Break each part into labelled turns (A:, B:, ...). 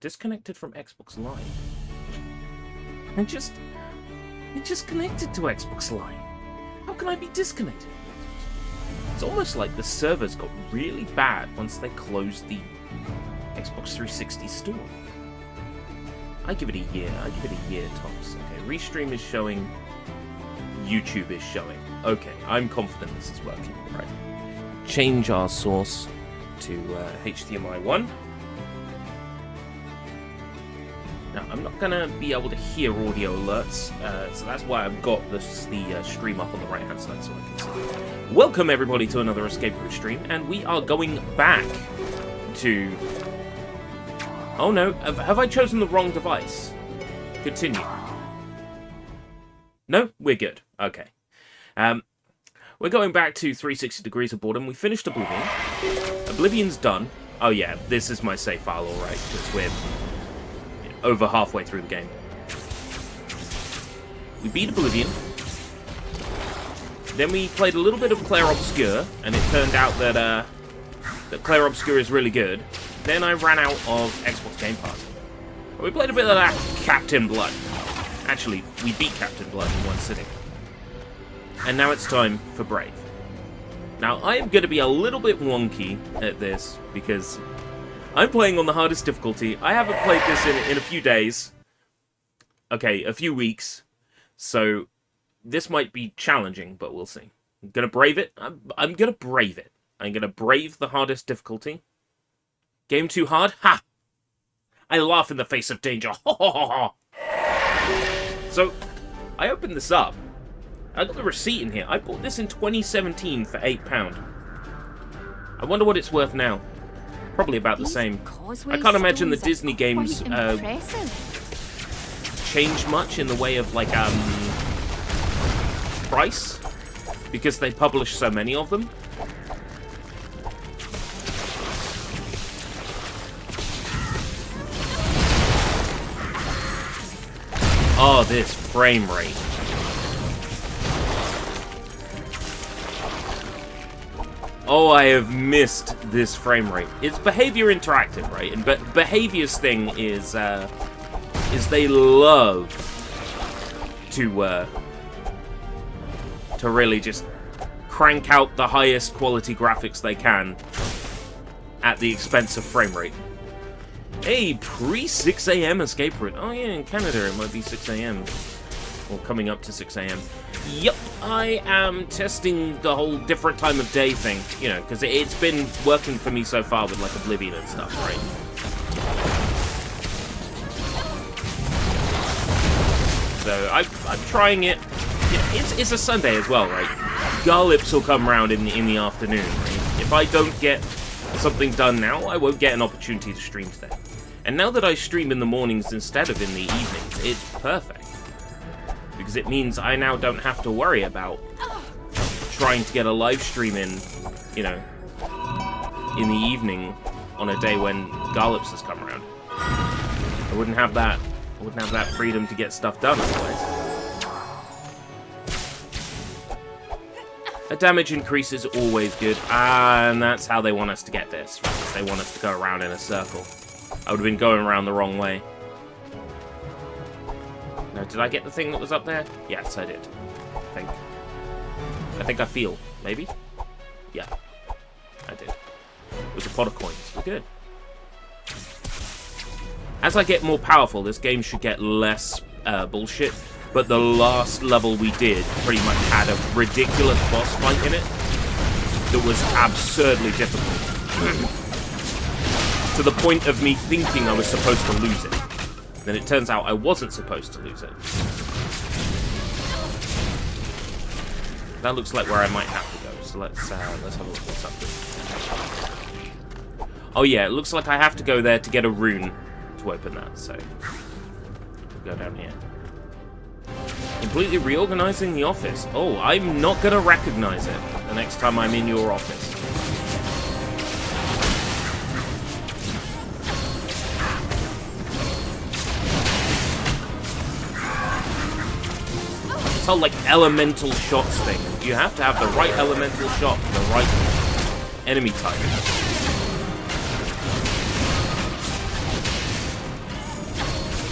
A: Disconnected from Xbox Live. I just connected to Xbox Live. How can I be disconnected? It's almost like the servers got really bad once they closed the Xbox 360 store. I give it a year. I give it a year tops. Okay, Restream is showing. YouTube is showing. Okay, I'm confident this is working. Right. Change our source to HDMI 1. Now, I'm not going to be able to hear audio alerts, so that's why I've got the stream up on the right-hand side so I can see. Welcome, everybody, to another Escape Route stream, and we are going back to... Oh, no. Have I chosen the wrong device? Continue. No? We're good. Okay. We're going back to 360 Degrees of Boredom. We finished Oblivion. Oblivion's done. Oh, yeah. This is my save file, all right, because we're over halfway through the game. We beat Oblivion. Then we played a little bit of Clair Obscur, and it turned out that that Clair Obscur is really good. Then I ran out of Xbox Game Pass. We played a bit of that Captain Blood. Actually, we beat Captain Blood in one sitting. And now it's time for Brave. Now, I am going to be a little bit wonky at this, because I'm playing on the hardest difficulty. I haven't played this in a few days. Okay, a few weeks. So, this might be challenging, but we'll see. I'm going to brave it. I'm going to brave it. I'm going to brave the hardest difficulty. Game too hard? Ha! I laugh in the face of danger. Ho ho ho ho! So, I opened this up. I got the receipt in here. I bought this in 2017 for £8. I wonder what it's worth now. Probably about the same. I can't imagine the Disney games change much in the way of, like, price, because they publish so many of them. Oh, this frame rate. Oh, I have missed this frame rate. It's Behavior Interactive, right? And Behavior's thing is they love to really just crank out the highest quality graphics they can at the expense of frame rate. Hey, pre-6 a.m. escape route. Oh yeah, in Canada it might be 6 a.m. Or coming up to 6 a.m. Yep, I am testing the whole different time of day thing, you know, because it's been working for me so far with, like, Oblivion and stuff, right? So, I'm trying it. You know, it's a Sunday as well, right? Garlips will come round in the afternoon, right? If I don't get something done now, I won't get an opportunity to stream today. And now that I stream in the mornings instead of in the evenings, it's perfect. Because it means I now don't have to worry about trying to get a live stream in, you know, in the evening on a day when Garlips has come around. I wouldn't have that. I wouldn't have that freedom to get stuff done otherwise. A damage increase is always good, and that's how they want us to get this. Right? They want us to go around in a circle. I would have been going around the wrong way. Now, did I get the thing that was up there? Yes, I did. I think I feel. Maybe? Yeah. I did. With a pot of coins. We're good. As I get more powerful, this game should get less bullshit. But the last level we did pretty much had a ridiculous boss fight in it that was absurdly difficult. To the point of me thinking I was supposed to lose it. Then it turns out I wasn't supposed to lose it. That looks like where I might have to go, so let's have a look what's up there. Oh yeah, it looks like I have to go there to get a rune to open that, so we'll go down here. Completely reorganizing the office. Oh, I'm not going to recognize it the next time I'm in your office. This whole, like, elemental shots thing. You have to have the right elemental shot for the right enemy type.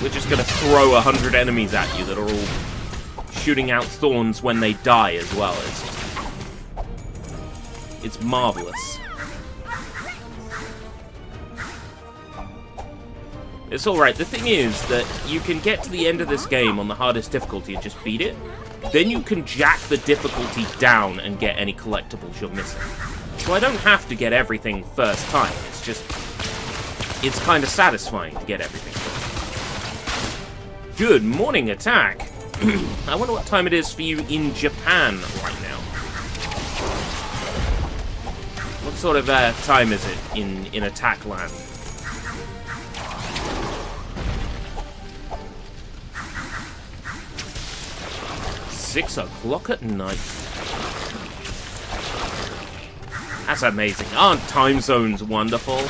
A: we're just gonna throw 100 enemies at you that are all shooting out thorns when they die as well. It's marvelous. It's alright. The thing is that you can get to the end of this game on the hardest difficulty and just beat it. Then you can jack the difficulty down and get any collectibles you're missing. So I don't have to get everything first time. It's just... it's kind of satisfying to get everything first. Good morning, attack. I wonder what time it is for you in Japan right now. What sort of time is it in attack land? Six o'clock at night. That's amazing. Aren't time zones wonderful?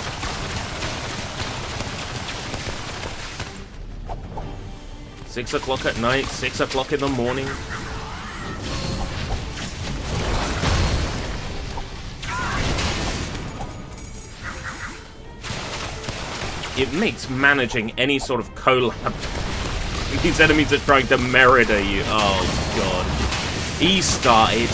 A: Six o'clock at night, 6 o'clock in the morning. It makes managing any sort of collab. These enemies are trying to murder you. Oh, God. He started.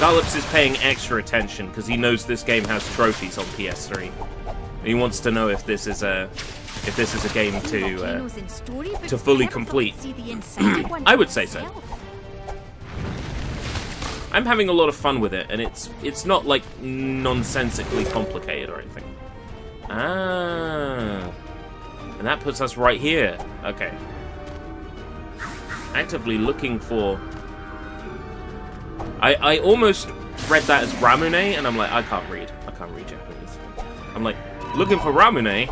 A: Gallops is paying extra attention because he knows this game has trophies on PS3. He wants to know if this is a game to fully complete. I would say so. I'm having a lot of fun with it, and it's not like nonsensically complicated or anything. Ah, and that puts us right here. Okay. Actively looking for. I almost read that as Ramune, and I'm like, I can't read Japanese. I'm like, looking for Ramune?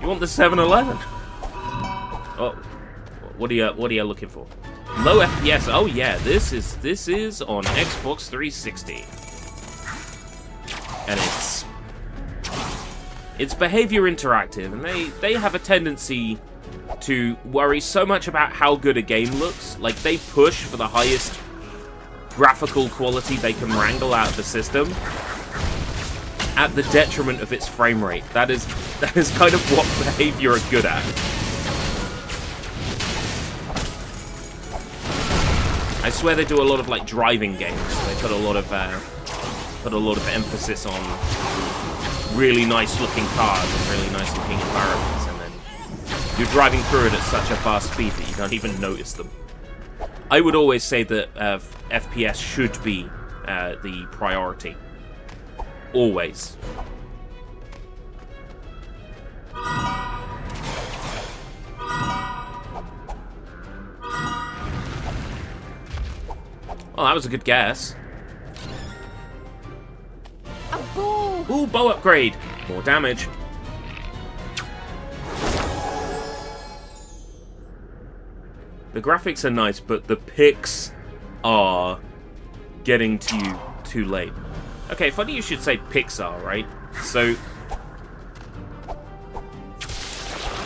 A: You want the 7-Eleven? Oh, what are you looking for? Low FPS. Oh yeah, this is on Xbox 360, and it's behavior interactive, and they have a tendency to worry so much about how good a game looks. Like, they push for the highest graphical quality they can wrangle out of the system at the detriment of its frame rate. That is kind of what behavior are good at. I swear they do a lot of like driving games. They put a lot of emphasis on really nice looking cars and really nice looking environments, and then you're driving through it at such a fast speed that you don't even notice them. I would always say that FPS should be the priority. Always. Oh, that was a good guess.
B: A bow!
A: Ooh, bow upgrade. More damage. The graphics are nice, but the pics are getting to you too late. Okay, funny you should say Pixar, right? So,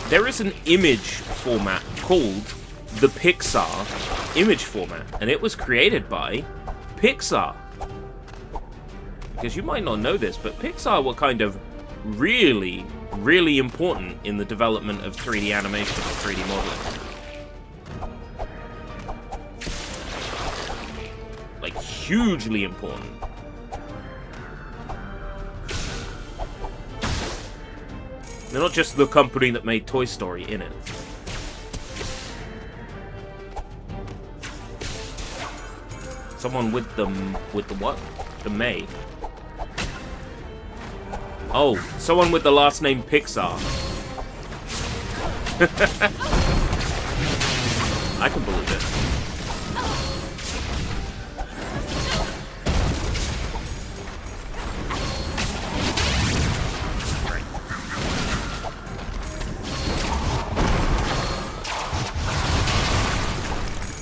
A: there is an image format called the Pixar image format, and it was created by Pixar. Because you might not know this, but Pixar were kind of really, really important in the development of 3D animation or 3D modeling. Like, hugely important. They're not just the company that made Toy Story in it. Someone with the what? The May. Oh, someone with the last name Pixar. I can believe it.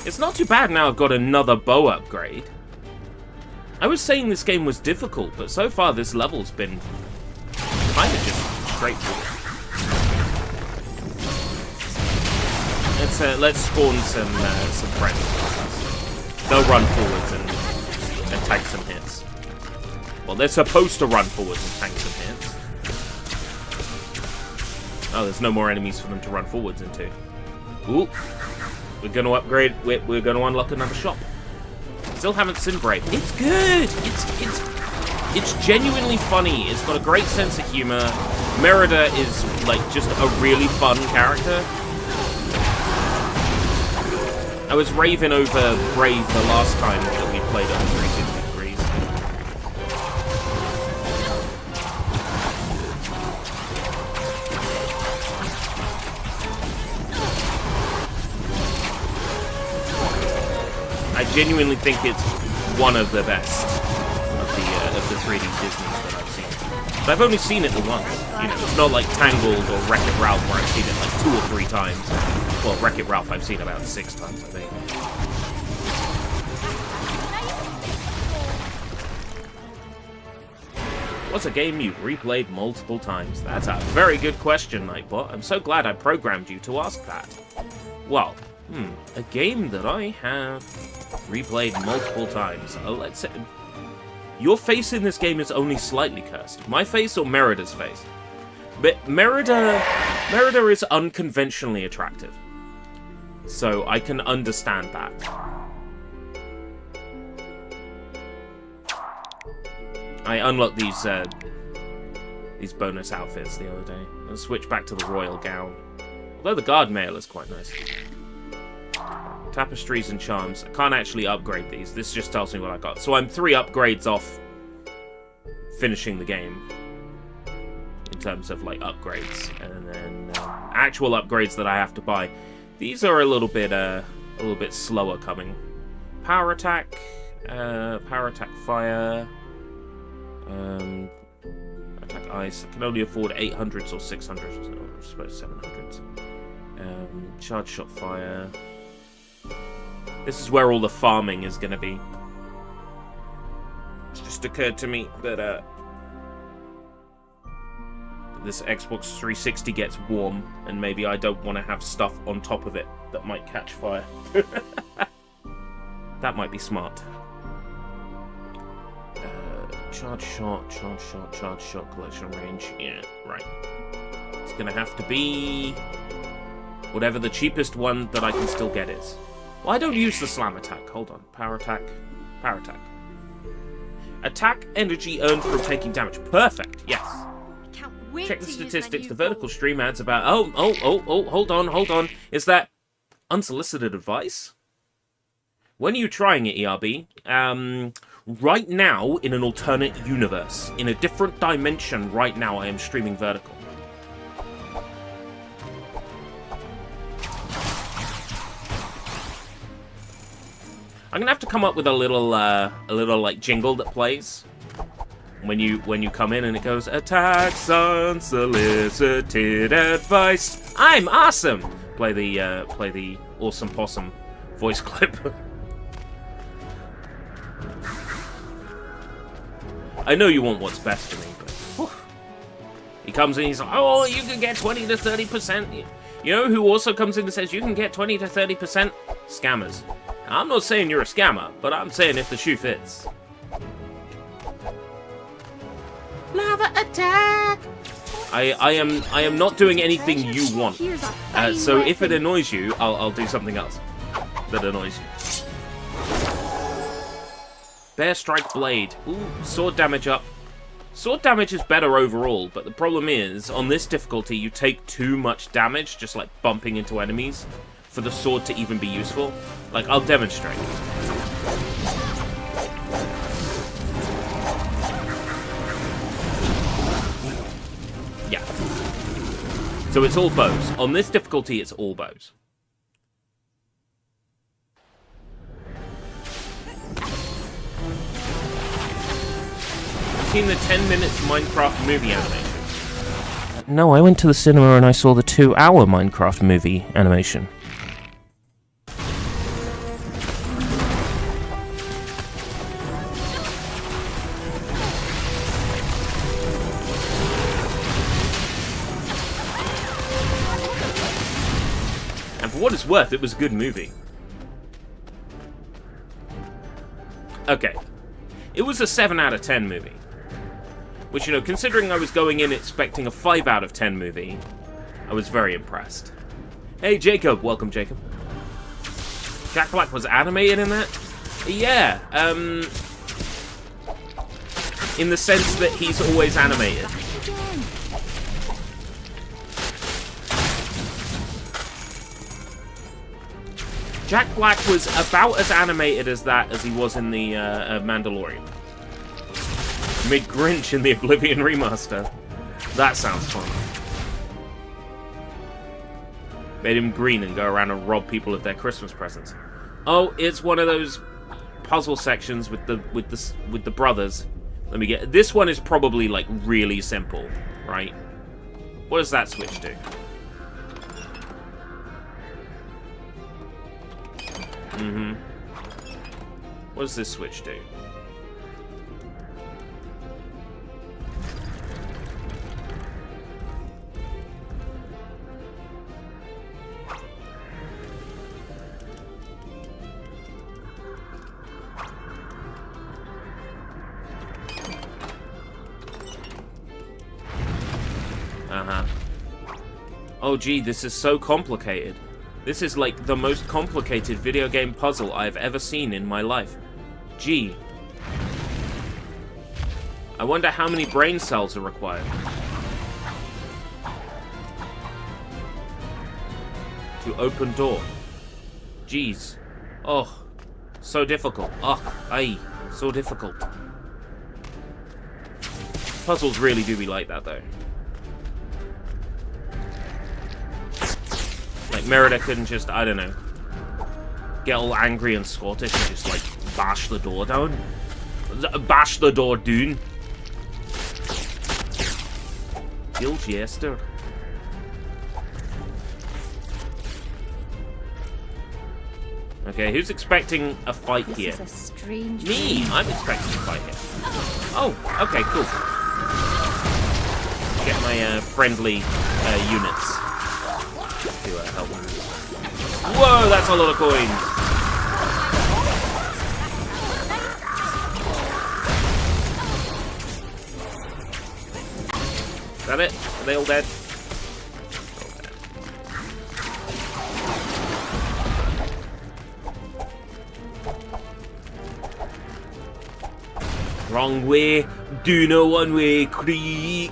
A: It's not too bad now I've got another bow upgrade. I was saying this game was difficult, but so far this level's been kind of just straightforward. Let's spawn some friends. They'll run forwards and take some hits. Well, they're supposed to run forwards and tank some hits. Oh, there's no more enemies for them to run forwards into. Ooh. We're going to upgrade. We're going to unlock another shop. Still haven't seen Brave. It's good. It's genuinely funny. It's got a great sense of humor. Merida is like just a really fun character. I was raving over Brave the last time that we played on 360 degrees. I genuinely think it's one of the best of the 3D Disneys that I've seen. But I've only seen it the once. You know, it's not like Tangled or Wreck-It Ralph where I've seen it like 2 or 3 times. Well, Wreck-It Ralph I've seen about 6 times, I think. What's a game you've replayed multiple times? That's a very good question, Nightbot. I'm so glad I programmed you to ask that. Well, a game that I have replayed multiple times. Let's say... Your face in this game is only slightly cursed. My face or Merida's face? But Merida is unconventionally attractive. So I can understand that. I unlocked these bonus outfits the other day. I'll switch back to the royal gown. Although the guard mail is quite nice. Tapestries and charms. I can't actually upgrade these. This just tells me what I got. So I'm 3 upgrades off finishing the game. In terms of, like, upgrades. And then actual upgrades that I have to buy. These are a little bit slower coming. Power attack. Power attack fire. Attack ice. I can only afford 800s or 600s. Or I suppose 700s. Charge shot fire. This is where all the farming is going to be. It's just occurred to me that this Xbox 360 gets warm, and maybe I don't want to have stuff on top of it that might catch fire. That might be smart. Charge shot, collection range. Yeah, right. It's going to have to be whatever the cheapest one that I can still get is. Well, I don't use the slam attack. Hold on. Power attack. Power attack. Attack energy earned from taking damage. Perfect. Yes. Check the statistics. The vertical stream adds about... Oh, hold on. Is that unsolicited advice? When are you trying it, ERB? Right now, in an alternate universe. In a different dimension right now, I am streaming vertical. I'm gonna have to come up with a little like jingle that plays when you come in and it goes, attacks unsolicited advice. I'm awesome. Play the awesome possum voice clip. I know you want what's best for me, but whew. He comes in, he's like, oh, you can get 20 to 30%. You know who also comes in and says you can get 20 to 30%? Scammers. I'm not saying you're a scammer, but I'm saying if the shoe fits. Lava attack! I am not doing anything you want. So if it annoys you, I'll do something else that annoys you. Bear strike blade. Ooh, sword damage up. Sword damage is better overall, but the problem is, on this difficulty, you take too much damage, just like bumping into enemies, for the sword to even be useful. Like, I'll demonstrate. Yeah. So it's all bows. On this difficulty, it's all bows. I've seen the 10 minutes Minecraft movie animation. No, I went to the cinema and I saw the 2-hour Minecraft movie animation. And for what it's worth, it was a good movie. Okay. It was a 7 out of 10 movie. Which, you know, considering I was going in expecting a 5 out of 10 movie, I was very impressed. Hey, Jacob. Welcome, Jacob. Jack Black was animated in that? Yeah, in the sense that he's always animated. Jack Black was about as animated as that as he was in the Mandalorian. Mid Grinch in the Oblivion remaster. That sounds fun. Made him green and go around and rob people of their Christmas presents. Oh, it's one of those puzzle sections with the brothers. Let me get. This one is probably like really simple, right? What does that switch do? What does this switch do? Oh gee, this is so complicated. This is like the most complicated video game puzzle I've ever seen in my life. Gee. I wonder how many brain cells are required. To open door. Jeez. Oh. So difficult. Oh, aye. So difficult. Puzzles really do be like that though. Like, Merida couldn't just, I don't know, get all angry and Scottish and just, like, bash the door down. Bash the door down. Kill Jester. Okay, who's expecting a fight here?
B: This is a strange
A: Me! I'm expecting a fight here. Oh, okay, cool. Get my friendly units to help me. Whoa, that's a lot of coins! Is that it? Are they all dead? Wrong way. Do no one way creek.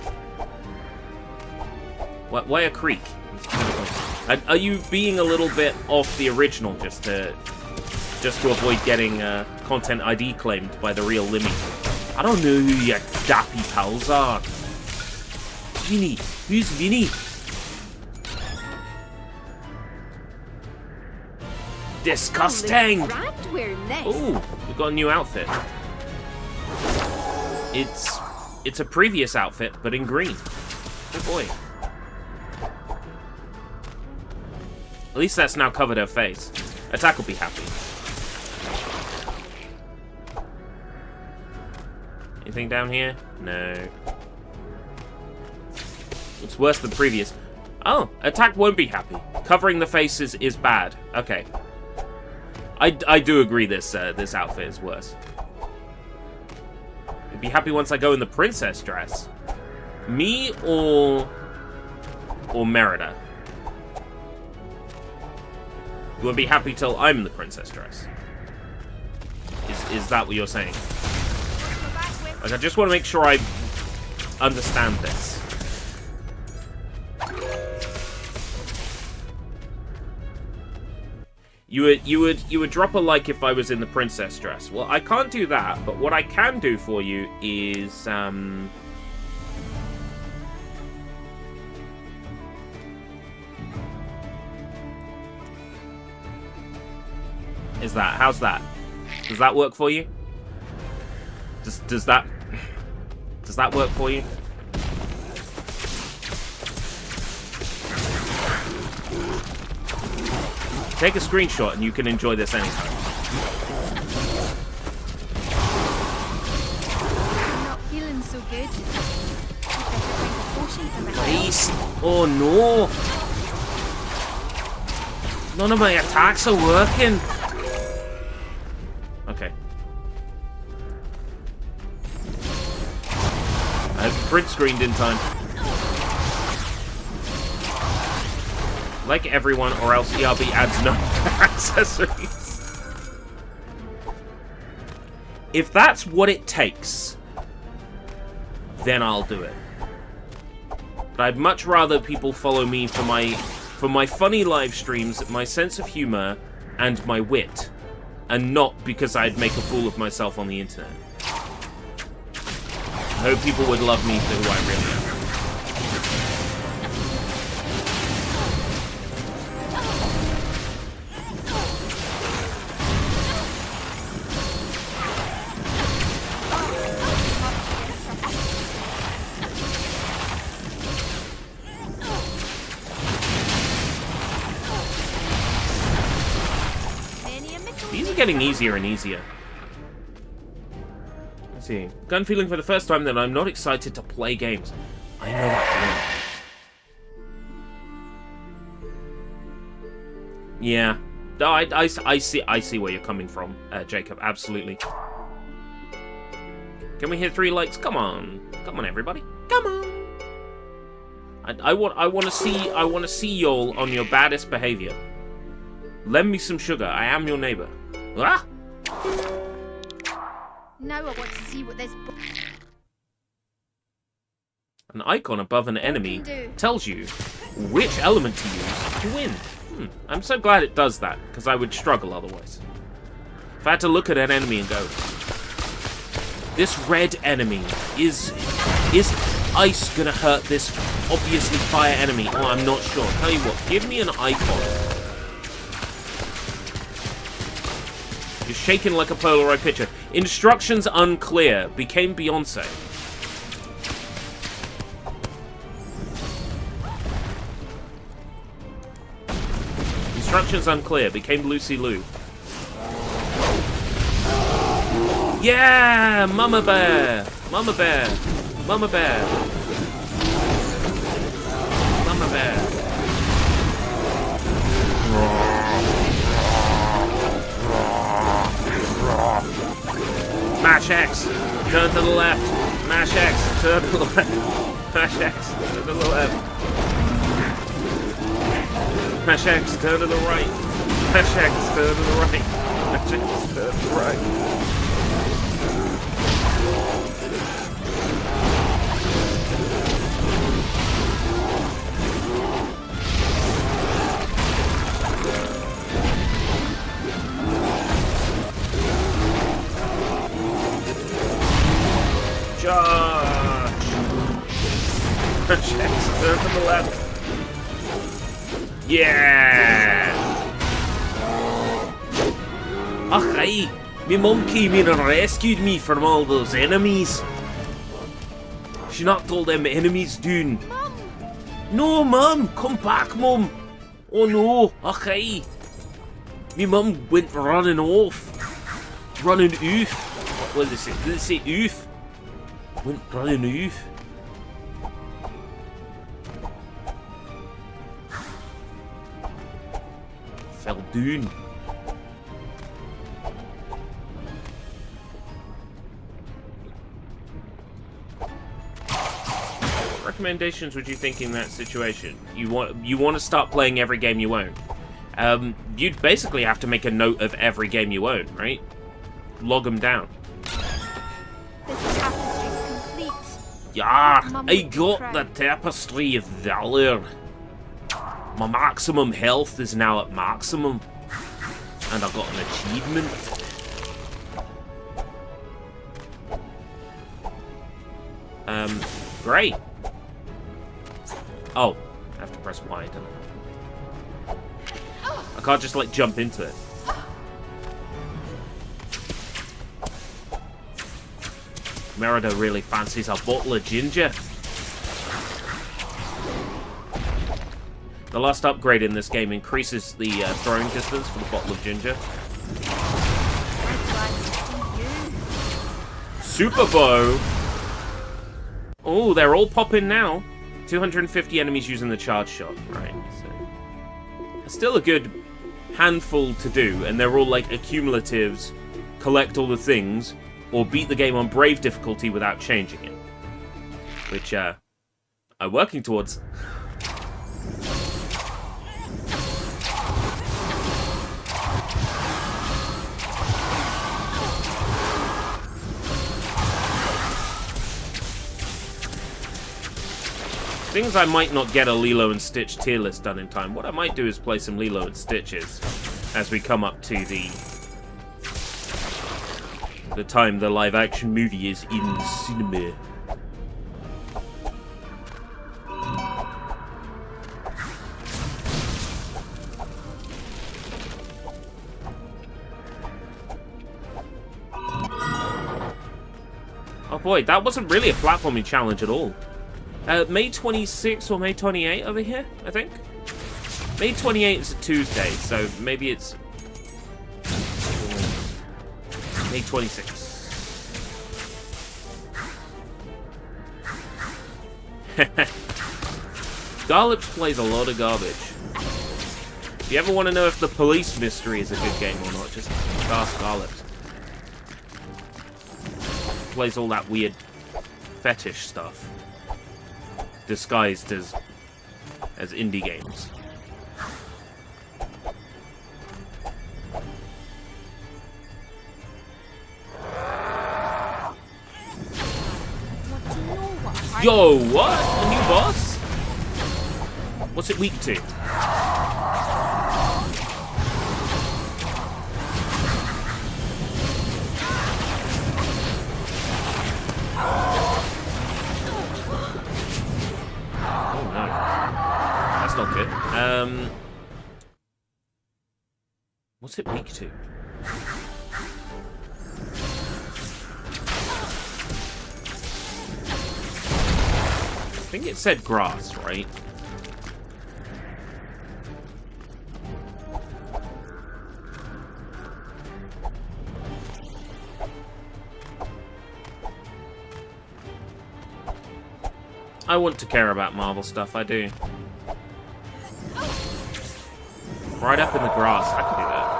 A: Why a creek? Are you being a little bit off the original just to avoid getting content ID claimed by the real Limmy? I don't know who your dappy pals are. Vinny, who's Vinny? Disgusting. Oh, we've got a new outfit. It's a previous outfit, but in green. Oh boy. At least that's now covered her face. Attack will be happy. Anything down here? No. It's worse than previous. Oh, Attack won't be happy. Covering the faces is bad. Okay. I do agree this this outfit is worse. I'd be happy once I go in the princess dress. Me or Merida? You won't be happy till I'm in the princess dress. Is that what you're saying? Like, I just want to make sure I understand this. You would drop a like if I was in the princess dress. Well, I can't do that, but what I can do for you is how's that? Does that work for you? Does that work for you? Take a screenshot and you can enjoy this anytime.
B: I'm not feeling so good.
A: Please. Oh no. None of my attacks are working. Okay. I print screened in time. Like everyone, or else ERB adds no accessories. If that's what it takes, then I'll do it. But I'd much rather people follow me for my funny live streams, my sense of humor, and my wit, and not because I'd make a fool of myself on the internet. I hope people would love me for who I really am. These are getting easier and easier. Let's see. Gun feeling for the first time that I'm not excited to play games. I know that feeling. Yeah. No, I see where you're coming from, Jacob. Absolutely. Can we hit 3 likes? Come on. Come on, everybody. Come on. I want to see y'all on your baddest behavior. Lend me some sugar. I am your neighbor. Ah!
B: Now I want to see what this.
A: An icon above an enemy tells you which element to use to win. I'm so glad it does that, because I would struggle otherwise. If I had to look at an enemy and go, this red enemy, is ice gonna hurt this obviously fire enemy? Oh, I'm not sure. Tell you what, give me an icon. You're shaking like a Polaroid picture. Instructions unclear. Became Beyonce. Instructions unclear. Became Lucy Liu. Yeah! Mama bear! Mama bear! Mama bear! Mama bear! Mash X, turn to the left. Mash X, turn to the left. Mash X, turn to the left. Mash X, turn to the right. Mash X, turn to the right. Mash X, turn to the right. Charge! Mash X, turn to the left. Yeah! Ach, hey! My mum came in and rescued me from all those enemies. She knocked all them enemies down.
B: Mum!
A: No, Mum! Come back, Mum! Oh no! Ach, hey! My mum went running off. Running off. What did it say? Did it say off? Went running off. Fell down. Recommendations would you think in that situation? You want to start playing every game you own. You'd basically have to make a note of every game you own, right? Log them down.
B: This tapestry's complete.
A: Yeah,
B: Mum
A: I
B: would
A: got
B: cry.
A: the Tapestry of Valor. My maximum health is now at maximum. And I got an achievement. Great. Oh, I have to press Y, don't I? I can't just, like, jump into it. Merida really fancies a bottle of ginger. The last upgrade in this game increases the throwing distance for the bottle of ginger.
B: I'm glad to see you.
A: Super bow! Oh, they're all popping now. 250 enemies using the charge shot. Right, so... still a good handful to do, and they're all like accumulatives. Collect all the things, or beat the game on Brave difficulty without changing it. which I'm working towards. Things I might not get a Lilo and Stitch tier list done in time. What I might do is play some Lilo and Stitches as we come up to the time the live-action movie is in cinema. Oh boy, that wasn't really a platforming challenge at all. May 26th or May 28th over here, I think. May 28th is a Tuesday, so maybe it's May 26th. Garlips plays a lot of garbage. If you ever want to know if the Police Mystery is a good game or not, just ask Garlips. Plays all that weird fetish stuff disguised as indie games. Yo, what? A new boss? What's it weak to? Oh no. That's not good. What's it weak to? I think it said grass, right? I want to care about Marvel stuff, I do. Right up in the grass, I can do that.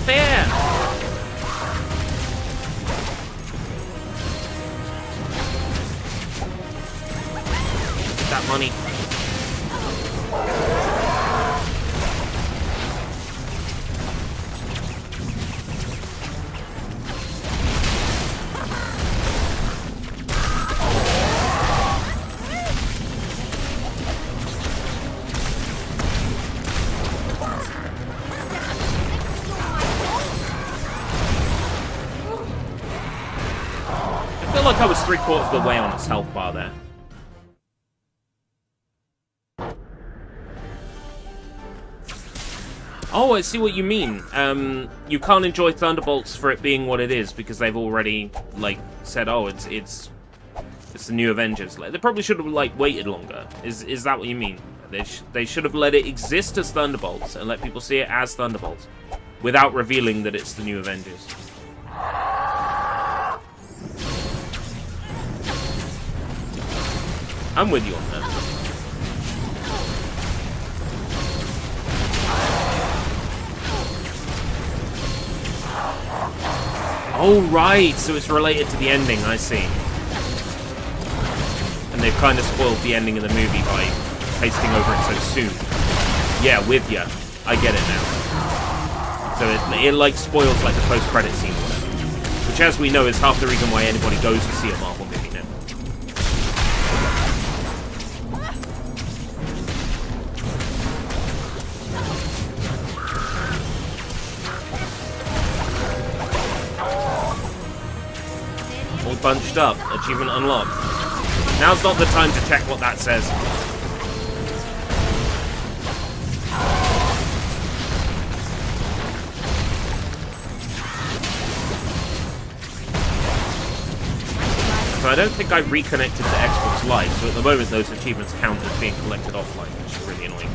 A: Fair. That money. I was 3/4 of the way on its health bar there. Oh, I see what you mean. You can't enjoy Thunderbolts for it being what it is because they've already like said, oh, it's the new Avengers. Like, they probably should have like waited longer. Is that what you mean? They should have let it exist as Thunderbolts and let people see it as Thunderbolts without revealing that it's the new Avengers. I'm with you on that. Oh, right. So it's related to the ending, I see. And they've kind of spoiled the ending of the movie by pasting over it so soon. Yeah, with ya. I get it now. So it like spoils like the post-credit scene or whatever. Which, as we know, is half the reason why anybody goes to see a Marvel movie now. Bunched up. Achievement unlocked. Now's not the time to check what that says. I don't think I reconnected to Xbox Live, so at the moment those achievements count as being collected offline, which is really annoying.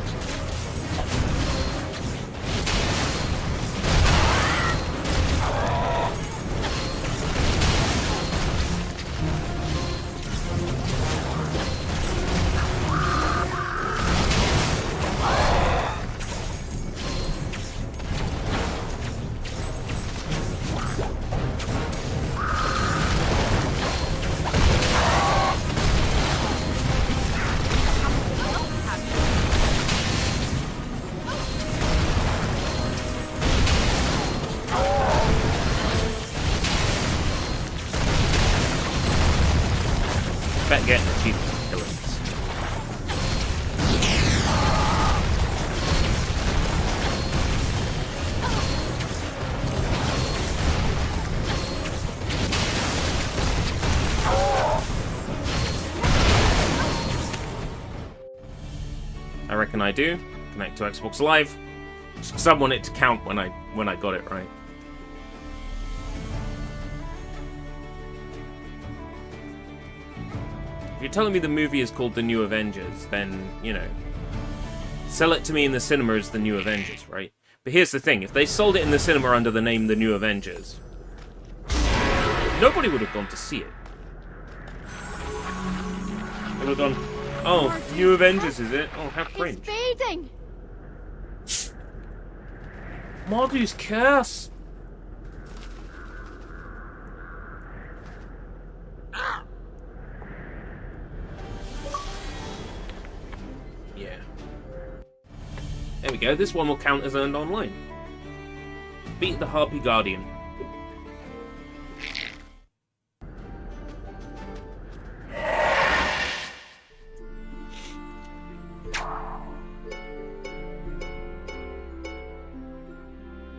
A: Bet getting achievements is killing this. I reckon I do. Connect to Xbox Live. Just 'cause I want it to count when I got it right. If you're telling me the movie is called The New Avengers, then, you know, sell it to me in the cinema as The New Avengers, right? But here's the thing, if they sold it in the cinema under the name The New Avengers, nobody would have gone to see it. They would have gone, oh, New Avengers, is it? Oh, how cringe.
B: It's fading.
A: Mardu's curse! Yeah. There we go, this one will count as earned online. Beat the Harpy Guardian.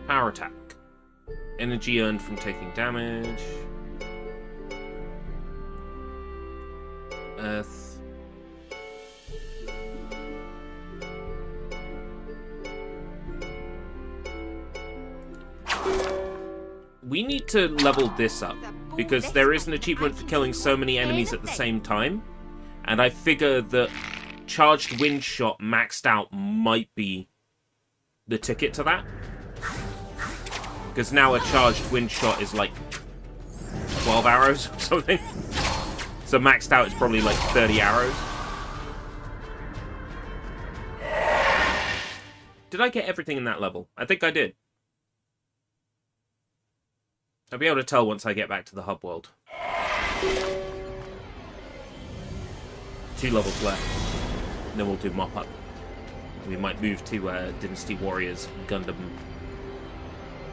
A: Power attack. Energy earned from taking damage. Earth. We need to level this up, because there is an achievement for killing so many enemies at the same time, and I figure that charged wind shot maxed out might be the ticket to that. Because now a charged wind shot is like 12 arrows or something. So maxed out is probably like 30 arrows. Did I get everything in that level? I think I did. I'll be able to tell once I get back to the hub world. 2 levels left. And then we'll do mop up. We might move to Dynasty Warriors Gundam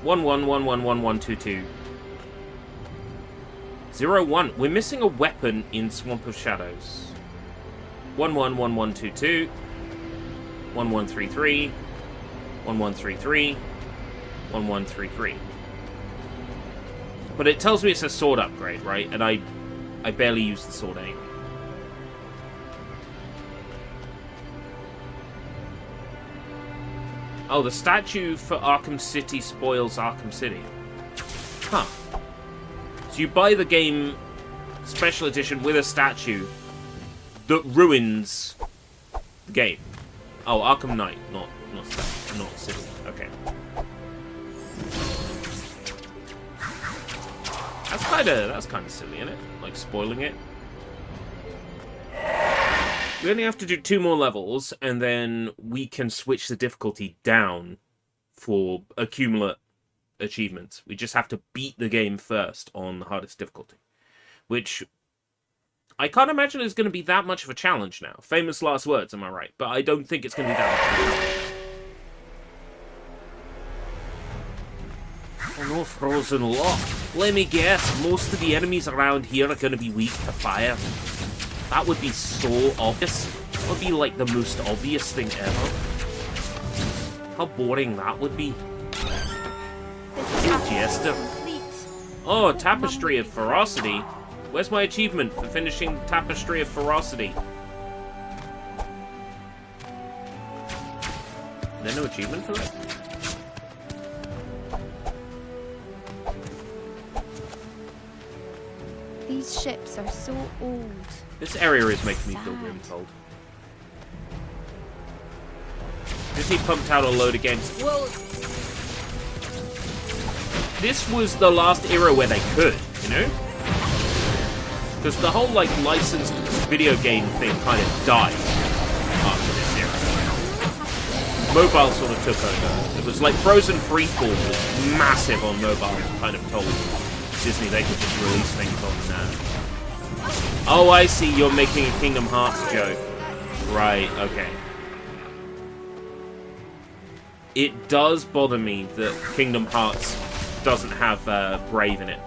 A: 11111122. 01. We're missing a weapon in Swamp of Shadows. 111122. 1133. 1133. 1133. But it tells me it's a sword upgrade, right? And I barely use the sword anyway. Oh, the statue for Arkham City spoils Arkham City. Huh. So you buy the game special edition with a statue that ruins the game. Oh, Arkham Knight, not City. Okay. That's kinda silly, isn't it? Like spoiling it. We only have to do 2 more levels, and then we can switch the difficulty down for accumulate achievements. We just have to beat the game first on the hardest difficulty. Which I can't imagine is going to be that much of a challenge now. Famous last words, am I right? But I don't think it's going to be that much of a challenge. Oh no, frozen lock. Let me guess, most of the enemies around here are going to be weak to fire. That would be so obvious. That would be like the most obvious thing ever. How boring that would be. Jester. Oh, Tapestry of Ferocity. Where's my achievement for finishing Tapestry of Ferocity? Is there no achievement for it?
B: These ships are so old.
A: This area is making me feel really cold. Disney pumped out a load of games.
B: Well,
A: This was the last era where they could, you know? Because the whole, like, licensed video game thing kind of died after this era. Mobile sort of took over. It was like Frozen Freefall was massive on mobile, kind of told Disney they could just release things on Oh, I see, you're making a Kingdom Hearts joke. Right, okay. It does bother me that Kingdom Hearts doesn't have Brave in it.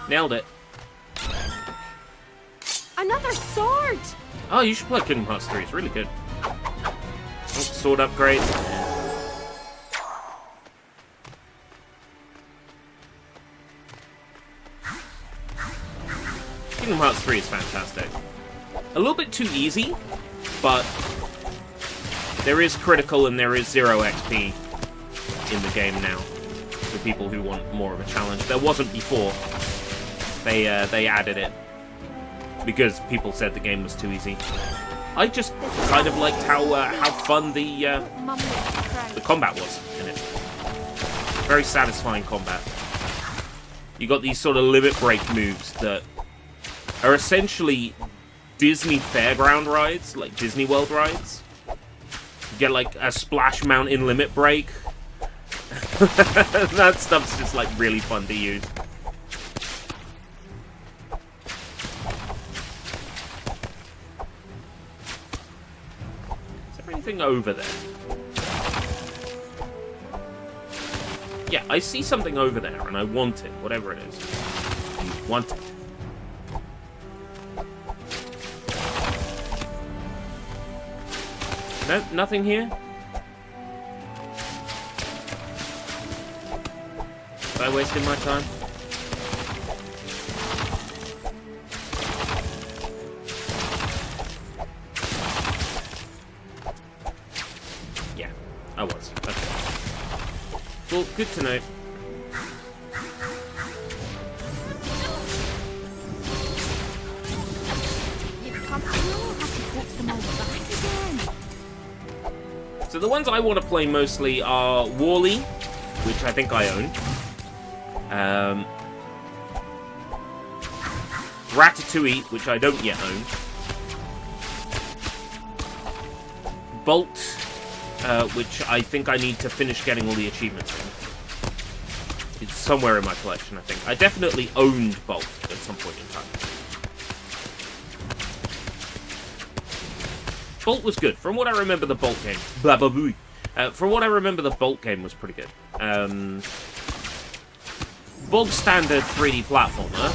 A: Nailed it.
B: another sword!
A: Oh, you should play Kingdom Hearts 3. It's really good. Oh, sword upgrade. Kingdom Hearts 3 is fantastic. A little bit too easy, but there is critical and there is 0 XP in the game now for people who want more of a challenge. There wasn't before. They added it because people said the game was too easy. I just kind of liked how fun the combat was in it. Very satisfying combat. You got these sort of limit break moves that are essentially Disney fairground rides, like Disney World rides. You get like a Splash Mountain limit break. That stuff's just like really fun to use. Is there anything over there? Yeah, I see something over there and I want it, whatever it is. I want it. No, nothing here? Am I wasting my time? Yeah, I was. Okay. Well, good to know. So the ones I want to play mostly are Wall-E, which I think I own. Ratatouille, which I don't yet own. Bolt, which I think I need to finish getting all the achievements in. It's somewhere in my collection, I think. I definitely owned Bolt at some point in time. Bolt was good. From what I remember, the Bolt game. Blah, blah, blah. From what I remember, the Bolt game was pretty good. Bog standard 3D platformer.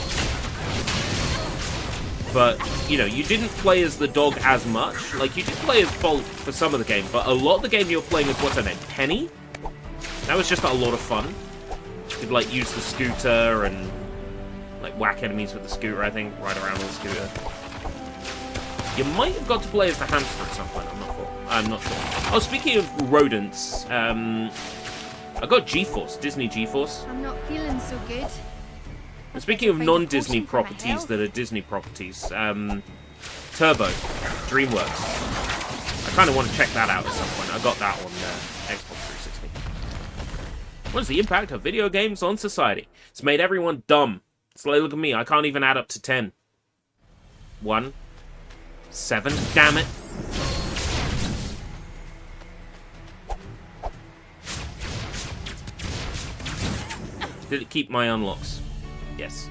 A: But, you know, you didn't play as the dog as much. Like, you did play as Bolt for some of the game, but a lot of the game you were playing as, what's her name, Penny? That was just a lot of fun. You could, like, use the scooter and, like, whack enemies with the scooter, I think. Ride around on the scooter. You might have got to play as the hamster at some point, I'm not sure. Oh, speaking of rodents, I got GeForce, Disney GeForce.
B: I'm not feeling so good.
A: And speaking of non-Disney properties that are Disney properties, Turbo, DreamWorks. I kind of want to check that out at some point. I got that on Xbox 360. What is the impact of video games on society? It's made everyone dumb. It's like, look at me, I can't even add up to 10. 1. 7, damn it. Did it keep my unlocks? Yes.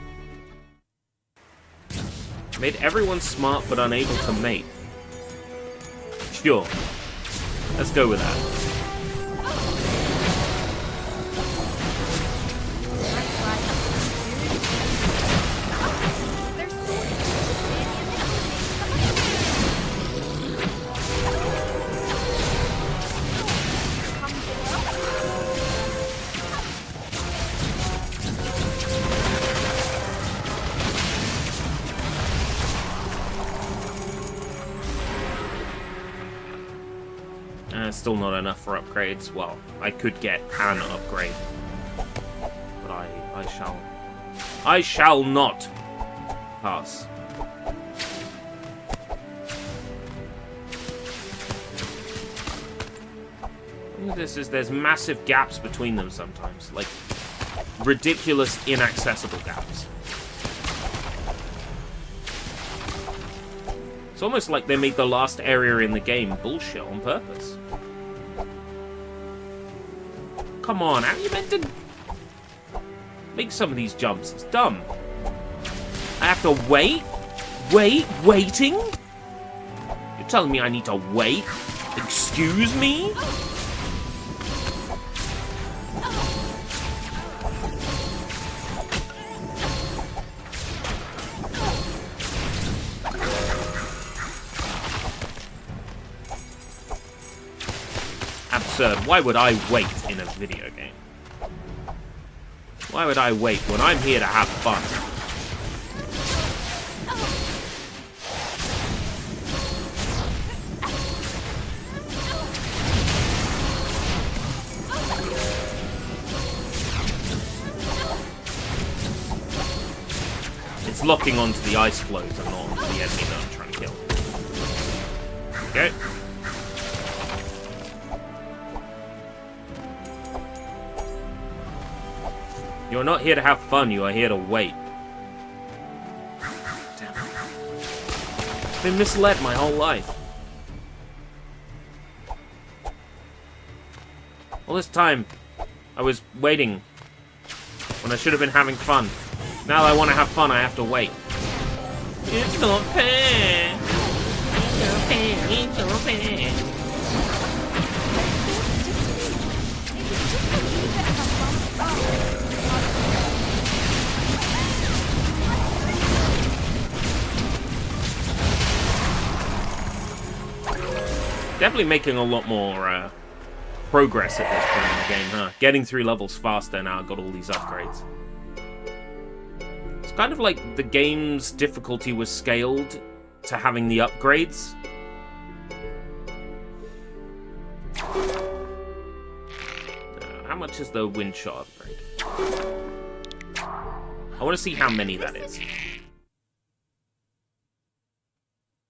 A: Made everyone smart but unable to mate. Sure. Let's go with that. still not enough for upgrades. Well, I could get an upgrade. But I shall not pass. This is, there's massive gaps between them sometimes, like ridiculous, inaccessible gaps. It's almost like they made the last area in the game bullshit on purpose. Come on, how are you meant to make some of these jumps? It's dumb. I have to wait? Waiting? You're telling me I need to wait? Excuse me? Absurd. Why would I wait in a video game? Why would I wait when I'm here to have fun? It's locking onto the ice flows and not the enemy that I'm trying to kill. Okay. You're not here to have fun, you are here to wait. Damn it. I've been misled my whole life. All this time, I was waiting when I should have been having fun. Now that I want to have fun, I have to wait. It's not fair. It's not fair. It's not fair. Definitely making a lot more progress at this point in the game, huh? Getting through levels faster now, I've got all these upgrades. It's kind of like the game's difficulty was scaled to having the upgrades. How much is the wind shot upgrade? I want to see how many that is.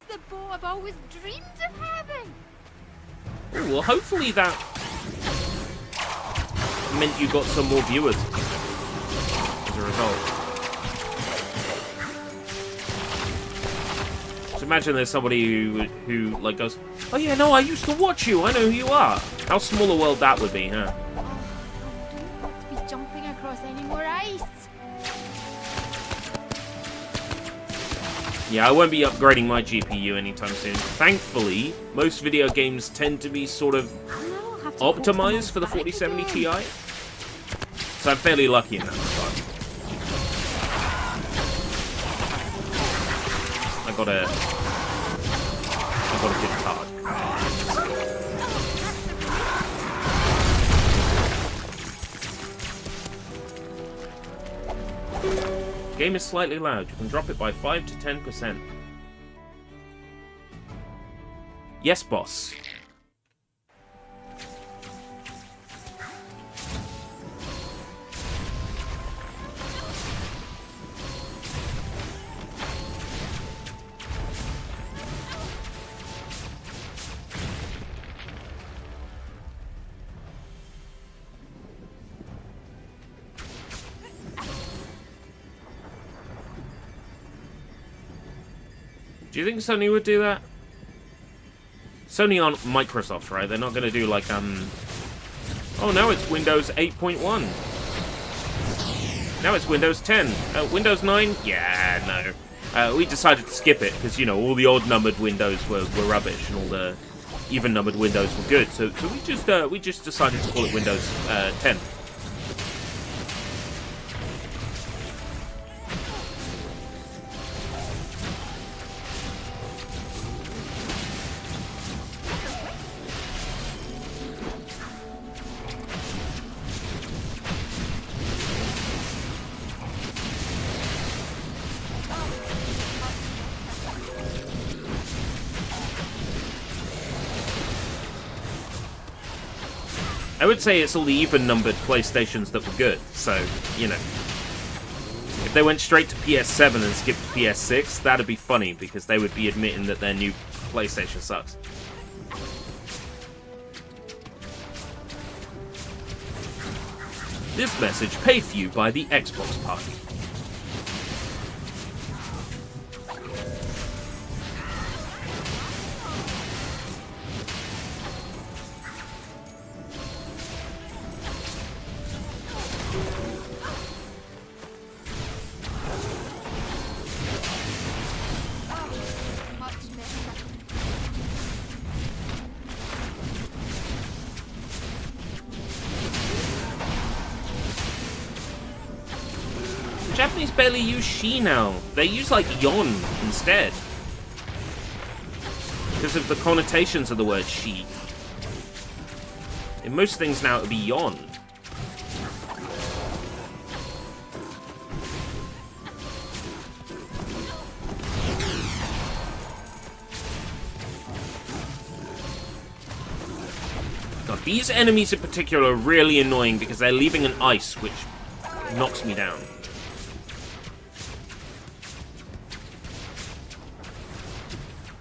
B: The bow I've always dreamed of having.
A: Ooh, well, hopefully that meant you got some more viewers as a result. Just imagine there's somebody who like goes, "Oh yeah, no, I used to watch you. I know who you are." How small a world that would be, huh?
B: I don't want to be jumping across any more ice.
A: Yeah, I won't be upgrading my GPU anytime soon. Thankfully, most video games tend to be sort of optimized for the 4070 Ti. So I'm fairly lucky in that regard. I got a good card. Game is slightly loud. You can drop it by 5 to 10%. Yes, boss. Do you think Sony would do that? Sony aren't Microsoft, right? They're not going to do like, oh, now it's Windows 8.1. Now it's Windows 10. Windows 9? Yeah, no. We decided to skip it because, you know, all the odd-numbered Windows were rubbish and all the even-numbered Windows were good. So we just decided to call it Windows 10. I would say it's all the even-numbered PlayStations that were good, so, you know. If they went straight to PS7 and skipped PS6, that'd be funny, because they would be admitting that their new PlayStation sucks. This message paid for you by the Xbox Party. Japanese barely use she now. They use, like, yon instead. Because of the connotations of the word she. In most things now, it would be yon. God, these enemies in particular are really annoying because they're leaving an ice, which knocks me down.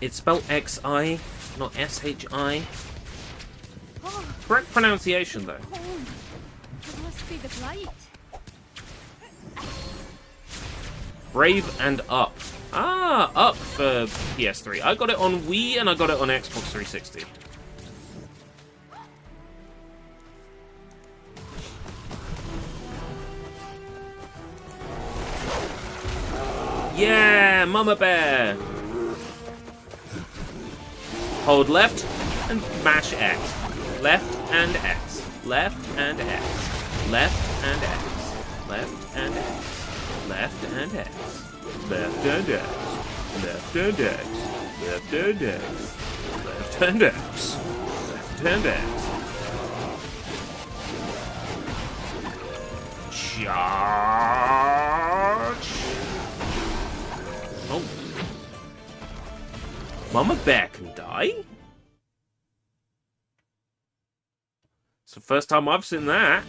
A: It's spelled X-I, not S-H-I. Correct pronunciation, though.
B: It must be the light.
A: Brave and Up. Ah, Up for PS3. I got it on Wii and I got it on Xbox 360. Yeah, Mama Bear. Hold left and mash X. Left and X. Left and X. Left and X. Left and X. Left and X. Left and X. Left and X. Left and X. Left and X. Left and X. Charge. Oh. Mama Bear can die? It's the first time I've seen that.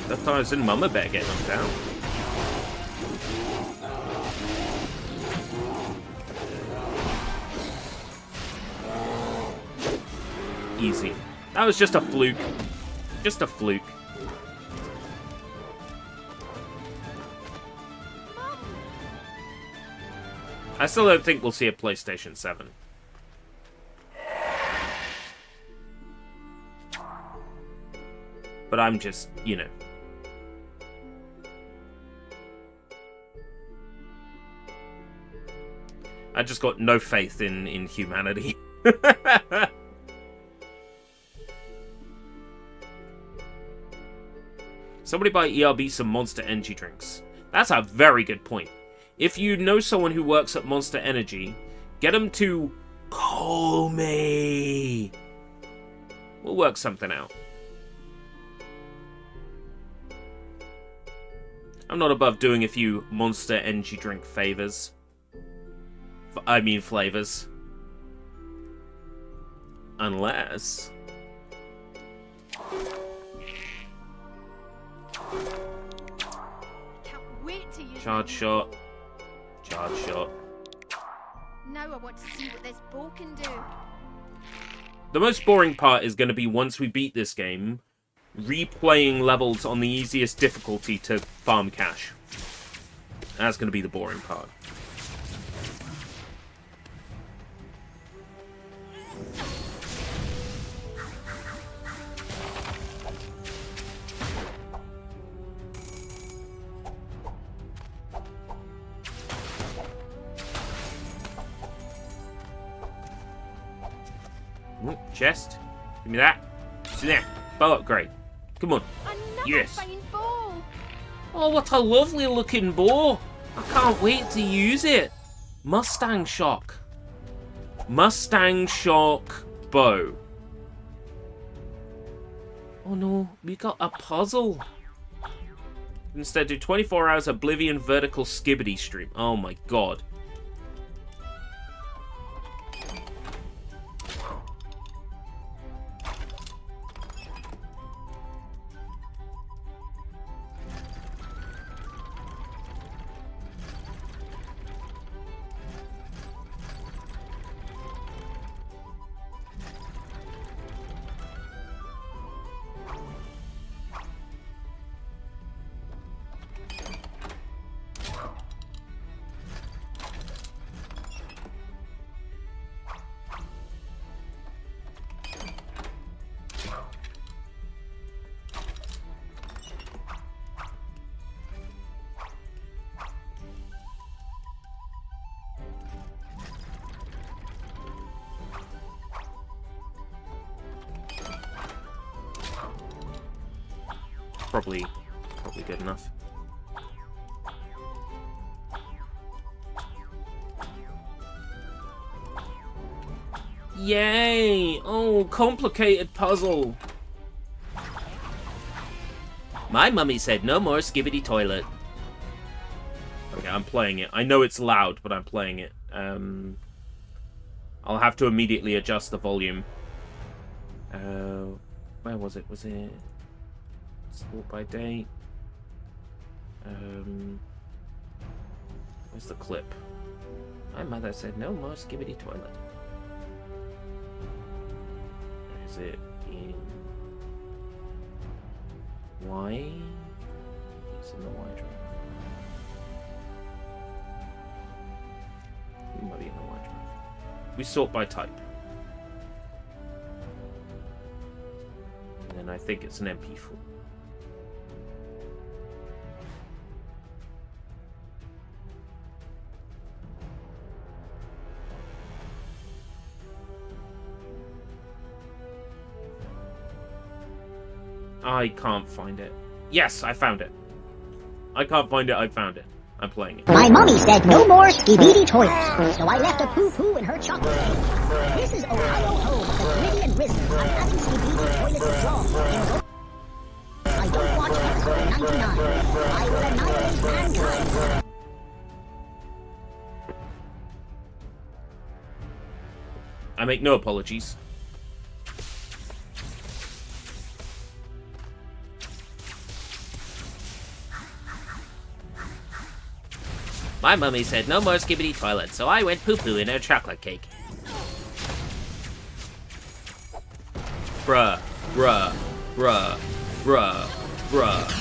A: That time I've seen Mama Bear get knocked down. Easy. That was just a fluke. Just a fluke. I still don't think we'll see a PlayStation 7. But I'm just, you know. I just got no faith in humanity. Somebody buy ERB some Monster Energy drinks. That's a very good point. If you know someone who works at Monster Energy, get them to call me. We'll work something out. I'm not above doing a few Monster Energy drink favors. I mean flavors. Unless...
B: Can't wait to use
A: Charge shot. Charge shot.
B: Now I want to see what this bow can do.
A: The most boring part is going to be once we beat this game, replaying levels on the easiest difficulty to farm cash. That's going to be the boring part. Ooh, chest. Give me that. See there. Bow upgrade. Come on.
B: Another
A: Yes.
B: fine bow.
A: Oh, what a lovely looking bow. I can't wait to use it. Mustang Shock. Mustang Shock bow. Oh no, we got a puzzle. Instead, do 24 hours Oblivion vertical skibbity stream. Oh my god. Probably good enough. Yay! Oh, complicated puzzle. My mummy said no more skibbity toilet. Okay, I'm playing it. I know it's loud, but I'm playing it. I'll have to immediately adjust the volume. Where was it? Was it sort by date? Where's the clip? My mother said no more skibbity toilet. Is it in Y? It's in the Y drive. It might be in the Y drive. We sort by type. And then I think it's an MP4. I can't find it. Yes, I found it. I can't find it, I found it. I'm playing it.
C: My mommy said no more skibidi toilets, so I left a poo-poo in her chocolate cake. This is Ohio home of the gritty and risen. I'm having skibidi toilets as well. I don't watch episode 99. I will annihilate mankind.
A: I make no apologies. My mummy said no more skibbity toilet, so I went poo-poo in her chocolate cake. Bruh, bruh, bruh, bruh, bruh.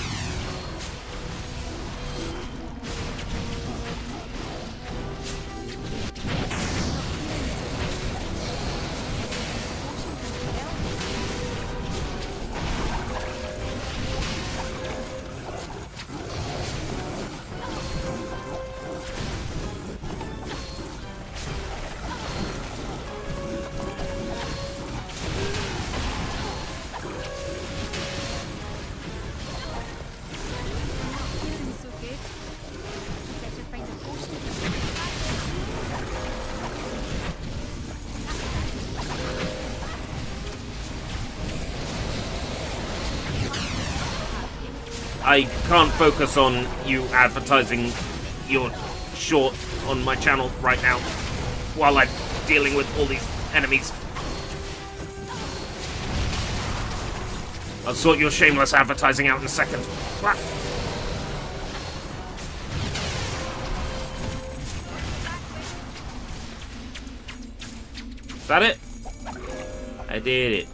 A: I can't focus on you advertising your short on my channel right now while I'm dealing with all these enemies. I'll sort your shameless advertising out in a second. Is that it? I did it.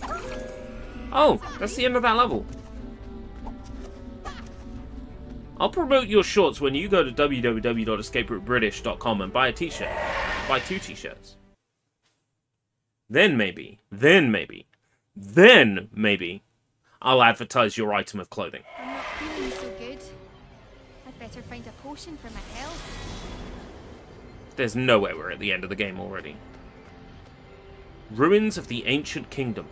A: Oh, that's the end of that level. I'll promote your shorts when you go to www.escaperoutebritish.com and buy a t-shirt. Buy 2 t-shirts. Then maybe I'll advertise your item of clothing.
B: I'm not feeling so good. I'd better find a potion for my health.
A: There's no way we're at the end of the game already. Ruins of the Ancient Kingdom.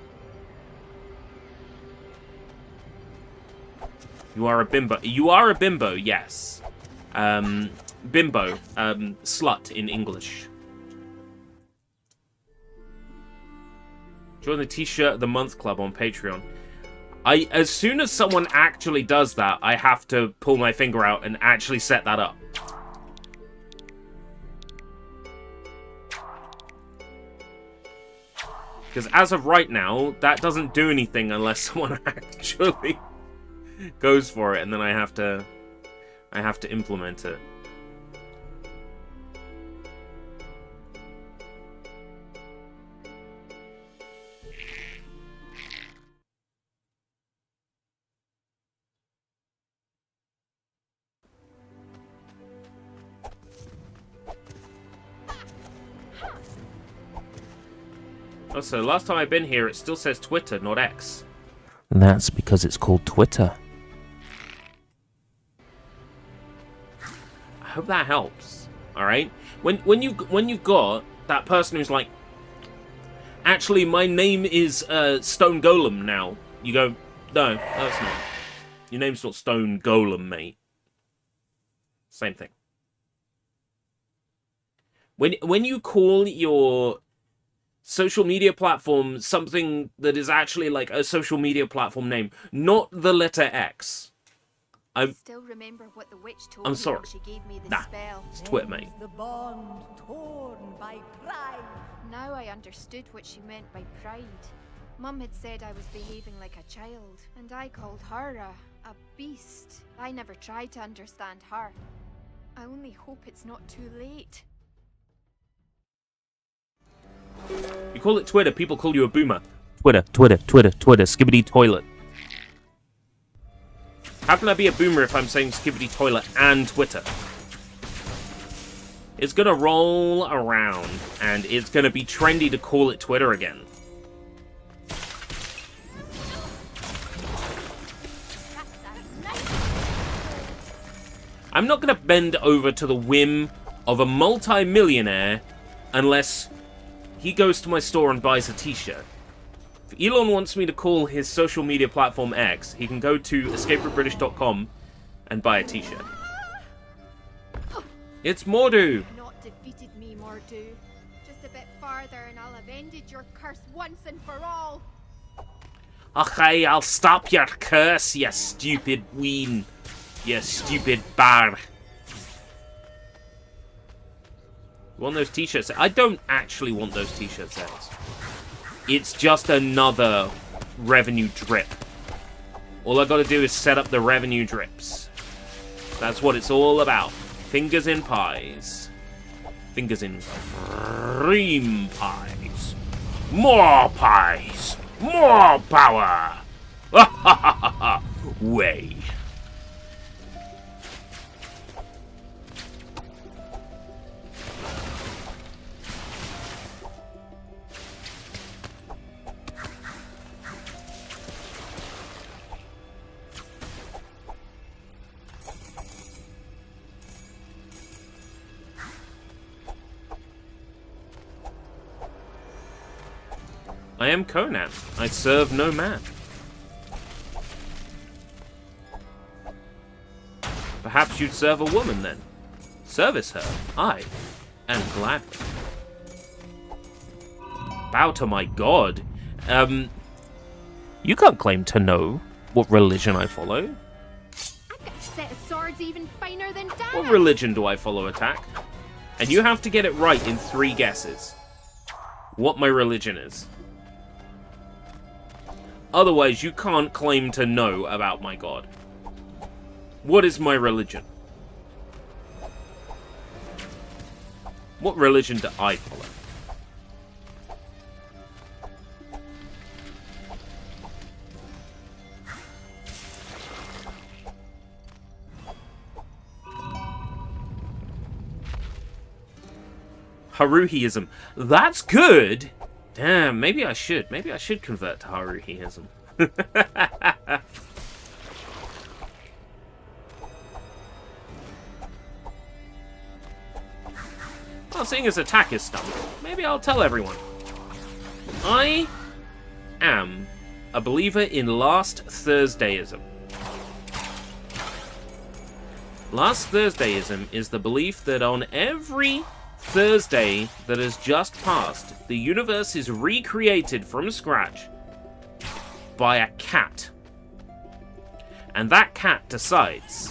A: You are a bimbo. You are a bimbo, yes. Bimbo. Slut in English. Join the T-shirt of the month club on Patreon. As soon as someone actually does that, I have to pull my finger out and actually set that up. Because as of right now, that doesn't do anything unless someone actually goes for it, and then I have to implement it. Also, last time I've been here, it still says Twitter, not X. That's because it's called Twitter. I hope that helps. All right. When you've got that person who's like, actually, my name is Stone Golem now. You go, no, that's not. Your name's not Stone Golem, mate. Same thing. When you call your social media platform something that is actually like a social media platform name, not the letter X. I
B: still remember what the witch told
A: I'm
B: me
A: sorry.
B: when she gave me the
A: Nah,
B: spell.
A: it's Twitter, mate.
D: The bond torn by pride.
B: Now I understood what she meant by pride. Mum had said I was behaving like a child, and I called her a beast. I never tried to understand her. I only hope it's not too late.
A: You call it Twitter, people call you a boomer. Twitter, skibbity toilet. How can I be a boomer if I'm saying skibbity toilet and Twitter? It's gonna roll around, and it's gonna be trendy to call it Twitter again. I'm not gonna bend over to the whim of a multi-millionaire unless he goes to my store and buys a t-shirt. If Elon wants me to call his social media platform X, he can go to escapeforbritish.com and buy a t-shirt. It's Mordu!
B: Not defeated me, Mordu. Just a bit farther and I'll have ended your curse once and for all.
A: Okay, I'll stop your curse, you stupid ween. You stupid bar. You want those t-shirts? I don't actually want those t-shirts out. It's just another revenue drip. All I gotta do is set up the revenue drips. That's what it's all about. Fingers in pies. Fingers in cream pies. More pies. More power. Way. I am Conan. I serve no man. Perhaps you'd serve a woman then. Service her, I, and gladly. Bow to my god. You can't claim to know what religion I follow.
B: I've got a set of swords even finer than that.
A: What religion do I follow, Attack? And you have to get it right in 3 guesses. What my religion is. Otherwise, you can't claim to know about my god. What is my religion? What religion do I follow? Haruhiism. That's good! Damn, maybe I should. Maybe I should convert to Haruhiism. Well, seeing as Attack is stumped, maybe I'll tell everyone. I am a believer in Last Thursdayism. Last Thursdayism is the belief that on every Thursday that has just passed, the universe is recreated from scratch by a cat. And that cat decides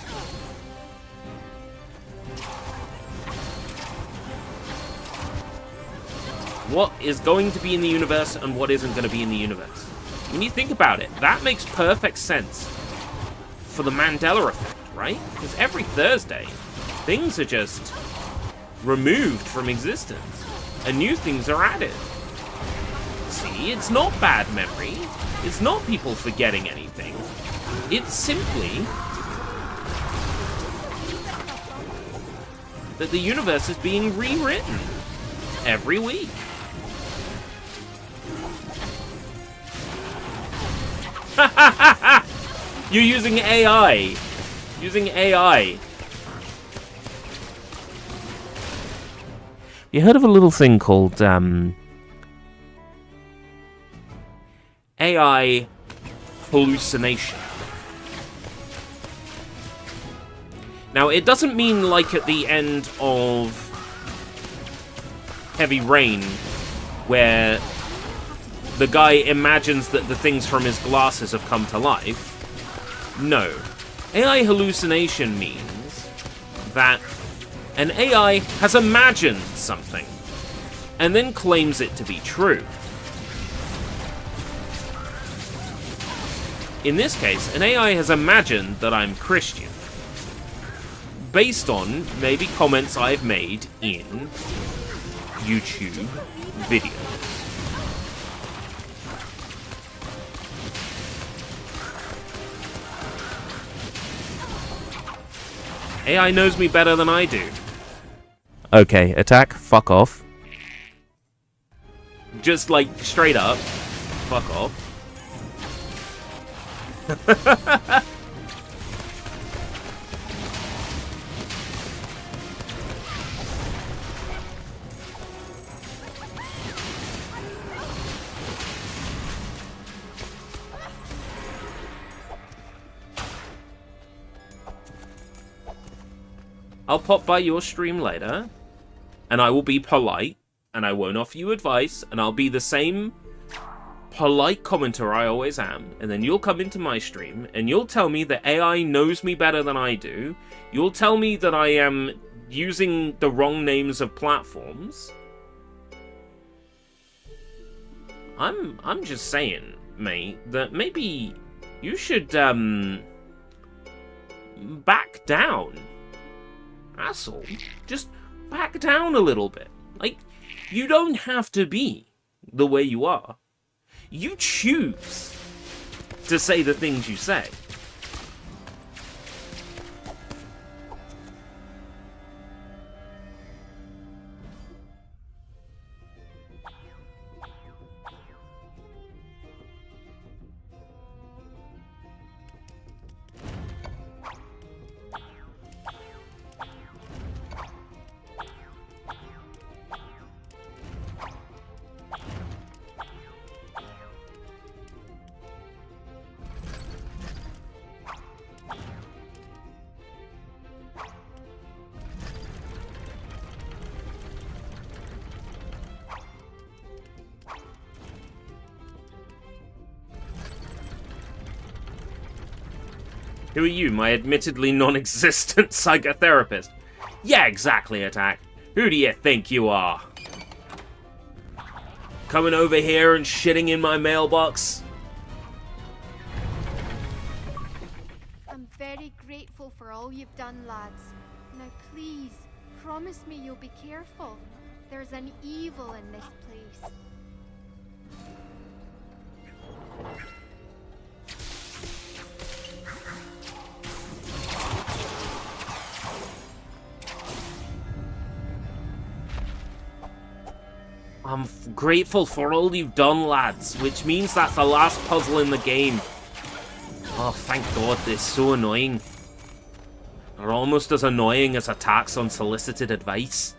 A: what is going to be in the universe and what isn't going to be in the universe. When you think about it, that makes perfect sense for the Mandela effect, right? Because every Thursday, things are just removed from existence, and new things are added. See, it's not bad memory. It's not people forgetting anything. It's simply that the universe is being rewritten every week. You're using AI. Using AI. You heard of a little thing called AI hallucination? Now, it doesn't mean like at the end of Heavy Rain, where the guy imagines that the things from his glasses have come to life. No. AI hallucination means that an AI has imagined something and then claims it to be true. In this case, an AI has imagined that I'm Christian, based on maybe comments I've made in YouTube videos. AI knows me better than I do. Okay, attack, fuck off. Just like, straight up, fuck off. I'll pop by your stream later, and I will be polite, and I won't offer you advice, and I'll be the same polite commenter I always am, and then you'll come into my stream, and you'll tell me that AI knows me better than I do. You'll tell me that I am using the wrong names of platforms. I'm just saying, mate, that maybe you should, back down. That's all. Just back down a little bit. Like, you don't have to be the way you are. You choose to say the things you say. Who are you, my admittedly non-existent psychotherapist? Yeah, exactly, Attack. Who do you think you are? Coming over here and shitting in my mailbox?
B: I'm very grateful for all you've done, lads. Now please, promise me you'll be careful. There's an evil in this place.
A: I'm grateful for all you've done, lads, which means that's the last puzzle in the game. Oh, thank God, this is so annoying. They're almost as annoying as attacks on solicited advice.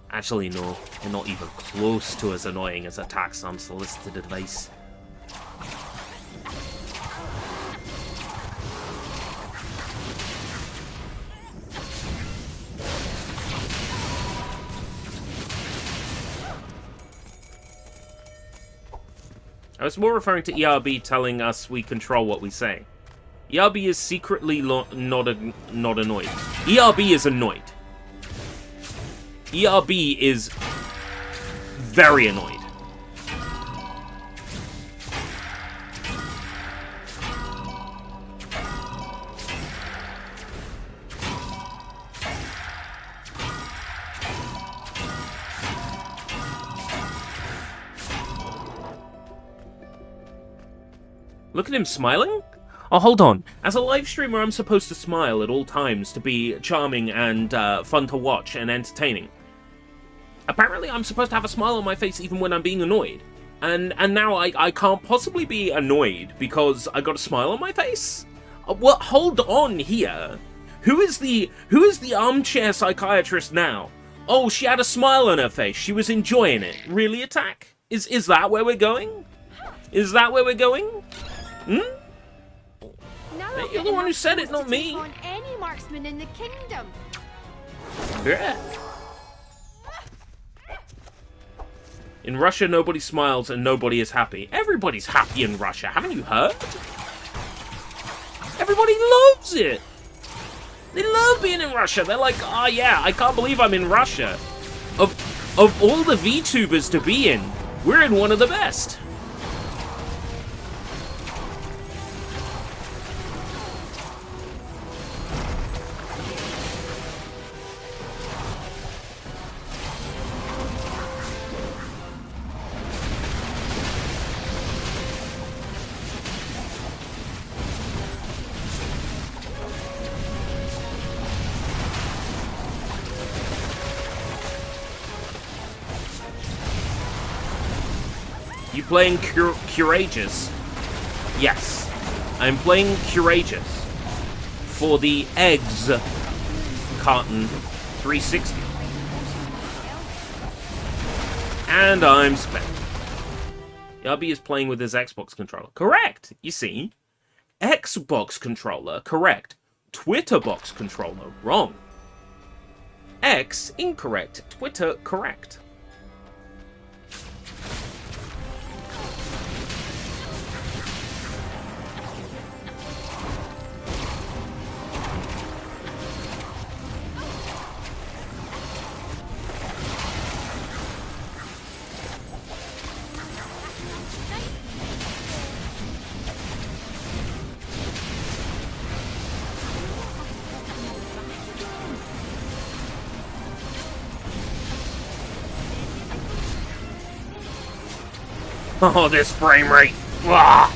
A: Actually, no, they're not even close to as annoying as attacks on solicited advice. I was more referring to ERB telling us we control what we say. ERB is secretly not annoyed. ERB is annoyed. ERB is very annoyed. Look at him smiling? Oh, hold on. As a live streamer, I'm supposed to smile at all times to be charming and fun to watch and entertaining. Apparently, I'm supposed to have a smile on my face even when I'm being annoyed. And now I can't possibly be annoyed because I got a smile on my face? Well, hold on here. Who is the armchair psychiatrist now? Oh, she had a smile on her face. She was enjoying it. Really, Attack? Is that where we're going? Is that where we're going? Hmm?
B: Now
A: You're the one who said it, not me.
B: On any marksman in the kingdom.
A: Yeah. In Russia, nobody smiles and nobody is happy. Everybody's happy in Russia. Haven't you heard? Everybody loves it. They love being in Russia. They're like, oh yeah, I can't believe I'm in Russia. Of all the VTubers to be in, we're in one of the best. You playing Courageous? Yes. I'm playing Courageous for the Eggs Carton 360. And I'm spent. Yubby is playing with his Xbox controller. Correct! You see? Xbox controller, correct. Twitter box controller, wrong. X, incorrect. Twitter, correct. Oh, this frame rate! Ugh.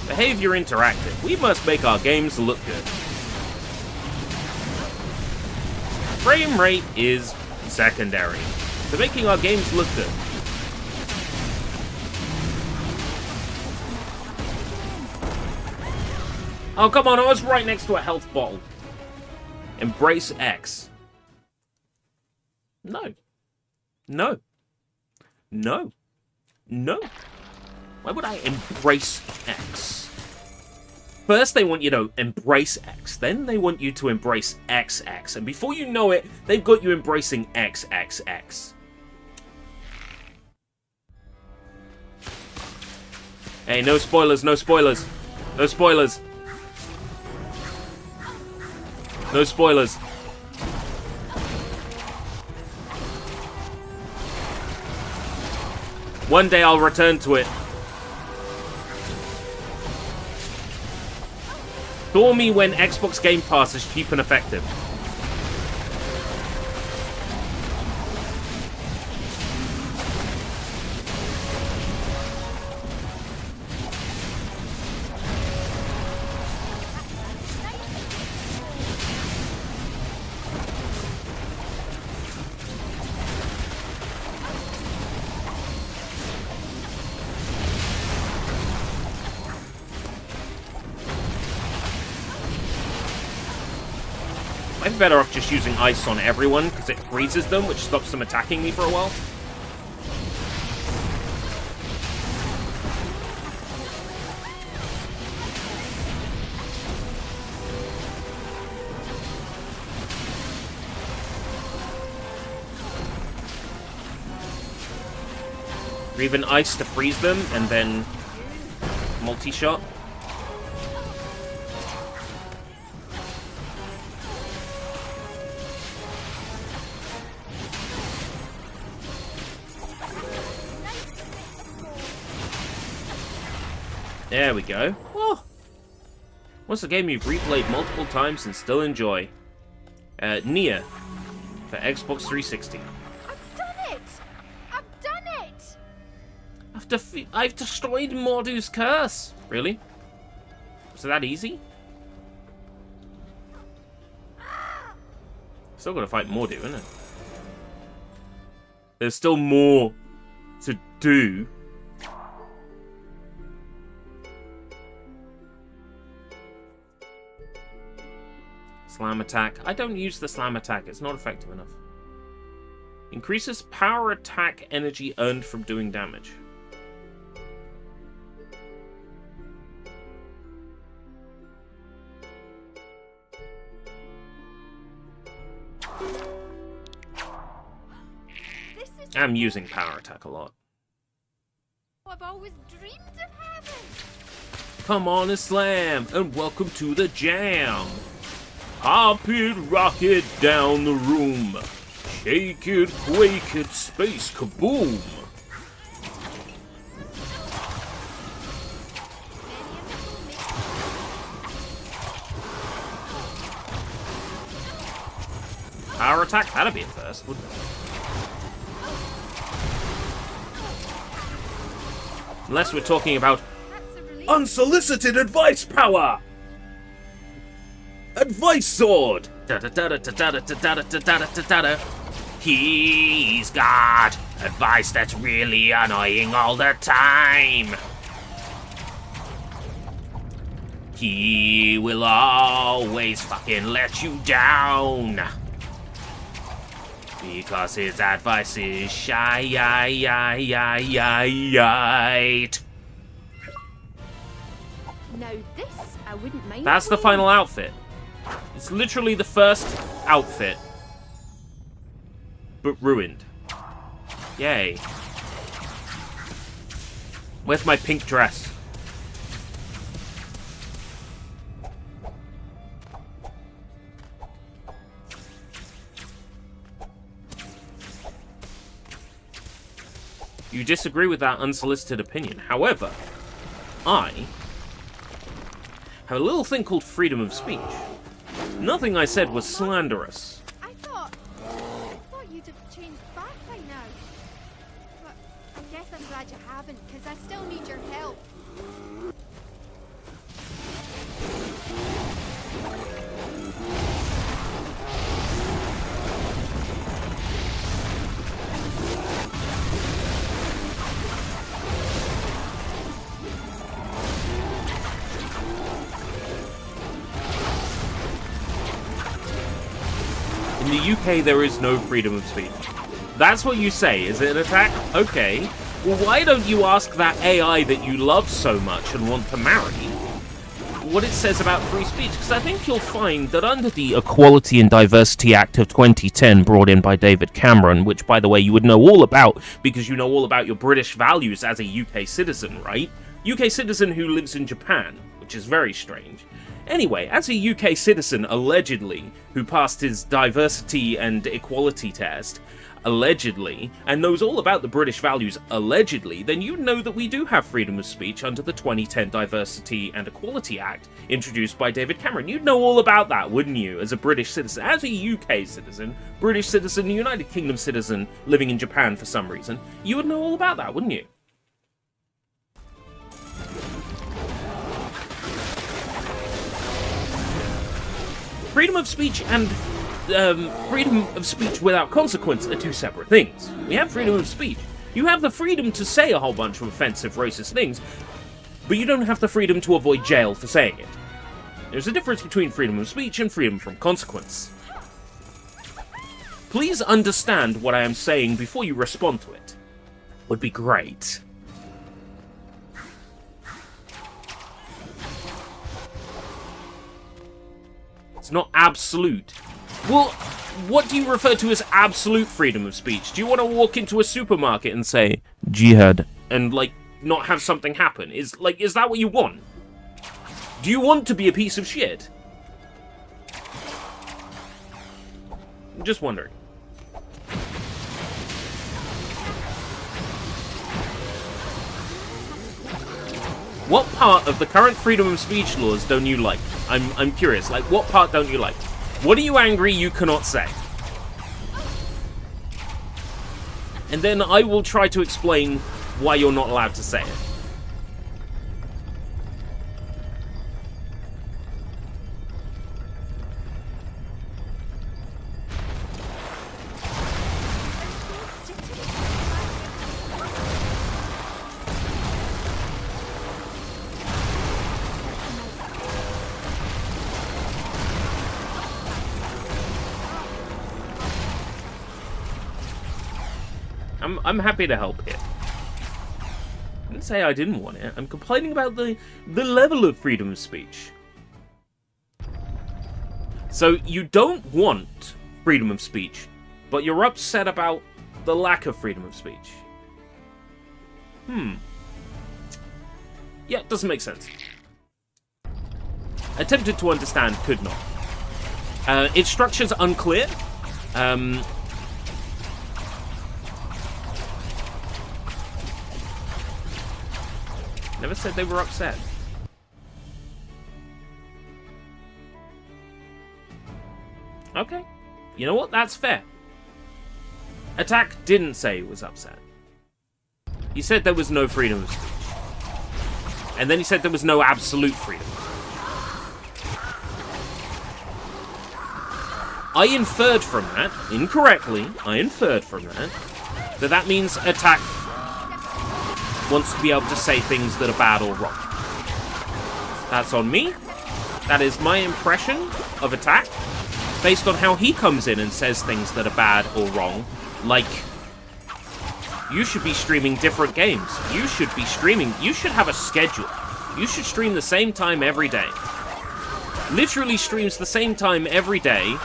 A: Behavior interactive. We must make our games look good. Frame rate is secondary to making our games look good. Oh, come on, I was right next to a health bottle. Embrace X. No. No. No. No. Why would I embrace X? First, they want you to embrace X. Then they want you to embrace XX. And before you know it, they've got you embracing XXX. Hey, no spoilers, no spoilers. No spoilers. No spoilers. One day I'll return to it. Store me when Xbox Game Pass is cheap and effective. I'm better off just using ice on everyone, because it freezes them, which stops them attacking me for a while. Or even ice to freeze them, and then multi-shot. There we go. Oh. What's a game you've replayed multiple times and still enjoy? Nier for Xbox 360.
B: I've done it! I've done it!
A: I've destroyed Mordu's curse. Really? Was it that easy? Still gotta fight Mordu, isn't it? There's still more to do. Slam attack. I don't use the slam attack. It's not effective enough. Increases power attack energy earned from doing damage. I'm using power attack a lot.
B: I've always dreamed of having.
A: Come on and slam, and welcome to the jam. Hop it, rock it down the room. Shake it, quake it, space kaboom. Power attack? That'd be a first, wouldn't it? Unless we're talking about unsolicited advice power! Advice sword! He's got advice that's really annoying all the time. He will always fucking let you down. Because his advice is shy.
B: Now this, I wouldn't mind.
A: That's the final outfit. It's literally the first outfit. But ruined. Yay. Where's my pink dress? You disagree with that unsolicited opinion. However, I have a little thing called freedom of speech. Nothing I said was slanderous.
B: I thought you'd have changed back by now. But I guess I'm glad you haven't, because I still need your help.
A: In the UK, there is no freedom of speech. That's what you say. Is it an attack? Okay. Well, why don't you ask that AI that you love so much and want to marry what it says about free speech? Because I think you'll find that under the Equality and Diversity Act of 2010 brought in by David Cameron, which, by the way, you would know all about because you know all about your British values as a UK citizen, right? UK citizen who lives in Japan, which is very strange. Anyway, as a UK citizen, allegedly, who passed his diversity and equality test, allegedly, and knows all about the British values, allegedly, then you know that we do have freedom of speech under the 2010 Diversity and Equality Act, introduced by David Cameron. You'd know all about that, wouldn't you, as a British citizen? As a UK citizen, British citizen, United Kingdom citizen, living in Japan for some reason, you would know all about that, wouldn't you? Freedom of speech and freedom of speech without consequence are two separate things. We have freedom of speech. You have the freedom to say a whole bunch of offensive, racist things, but you don't have the freedom to avoid jail for saying it. There's a difference between freedom of speech and freedom from consequence. Please understand what I am saying before you respond to it. Would be great. It's not absolute. Well, what do you refer to as absolute freedom of speech? Do you want to walk into a supermarket and say, jihad and, like, not have something happen? Is that what you want? Do you want to be a piece of shit? I'm just wondering. What part of the current freedom of speech laws don't you like? I'm curious. Like, what part don't you like? What are you angry you cannot say? And then I will try to explain why you're not allowed to say it. I'm happy to help here. I didn't say I didn't want it. I'm complaining about the level of freedom of speech. So you don't want freedom of speech, but you're upset about the lack of freedom of speech. Yeah, it doesn't make sense. Attempted to understand, could not. Its structure's unclear. Never said they were upset. Okay. You know what? That's fair. Attack didn't say he was upset. He said there was no freedom of speech. And then he said there was no absolute freedom. I inferred from that, incorrectly, I inferred from that that means Attack wants to be able to say things that are bad or wrong. That's on me. That is my impression of Attack, based on how he comes in and says things that are bad or wrong. Like, you should be streaming different games. You should be streaming. You should have a schedule. You should stream the same time every day. Literally streams the same time every day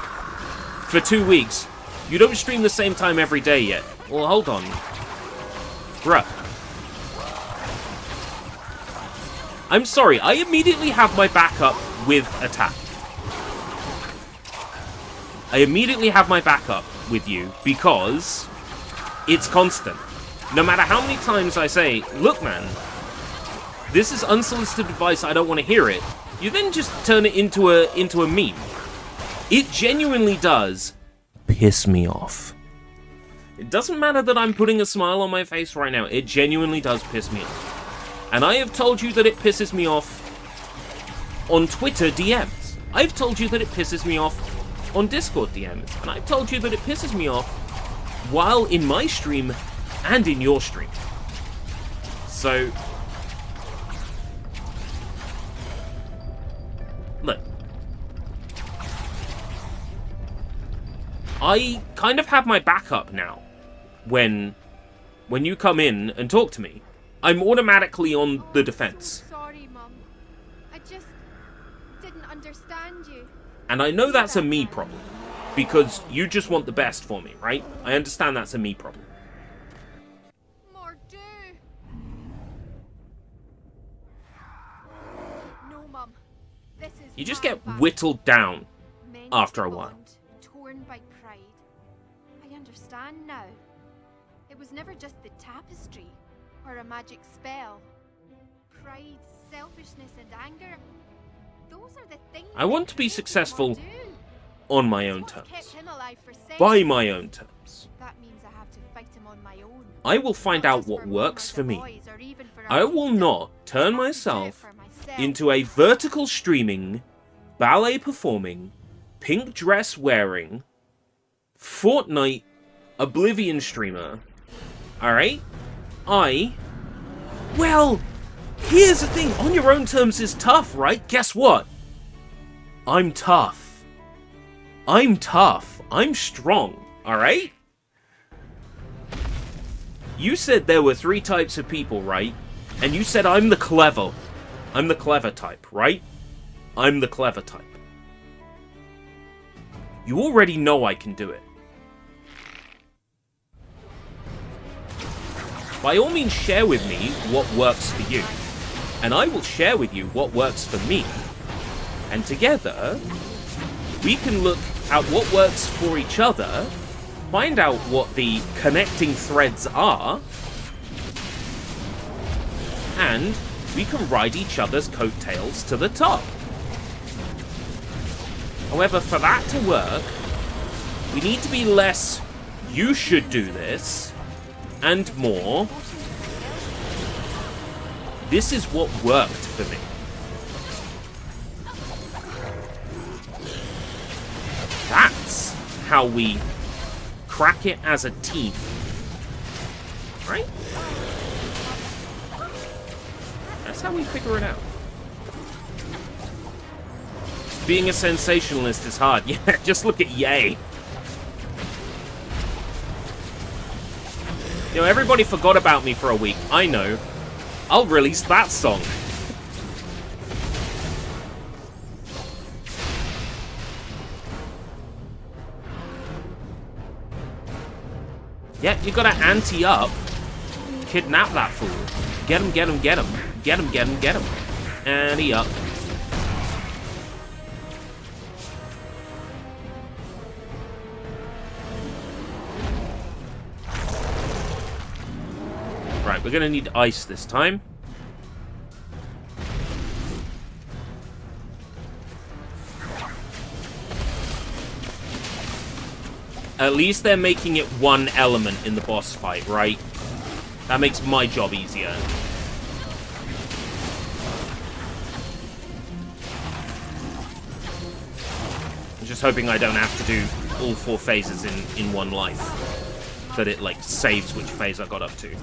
A: for 2 weeks. You don't stream the same time every day yet. Well, hold on. Bruh. I'm sorry, I immediately have my backup with Attack. I immediately have my backup with you because it's constant. No matter how many times I say, look man, this is unsolicited advice, I don't want to hear it, you then just turn it into a meme. It genuinely does piss me off. It doesn't matter that I'm putting a smile on my face right now, it genuinely does piss me off. And I have told you that it pisses me off on Twitter DMs. I've told you that it pisses me off on Discord DMs. And I've told you that it pisses me off while in my stream and in your stream. So, look. I kind of have my backup now when you come in and talk to me. I'm automatically on the defense.
B: Sorry, Mum. I just didn't understand you.
A: And I know that's a me problem, because you just want the best for me, right? I understand that's a me problem.
B: More do. No, Mum. This is
A: You just
B: my
A: get
B: battle.
A: whittled down
B: Men
A: after a while.
B: bond, torn by pride. I understand now. It was never just the tapestry or a magic spell. Pride, selfishness, and anger. Those are the things
A: I want
B: that
A: to be
B: make
A: successful
B: Mordu.
A: on my
B: It's
A: own
B: what's
A: terms.
B: kept him alive for
A: By
B: centuries.
A: my own terms.
B: That means I have to fight him on my own.
A: I will find
B: Not
A: out
B: just
A: what
B: for Mum
A: works
B: or
A: for
B: the
A: me.
B: boys or even for
A: I
B: our
A: will
B: kingdom.
A: not turn
B: I have to do it
A: myself
B: for myself.
A: into a vertical streaming, ballet performing, pink dress wearing, Fortnite Oblivion streamer. Alright? Well, here's the thing. On your own terms is tough, right? Guess what? I'm tough. I'm tough. I'm strong. Alright? You said there were 3 types of people, right? And you said I'm the clever. I'm the clever type, right? I'm the clever type. You already know I can do it. by all means share with me what works for you. And I will share with you what works for me. And together, we can look at what works for each other, find out what the connecting threads are, and we can ride each other's coattails to the top. However, for that to work, we need to be less, you should do this, and more, this is what worked for me. That's how we crack it as a team. Right? That's how we figure it out. Being a sensationalist is hard. Yeah, just look at Yay. You know, everybody forgot about me for a week. I know. I'll release that song. Yeah, you gotta ante up. Kidnap that fool. Get him, get him, get him. Get him, get him, get him. Ante up. Right, we're gonna need ice this time. At least they're making it one element in the boss fight, right? That makes my job easier. I'm just hoping I don't have to do all 4 phases in one life. That it, like, saves which phase I got up to.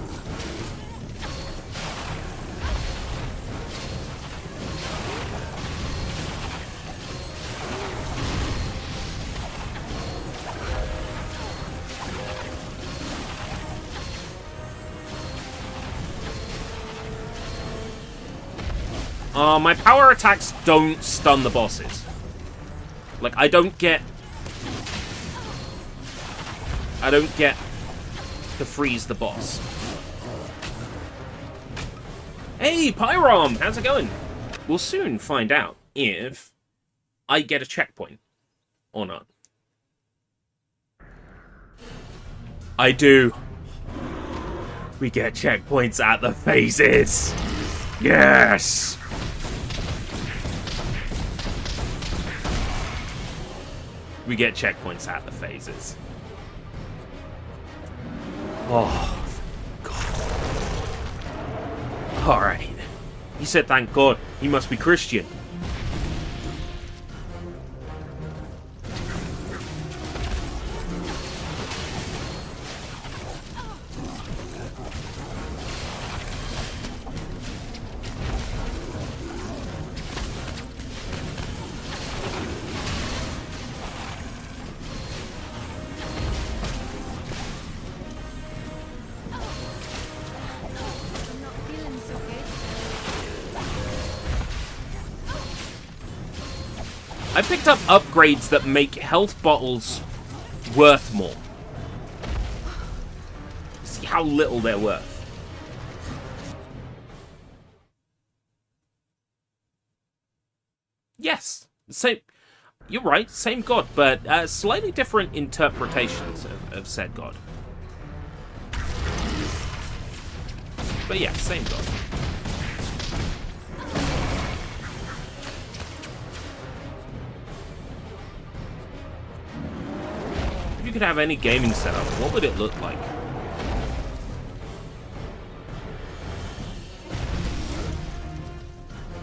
A: My power attacks don't stun the bosses. Like, I don't get to freeze the boss. Hey, Pyrom! How's it going? We'll soon find out if I get a checkpoint or not. I do. We get checkpoints at the phases. Yes! We get checkpoints at the phases. Oh, God. Alright. He said thank God. He must be Christian. I picked up upgrades that make health bottles worth more. See how little they're worth. Yes, same. You're right, same god, but slightly different interpretations of said god. But yeah, same god. If you could have any gaming setup, what would it look like?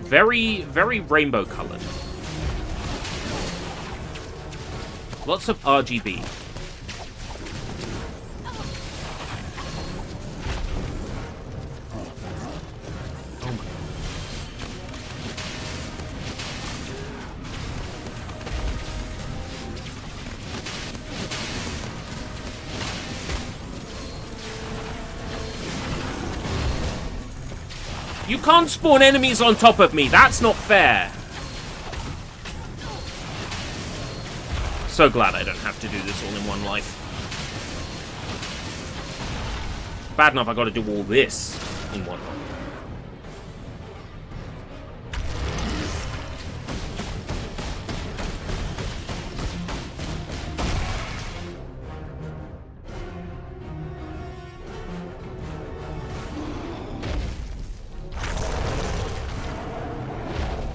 A: Very, very rainbow colored. Lots of RGB. Oh my. You can't spawn enemies on top of me. That's not fair. So glad I don't have to do this all in one life. Bad enough I gotta do all this in one run.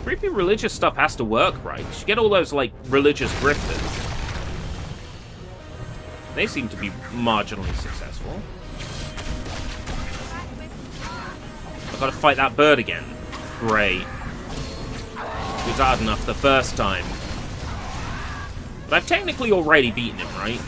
A: Creepy religious stuff has to work, right? You should get all those, like, religious grifters. They seem to be marginally successful. I've got to fight that bird again. Great. It was hard enough the first time. But I've technically already beaten him, right?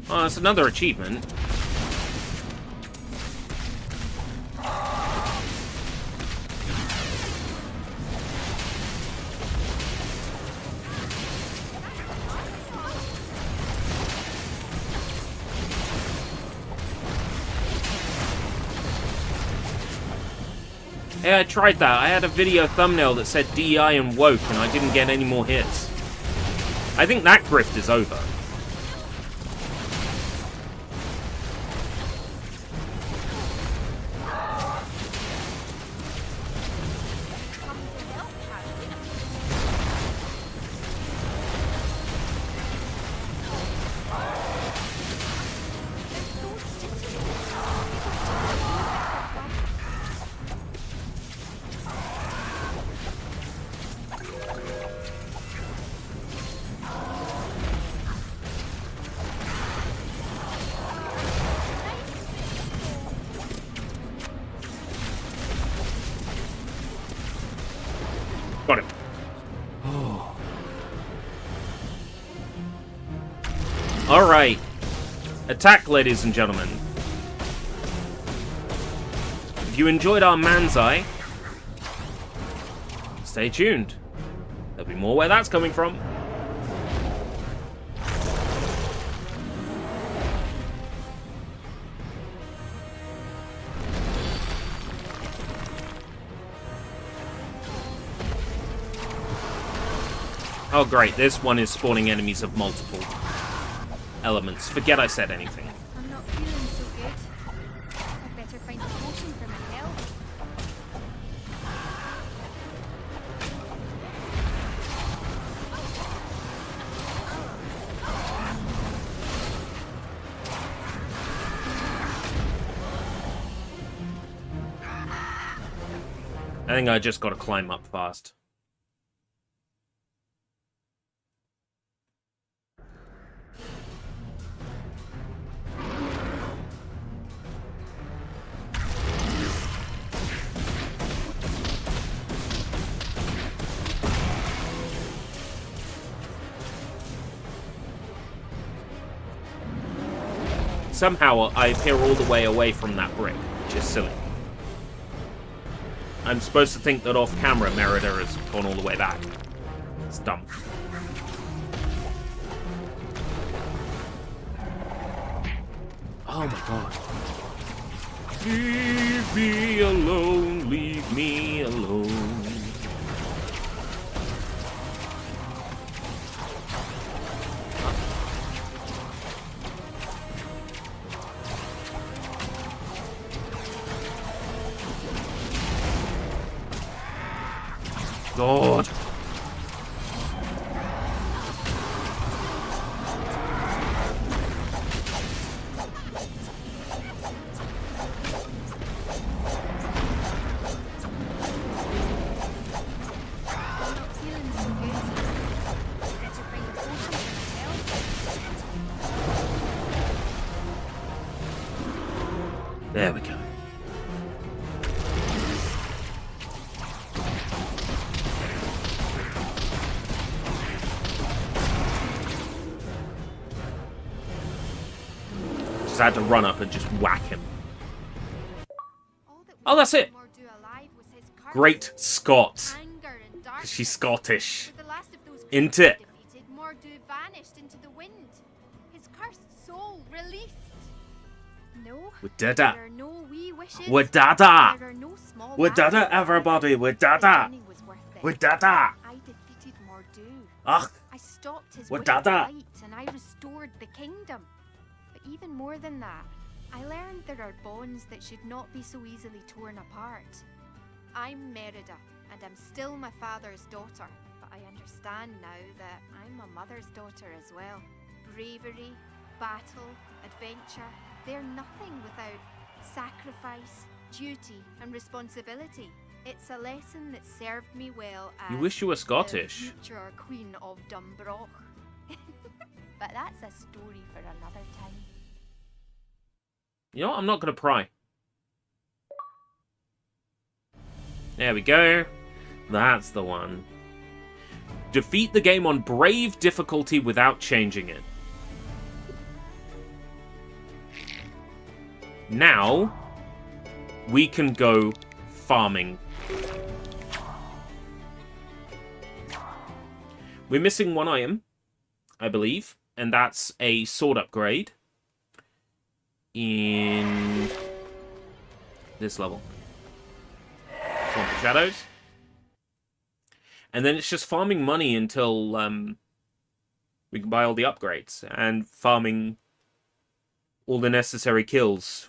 A: Oh, that's another achievement. Yeah, I tried that. I had a video thumbnail that said DEI and woke, and I didn't get any more hits. I think that grift is over. Got him. Oh. Alright. Attack, ladies and gentlemen. If you enjoyed our man's eye, stay tuned. There'll be more where that's coming from. Oh great, this one is spawning enemies of multiple elements. Forget I said anything.
B: I'm not feeling so good. I'd better find a potion for my health.
A: I think I just gotta climb up fast. Somehow I appear all the way away from that brick, which is silly. I'm supposed to think that off-camera Merida has gone all the way back. It's dumb. Oh my god. Leave me alone, leave me alone. God. There we go. Just had to run up and just whack him. Oh, that's it. Great Scott. Because she's Scottish. Ain't it?
B: Mordu vanished into the wind. His cursed soul released. No,
A: With Dada.
B: there are no wee wishes.
A: With Dada.
B: There are no small
A: With Dada,
B: battles.
A: everybody. With
B: The
A: Dada.
B: journey was worth it.
A: With Dada.
B: I defeated Mordu.
A: Ach.
B: I stopped his
A: With
B: wicked
A: Dada.
B: flight and I restored the kingdom. But even more than that, I learned there are bonds that should not be so easily torn apart. I'm Merida, and I'm still my father's daughter. But I understand now that I'm my mother's daughter as well. Bravery, battle, adventure, they're nothing without sacrifice, duty, and responsibility. It's a lesson that served me well as
A: You wish you were Scottish.
B: the future Queen of Dumbroch. But that's a story for another time.
A: You know what? I'm not going to pry. There we go. That's the one. Defeat the game on Brave difficulty without changing it. Now, we can go farming. We're missing one item, I believe, and that's a sword upgrade in this level. Swamp of Shadows. And then it's just farming money until we can buy all the upgrades and farming all the necessary kills.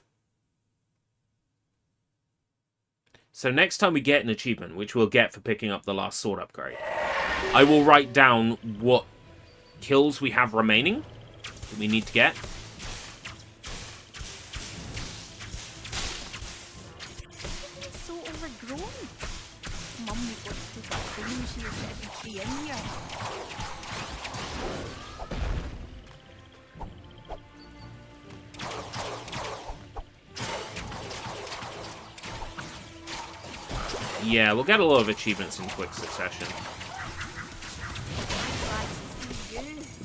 A: So next time we get an achievement, which we'll get for picking up the last sword upgrade, I will write down what kills we have remaining that we need to get.
B: It's so overgrown. Mum wants to start cleaning. She was setting a tree in here.
A: Yeah, we'll get a lot of achievements in quick succession.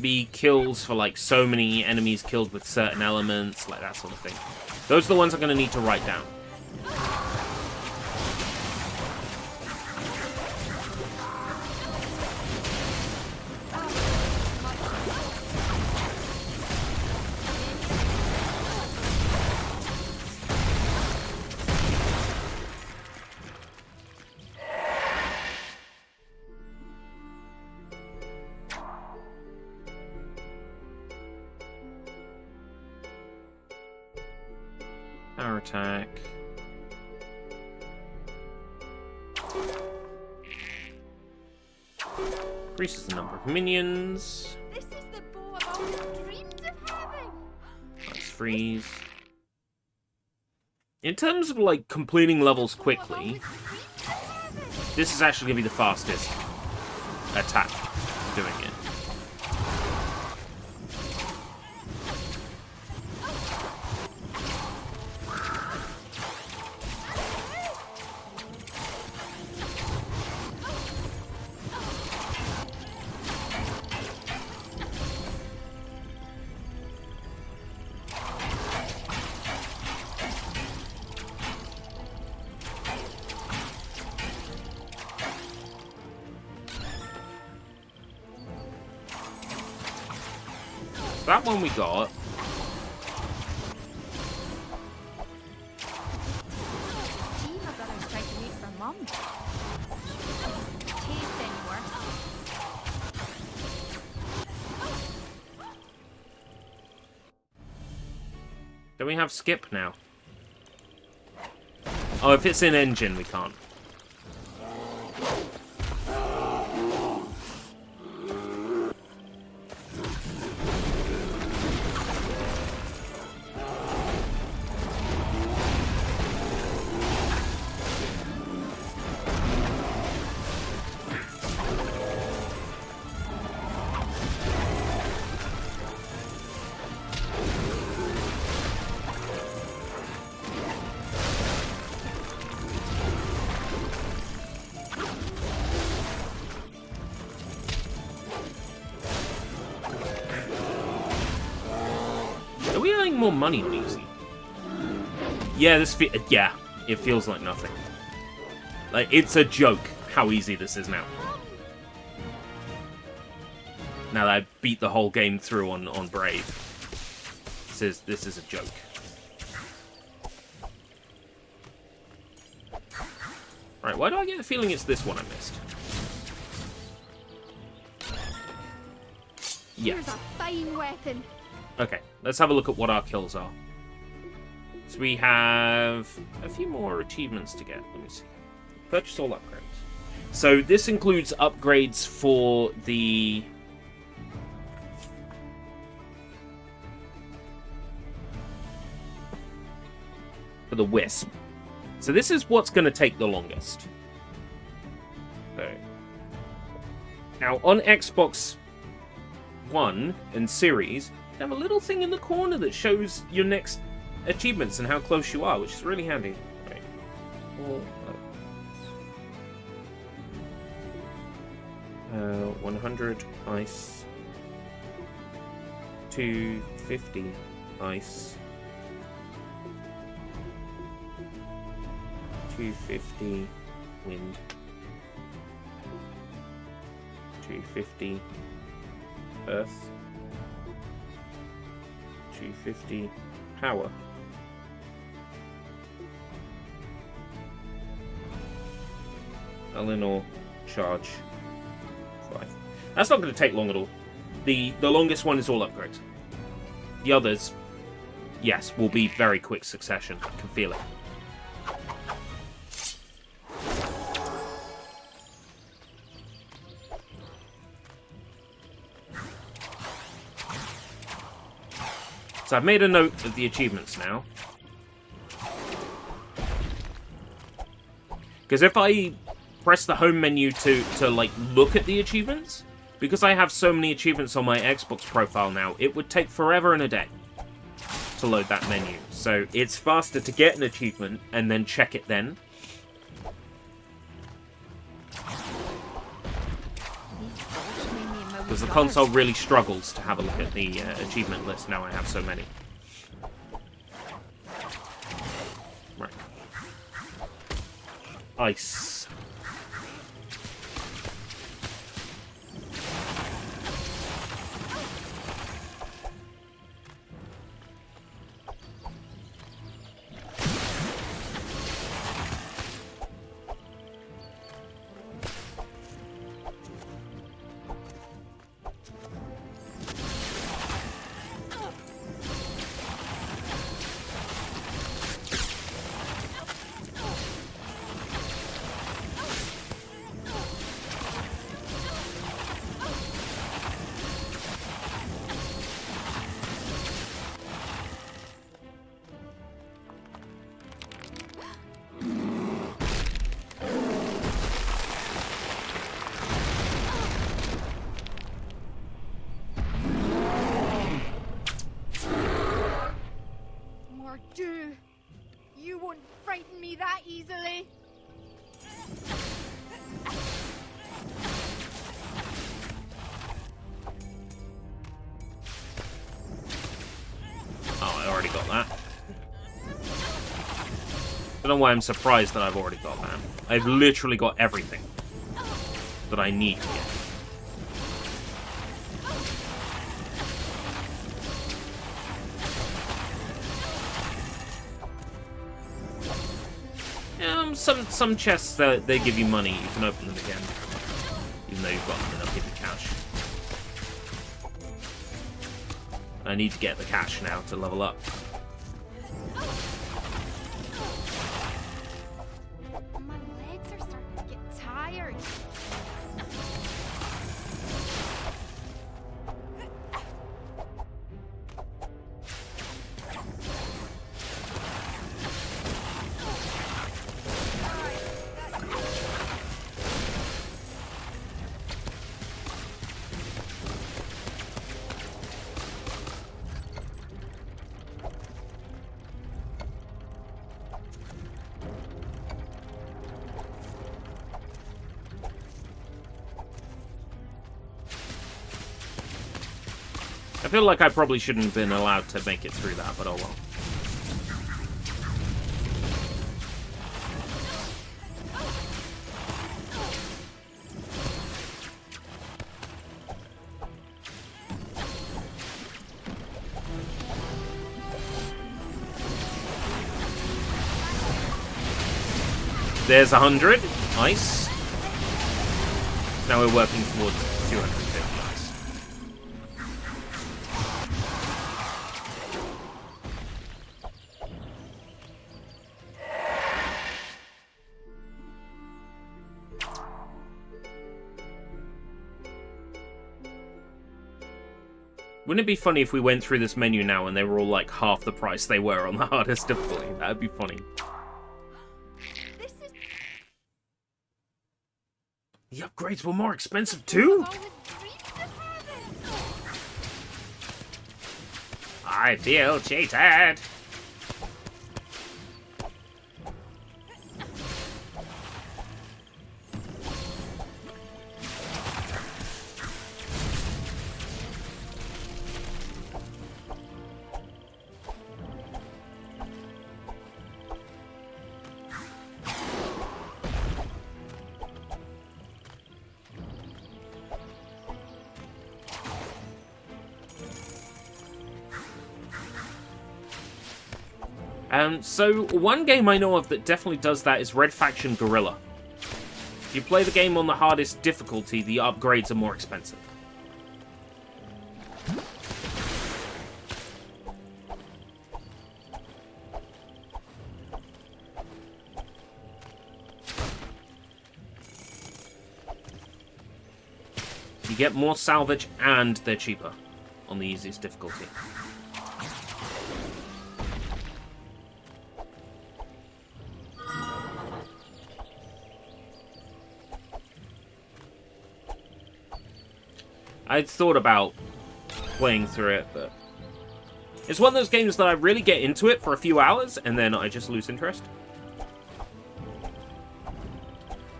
A: Be kills for like so many enemies killed with certain elements, like that sort of thing. Those are the ones I'm going to need to write down. Power attack. Increases the number of minions.
B: This is the bow I've always dreamed of having.
A: Let's freeze. In terms of like completing levels quickly, this is actually going to be the fastest attack doing it. That one we got.
B: Tea my brother's tried to make for Mum. Taste any worse.
A: Do we have skip now? Oh, if it's in engine, we can't. more money on easy. Yeah, yeah, it feels like nothing. Like, it's a joke how easy this is now. Now that I beat the whole game through on Brave. This is a joke. Right, why do I get the feeling it's this one I missed? Yeah.
B: Here's a fine weapon.
A: Okay, let's have a look at what our kills are. So we have a few more achievements to get. Let me see. Purchase all upgrades. So this includes upgrades for the... Wisp. So this is what's going to take the longest. So, now, on Xbox One and Series, you have a little thing in the corner that shows your next achievements and how close you are, which is really handy. Right. Well, 100 ice. 250 ice. 250 wind. 250 earth. 250 power. Eleanor charge 5. That's not going to take long at all. The longest one is all upgrades. The others, yes, will be very quick succession. I can feel it. So I've made a note of the achievements now. Because if I press the home menu to like look at the achievements, because I have so many achievements on my Xbox profile now, it would take forever and a day to load that menu. So it's faster to get an achievement and then check it then. Because the console really struggles to have a look at the achievement list now I have so many. Right. Ice.
B: Mordieu! You won't frighten me that easily.
A: Oh, I already got that. I don't know why I'm surprised that I've already got that. I've literally got everything that I need to get. Some chests, they give you money. You can open them again, even though you've got them and they'll give you cash. I need to get the cash now to level up.
B: My legs are starting to get tired.
A: feel like I probably shouldn't have been allowed to make it through that, but oh well. There's 100. Nice. Now we're working towards 250. Nice. Wouldn't it be funny if we went through this menu now and they were all like half the price they were on the hardest difficulty? That'd be funny. The upgrades were more expensive too? I feel cheated. So one game I know of that definitely does that is Red Faction Guerrilla. If you play the game on the hardest difficulty, the upgrades are more expensive. You get more salvage and they're cheaper on the easiest difficulty. I'd thought about playing through it, but it's one of those games that I really get into it for a few hours, and then I just lose interest.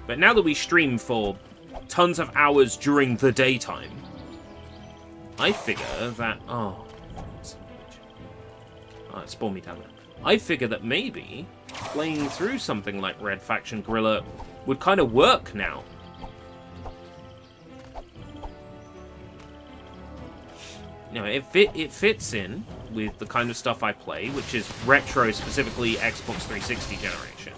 A: But now that we stream for tons of hours during the daytime, I figure that... Oh, it spawned me down there. I figure that maybe playing through something like Red Faction Guerrilla would kind of work now. You know, it fits in with the kind of stuff I play, which is retro, specifically Xbox 360 generation.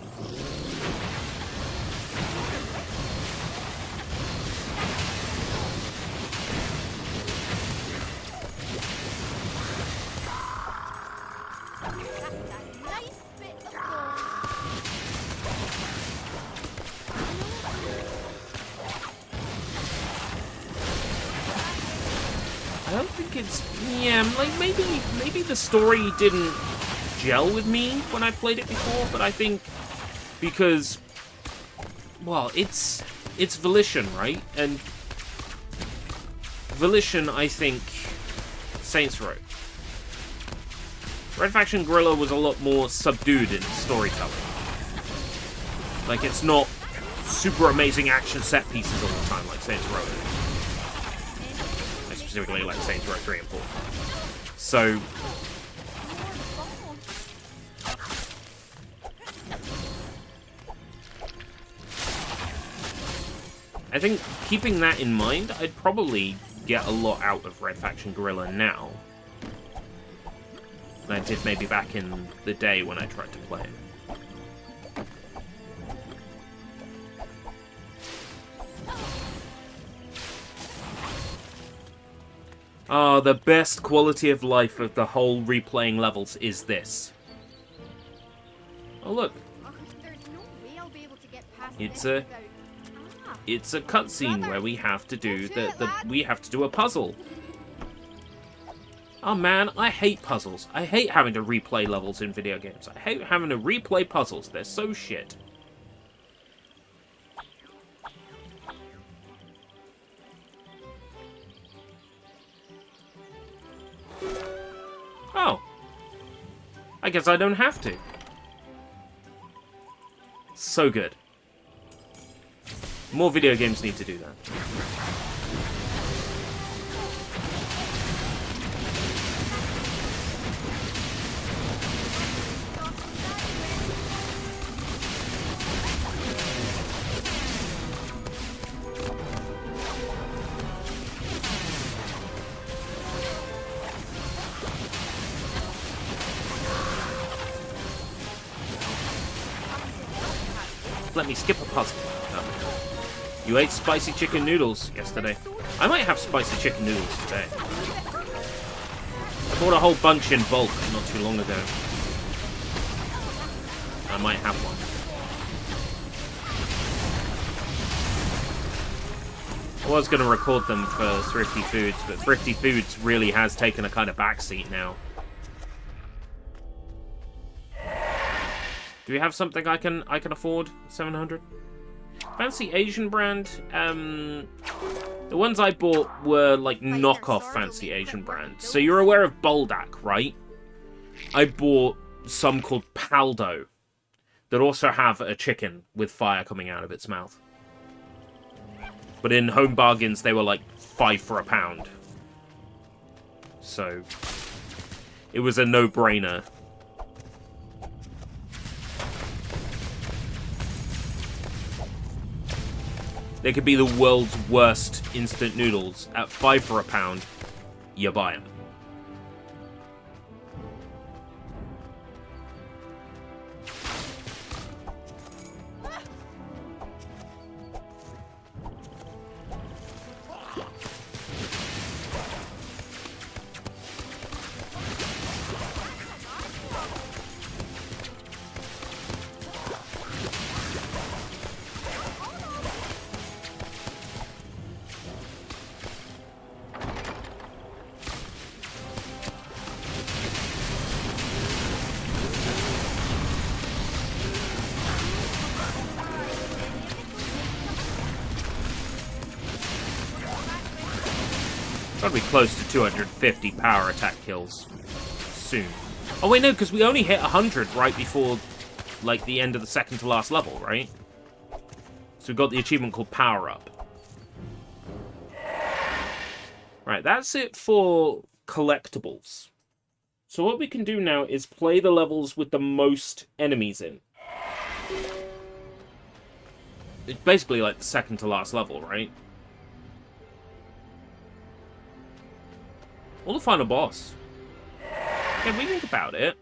A: I don't think it's... Yeah, like, maybe the story didn't gel with me when I played it before, but I think because... Well, it's Volition, right? And Volition, I think, Saints wrote. Red Faction Guerrilla was a lot more subdued in storytelling. Like, it's not super amazing action set pieces all the time like Saints Row. Specifically like Saints Row 3 and 4. So... I think, keeping that in mind, I'd probably get a lot out of Red Faction Guerrilla now than I did maybe back in the day when I tried to play it. Oh, the best quality of life of the whole replaying levels is this. Oh, look.
B: There's no way I'll be able to get past
A: It's a cutscene where we have to do we have to do a puzzle. Oh man, I hate puzzles. I hate having to replay levels in video games. I hate having to replay puzzles. They're so shit. Oh. I guess I don't have to. So good. More video games need to do that. let me skip a puzzle. You ate spicy chicken noodles yesterday. I might have spicy chicken noodles today. I bought a whole bunch in bulk not too long ago. I might have one. I was going to record them for Thrifty Foods, but Thrifty Foods really has taken a kind of backseat now. Do we have something I can afford? 700? Fancy Asian brand? The ones I bought were like knockoff fancy Asian brands. So you're aware of Boldak, right? I bought some called Paldo that also have a chicken with fire coming out of its mouth. But in Home Bargains, they were like £5 for a pound. So it was a no-brainer. They could be the world's worst instant noodles. At £5 for a pound, you buy them. Gotta be close to 250 power attack kills soon. Oh wait, no, because we only hit 100 right before, like, the end of the second to last level, right? So we got the achievement called Power Up. Right, that's it for collectibles. So what we can do now is play the levels with the most enemies in. It's basically like the second to last level, right? Or the final boss. Yeah, when we think about it,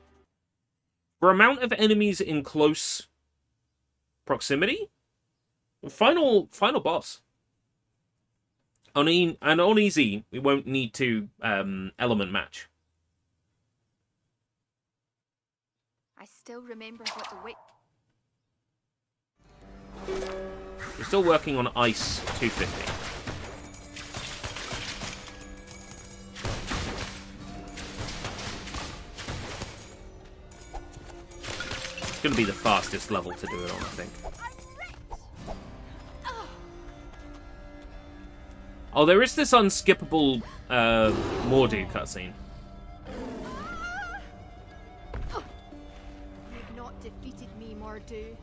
A: for amount of enemies in close proximity, final boss. On easy, we won't need to element match.
B: I still remember what the witch.
A: We're still working on Ice 250. It's going to be the fastest level to do it on, I think. Oh, there is this unskippable Mordu cutscene.
B: You've not defeated me, Mordu.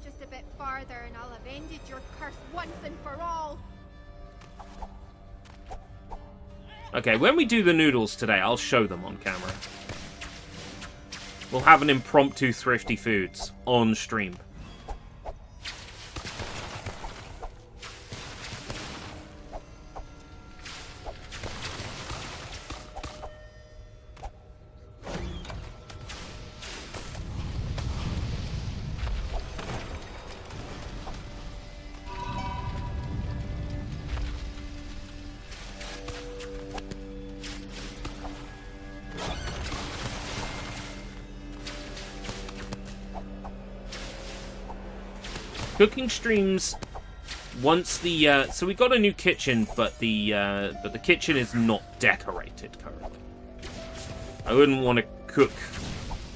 B: Just a bit farther and I'll have ended your curse once and for all.
A: Okay, when we do the noodles today, I'll show them on camera. We'll have an impromptu Thrifty Foods on stream. Cooking streams, once the so we got a new kitchen, but the kitchen is not decorated currently. I wouldn't want to cook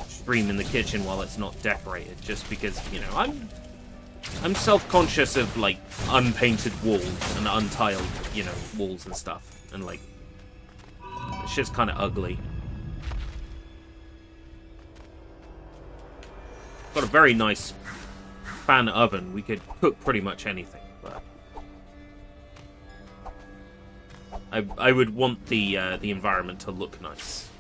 A: stream in the kitchen while it's not decorated, just because, you know, I'm self-conscious of like unpainted walls and untiled, you know, walls and stuff, and like it's just kind of ugly. Got a very nice fan oven. We could cook pretty much anything, but I would want the environment to look nice.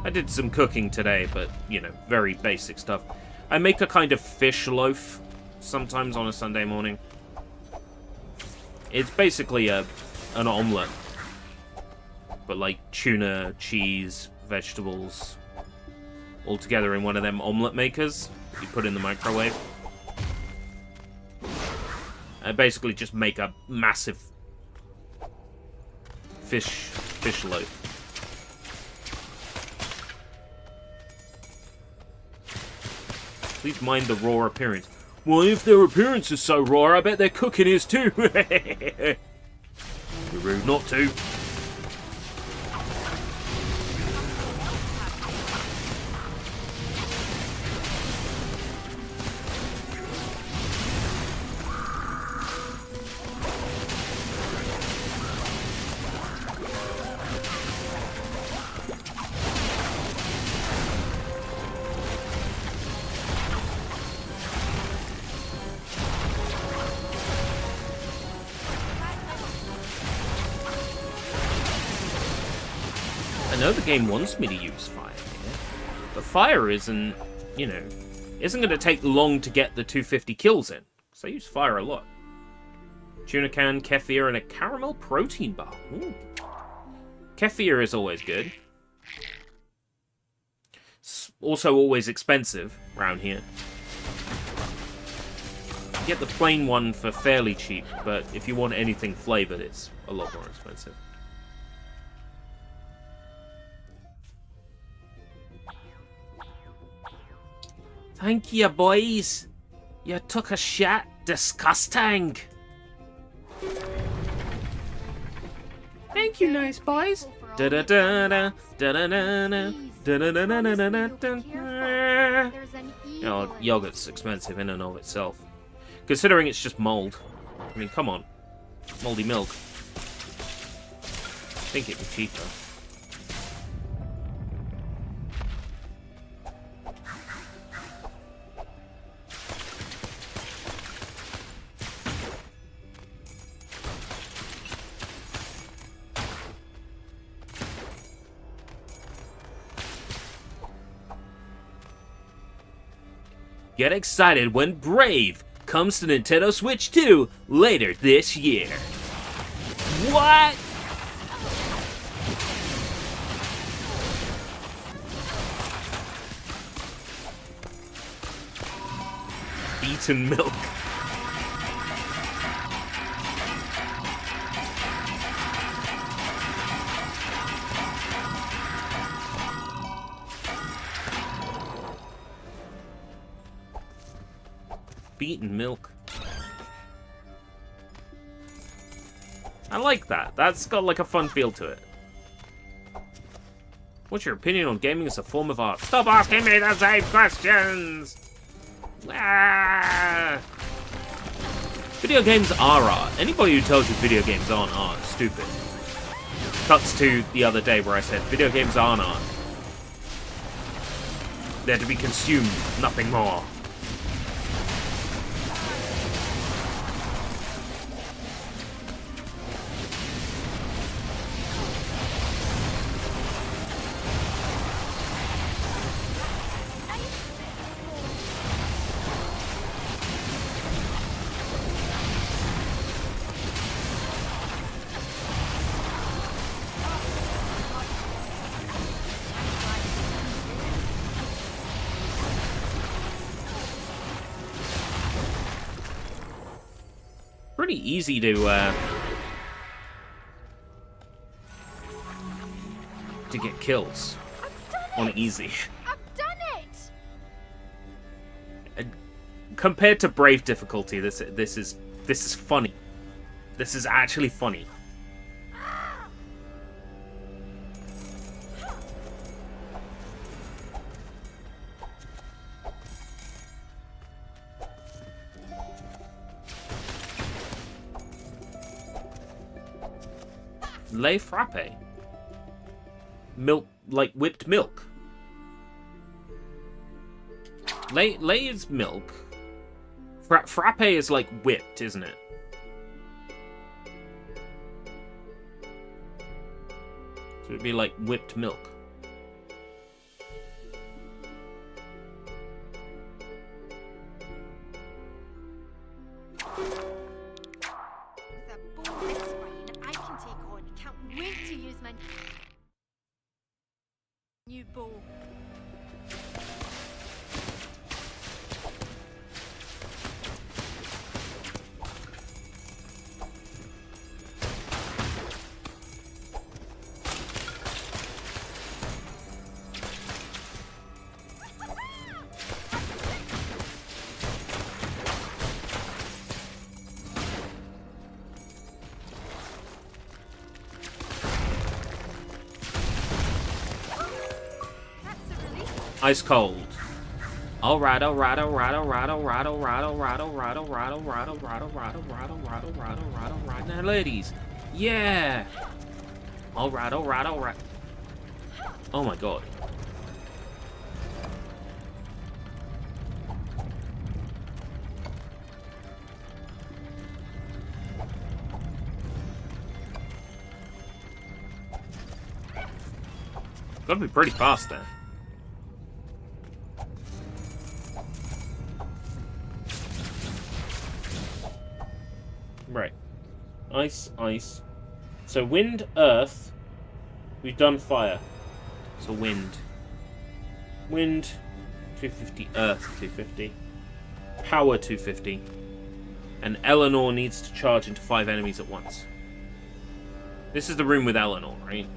A: I did some cooking today, but, you know, very basic stuff. I make a kind of fish loaf sometimes on a Sunday morning. It's basically a an omelette. But like tuna, cheese, vegetables, all together in one of them omelette makers you put in the microwave. And basically just make a massive fish loaf. Please mind the raw appearance. Well, if their appearance is so raw, I bet their cooking is too. You're rude not to. I know the game wants me to use fire here, but fire isn't, you know, isn't going to take long to get the 250 kills in, because I use fire a lot. Tuna can, kefir, and a caramel protein bar. Ooh. Kefir is always good. It's also always expensive around here. You get the plain one for fairly cheap, but if you want anything flavored, it's a lot more expensive. Thank you, boys. You took a shot. Disgusting. Thank you, nice boys. Da da da da da da da da da da da da da. Oh, yogurt's expensive in and of itself. Considering it's just mold. I mean, come on. Moldy milk. I think it'd be cheaper. Get excited when Brave comes to Nintendo Switch 2 later this year. What? Beaten milk. Beaten milk. I like that. That's got like a fun feel to it. What's your opinion on gaming as a form of art? Stop asking me the same questions! Ah! Video games are art. Anybody who tells you video games aren't art is stupid. Cuts to the other day where I said video games aren't art. They're to be consumed, nothing more. Pretty easy to get kills on easy.
B: I've done it.
A: Compared to Brave difficulty, this is funny. This is actually funny. Lait frappe. Milk, like whipped milk. Lait is milk. Frappe is like whipped, isn't it? So it'd be like whipped milk.
B: With a bowl this fine, I can
A: ice cold. Alright, alright, alright, alright, alright, alright, alright, alright, alright, alright, alright, alright, alright, alright, alright, alright, alright. Now, ladies. Yeah. Alright, alright, alright. Oh my god. Gotta be pretty fast there. Right. Ice, ice. So wind, earth. We've done fire. So wind. Wind, 250. Earth, 250. Power, 250. And Eleanor needs to charge into 5 enemies at once. This is the room with Eleanor, right?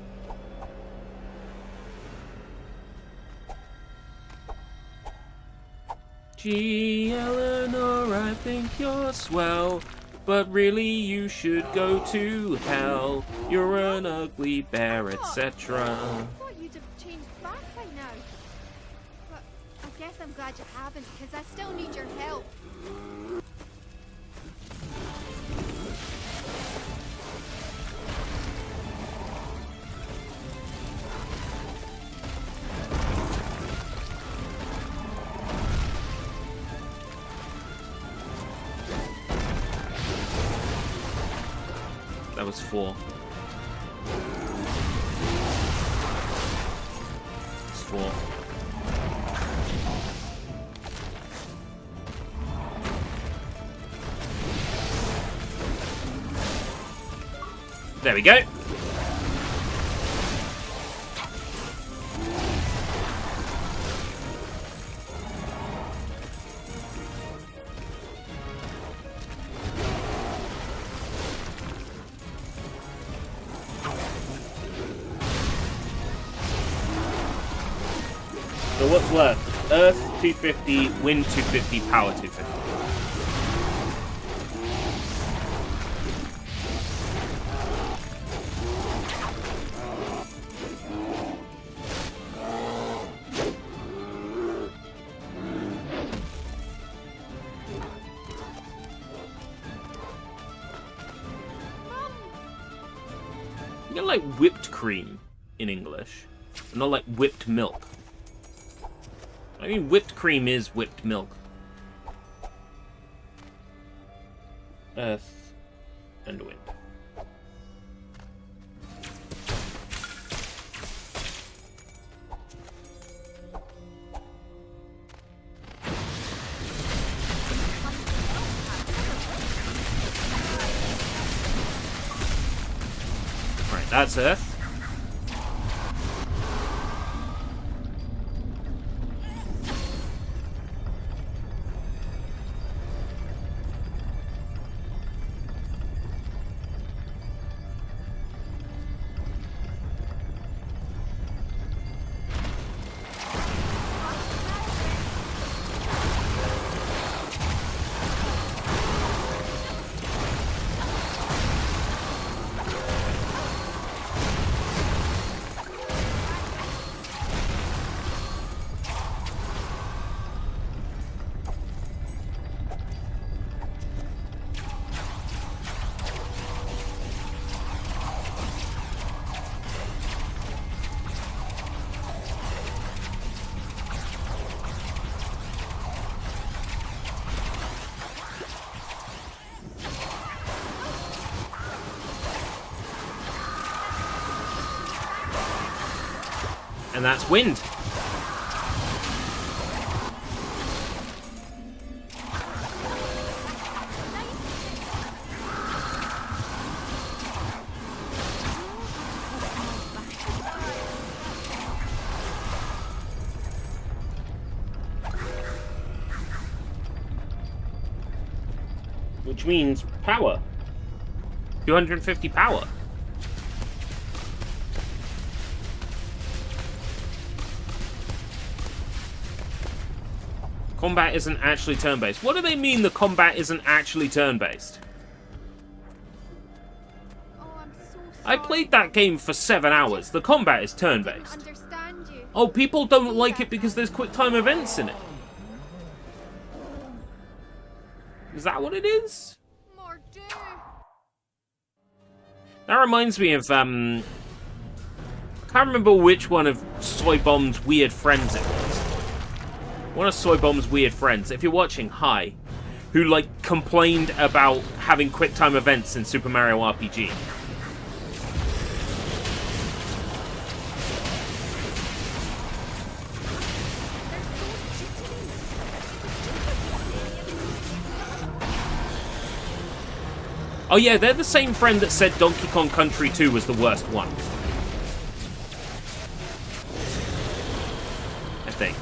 A: Gee, Eleanor, I think you're swell, but really you should go to hell. You're an ugly bear, etc.
B: I thought you'd have changed back by now. But I guess I'm glad you haven't, because I still need your help.
A: That was 4. It's 4. There we go. So what's left? Earth 250, wind 250, power 250. You get like whipped cream in English, not like whipped milk. I mean, whipped cream is whipped milk. Earth and wind. Right, that's Earth. And that's wind. Which means power. 250 power. Combat isn't actually turn-based. What do they mean the combat isn't actually turn-based?
B: Oh, I'm so sorry.
A: I played that game for 7 hours. The combat is
B: I
A: turn-based.
B: didn't understand you.
A: Oh, people don't like it because there's quick time events in it. Is that what it is?
B: More do.
A: That reminds me of, I can't remember which one of Soy Bomb's weird friends it was. One of Soy Bomb's weird friends, if you're watching, hi, who, like, complained about having quick time events in Super Mario RPG. Oh yeah, they're the same friend that said Donkey Kong Country 2 was the worst one. I think.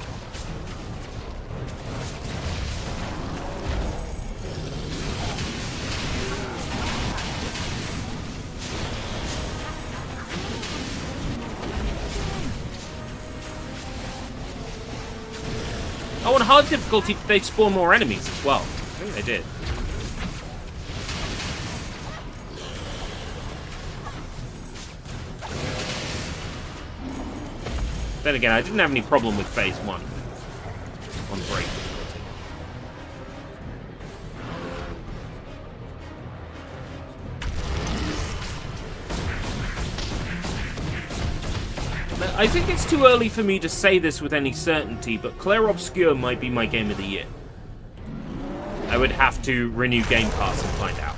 A: Oh, on hard difficulty, they spawn more enemies as well. I think they did. Then again, I didn't have any problem with Phase 1 on Brave difficulty. I think it's too early for me to say this with any certainty, but Clair Obscur might be my game of the year. I would have to renew Game Pass and find out.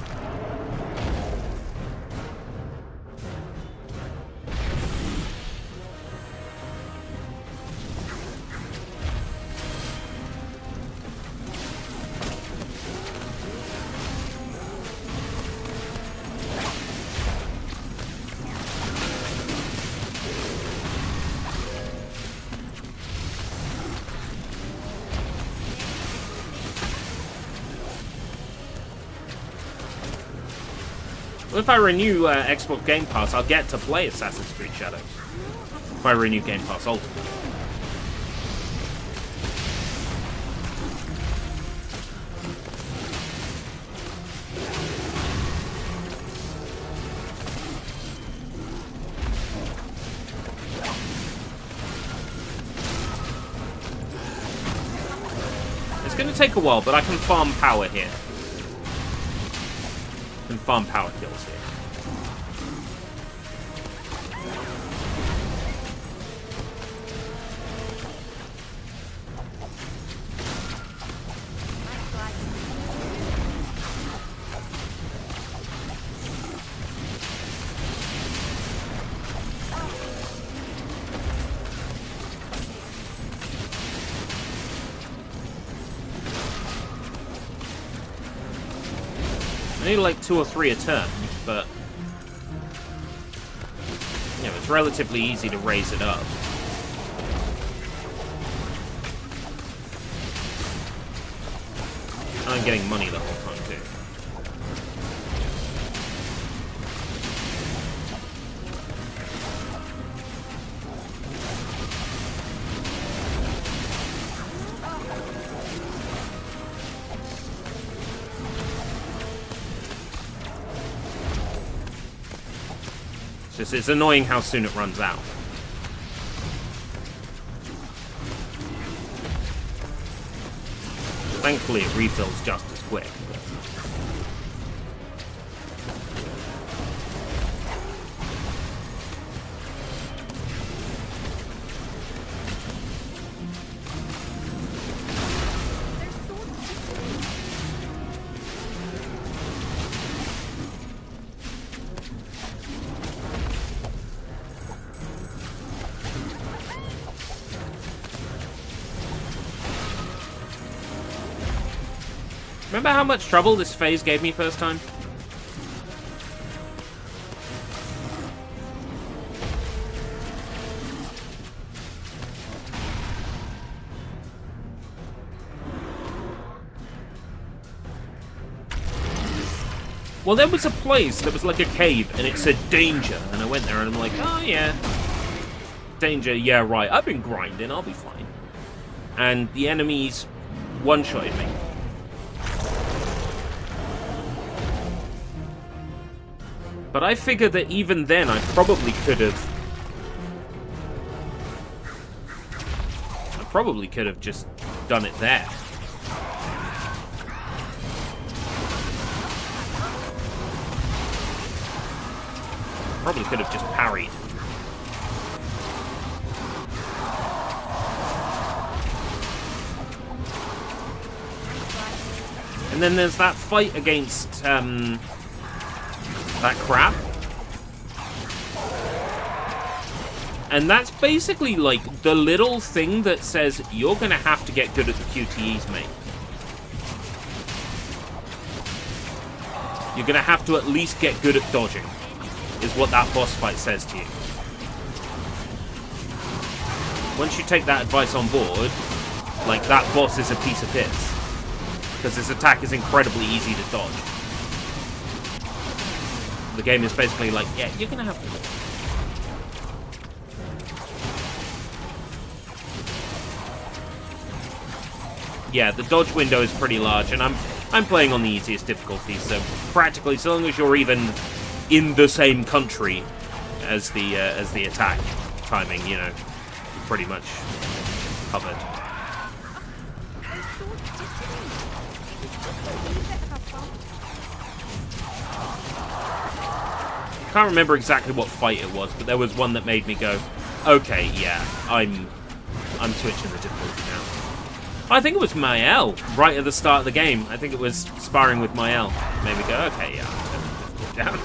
A: Well, if I renew Xbox Game Pass, I'll get to play Assassin's Creed Shadows. If I renew Game Pass Ultimate. It's going to take a while, but I can farm power here. And farm power kills here. I need like 2 or 3 a turn, but you know, it's relatively easy to raise it up. And I'm getting money the whole time too. It's annoying how soon it runs out. Thankfully, it refills just as quick. Remember how much trouble this phase gave me first time? Well, there was a place that was like a cave, and it said danger, and I went there, and I'm like, oh yeah, danger, yeah, right, I've been grinding, I'll be fine. And the enemies one-shotted me. But I figured that even then I probably could have probably could have just done it there. Probably could have just parried. And then there's that fight against that crab. And that's basically like the little thing that says you're gonna have to get good at the QTEs, mate. You're gonna have to at least get good at dodging, is what that boss fight says to you. Once you take that advice on board, like, that boss is a piece of piss. Because his attack is incredibly easy to dodge. The game is basically like, yeah, you're gonna have to... Yeah, the dodge window is pretty large, and I'm playing on the easiest difficulty, so practically, so long as you're even in the same country as the attack timing, you know, you're pretty much covered. I can't remember exactly what fight it was, but there was one that made me go, okay, yeah, I'm switching the difficulty now. I think it was Mael, right at the start of the game. I think it was sparring with Mael. Made me go, okay, yeah, I'm turning the difficulty down.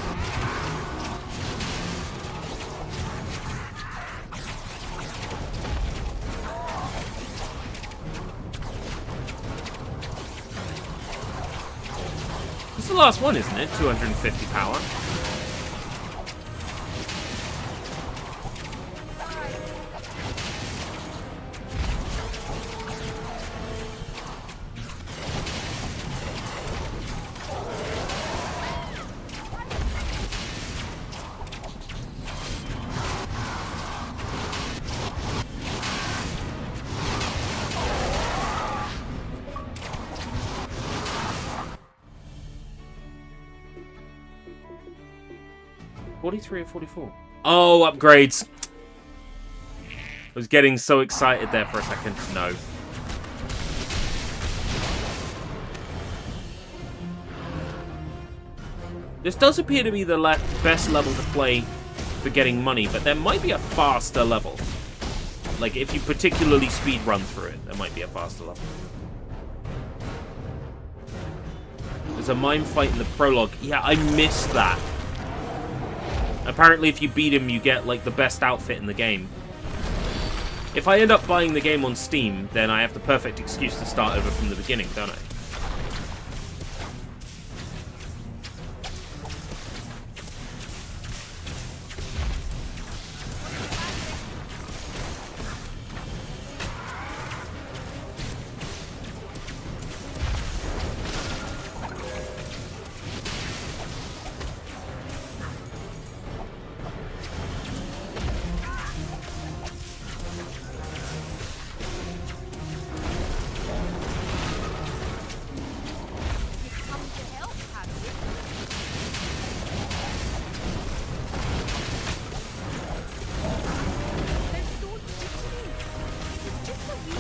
A: This is the last one, isn't it? 250 power. Or 44? Oh, upgrades. I was getting so excited there for a second. No. This does appear to be the best level to play for getting money, but there might be a faster level. Like, if you particularly speed run through it, there might be a faster level. There's a mime fight in the prologue. Yeah, I missed that. Apparently, if you beat him, you get, like, the best outfit in the game. If I end up buying the game on Steam, then I have the perfect excuse to start over from the beginning, don't I?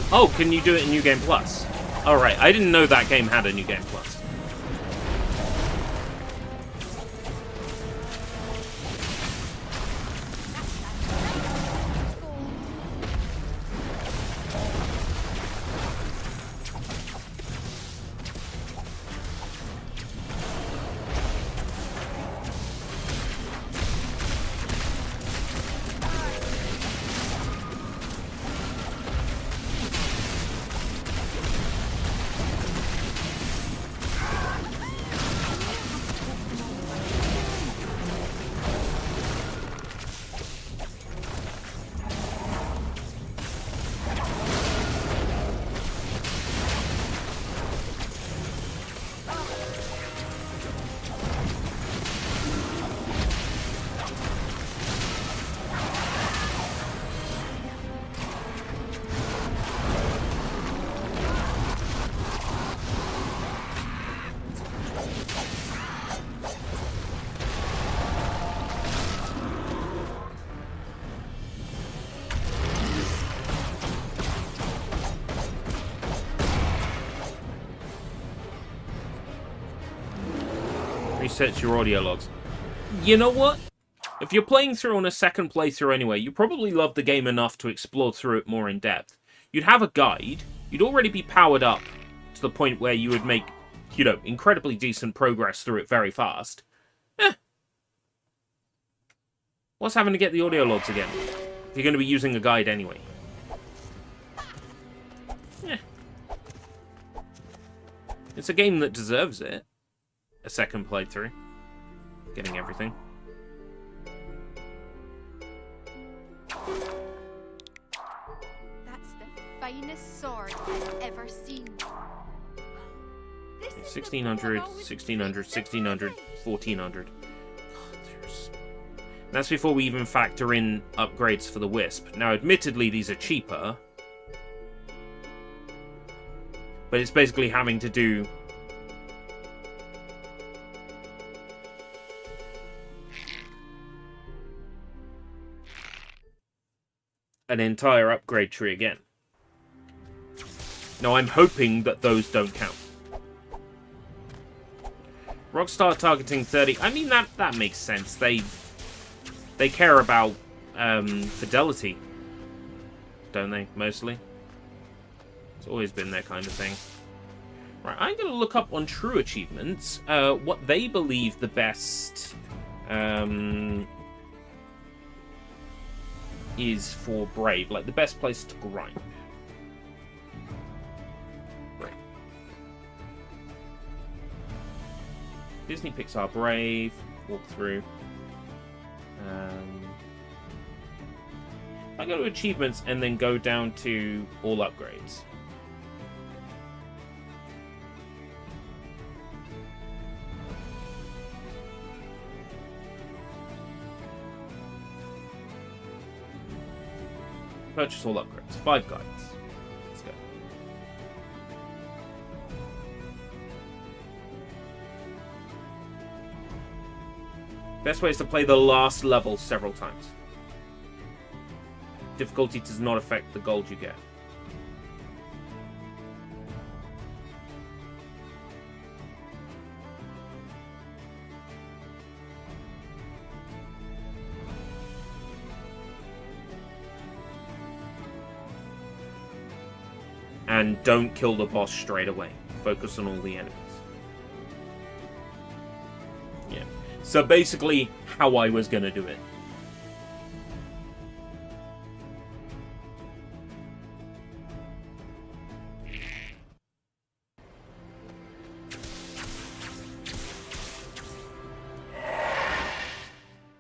A: Oh, can you do it in New Game Plus? Alright, I didn't know that game had a New Game Plus. resets your audio logs. You know what? If you're playing through on a second playthrough anyway, you probably love the game enough to explore through it more in depth. You'd have a guide, you'd already be powered up to the point where you would make, you know, incredibly decent progress through it very fast. What's having to get the audio logs again? If you're going to be using a guide anyway. It's a game that deserves it. A second playthrough. Getting everything.
B: That's the finest sword I've ever seen.
A: 1600, 1600, 1600, 1400. That's before we even factor in upgrades for the Wisp. Now, admittedly, these are cheaper. But it's basically having to do an entire upgrade tree again. Now, I'm hoping that those don't count. Rockstar targeting 30. I mean, that makes sense. They care about fidelity, don't they, mostly? It's always been their kind of thing. Right, I'm going to look up on True Achievements what they believe the best is for Brave, like the best place to grind. Right. Disney-Pixar Brave, walkthrough. I go to achievements and then go down to all upgrades. Purchase all upgrades. 5 guides. Let's go. Best way is to play the last level several times. Difficulty does not affect the gold you get. And don't kill the boss straight away. Focus on all the enemies. Yeah. So basically, how I was gonna do it.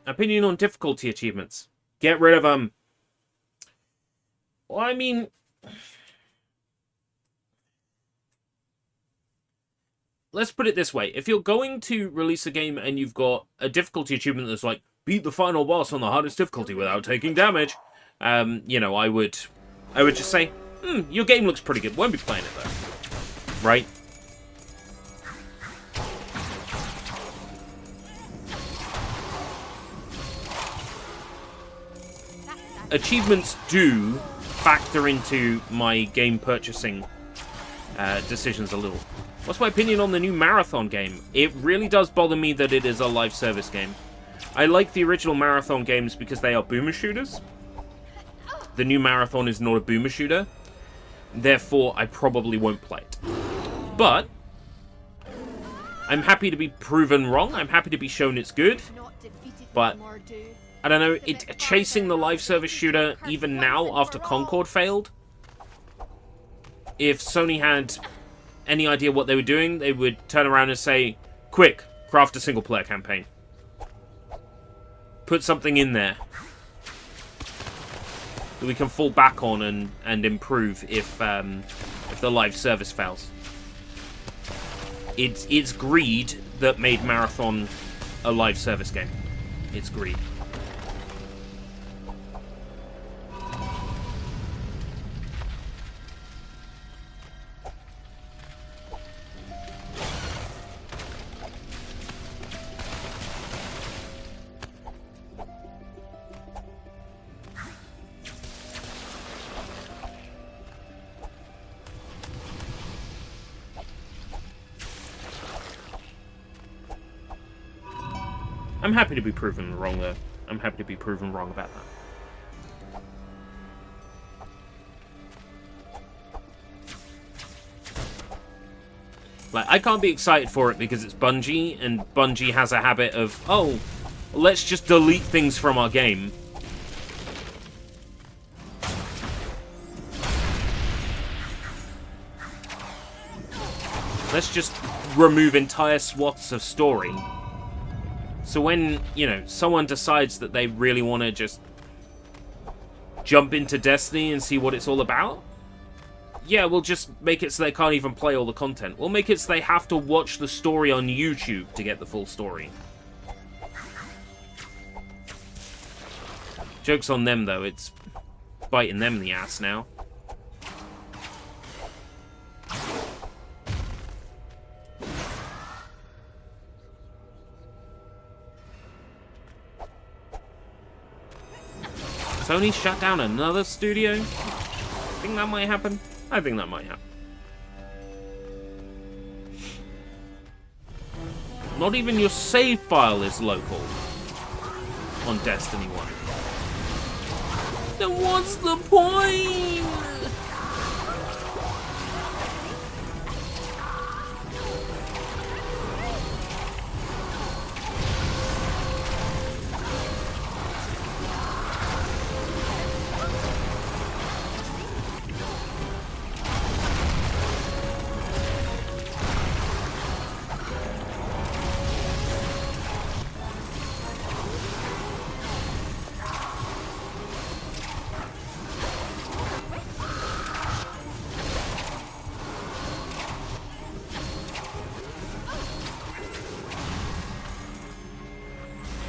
A: Opinion on difficulty achievements. Get rid of them. Well, I mean... Let's put it this way. If you're going to release a game and you've got a difficulty achievement that's like, beat the final boss on the hardest difficulty without taking damage, you know, I would just say, your game looks pretty good. Won't be playing it, though. Right? Achievements do factor into my game purchasing decisions a little. What's my opinion on the new Marathon game? It really does bother me that it is a live service game. I like the original Marathon games because they are boomer shooters. The new Marathon is not a boomer shooter. Therefore, I probably won't play it. But I'm happy to be proven wrong. I'm happy to be shown it's good. But I don't know, chasing the live service shooter even now after Concord failed. If Sony had any idea what they were doing, they would turn around and say, quick, craft a single-player campaign. Put something in there that we can fall back on and improve if the live service fails. It's greed that made Marathon a live service game. It's greed. I'm happy to be proven wrong, though. I'm happy to be proven wrong about that. Like, I can't be excited for it because it's Bungie, and Bungie has a habit of, oh, let's just delete things from our game. Let's just remove entire swaths of story. So when, you know, someone decides that they really want to just jump into Destiny and see what it's all about, yeah, we'll just make it so they can't even play all the content. We'll make it so they have to watch the story on YouTube to get the full story. Joke's on them, though. It's biting them in the ass now. Sony shut down another studio? Think that might happen? I think that might happen. Not even your save file is local on Destiny 1. Then what's the point?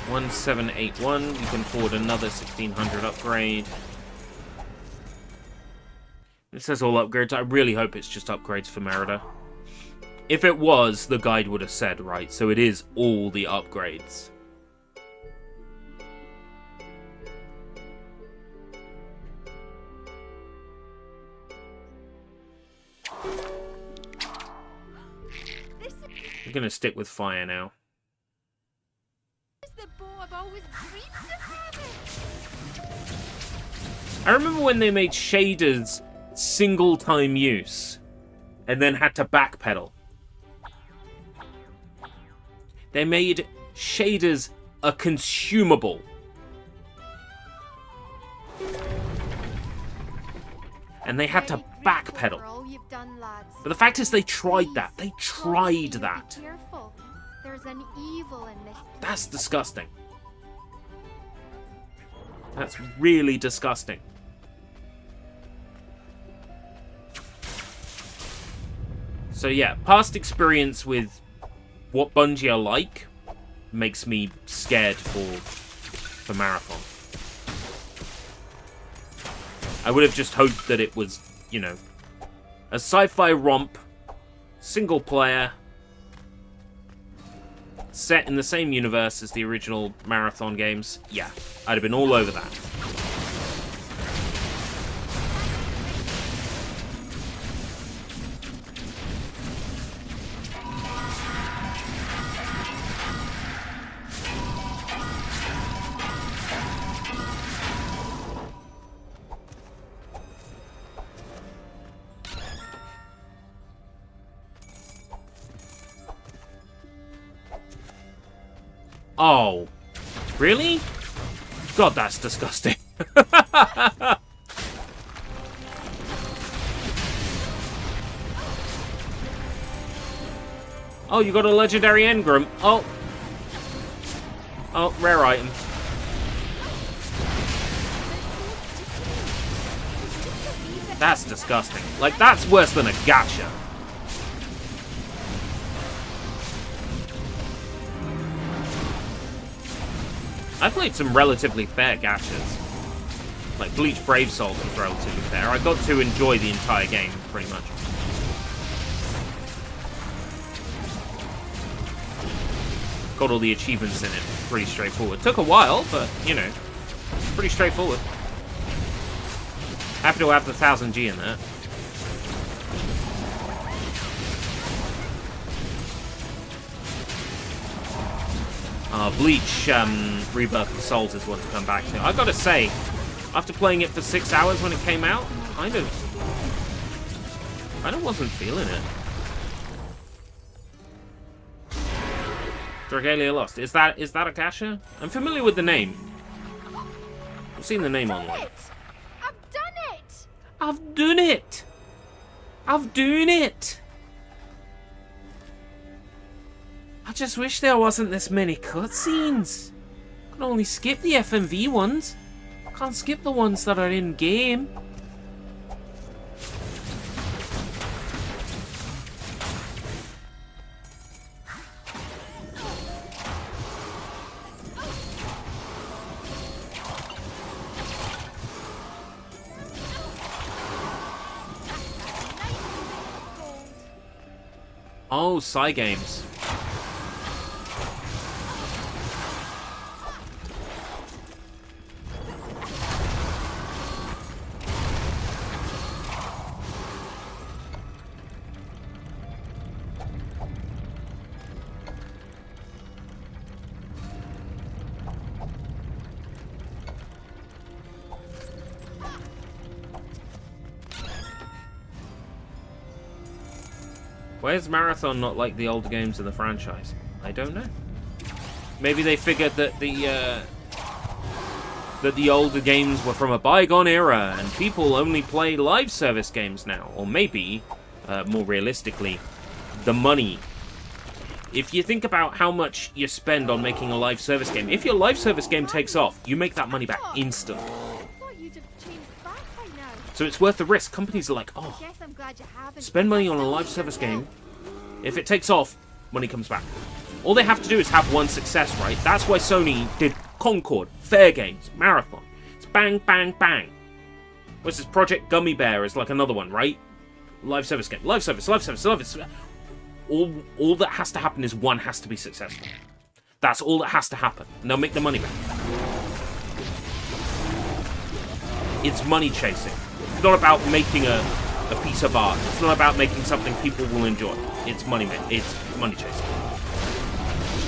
A: $1,781. You can afford another 1,600 upgrade. It says all upgrades. I really hope it's just upgrades for Merida. If it was, the guide would have said, right? So it is all the upgrades. I'm gonna stick with fire now. I remember when they made shaders single-time use and then had to backpedal. They made shaders a consumable. And they had to backpedal. But the fact is they tried that. They tried that. That's disgusting. That's really disgusting. So yeah, past experience with what Bungie are like makes me scared for Marathon. I would have just hoped that it was, you know, a sci-fi romp, single player, set in the same universe as the original Marathon games. Yeah, I'd have been all over that. Oh, really? God, that's disgusting. Oh, you got a legendary engram. Oh. Oh, rare item. That's disgusting. Like, that's worse than a gacha. I played some relatively fair gachas. Like, Bleach Brave Souls was relatively fair. I got to enjoy the entire game, pretty much. Got all the achievements in it. Pretty straightforward. Took a while, but, you know, pretty straightforward. Happy to have the 1000G in there. Bleach Rebirth of Souls is one to come back to. I gotta say, after playing it for 6 hours when it came out, kind of wasn't feeling it. Dragalia Lost. Is that a Gasha? I'm familiar with the name. I've seen the name online.
B: I've done it!
A: I've done it! I've done it! I just wish there wasn't this many cutscenes. I can only skip the FMV ones. I can't skip the ones that are in game. Oh, Psy games. Why is Marathon not like the older games in the franchise? I don't know. Maybe they figured that the older games were from a bygone era and people only play live service games now. Or maybe, more realistically, the money. If you think about how much you spend on making a live service game, if your live service game takes off, you make that money back instantly. So it's worth the risk. Companies are like, oh, spend money on a live service game. If it takes off, money comes back. All they have to do is have one success, right? That's why Sony did Concord, Fair Games, Marathon. It's bang, bang, bang. What's this? Project Gummy Bear is like another one, right? Live service game. Live service, live service, live service. All that has to happen is one has to be successful. That's all that has to happen. And they'll make the money back. It's money chasing. It's not about making a piece of art. It's not about making something people will enjoy. It's money chasing. It's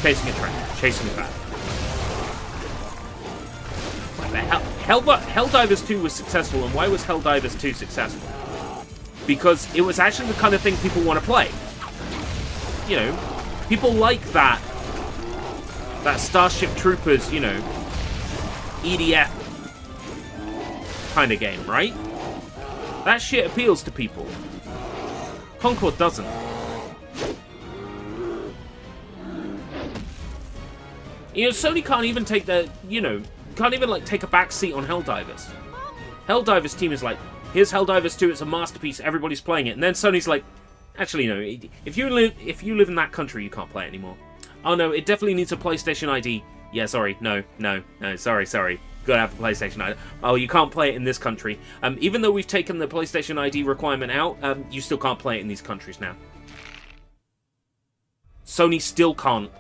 A: chasing a trend. Chasing a fad. Helldivers 2 was successful, and why was Helldivers 2 successful? Because it was actually the kind of thing people want to play. You know, people like that Starship Troopers, you know, EDF kind of game, right? That shit appeals to people. Concord doesn't. You know, Sony can't even take can't even like take a back seat on Helldivers. Helldivers team is like, here's Helldivers 2, it's a masterpiece, everybody's playing it. And then Sony's like, actually no, if you live in that country, you can't play it anymore. Oh no, it definitely needs a PlayStation ID. Yeah, sorry, no, sorry. Gotta have a PlayStation ID. Oh, you can't play it in this country. Even though we've taken the PlayStation ID requirement out, you still can't play it in these countries now. Sony still can't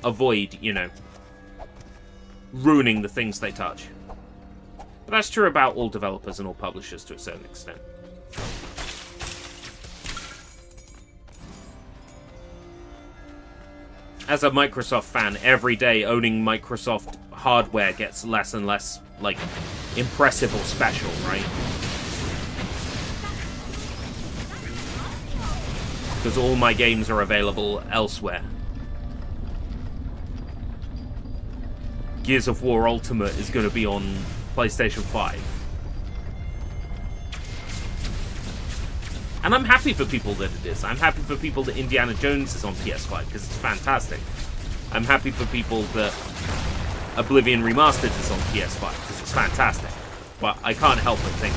A: avoid, you know, ruining the things they touch. But that's true about all developers and all publishers to a certain extent. As a Microsoft fan, every day owning Microsoft hardware gets less and less, like, impressive or special, right? Because all my games are available elsewhere. Gears of War Ultimate is going to be on PlayStation 5. And I'm happy for people that it is. I'm happy for people that Indiana Jones is on PS5, because it's fantastic. I'm happy for people that Oblivion Remastered is on PS5, because it's fantastic. But I can't help but think,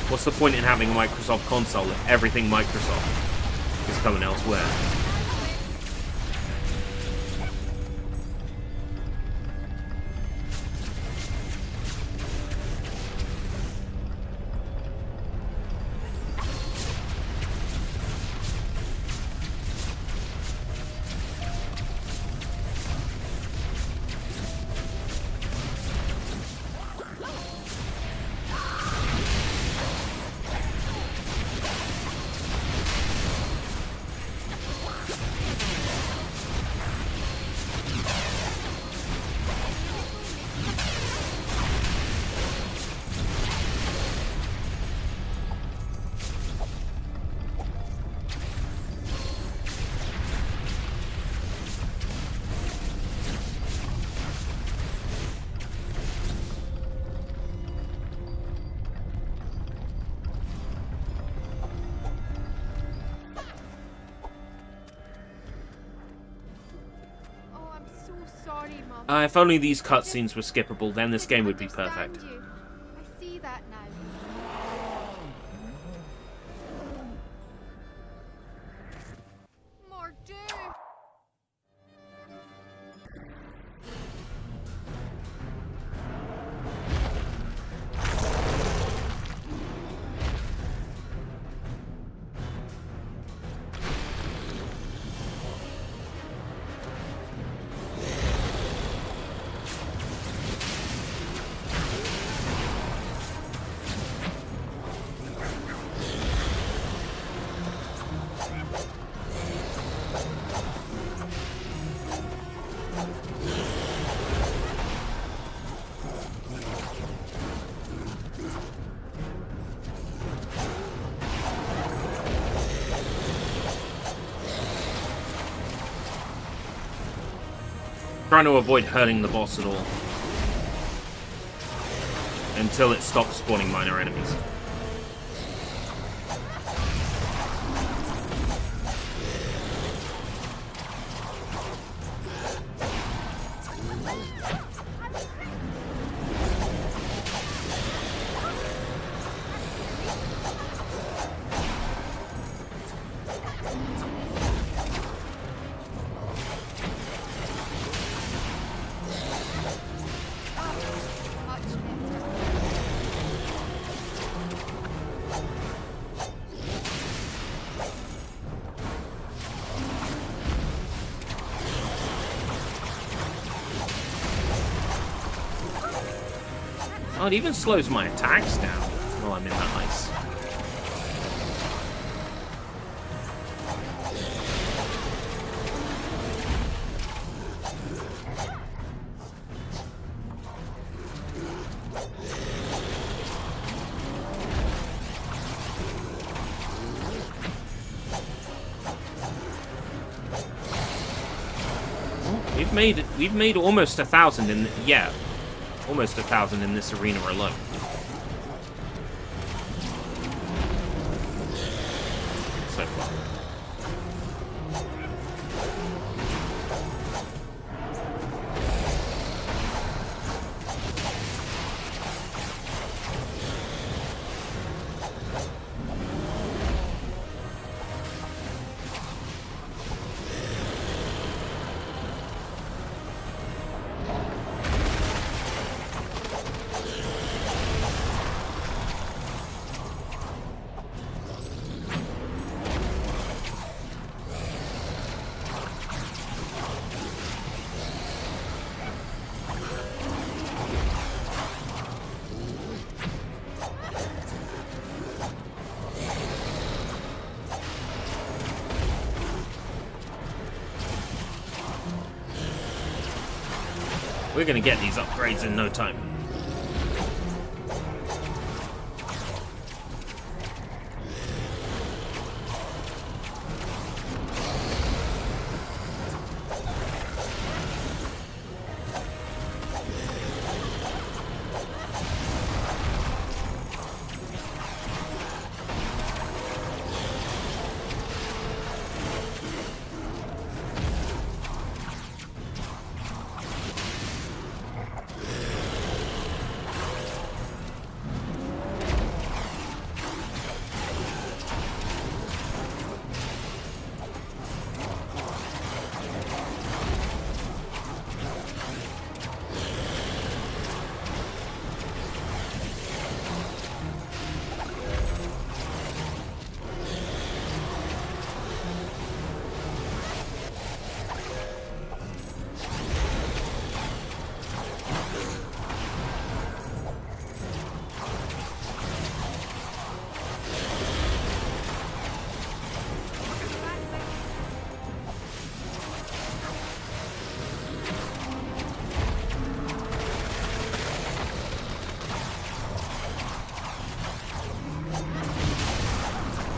A: what's the point in having a Microsoft console if everything Microsoft is coming elsewhere?
B: sorry, Mum.
A: If only these cutscenes were skippable, then this game would be
B: Understand
A: perfect.
B: you. I see that now. Mordu!
A: Trying to avoid hurting the boss at all. Until it stops spawning minor enemies.
B: Much better.
A: Oh, it even slows my attacks down while I'm in that ice. We've made almost 1,000 in almost 1,000 in this arena alone. So far. We're gonna get these upgrades in no time.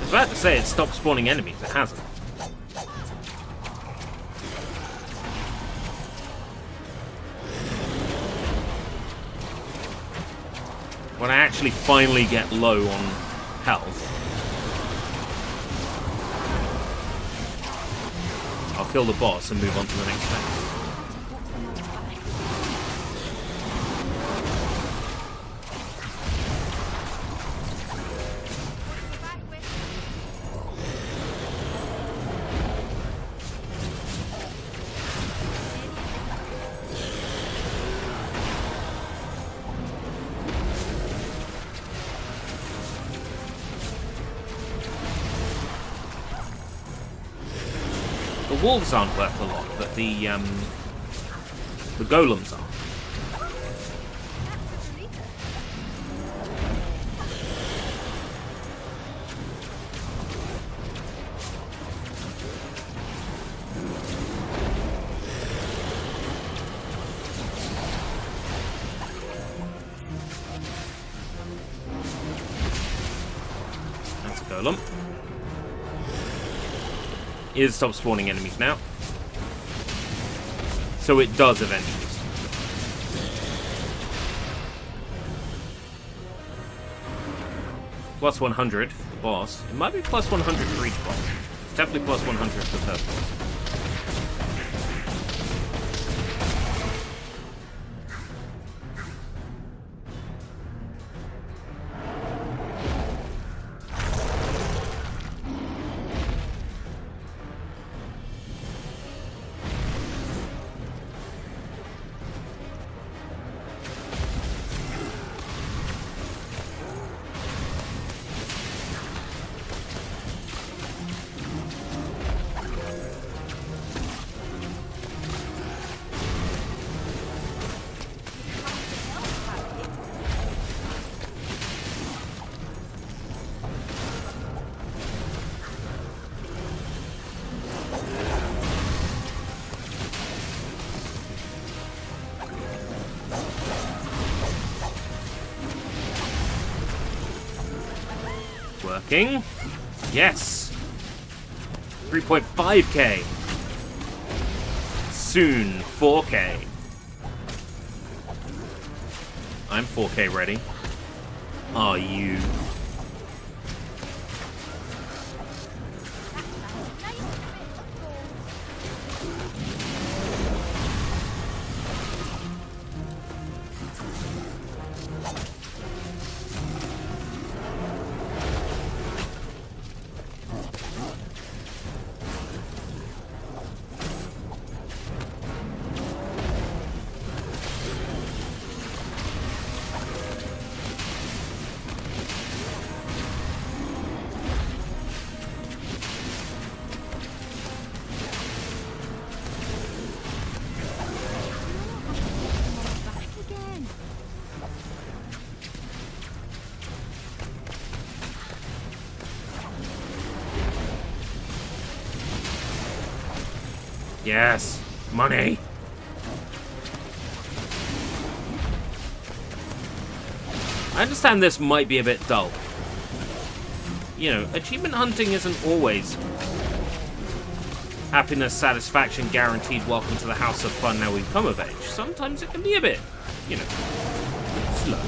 A: I was about to say it stopped spawning enemies, it hasn't. When I actually finally get low on health, I'll kill the boss and move on to the next thing. wolves aren't worth a lot, but the golems are. That's a golem. Is stop spawning enemies now. So it does eventually. Plus 100 for the boss. It might be plus 100 for each boss. It's definitely plus 100 for the first boss. Working. Yes. 3.5k. Soon 4k. I'm 4k ready. Are you? Yes, money. I understand this might be a bit dull. You know, achievement hunting isn't always happiness, satisfaction, guaranteed, welcome to the house of fun, now we've come of age. Sometimes it can be a bit, you know, slow.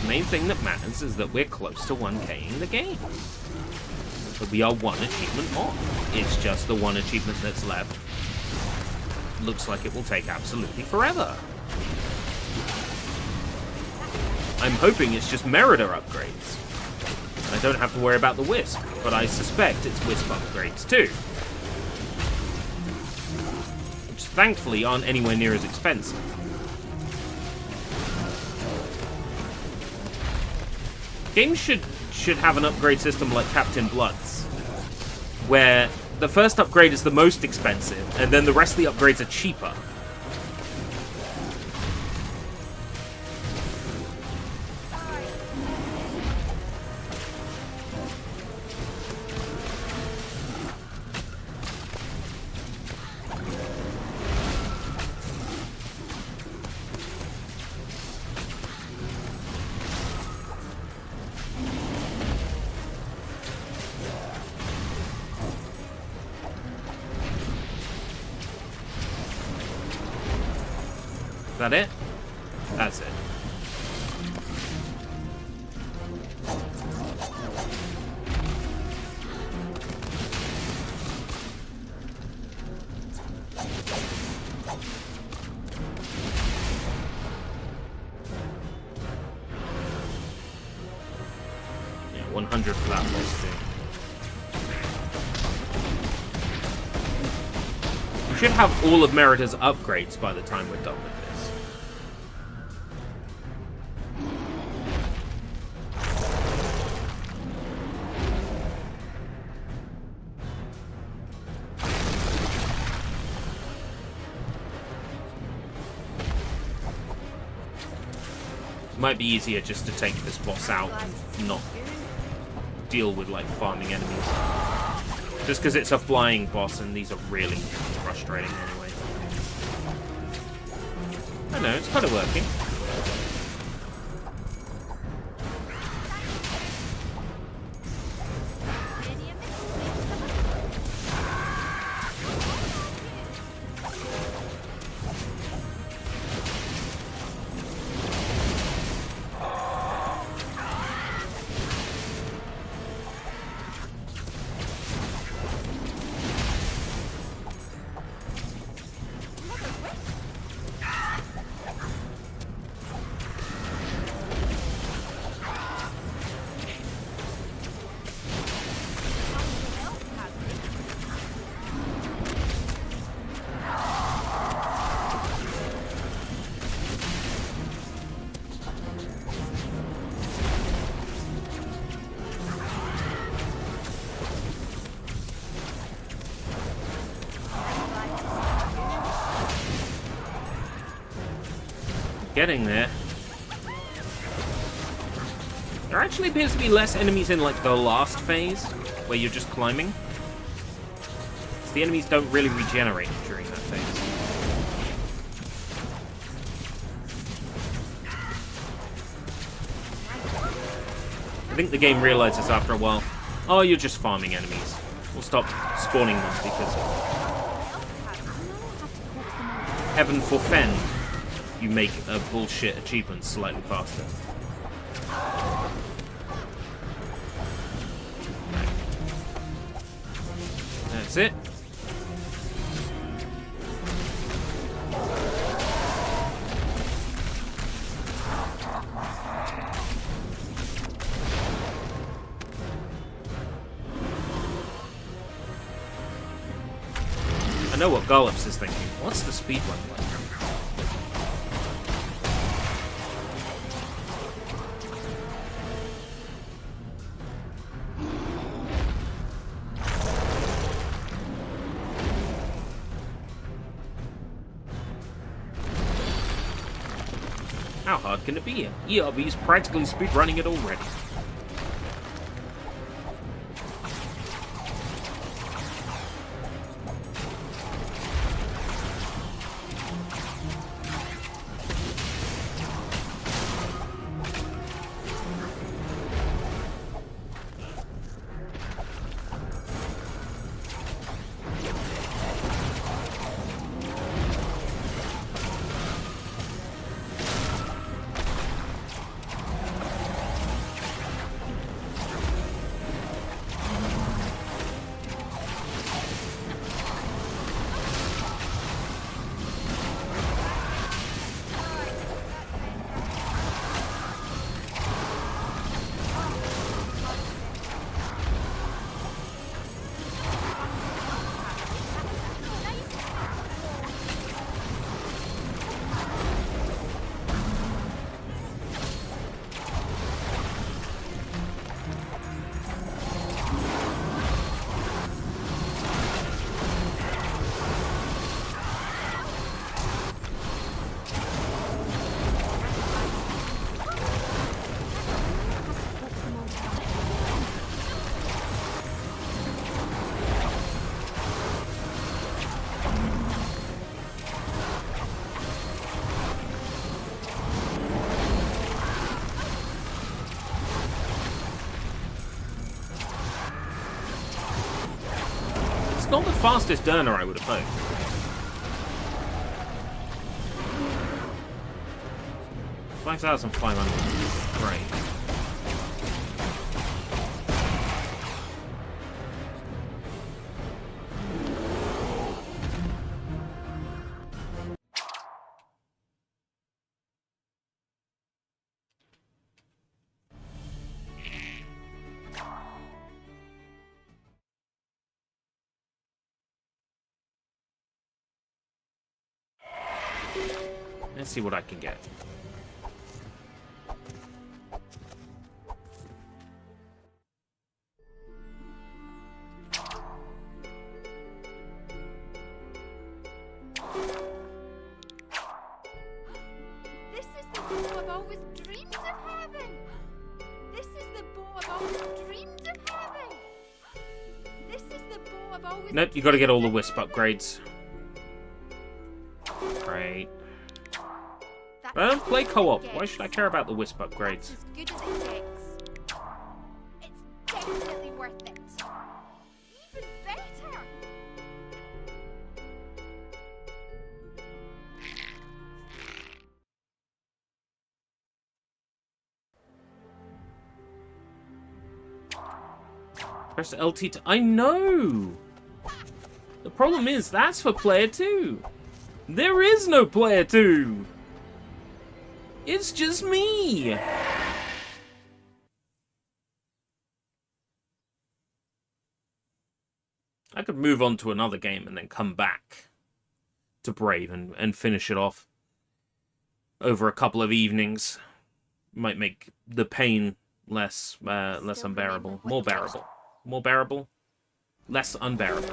A: The main thing that matters is that we're close to 1K'ing the game. But we are one achievement off. It's just the one achievement that's left. Looks like it will take absolutely forever. I'm hoping it's just Merida upgrades. I don't have to worry about the Wisp, but I suspect it's Wisp upgrades too. Which thankfully aren't anywhere near as expensive. Games should have an upgrade system like Captain Blood's, where the first upgrade is the most expensive, and then the rest of the upgrades are cheaper. Is that it? That's it. Yeah, 100 for that boss too. We should have all of Merida's upgrades by the time we're done with this. Might be easier just to take this boss out and not deal with, like, farming enemies. Just because it's a flying boss and these are really frustrating anyway. I know, it's kind of working. Getting there. There actually appears to be less enemies in, like, the last phase, where you're just climbing. So the enemies don't really regenerate during that phase. I think the game realizes after a while, oh, you're just farming enemies. We'll stop spawning them because... Heaven forfend. You make a bullshit achievement slightly faster. That's it. I know what Gollups is thinking. What's the speedrun like? How hard can it be? ERB's practically speedrunning it already. It's not the fastest Durner I would have hoped. 5,500. Right. Let's see what I can get.
B: This is the bow I've always dreamed of having. This is the bow I've always dreamed of having. This is the bow I've always.
A: Nope, you gotta get all the Wisp upgrades. Great.
B: That's
A: I don't play
B: as good as it
A: co-op.
B: gets.
A: Why should I care about the Wisp
B: That's
A: upgrades?
B: as good as it gets. It's definitely worth it. Even better.
A: Press LT to... I know! The problem is, that's for player 2. There is no player 2! It's just me! I could move on to another game and then come back to Brave and finish it off over a couple of evenings. Might make the pain less unbearable. More bearable. More bearable. Less unbearable.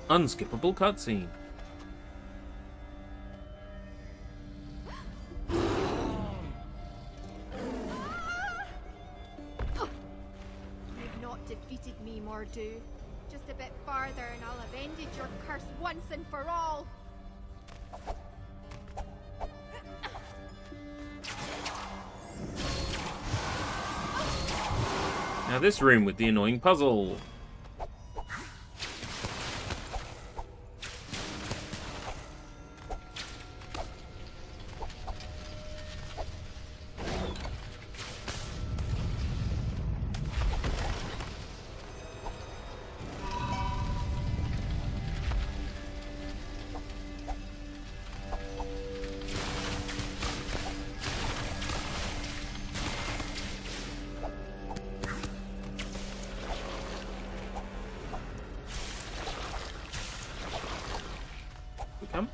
A: Unskippable cutscene.
B: You've not defeated me, Mordu. Just a bit farther and I'll have ended your curse once and for all.
A: Now this room with the annoying puzzle. Come.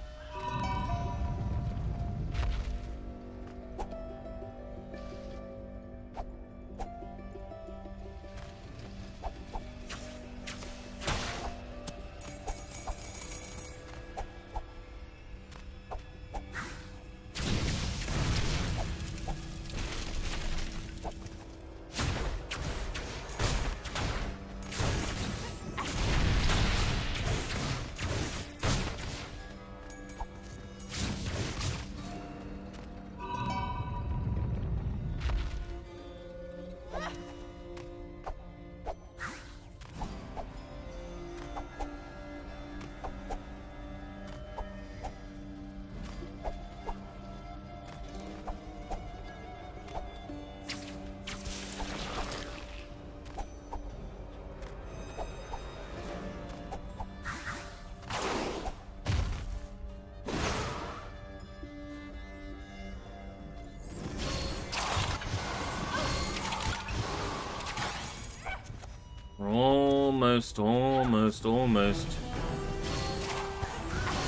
A: Almost.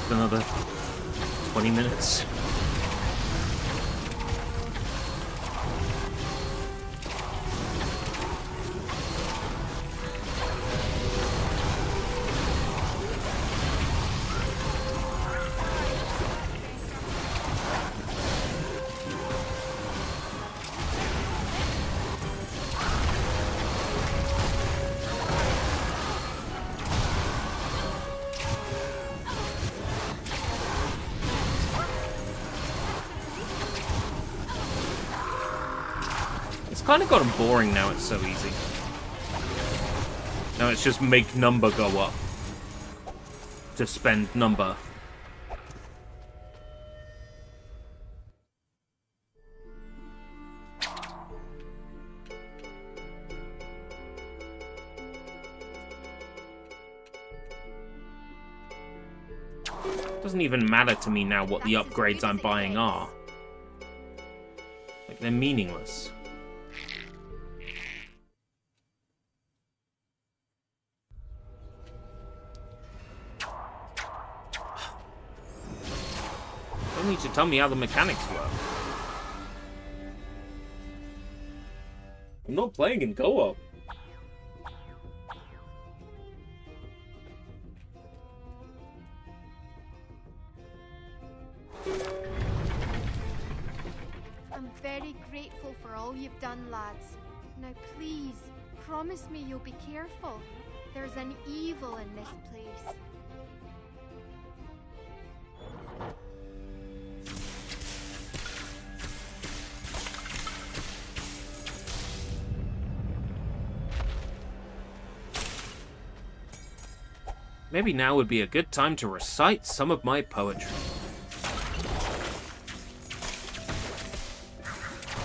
A: Another 20 minutes. Kind of gotten boring now, it's so easy. Now it's just make number go up to spend number. Doesn't even matter to me now what the upgrades I'm buying are. Like, they're meaningless. Don't need to tell me how the mechanics work. I'm not playing in co-op.
B: I'm very grateful for all you've done, lads. Now please, promise me you'll be careful. There's an evil in this place.
A: Maybe now would be a good time to recite some of my poetry.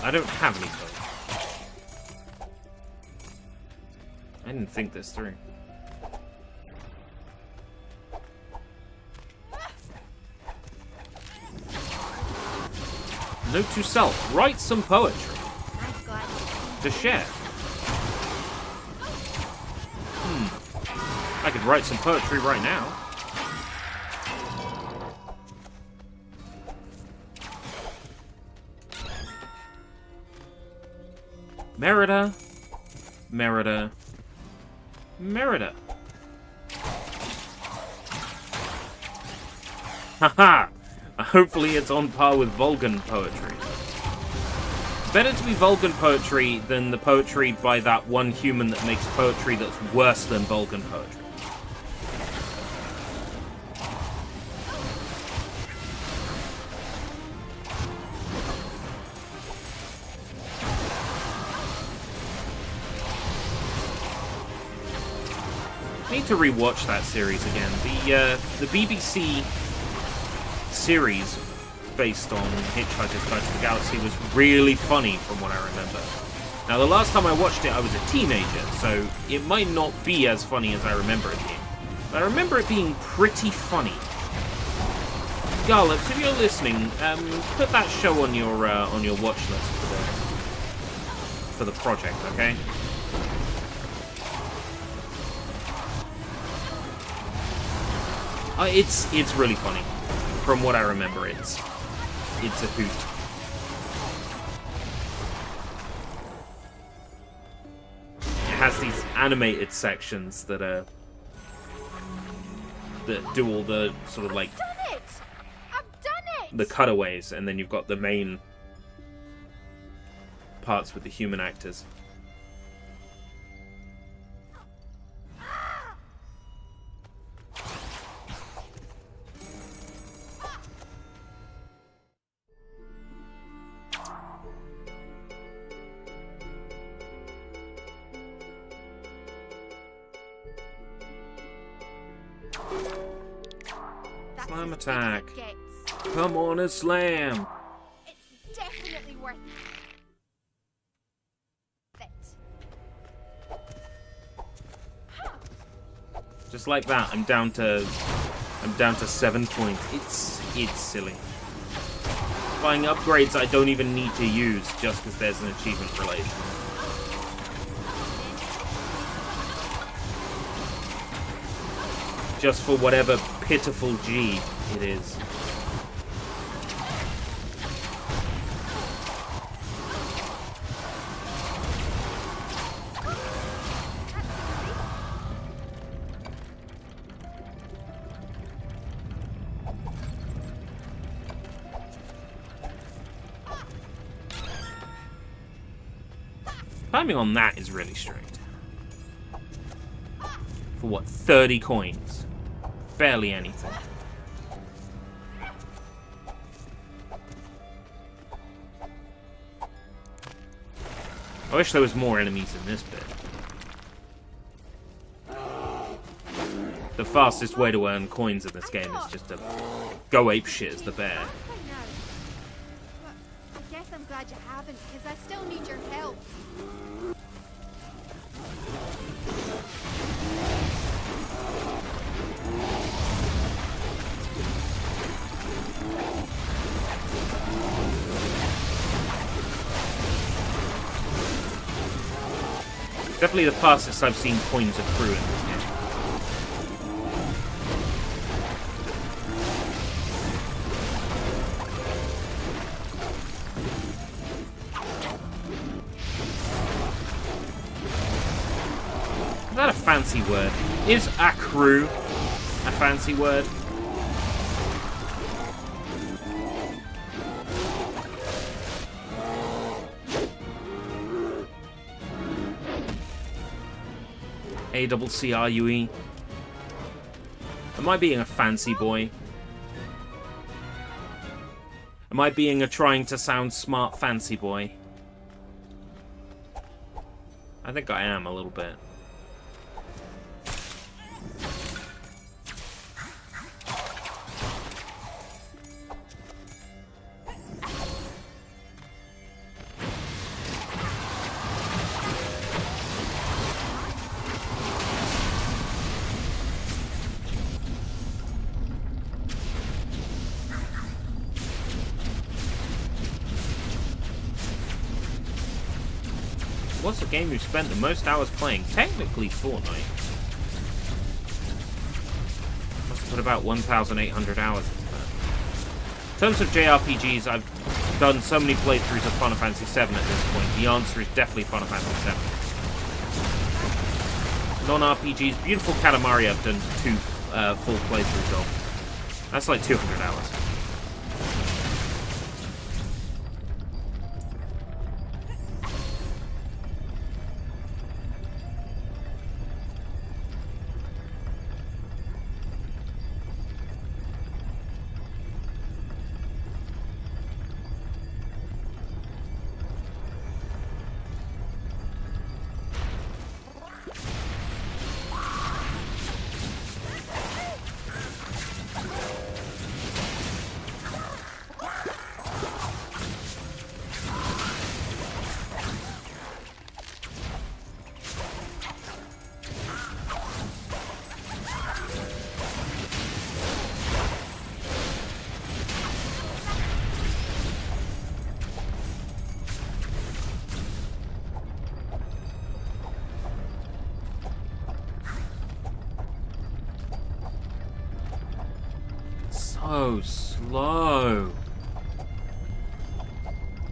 A: I don't have any poetry. I didn't think this through. Note to self, write some poetry. To share. I could write some poetry right now. Merida. Merida. Merida. Haha! Hopefully it's on par with Vulcan poetry. Better to be Vulcan poetry than the poetry by that one human that makes poetry that's worse than Vulcan poetry. I need to rewatch that series again. The BBC series based on Hitchhiker's Guide to the Galaxy was really funny from what I remember. Now, the last time I watched it, I was a teenager, so it might not be as funny as I remember it being. But I remember it being pretty funny. Garlips, if you're listening, put that show on your watch list for the project, okay? It's really funny. From what I remember, it's a hoot. It has these animated sections that do all the sort of like
B: I've done it!
A: The cutaways, and then you've got the main parts with the human actors. Slam attack. Come on and slam.
B: It's definitely worth it.
A: Just like that, I'm down to 7 points. It's silly. Buying upgrades I don't even need to use just because there's an achievement related. Just for whatever pitiful G it is. Timing on that is really straight. For what, 30 coins? Barely anything. I wish there was more enemies in this bit. The fastest way to earn coins in this game is just to go apeshit as the bear.
B: But I guess I'm glad you haven't, because I still need your help.
A: Definitely the fastest I've seen coins accrue in this game. Is that a fancy word? Is accrue a fancy word? A-double-C-R-U-E. Am I being a fancy boy? Am I being a trying to sound smart fancy boy? I think I am a little bit. What's the game you've spent the most hours playing? Technically Fortnite. Must have put about 1,800 hours into that. In terms of JRPGs, I've done so many playthroughs of Final Fantasy VII at this point. The answer is definitely Final Fantasy VII. Non-RPGs, Beautiful Katamari I've done 2 full playthroughs of. That's like 200 hours. So slow.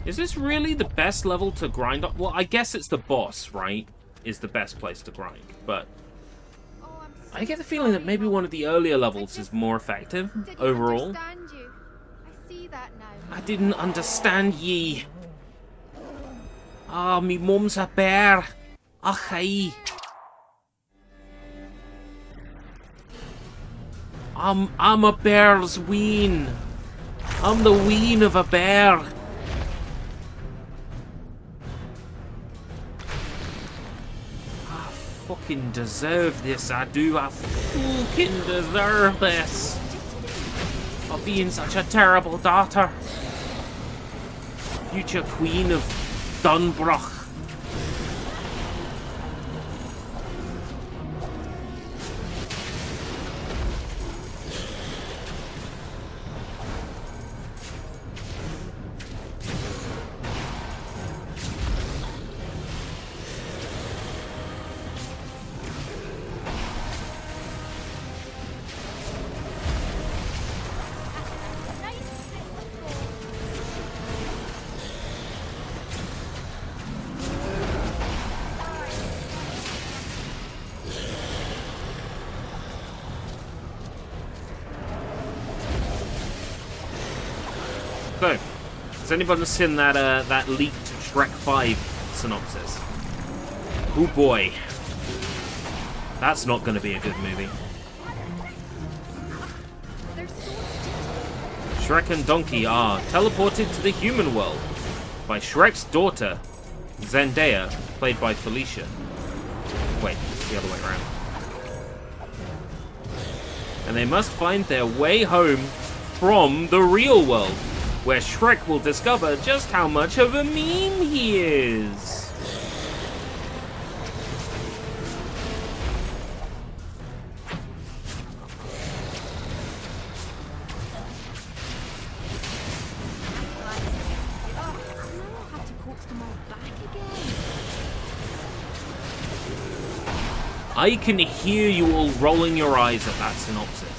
A: Is this really the best level to grind up? Well, I guess it's the boss, right? Is the best place to grind, but I get the feeling that maybe one of the earlier levels is more effective overall. I didn't understand ye. Ah, me mum's a bear. Ach, hey. I'm a bear's ween. I'm the ween of a bear. I fucking deserve this, I do. I fucking deserve this. For being such a terrible daughter. Future queen of Dunbroch. So, has anybody seen that that leaked Shrek 5 synopsis? Oh boy. That's not going to be a good movie. Shrek and Donkey are teleported to the human world by Shrek's daughter, Zendaya, played by Felicia. Wait, it's the other way around. And they must find their way home from the real world, where Shrek will discover just how much of a meme he is. I can hear you all rolling your eyes at that synopsis.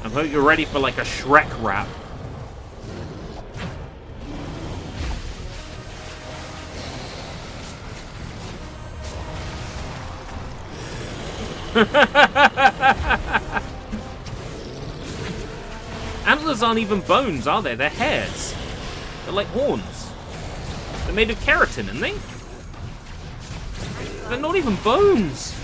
A: I hope you're ready for like a Shrek rap. Antlers aren't even bones, are they? They're hairs. They're like horns. They're made of keratin, aren't they? They're not even bones.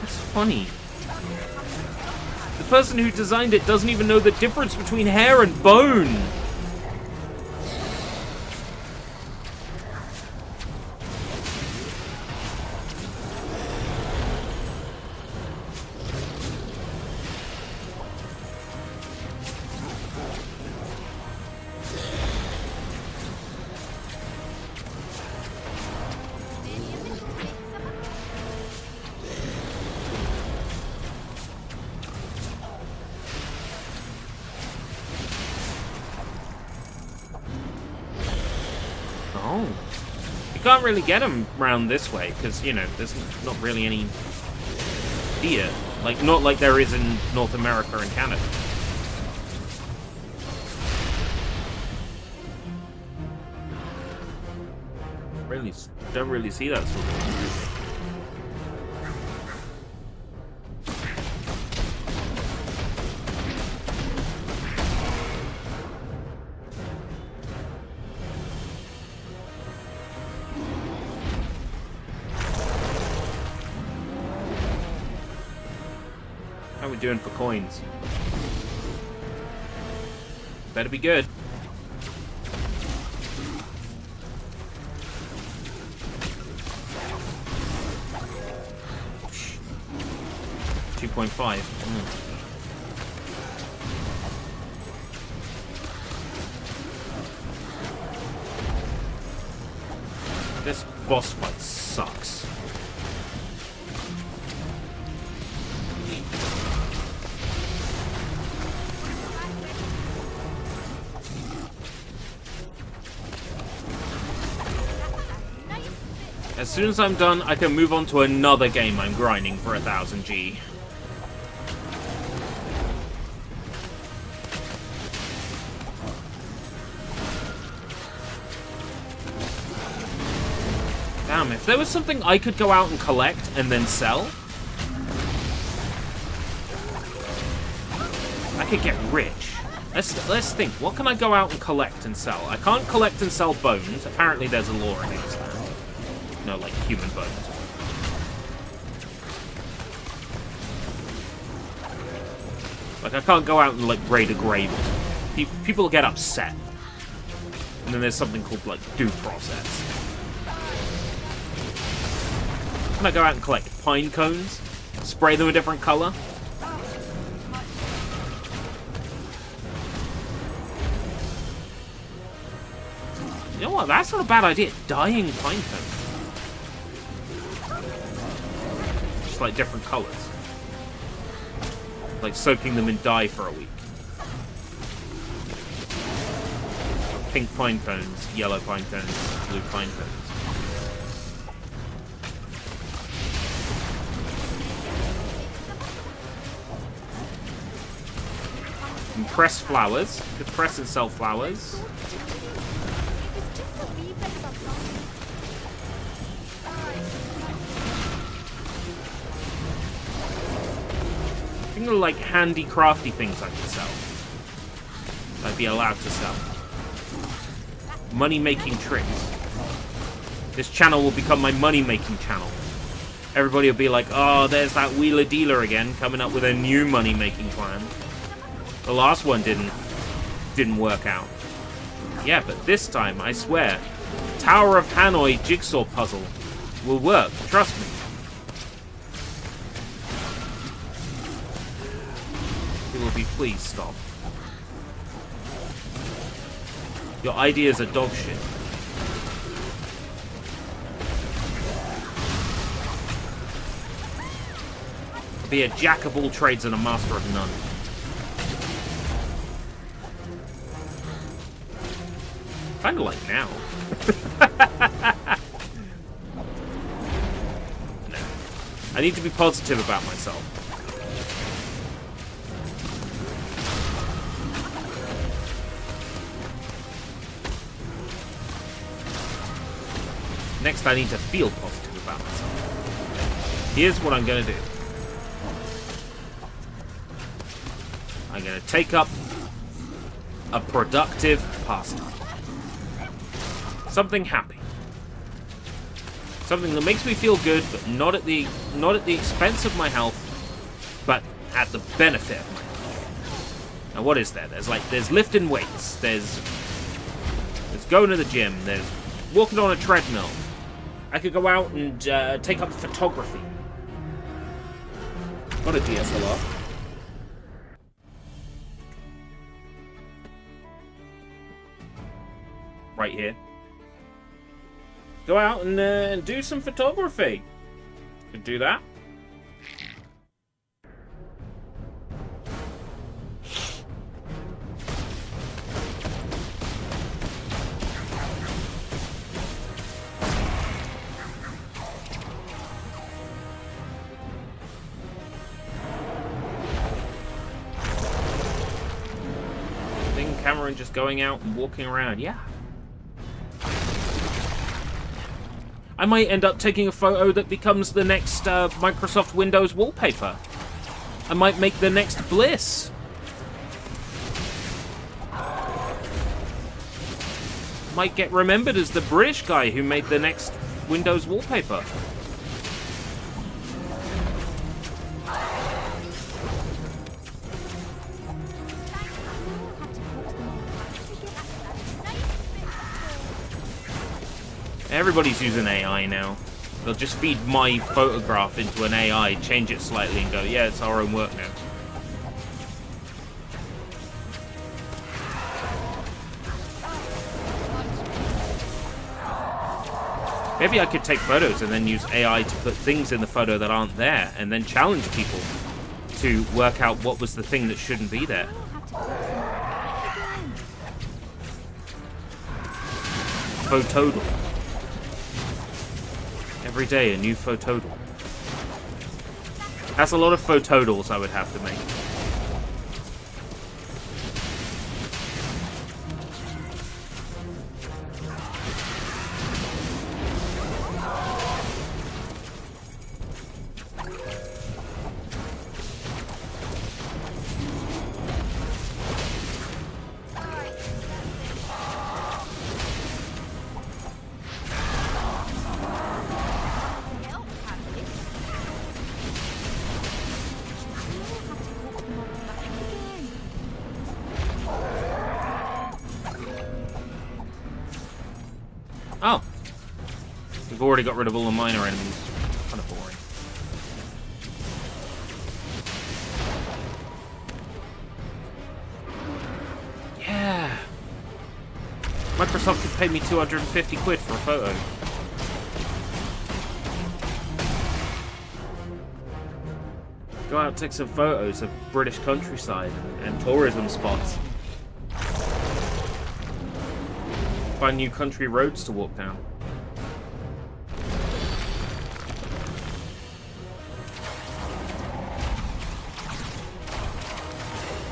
A: That's funny. The person who designed it doesn't even know the difference between hair and bone. Oh. You can't really get them around this way, because, you know, there's not really any deer. Like, not like there is in North America and Canada. Really, don't really see that sort of thing. How are we doing for coins? Better be good. $2.5. This boss fight sucks. As soon as I'm done, I can move on to another game I'm grinding for 1000 G. Damn, if there was something I could go out and collect and then sell, I could get rich. Let's think, what can I go out and collect and sell? I can't collect and sell bones. Apparently there's a law against that. No, like human bones. Like, I can't go out and, like, raid a grave. People get upset. And then there's something called, like, due process. Can I go out and collect pine cones? Spray them a different color? You know what? That's not a bad idea. Dyeing pine cones. Just like different colors. Like soaking them in dye for a week. Pink pine cones, yellow pine cones, blue pine cones. And press flowers. You could press and sell flowers. I think they're like handy crafty things I could sell. I'd be allowed to sell. Money-making tricks. This channel will become my money-making channel. Everybody will be like, oh, there's that wheeler dealer again, coming up with a new money-making plan. The last one didn't work out. Yeah, but this time, I swear, Tower of Hanoi jigsaw puzzle will work. Trust me. you please stop? Your ideas are dog shit. Be a jack of all trades and a master of none. Kinda like now. No. I need to be positive about myself. Next, I need to feel positive about myself. Here's what I'm gonna do. I'm gonna take up a productive pastime. Something happy. Something that makes me feel good, but not at the expense of my health, but at the benefit of my health. Now, what is there? There's lifting weights. There's going to the gym. There's walking on a treadmill. I could go out and take up photography. Got a DSLR. Right here. Go out and do some photography. Could do that. Cameron just going out and walking around. Yeah. I might end up taking a photo that becomes the next Microsoft Windows wallpaper. I might make the next Bliss. Might get remembered as the British guy who made the next Windows wallpaper. Everybody's using AI now. They'll just feed my photograph into an AI, change it slightly, and go, yeah, it's our own work now. Maybe I could take photos and then use AI to put things in the photo that aren't there, and then challenge people to work out what was the thing that shouldn't be there. Photodal. Every day, a new photodal. That's a lot of photodals I would have to make. Oh. We've already got rid of all the minor enemies. Kind of boring. Yeah. Microsoft could pay me 250 quid for a photo. Go out and take some photos of British countryside and tourism spots. Find new country roads to walk down.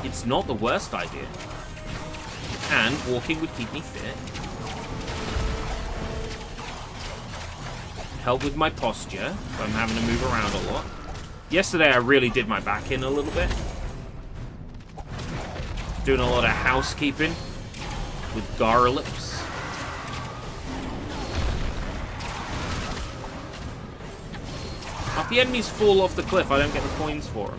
A: It's not the worst idea. And walking would keep me fit. Help with my posture, if I'm having to move around a lot. Yesterday I really did my back in a little bit. Doing a lot of housekeeping with garlips. If the enemies fall off the cliff, I don't get the coins for them.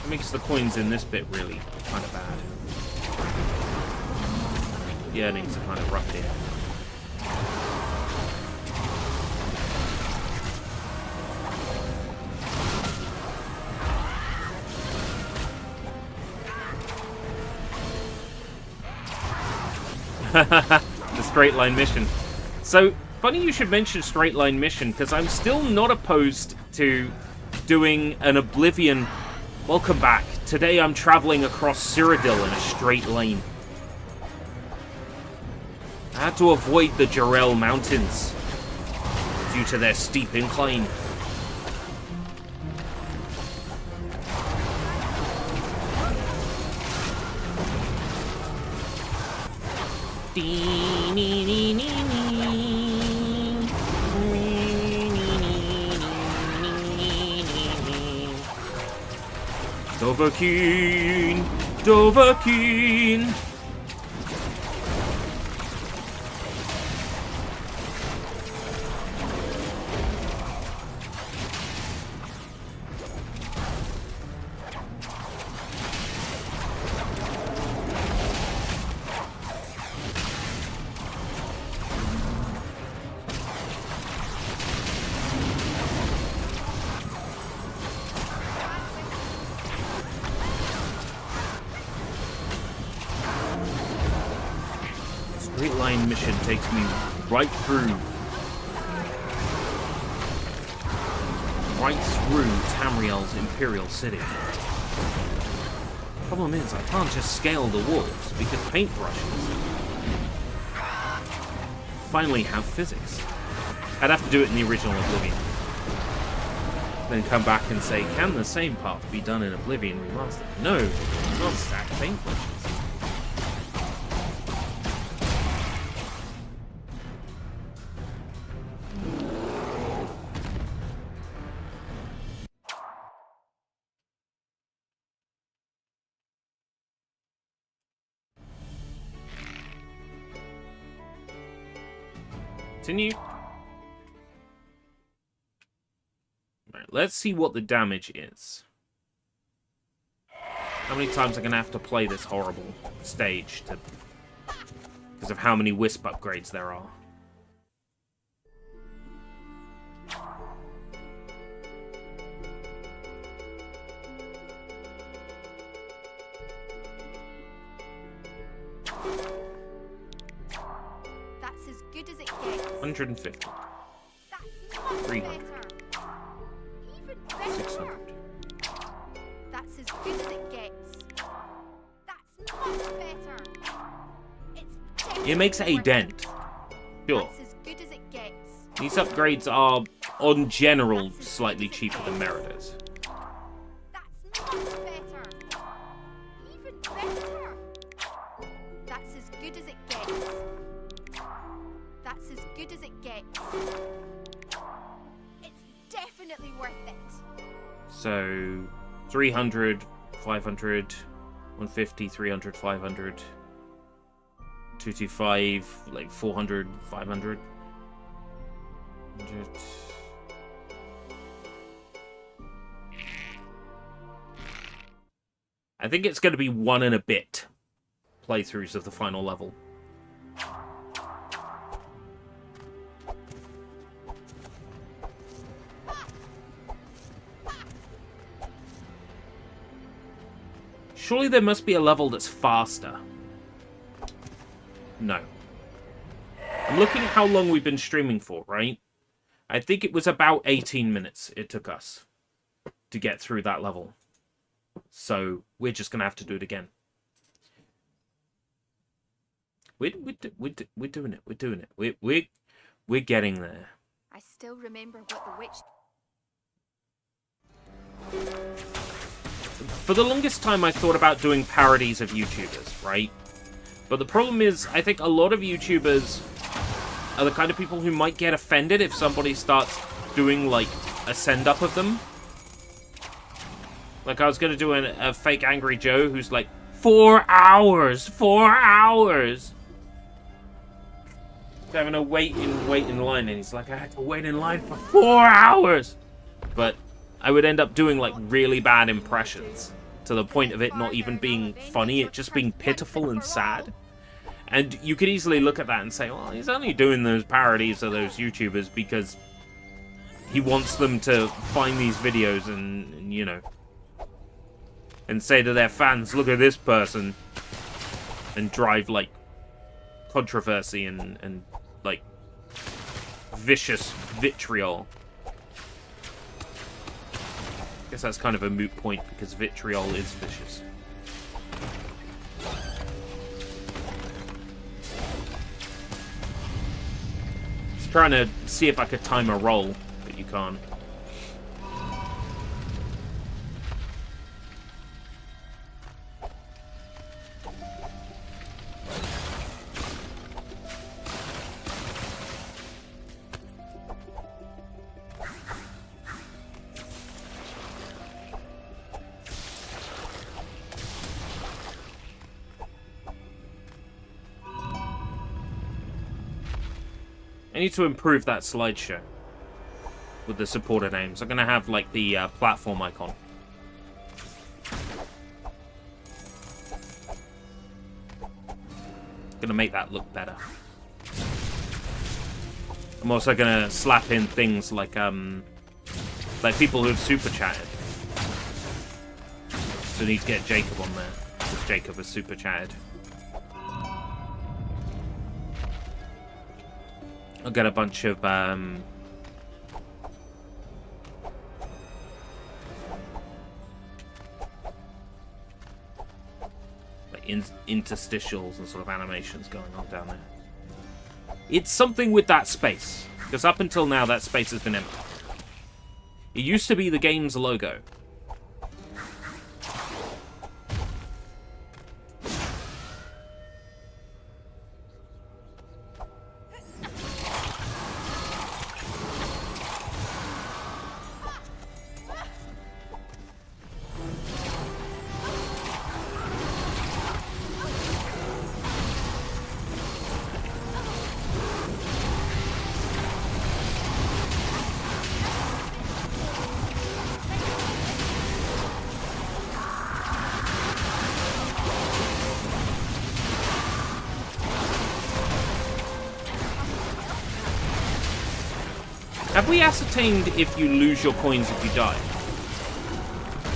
A: It makes the coins in this bit really kind of bad. The earnings are kind of rough here. The straight line mission. So, funny you should mention straight line mission, because I'm still not opposed to doing an Oblivion. Welcome back. Today I'm traveling across Cyrodiil in a straight lane. I had to avoid the Jarell Mountains due to their steep incline. Dovahkiin! Dovahkiin! Straight line mission takes me right through Tamriel's Imperial City. Problem is, I can't just scale the walls because paintbrushes finally have physics. I'd have to do it in the original Oblivion. Then come back and say, can the same path be done in Oblivion Remastered? No, not stack paintbrushes. Continue. Right, let's see what the damage is. How many times am I going to have to play this horrible stage because of how many Wisp upgrades there are?
B: That's as good as it gets.
A: 150.
B: That's much
A: 300.
B: better. Even better.
A: 600.
B: That's as good as it gets. That's much better. It's
A: It makes a dent. Sure.
B: That's as good as it gets.
A: These upgrades are, on general, slightly cheaper than Merida's.
B: That's much better. Even better. That's as good as it gets. That's as good as it gets. It's definitely worth it.
A: So, 300, 500, 150, 300, 500, 225, like 400, 500. 100. I think it's going to be 1 and a bit playthroughs of the final level. Surely there must be a level that's faster. No. I'm looking at how long we've been streaming for, right? I think it was about 18 minutes it took us to get through that level. So we're just going to have to do it again. We're doing it. We're doing it. We're getting there.
B: I still remember what the witch...
A: For the longest time, I thought about doing parodies of YouTubers, right? But the problem is, I think a lot of YouTubers are the kind of people who might get offended if somebody starts doing, like, a send-up of them. Like, I was going to do a fake Angry Joe who's like, 4 hours! 4 hours! He's having to wait in line, and he's like, I had to wait in line for 4 hours! But I would end up doing, like, really bad impressions, to the point of it not even being funny, it just being pitiful and sad. And you could easily look at that and say, well, he's only doing those parodies of those YouTubers because he wants them to find these videos and you know, and say to their fans, look at this person, and drive, like, controversy and like, vicious vitriol. I guess that's kind of a moot point because vitriol is vicious. Just trying to see if I could time a roll, but you can't. I need to improve that slideshow with the supporter names. I'm going to have, like, the platform icon. Going to make that look better. I'm also going to slap in things like people who have super chatted. So I need to get Jacob on there, because Jacob has super chatted. I'll get a bunch of like interstitials and sort of animations going on down there. It's something with that space, because up until now that space has been empty. It used to be the game's logo. Have we ascertained if you lose your coins if you die?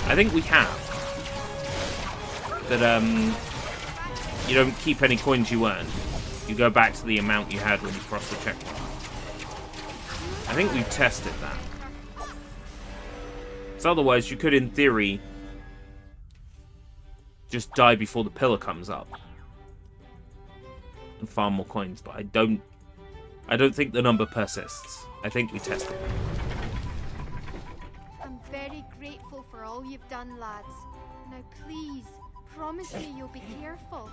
A: I think we have. That, you don't keep any coins you earned. You go back to the amount you had when you crossed the checkpoint. I think we've tested that. So otherwise, you could, in theory, just die before the pillar comes up. And farm more coins, but I don't think the number persists. I think we tested.
B: I'm very grateful for all you've done, lads. Now please, promise me you'll be careful.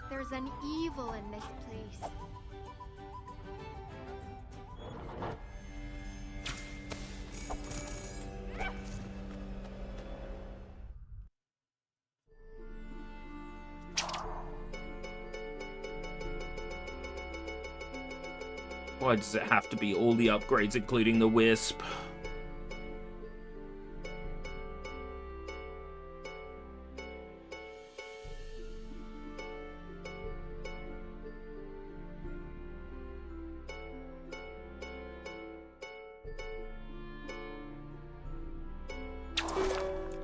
B: There's an evil in this place.
A: Why does it have to be all the upgrades, including the Wisp?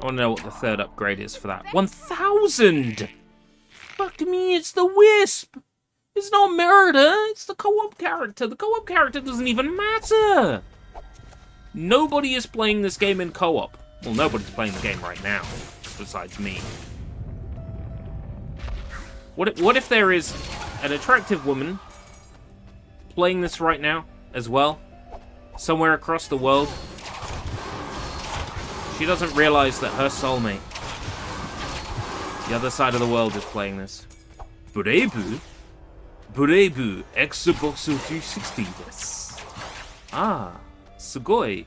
A: I want to know what the third upgrade is for that. 1,000! Fuck me, it's the Wisp! It's not Merida, it's the co-op character. The co-op character doesn't even matter! Nobody is playing this game in co-op. Well, nobody's playing the game right now, besides me. What if there is an attractive woman playing this right now, as well? Somewhere across the world? She doesn't realize that her soulmate, the other side of the world, is playing this. Brave? Brave Xbox 360 desu. Ah, sugoi.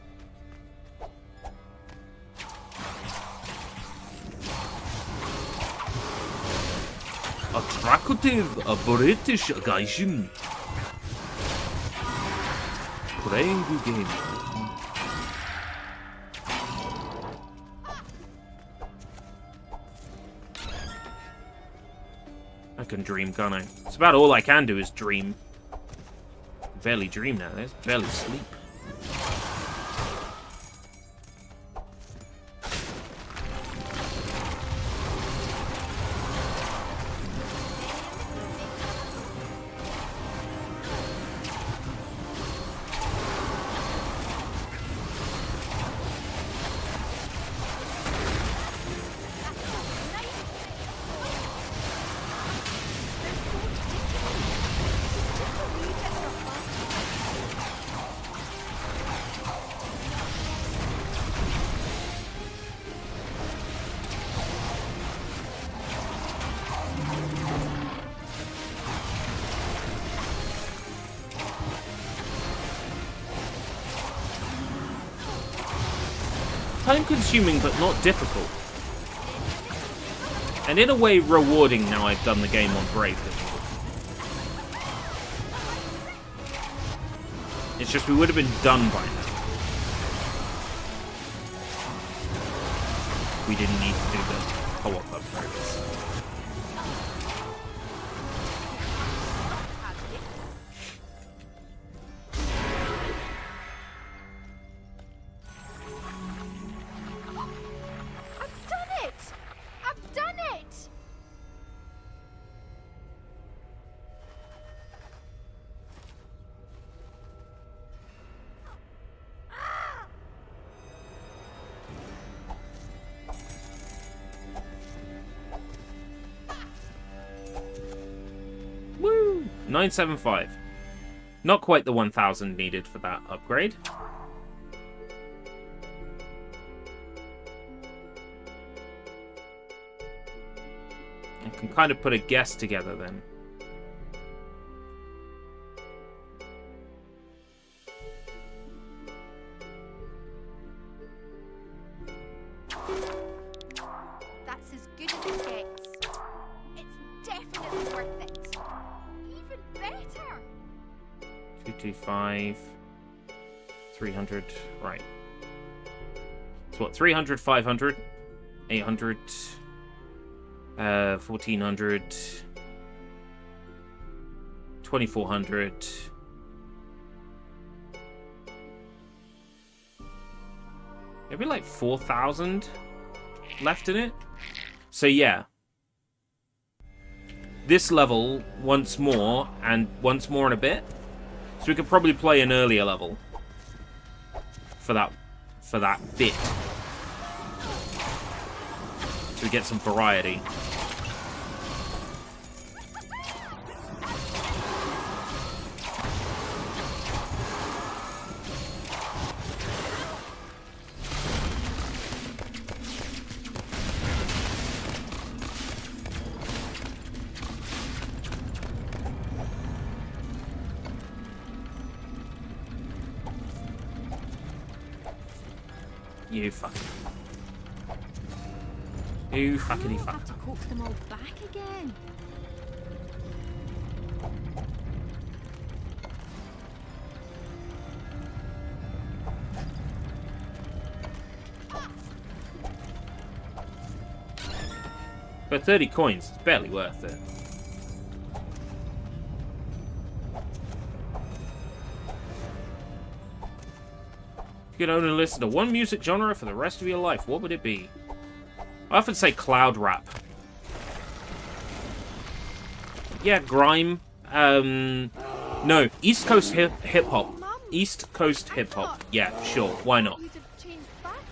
A: Attractive British gaijin. Playing the game. can dream, can't I? It's about all I can do is dream. Barely dream now. There's barely sleep. Time-consuming, but not difficult. And in a way, rewarding now I've done the game on Brave. It's just we would have been done by now. We didn't need to do the co-op upgrades. Woo! 975. Not quite the 1,000 needed for that upgrade. I can kind of put a guess together then.
B: That's as good as it gets. It's definitely worth it. Even better.
A: 225. 300. Right. So what? 300, 500, 800, 1400, 2400. Maybe like 4,000 left in it. So yeah. This level once more and once more in a bit. So we could probably play an earlier level for that bit. So we get some variety. You fucking. You fuckity fuck.
B: Have to coax them all back again.
A: For 30 coins, it's barely worth it. You could only listen to one music genre for the rest of your life, what would it be? I often say cloud rap. Yeah, grime. No, East Coast hip hop. East Coast hip hop. Yeah, sure. Why not?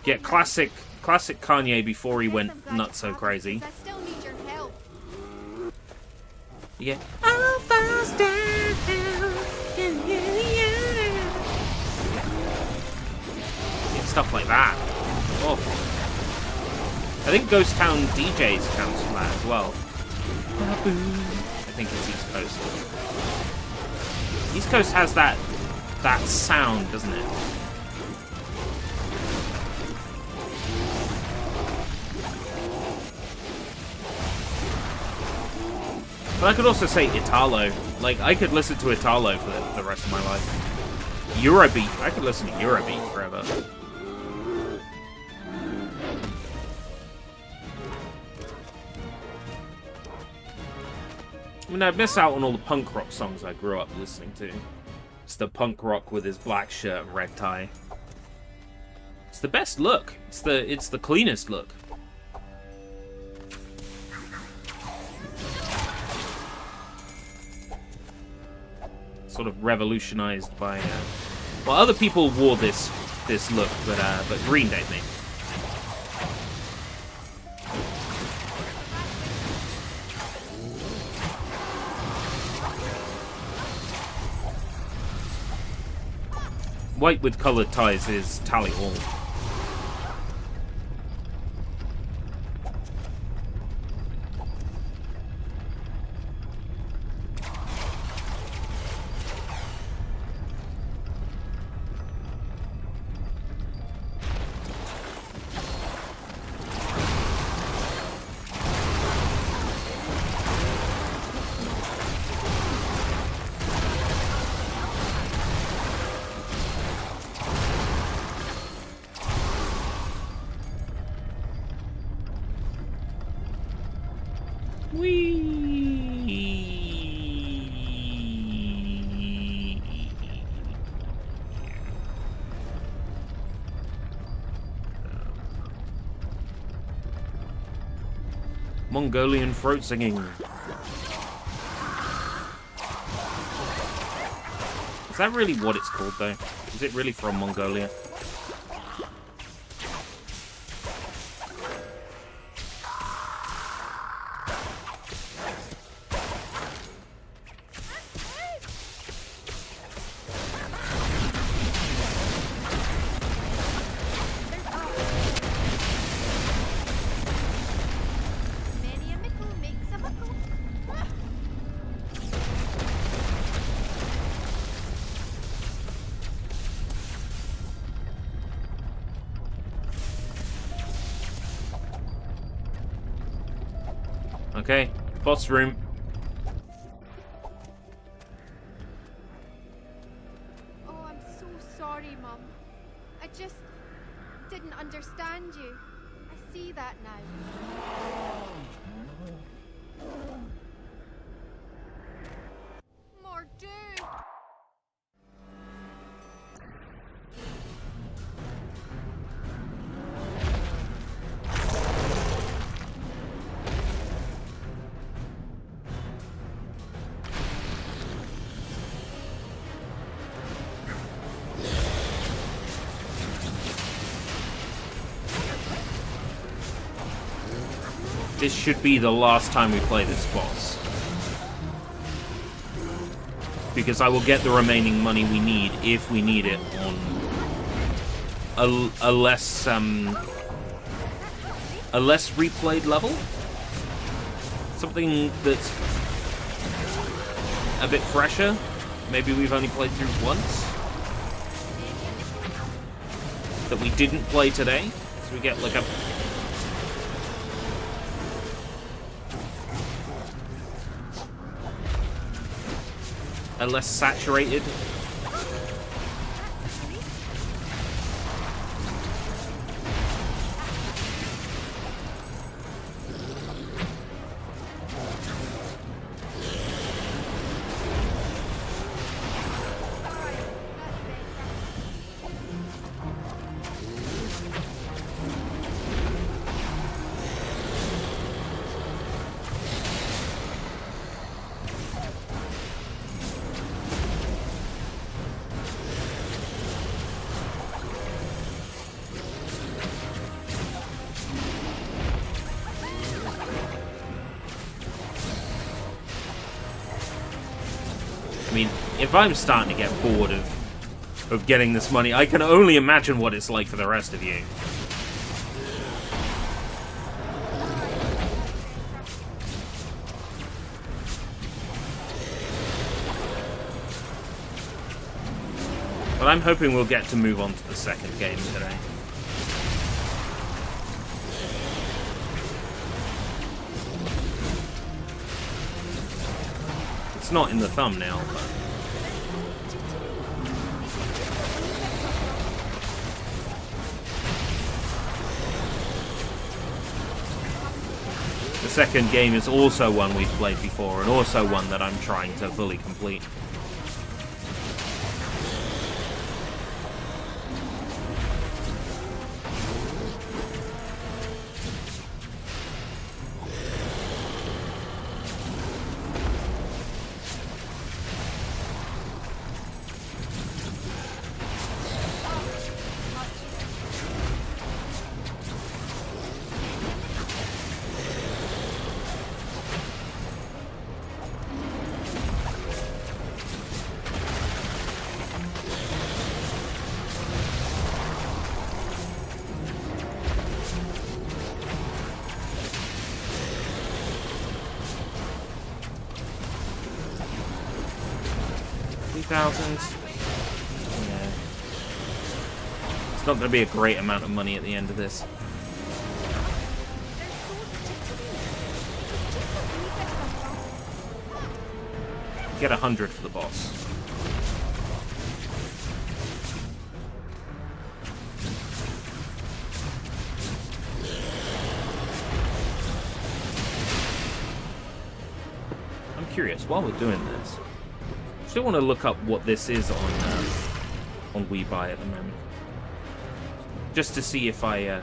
A: Yeah, classic Kanye before he went nuts so crazy.
B: I still need your help.
A: Yeah. Yeah, stuff like that. Oh. I think Ghost Town DJs counts for that as well. I think it's East Coast. East Coast has that sound, doesn't it? But I could also say Italo. Like, I could listen to Italo for the rest of my life. Eurobeat. I could listen to Eurobeat forever. I mean, I miss out on all the punk rock songs I grew up listening to. It's the punk rock with his black shirt and red tie. It's the best look. It's the cleanest look. Sort of revolutionized by well, other people wore this look, but Green Day maybe. White with coloured ties is tally all. Mongolian throat singing. Is that really what it's called, though? Is it really from Mongolia? Okay, boss room.
B: Oh, I'm so sorry, Mum. I just didn't understand you. I see that now. Mordu!
A: This should be the last time we play this boss. Because I will get the remaining money we need, if we need it, on a less replayed level. Something that's a bit fresher. Maybe we've only played through once. That we didn't play today. So we get like a less saturated. I mean, if I'm starting to get bored of getting this money, I can only imagine what it's like for the rest of you. But I'm hoping we'll get to move on to the second game today. It's not in the thumbnail, but... The second game is also one we've played before, and also one that I'm trying to fully complete. Yeah. It's not going to be a great amount of money at the end of this. Get 100 for the boss. I'm curious, while we're doing this, I still want to look up what this is on WeBuy at the moment, just to see if I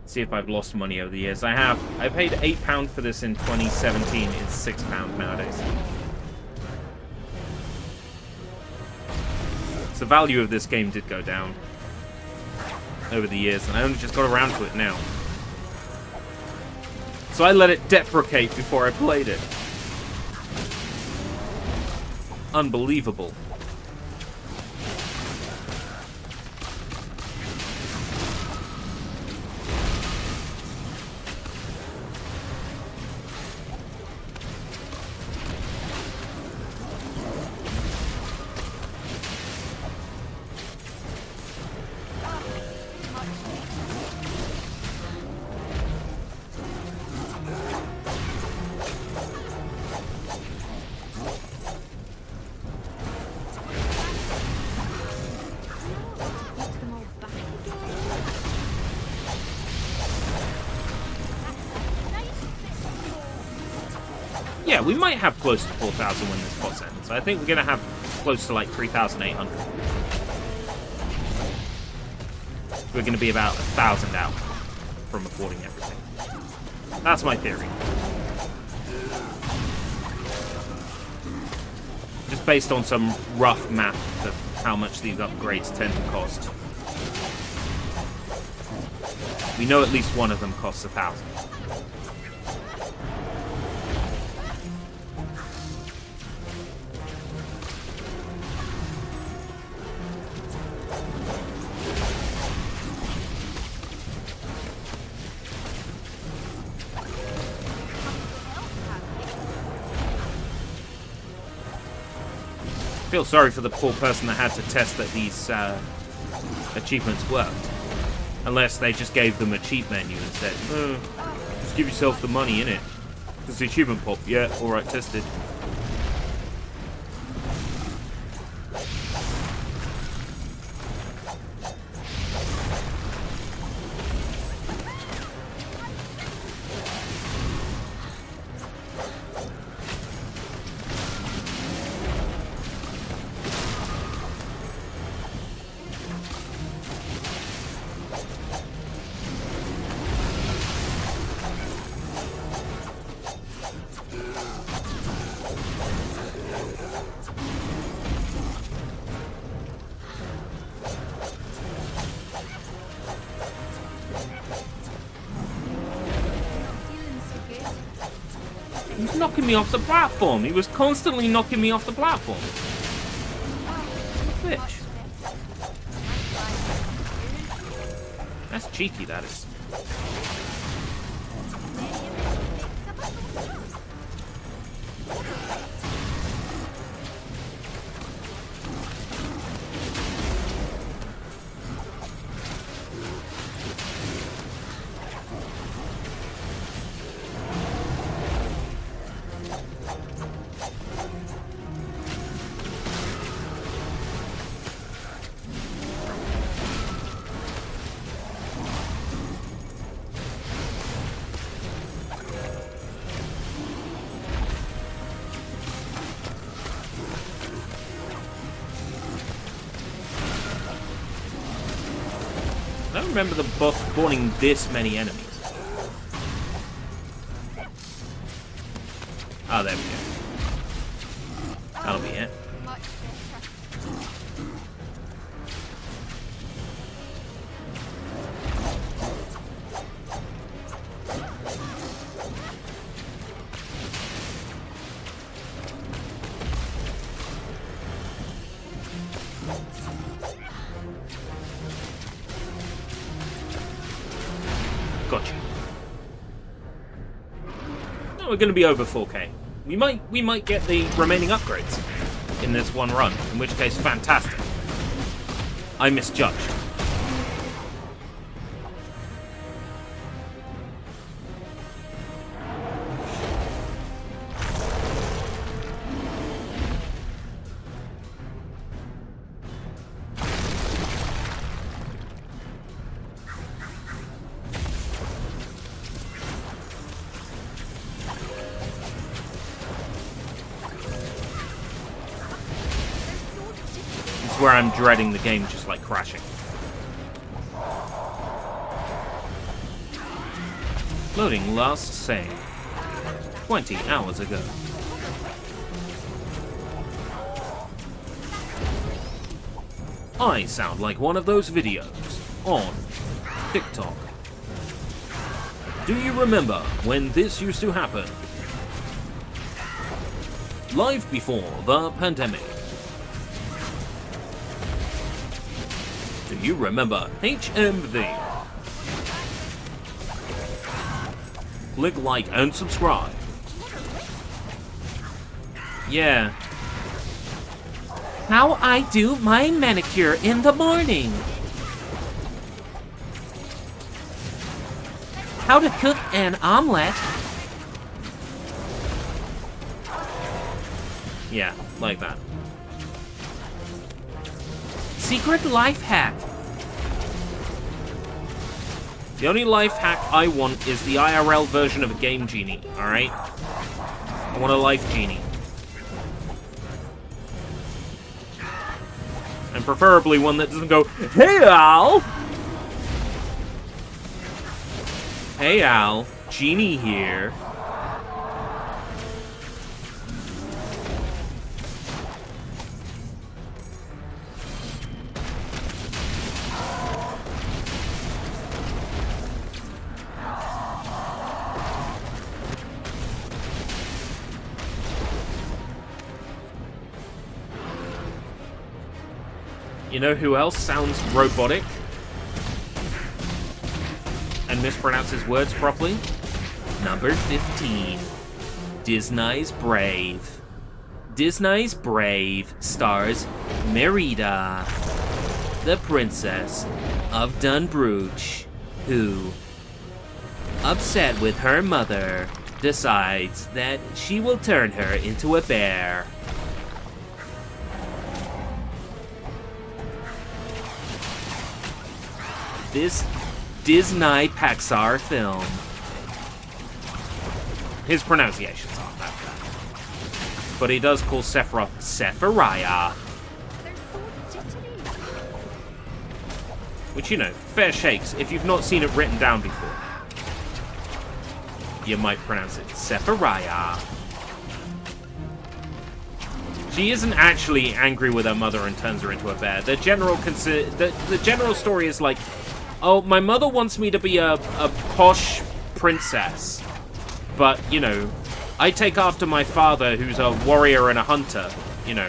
A: see if I've lost money over the years. I have. I paid £8 for this in 2017. It's £6 nowadays. So the value of this game did go down over the years, and I only just got around to it now. So I let it deprecate before I played it. Unbelievable. Yeah, we might have close to 4,000 when this boss ends. I think we're going to have close to like 3,800. We're going to be about 1,000 out from affording everything. That's my theory. Just based on some rough math of how much these upgrades tend to cost. We know at least one of them costs 1,000. I feel sorry for the poor person that had to test that these achievements worked. Unless they just gave them a cheat menu and said, just give yourself the money in it. It's the achievement pop. Yeah, alright, tested. He was knocking me off the platform. He was constantly knocking me off the platform. Bitch. That's cheeky, that is. remember the boss spawning this many enemies. Oh, there we go. That'll be it.
B: Much better.
A: Gotcha. Now we're going to be over 4K. We might get the remaining upgrades in this one run, in which case, fantastic. I misjudged. Where I'm dreading the game just like crashing. Loading last save 20 hours ago. I sound like one of those videos on TikTok. Do you remember when this used to happen? Live before the pandemic. Do you remember HMV? Click like and subscribe. Yeah. How I do my manicure in the morning. How to cook an omelet. Yeah, like that. Secret life hack. The only life hack I want is the IRL version of a game genie, alright? I want a life genie. And preferably one that doesn't go, "Hey Al! Hey Al, genie here." You know who else sounds robotic and mispronounces words properly? Number 15. Disney's Brave. Disney's Brave stars Merida, the princess of Dunbruch, who, upset with her mother, decides that she will turn her into a bear. This Disney-Pixar film. His pronunciations aren't that bad. But he does call Sephiroth Sephiriah.
B: They're so jittery.
A: Which, you know, fair shakes. If you've not seen it written down before, you might pronounce it Sephiriah. She isn't actually angry with her mother and turns her into a bear. The general story is like, oh, my mother wants me to be a posh princess. But, you know, I take after my father, who's a warrior and a hunter. You know,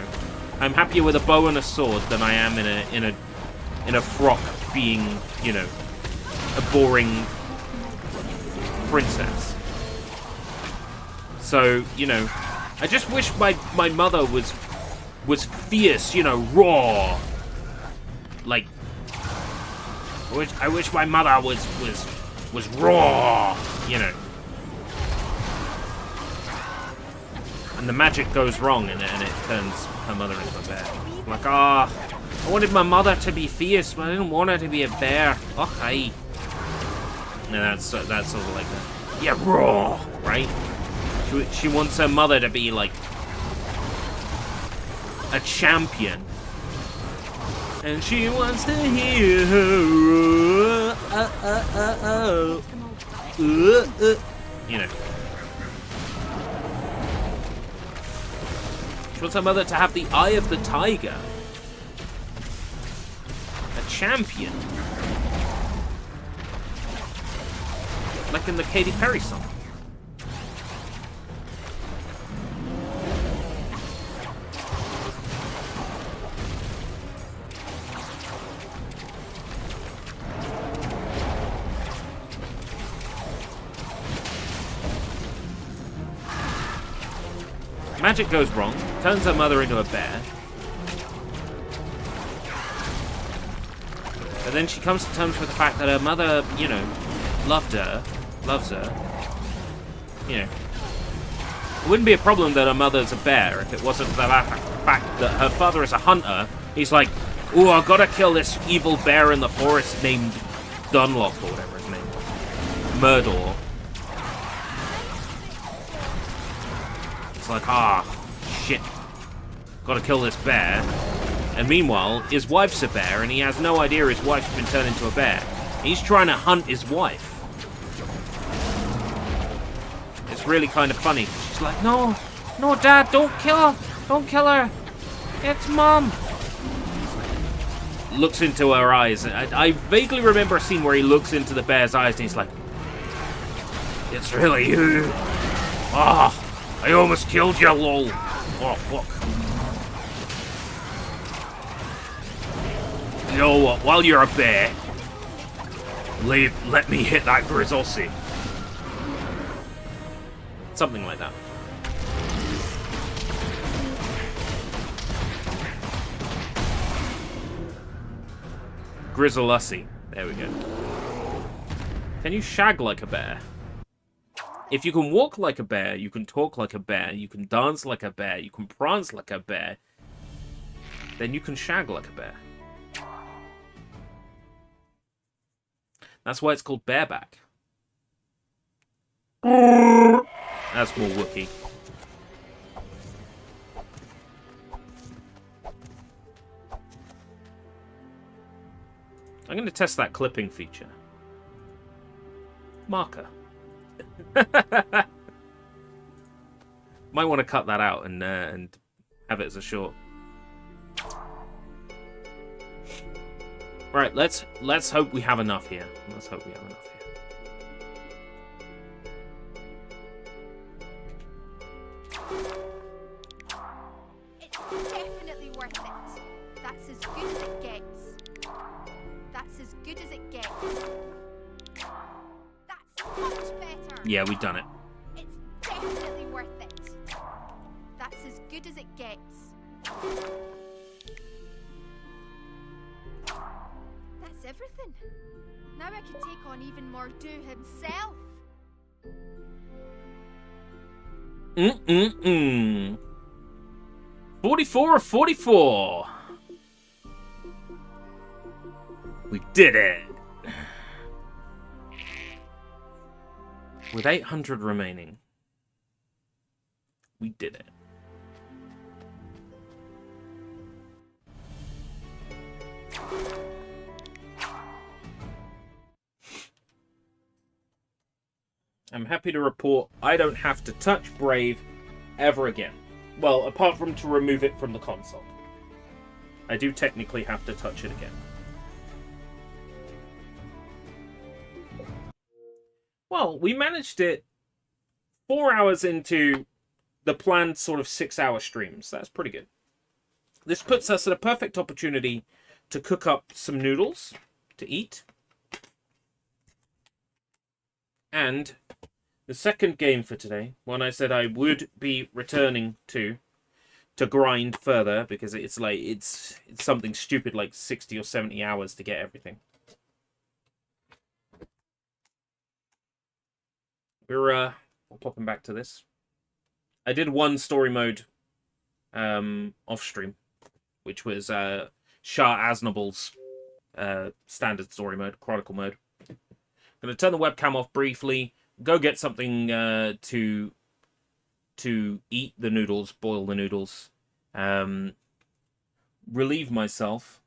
A: I'm happier with a bow and a sword than I am in a frock being, you know, a boring princess. So, you know, I just wish my mother was fierce, you know, raw. Like, I wish my mother was raw, you know. And the magic goes wrong and it turns her mother into a bear. Like, I wanted my mother to be fierce, but I didn't want her to be a bear. Okay. And that's sort of like that. Yeah, raw, right? She wants her mother to be like a champion. And she wants to hear her. You know. She wants her mother to have the eye of the tiger. A champion. Like in the Katy Perry song. Magic goes wrong, turns her mother into a bear. But then she comes to terms with the fact that her mother, you know, loves her. You know. It wouldn't be a problem that her mother's a bear if it wasn't for the fact that her father is a hunter. He's like, ooh, I gotta kill this evil bear in the forest named Dunlop, or whatever his name was. Murder. Like, shit, gotta kill this bear. And meanwhile, his wife's a bear, and he has no idea his wife's been turned into a bear. He's trying to hunt his wife. It's really kind of funny. She's like, no, Dad, don't kill her. It's Mom. Looks into her eyes. I vaguely remember a scene where he looks into the bear's eyes, and he's like, it's really you. I almost killed you, lol. Oh, fuck. You know what? While you're a bear, let me hit that Grizzlesy. Something like that. Grizzlusy. There we go. Can you shag like a bear? If you can walk like a bear, you can talk like a bear, you can dance like a bear, you can prance like a bear, then you can shag like a bear. That's why it's called bareback. That's more Wookiee. I'm going to test that clipping feature. Marker. Might want to cut that out and have it as a short. Right, let's hope we have enough here. Let's hope we have enough here.
B: It's definitely worth it. That's as good as it gets. That's as good as it gets. That's much better.
A: Yeah, we've done it.
B: It's definitely worth it. That's as good as it gets. That's everything. Now I can take on even more Do himself.
A: 44 of 44. We did it. With 800 remaining. We did it. I'm happy to report I don't have to touch Brave ever again. Well, apart from to remove it from the console. I do technically have to touch it again. Well, we managed it 4 hours into the planned sort of 6-hour streams. That's pretty good. This puts us at a perfect opportunity to cook up some noodles to eat. And the second game for today, one I said I would be returning to grind further, because it's something stupid like 60 or 70 hours to get everything. We're popping back to this. I did one story mode off stream, which was Shah Aznabal's standard story mode, Chronicle mode. I'm going to turn the webcam off briefly, go get something to eat the noodles, boil the noodles, relieve myself,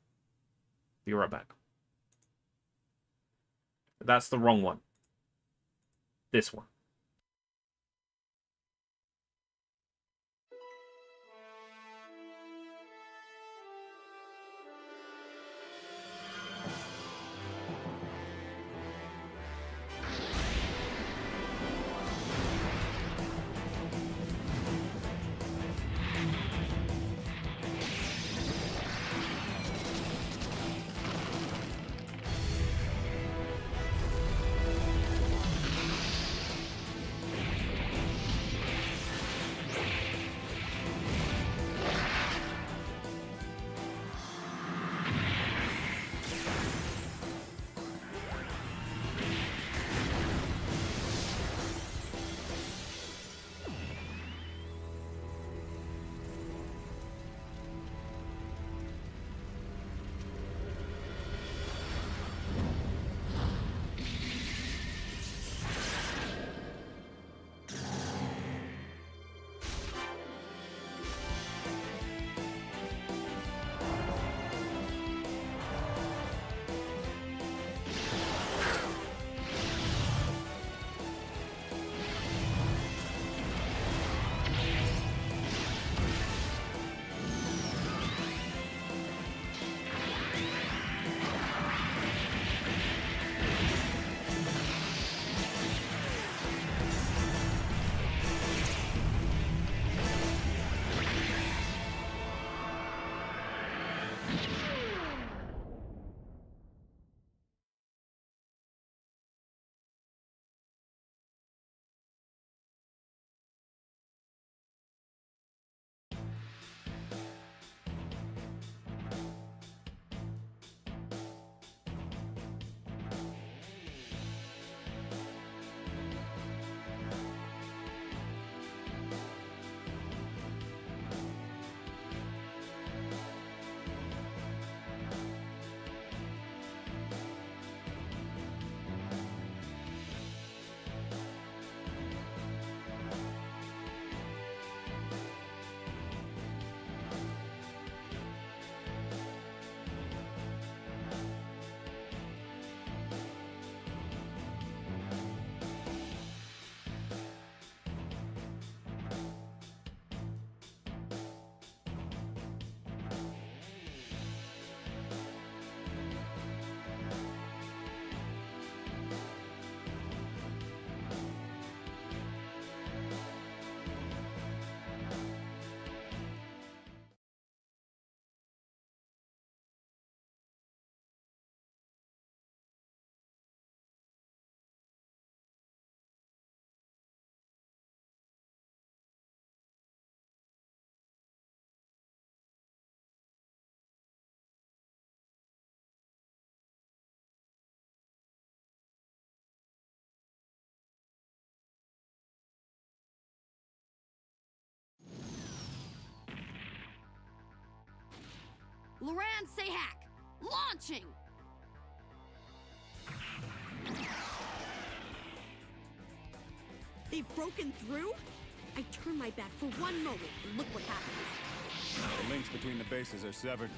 A: Be right back. That's the wrong one. This one.
E: Loran Sahak, launching! They've broken through? I turned my back for one moment, and look what happened.
F: The links between the bases are severed.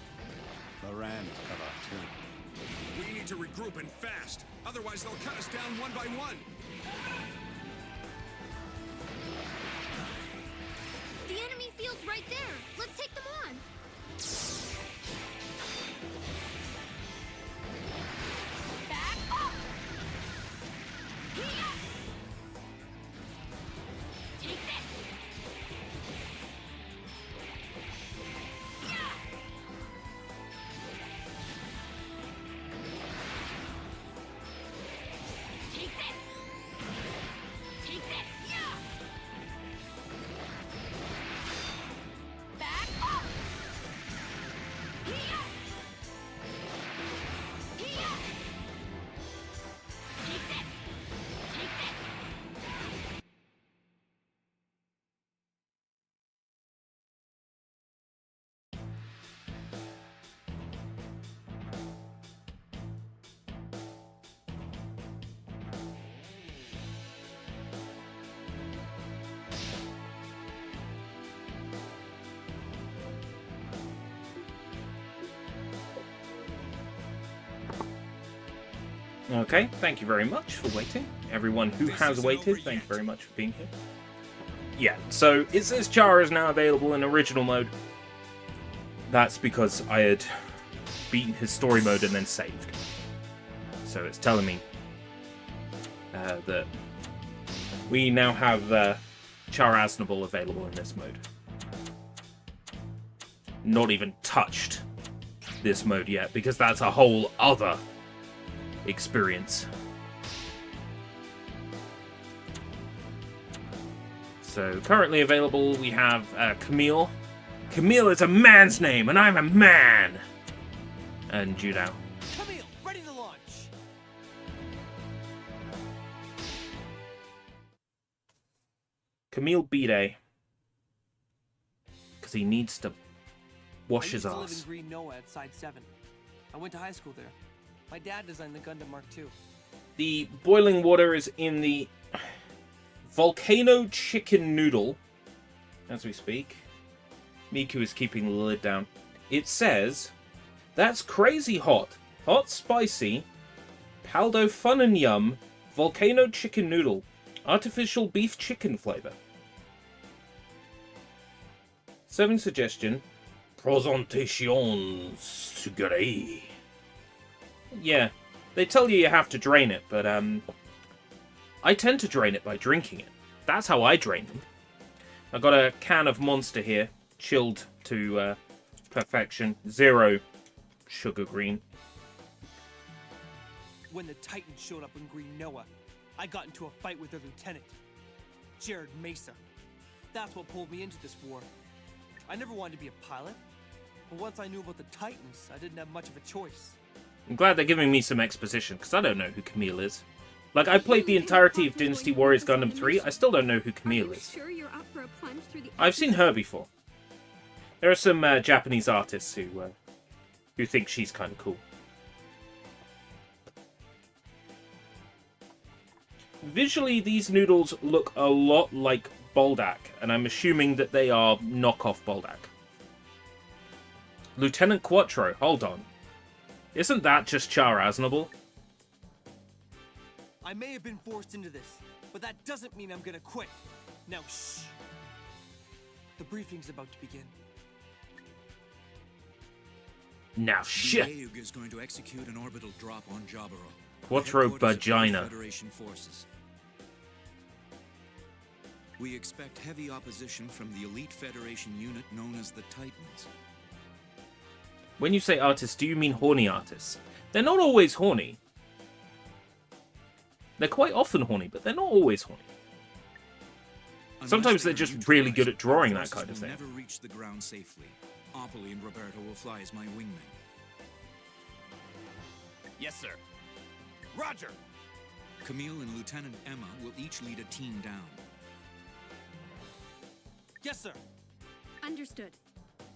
F: Loran is cut off too.
G: We need to regroup and fast. Otherwise, they'll cut us down one by one.
E: The enemy field's right there. Let's take them on. Back up! Here! Take this! Yeah! Take this!
A: Okay, thank you very much for waiting. Everyone who has waited, thank you very much for being here. Yeah, so it says Chara is now available in original mode. That's because I had beaten his story mode and then saved. So it's telling me that we now have Chara Aznable available in this mode. Not even touched this mode yet, because that's a whole other experience. So currently available, we have Camille. Camille is a man's name, and I'm a man. And Judao.
H: Camille, ready to launch.
A: Camille B-Day. Because he needs to wash his
H: I used to live
A: ass.
H: in Green Noah at Side 7. I went to high school there. My dad designed the Gundam Mark II.
A: The boiling water is in the volcano chicken noodle as we speak. Miku is keeping the lid down. It says, that's crazy hot. Hot spicy. Paldo fun and yum. Volcano chicken noodle. Artificial beef chicken flavor. 7 suggestion. Presentation sugaré. Yeah, they tell you have to drain it, but I tend to drain it by drinking it. That's how I drain them. I've got a can of Monster here, chilled to perfection. 0 sugar green.
H: When the Titans showed up in Green Noah, I got into a fight with their lieutenant, Jared Mesa. That's what pulled me into this war. I never wanted to be a pilot, but once I knew about the Titans, I didn't have much of a choice.
A: I'm glad they're giving me some exposition, because I don't know who Camille is. Like, I played the entirety of Dynasty Warriors Gundam 3, I still don't know who Camille is.
E: Sure you're up for a plunge through the
A: I've seen her before. There are some Japanese artists who think she's kind of cool. Visually, these noodles look a lot like Boldak, and I'm assuming that they are knockoff Boldak. Lieutenant Quattro, hold on. Isn't that just Char Aznable?
H: I may have been forced into this, but that doesn't mean I'm gonna quit. Now, shh. The briefing's about to begin.
A: Now shit.
G: The AUG is going to execute an orbital drop on Jaburo.
A: Quattro
G: Headquarters of the
A: Vagina.
G: Federation forces. We expect heavy opposition from the elite Federation unit known as the Titans.
A: When you say artists, do you mean horny artists? They're not always horny. They're quite often horny, but they're not always horny. Sometimes they're just really good at drawing that kind of thing.
G: Never reach the ground safely. Opoli and Roberto will fly as my wingmen.
H: Yes, sir. Roger!
G: Camille and Lieutenant Emma will each lead a team down.
H: Yes, sir.
E: Understood.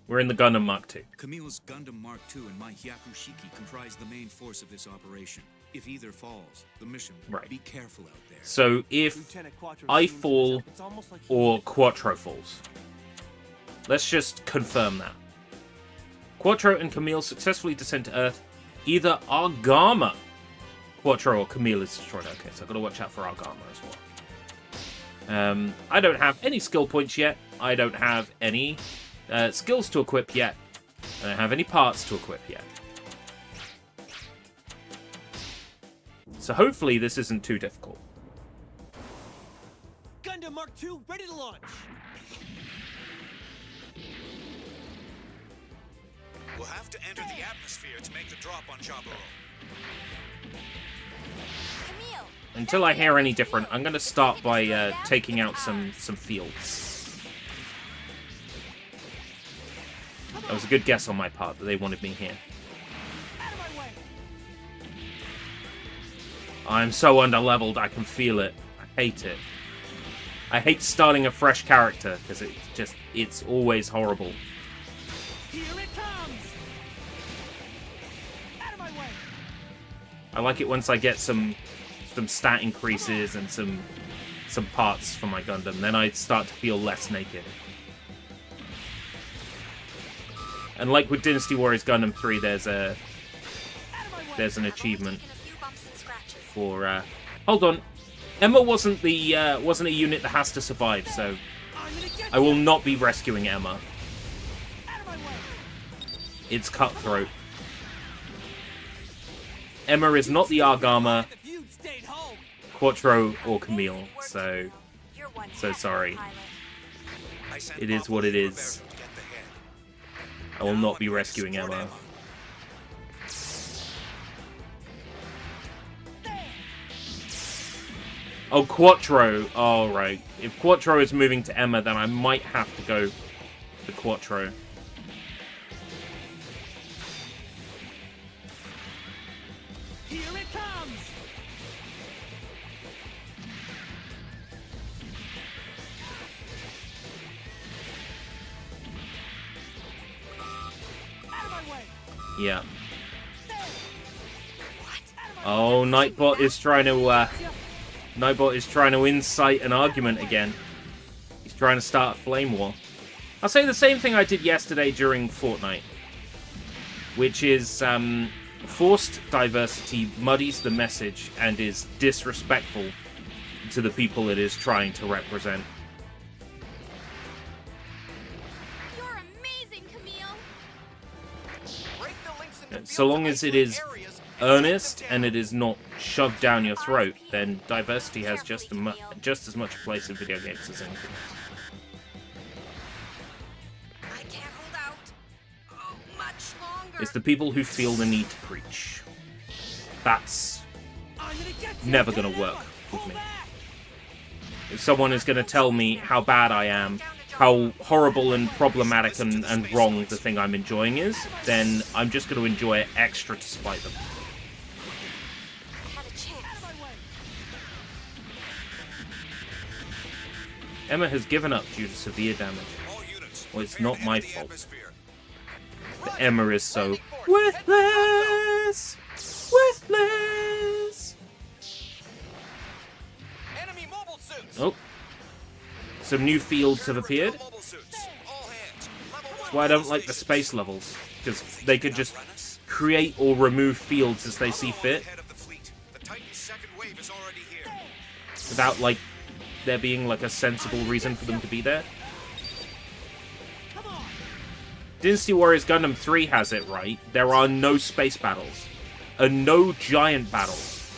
A: We're in the Gundam Mark II.
G: Camille's Gundam Mark II and my Hyakushiki comprise the main force of this operation. If either falls, the mission will
A: Right.
G: be careful out there.
A: So if
H: Lieutenant Quattro
A: I
H: seems to
A: fall
H: himself, it's almost like he-
A: or Quattro falls. Let's just confirm that. Quattro and Camille successfully descend to Earth. Either Argama, Quattro or Camille is destroyed. Okay, so I've got to watch out for Argama as well. I don't have any skill points yet. I don't have any skills to equip yet. I don't have any parts to equip yet. So hopefully this isn't too difficult.
H: Gundam Mark II ready to launch!
G: We'll have to enter the atmosphere to make the drop on Jaburo.
B: Camille!
A: Until I hear any different, I'm going to start by taking out some fields. That was a good guess on my part that they wanted me here.
H: Out of my way!
A: I'm so underleveled, I can feel it. I hate it. I hate starting a fresh character, because it's always horrible.
H: Here it comes! Out of my way!
A: I like it once I get some stat increases and some parts for my Gundam, then I start to feel less naked. And like with Dynasty Warriors Gundam 3, there's an achievement.
B: Taken a few bumps and scratches.
A: before... Hold on. Emma wasn't a unit that has to survive, so I will not be rescuing Emma. It's Cutthroat. Emma is not the Argama, Quattro, or Camille, so sorry. It is what it is. I will not be rescuing Emma. Oh, Quattro. Oh, right. If Quattro is moving to Emma, then I might have to go to Quattro.
H: Here it comes! Out of my way!
A: Yeah. Oh, Nightbot is trying to, Nightbot is trying to incite an argument again. He's trying to start a flame war. I'll say the same thing I did yesterday during Fortnite. Which is, forced diversity muddies the message and is disrespectful to the people it is trying to represent.
B: You're amazing, Camille.
A: So long as it is earnest and it is not shoved down your throat, then diversity has just as much a place in video games as anything else.
E: I can't hold out much longer.
A: It's the people who feel the need to preach. That's never going to work with me. If someone is going to tell me how bad I am, how horrible and problematic and wrong the thing I'm enjoying is, then I'm just going to enjoy it extra to spite them. Emma has given up due to severe damage. Well, it's not my fault. But Emma is so worthless! Worthless! Oh. Some new fields have appeared. That's why I don't like the space levels. Because they could just create or remove fields as they see fit. Without, like, there being, like, a sensible reason for them to be there. Dynasty Warriors Gundam 3 has it right. There are no space battles. And no giant battles.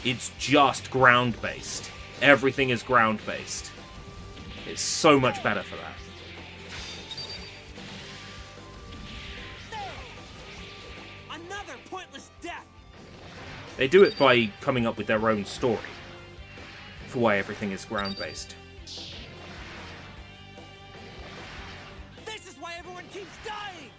A: It's just ground-based. Everything is ground-based. It's so much better for that.
H: Another pointless death.
A: They do it by coming up with their own story for why everything is ground-based.
H: This is why everyone keeps dying.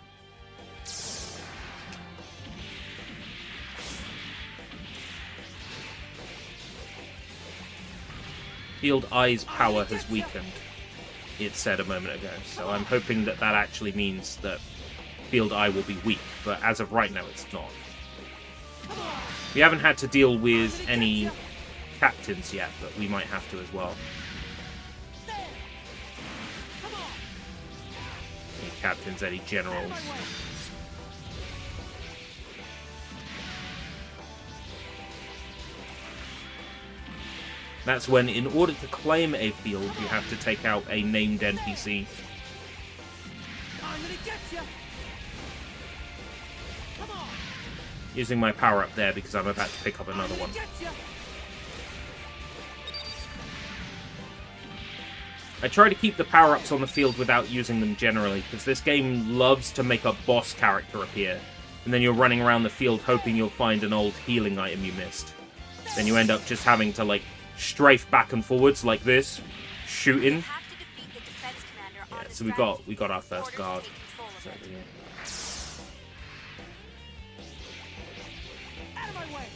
A: Field Eye's power has weakened, it said a moment ago, so I'm hoping that that actually means that Field Eye will be weak, but as of right now it's not. We haven't had to deal with any captains yet, but we might have to as well. Any captains, any generals. That's when, in order to claim a field, you have to take out a named NPC.
H: I'm gonna get you. Come on.
A: Using my power up there because I'm about to pick up another one. I try to keep the power-ups on the field without using them generally, because this game loves to make a boss character appear, and then you're running around the field hoping you'll find an old healing item you missed. Then you end up just having to, like, strafe back and forwards like this, shooting. Yeah, so we got our first guard. So, yeah.
H: Out of my way.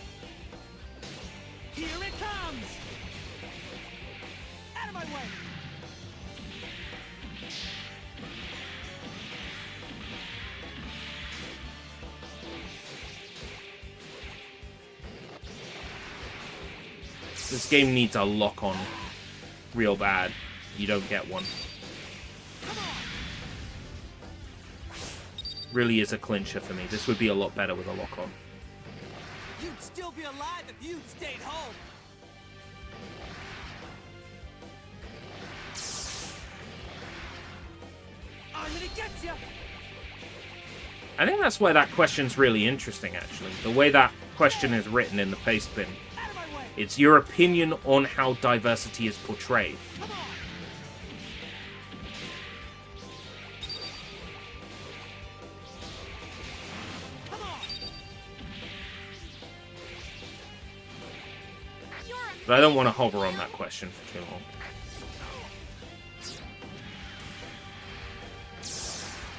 H: Here it comes. Out of my way.
A: This game needs a lock-on real bad. You don't get one. Really is a clincher for me. This would be a lot better with a lock-on.
H: You'd still be alive if you'd stayed home. I'm gonna get you.
A: I think that's where that question's really interesting, actually. The way that question is written in the paste bin.
H: Out of my way.
A: It's your opinion on how diversity is portrayed.
H: Come on. Come on.
A: But I don't want to hover on that question for too long.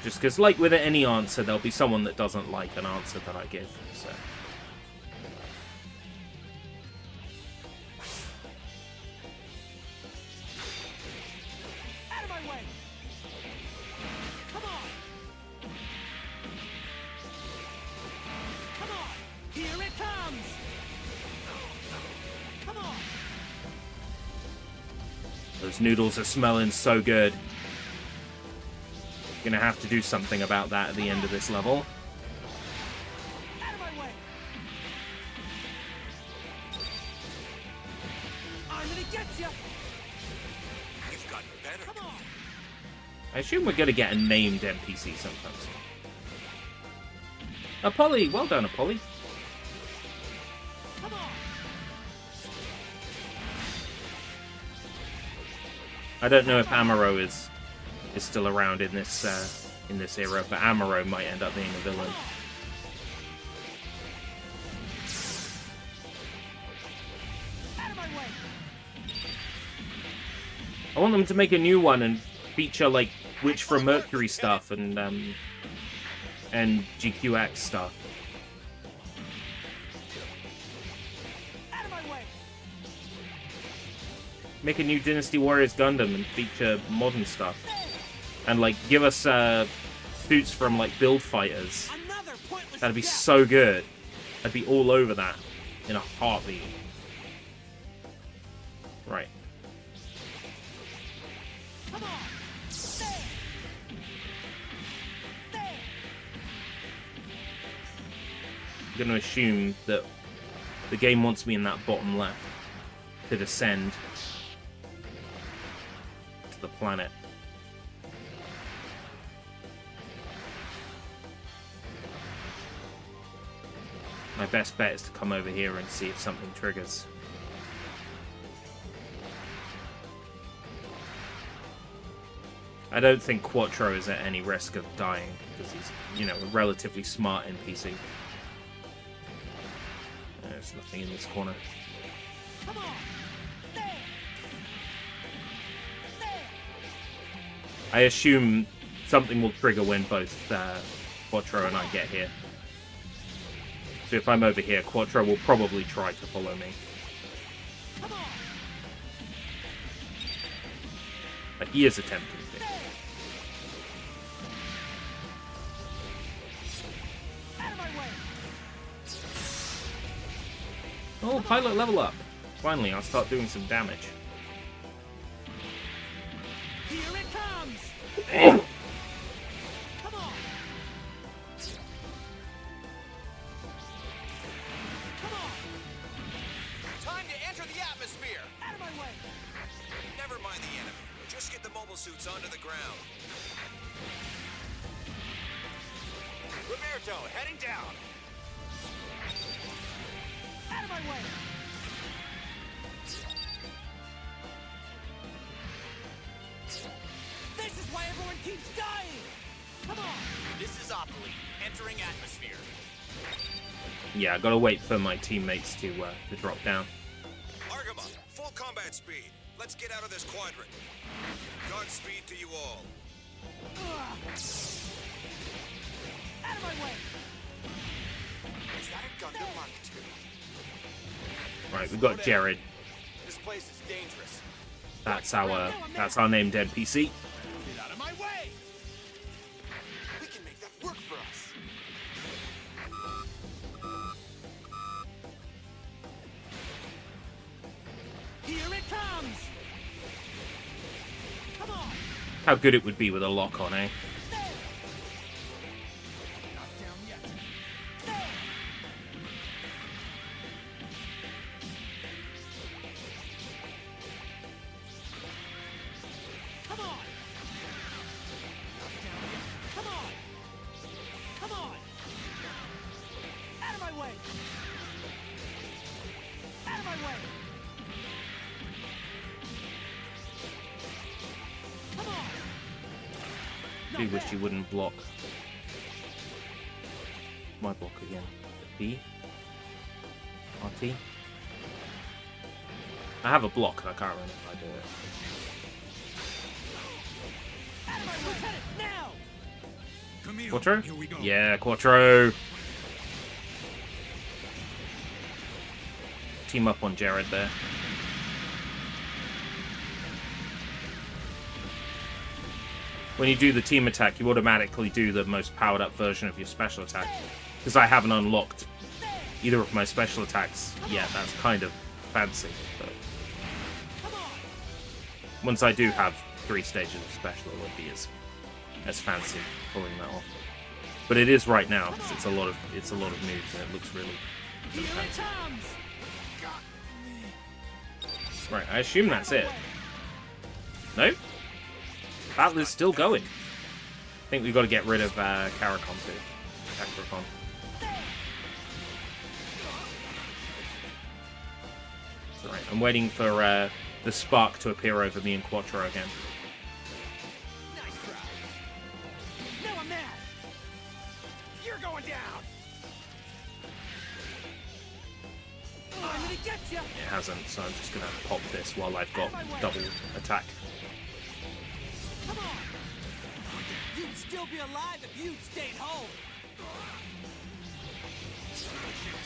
A: Just because, like with any answer, there'll be someone that doesn't like an answer that I give, so...
H: Out of my way. Come on. Come on. Here it comes. Come on.
A: Those noodles are smelling so good. Gonna have to do something about that at the end of this level.
H: Out of my way. I'm gonna get you. You've gotten better. Come on.
A: I assume we're gonna get a named NPC sometime soon. Apolly! Well done, Apolly.
H: Come on.
A: I don't know if Amaro is still around in this era, but Amaro might end up being a villain.
H: Out of my way.
A: I want them to make a new one and feature like Witch from Mercury stuff and GQX stuff.
H: Out of my way.
A: Make a new Dynasty Warriors Gundam and feature modern stuff. And, like, give us suits from, like, Build Fighters.
H: Another pointless
A: That'd be
H: death.
A: so good. I'd be all over that in a heartbeat. Right.
H: Come on. There. There.
A: I'm going to assume that the game wants me in that bottom left to descend to the planet. My best bet is to come over here and see if something triggers. I don't think Quattro is at any risk of dying, because he's, you know, a relatively smart NPC. There's nothing in this corner.
H: Come on. There. There.
A: I assume something will trigger when both Quattro and I get here. So if I'm over here, Quattro will probably try to follow me.
H: Come on.
A: Like, he is attempting to.
H: Out of my way.
A: Oh, pilot level up. Finally, I'll start doing some damage.
H: Here it comes. Come on. Come on.
I: Time to enter the atmosphere!
H: Out of my way.
I: Never mind the enemy. Just get the mobile suits onto the ground. Roberto, heading down!
H: Out of my way. This is why everyone keeps dying. Come on.
I: This is Opoly, entering atmosphere.
A: Yeah, I gotta wait for my teammates to drop down.
I: Argama, full combat speed. Let's get out of this quadrant. Godspeed to you all.
H: Ugh. Out of my way.
I: Is that a Gundam Mark II?
A: Right, we've got Jared.
I: This place is dangerous.
A: That's our named NPC.
I: Get out of my way! We can make that work for us.
H: Here it comes. Come on.
A: How good it would be with a lock on, eh?
H: There. Not down yet. There. Come on! Come on! Come on! Out of my way! Out of my way! Come on!
A: I do wish you wouldn't block. My block again. B. RT. I have a block and I can't remember if I do it.
H: Out of my way! Lieutenant, now!
G: Camille,
A: Quattro?
G: here we go.
A: Yeah, Quattro. Team up on Jared there. When you do the team attack, you automatically do the most powered up version of your special attack. Because I haven't unlocked either of my special attacks yet. That's kind of fancy. But once I do have 3 stages of special, it won't be as fancy pulling that off. But it is right now because it's a lot of moves and it looks really fancy. Right, I assume that's it. Nope. Battle is still going. I think we've got to get rid of Caracon too. Caracon. Right, I'm waiting for the spark to appear over me and Quattro again.
H: Nice try. Now I'm mad. You're going down. I'm gonna get you.
A: It hasn't, so I'm just gonna pop this while I've got double attack.
H: Come on. You'd still be alive if you'd stayed home.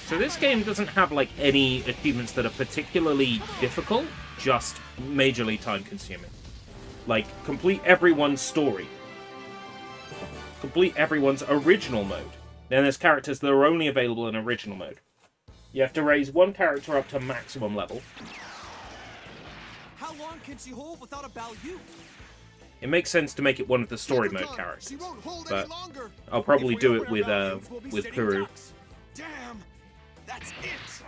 A: So this game doesn't have like any achievements that are particularly difficult, just majorly time consuming. Like, complete everyone's story. Complete everyone's original mode. Then there's characters that are only available in original mode. You have to raise one character up to maximum level.
H: How long can she hold without a Baloo?
A: It makes sense to make it one of the story mode characters, but I'll probably do it with Puru,
I: Damn, that's it.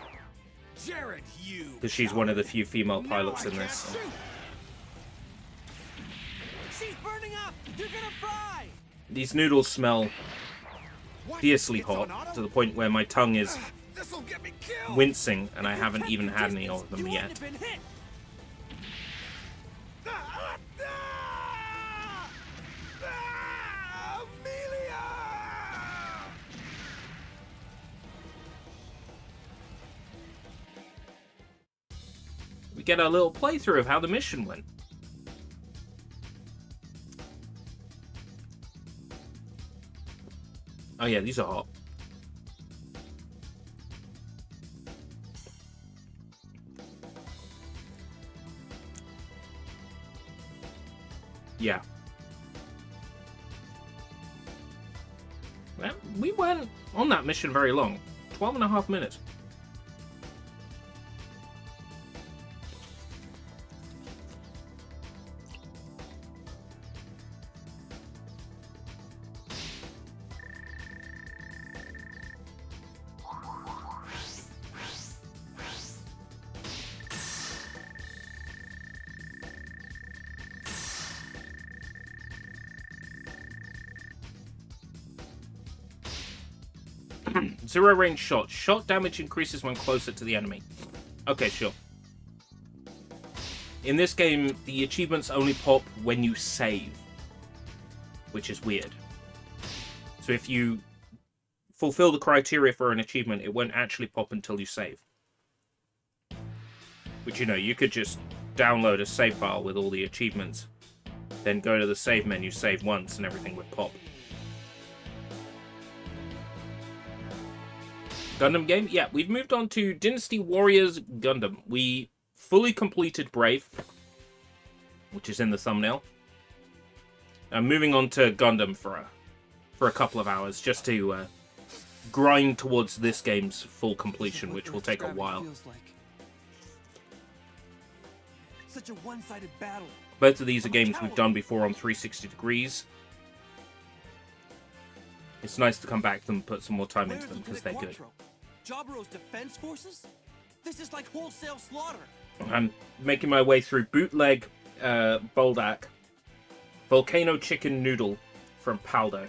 I: Jared, you.
A: because she's one of the few female pilots in this.
H: She's burning up. You're gonna fry.
A: These noodles smell fiercely hot to the point where my tongue is
I: This'll get me killed.
A: wincing, and I haven't even had any of them yet. We get a little playthrough of how the mission went. Oh yeah, these are hot. Yeah. Well, we weren't on that mission very long. 12.5 minutes. Zero range shot. Shot damage increases when closer to the enemy. Okay, sure. In this game, the achievements only pop when you save, which is weird. So if you fulfill the criteria for an achievement, it won't actually pop until you save. Which, you know, you could just download a save file with all the achievements, then go to the save menu, save once, and everything would pop. Gundam game? Yeah, we've moved on to Dynasty Warriors Gundam. We fully completed Brave, which is in the thumbnail. I'm moving on to Gundam for a couple of hours, just to grind towards this game's full completion, which will take a while.
H: Such a one-sided battle.
A: Both of these are games we've done before on 360 Degrees. It's nice to come back to them and put some more time into them, because they're good.
H: Jabro's defense forces? This is like wholesale slaughter.
A: I'm making my way through bootleg Boldak Volcano chicken noodle from Paldo.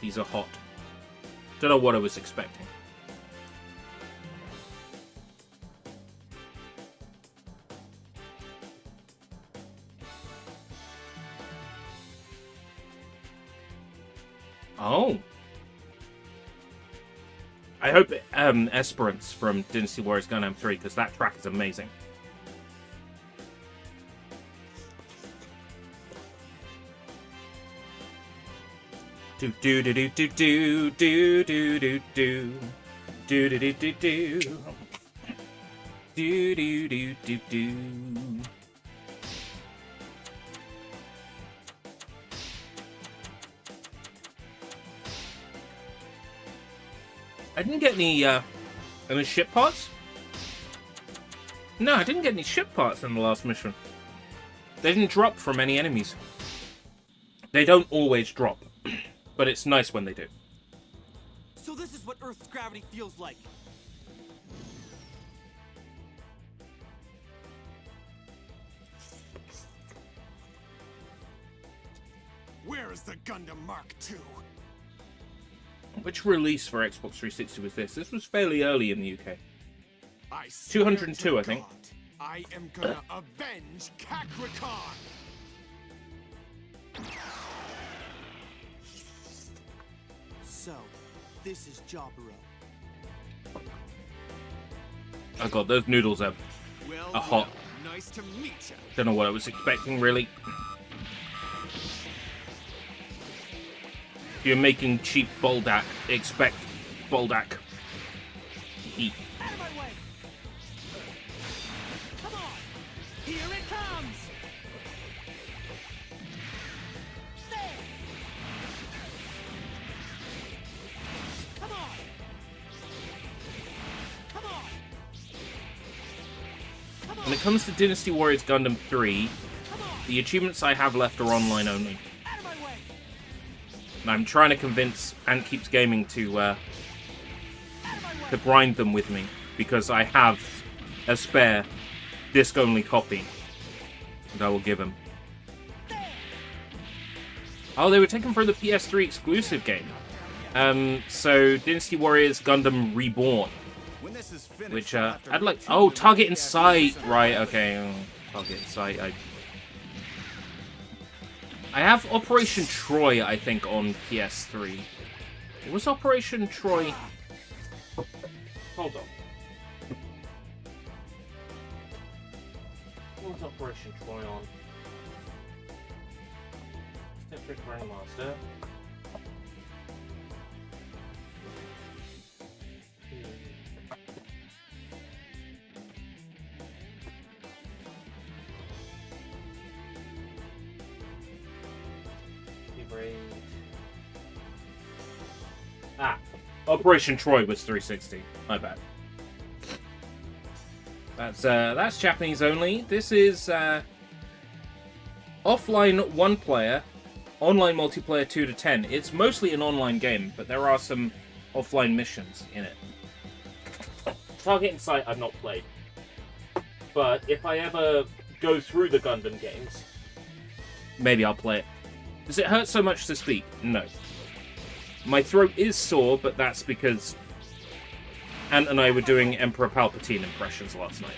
A: These are hot. Don't know what I was expecting. Oh. I hope Esperance from Dynasty Warriors Gundam 3, because that track is amazing. Do do do do do do do do do do do do do do do do do do do do. I didn't get any ship parts. No, I didn't get any ship parts in the last mission. They didn't drop from any enemies. They don't always drop, but it's nice when they do.
H: So this is what Earth's gravity feels like.
F: Where is the Gundam Mark II?
A: Which release for Xbox 360 was this? This was fairly early in the UK.
F: I swear
A: 202,
F: to
A: I think.
F: God, I am gonna avenge Kakarot!
H: So, this is Jaburo.
A: Oh god, those noodles are hot.
F: Nice to meet you.
A: Don't know what I was expecting, really. If you're making cheap Boldak, expect Boldak. Eat.
H: Out of my way! Come on! Here it comes! There! Come on! Come on! Come on!
A: When it comes to Dynasty Warriors Gundam 3, the achievements I have left are online only.
H: Out of my way!
A: And I'm trying to convince Ant Keeps Gaming to grind them with me, because I have a spare disc-only copy that I will give him. Oh, they were taken for the PS3 exclusive game. So Dynasty Warriors Gundam Reborn,
F: When this is finished,
A: which
F: I'll have to
A: I'd like.
F: reach
A: Oh,
F: the
A: Target in
F: PS3
A: Sight,
F: side.
A: right? Okay, Target in Sight. I have Operation Troy, I think, on PS3. It was Operation Troy. Hold on. What was Operation Troy on? Step Grandmaster. Operation Troy was 360. My bad. That's Japanese only. This is offline 1 player, online multiplayer 2 to 10. It's mostly an online game, but there are some offline missions in it. Target in Sight I've not played, but if I ever go through the Gundam games, maybe I'll play it. Does it hurt so much to speak? No. My throat is sore, but that's because Ant and I were doing Emperor Palpatine impressions last night.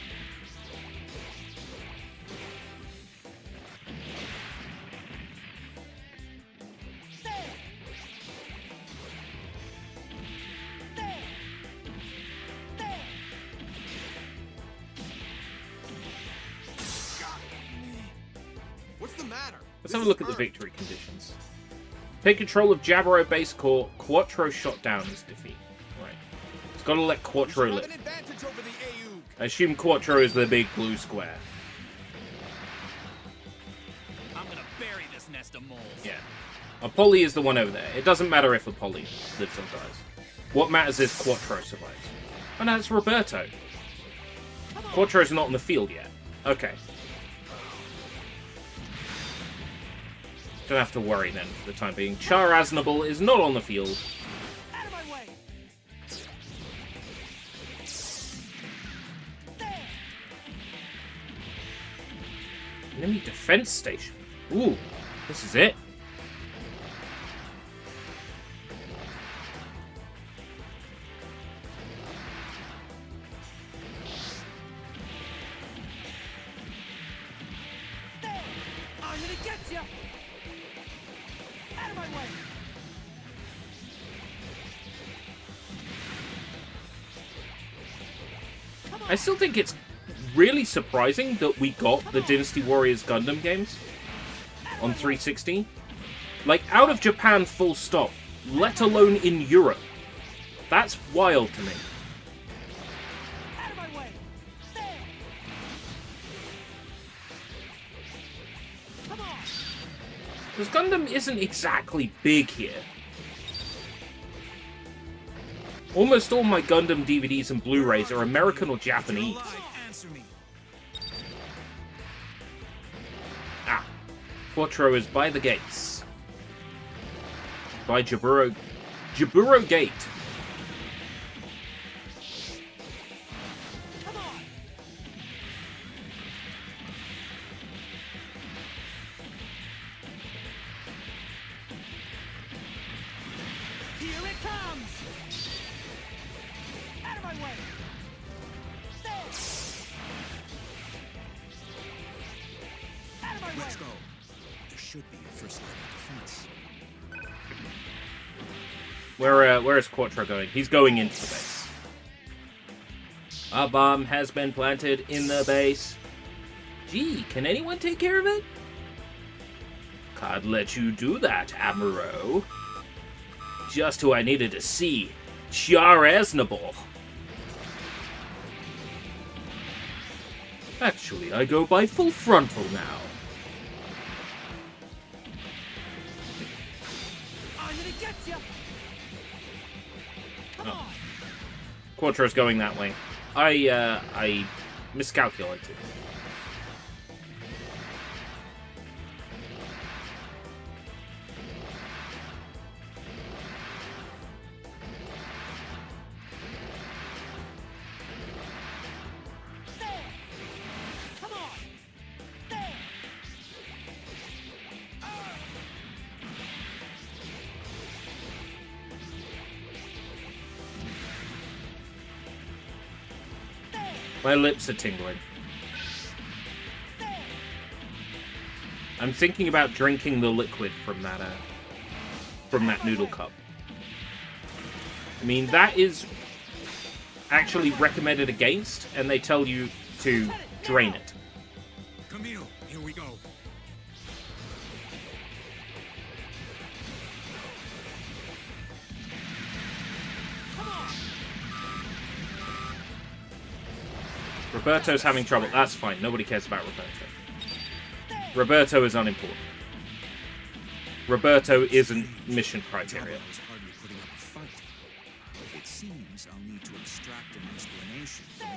F: What's the matter?
A: Let's have a look at the victory conditions. Take control of Jaburo base core. Quattro shot down is defeat. Right. It's got to let Quattro live. I assume Quattro is the big blue square.
J: I'm gonna bury this nest of moles.
A: Yeah. Apolly is the one over there. It doesn't matter if Apolly lives or dies. What matters is Quattro survives. Oh no, it's Roberto. Quattro's not in the field yet. Okay. Don't have to worry then for the time being. Char Aznable is not on the field.
H: Out of my way!
A: Enemy defense station. Ooh, this is it.
H: I'm gonna get you! Out of my way!
A: I still think it's really surprising that we got the Dynasty Warriors Gundam games on 360. Like, out of Japan, full stop. Let alone in Europe. That's wild to me.
H: Out of my way! There! Come on!
A: Because Gundam isn't exactly big here. Almost all my Gundam DVDs and Blu-rays are American or Japanese.
G: Answer me.
A: Ah. Quattro is by the gates. By Jaburo Gate.
H: Come on! Here it comes! Out of my way! There! Out of my way!
G: Let's go. There should be a first line of defense.
A: Where is Quattro going? He's going into the base. A bomb has been planted in the base. Gee, can anyone take care of it? Can't let you do that, Amuro. Just who I needed to see. Char-Aznable. Actually, I go by full frontal now.
H: I'm gonna get you! Come on!
A: Quattro's going that way. I miscalculated.
H: There! Come on! There!
A: My lips are tingling. I'm thinking about drinking the liquid from that noodle cup. I mean, that is actually recommended against, and they tell you to drain it.
G: Camille, here we go.
A: Roberto's having trouble. That's fine. Nobody cares about Roberto. Roberto is unimportant. Roberto isn't mission criteria.
G: Jumble is hardly putting up a fight. It seems I'll need to extract an explanation from the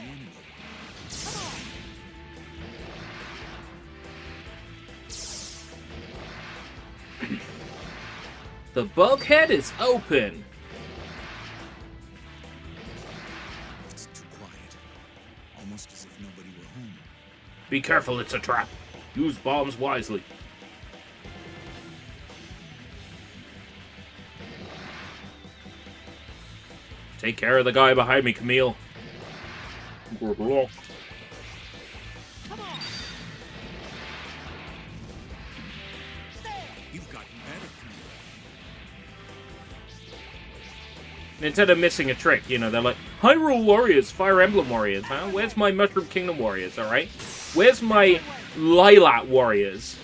G: enemy.
A: The bulkhead is open.
G: It's too quiet. Almost as if nobody were home.
A: Be careful, it's a trap. Use bombs wisely. Take care of the guy behind me, Camille. Good luck.
G: You've gotten better, Camille.
A: Instead of missing a trick, you know, they're like, Hyrule Warriors, Fire Emblem Warriors, huh? Where's my Mushroom Kingdom Warriors, alright? Where's my Lilac Warriors?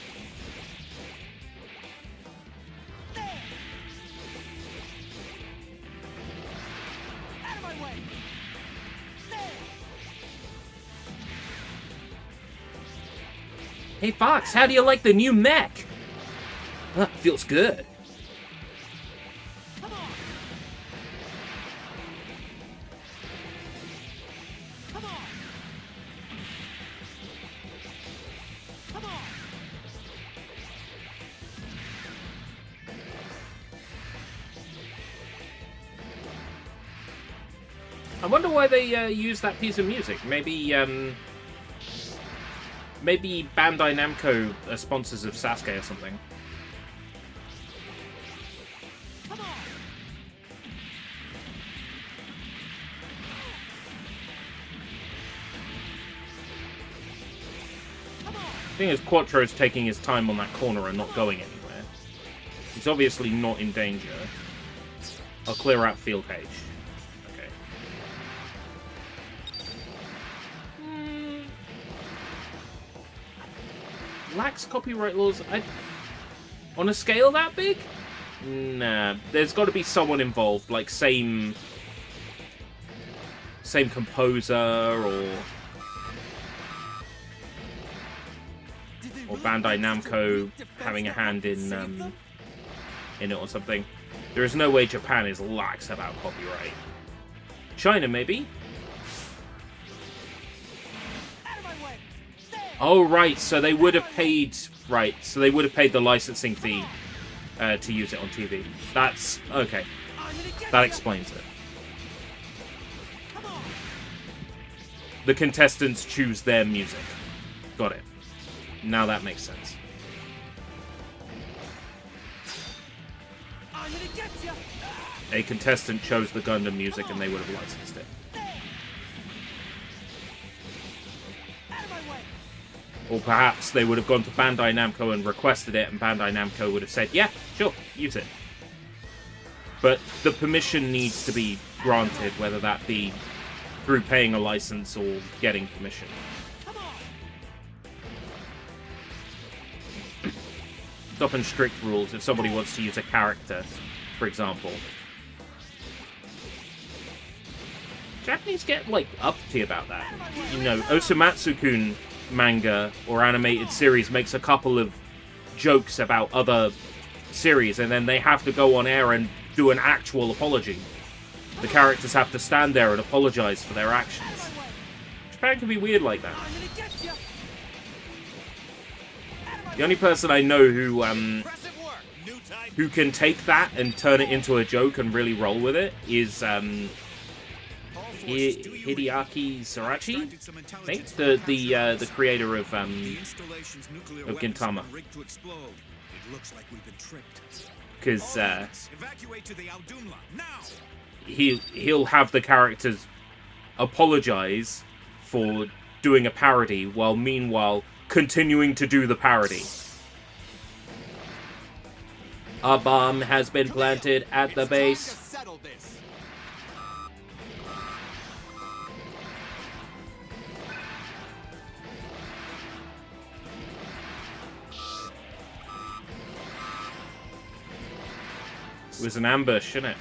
A: Hey Fox, how do you like the new mech? Feels good. I wonder why they use that piece of music. Maybe Maybe Bandai Namco are sponsors of Sasuke or something. The thing is, Quattro's taking his time on that corner and not going anywhere. He's obviously not in danger. I'll clear out Field H. Okay. Lax copyright laws. On a scale that big? Nah. There's got to be someone involved, like same composer or Bandai Namco having a hand in it or something. There is no way Japan is lax about copyright. China, maybe? Oh, right, so they would have paid... Right, so they would have paid the licensing fee to use it on TV. That's... okay. That explains it. The contestants choose their music. Got it. Now that makes sense. A contestant chose the Gundam music and they would have licensed it. Or perhaps they would have gone to Bandai Namco and requested it, and Bandai Namco would have said, yeah, sure, use it. But the permission needs to be granted, whether that be through paying a license or getting permission. Stop and strict rules if somebody wants to use a character, for example. Japanese get, like, uppity about that. You know, Osamatsu-kun manga or animated series makes a couple of jokes about other series, and then they have to go on air and do an actual apology. The characters have to stand there and apologize for their actions. Japan can be weird like that. The only person I know who can take that and turn it into a joke and really roll with it is Hideaki Sorachi, I think, the creator of Gintama. Because he'll have the characters apologize for doing a parody while meanwhile continuing to do the parody. A bomb has been planted at the base. It was an ambush, isn't it?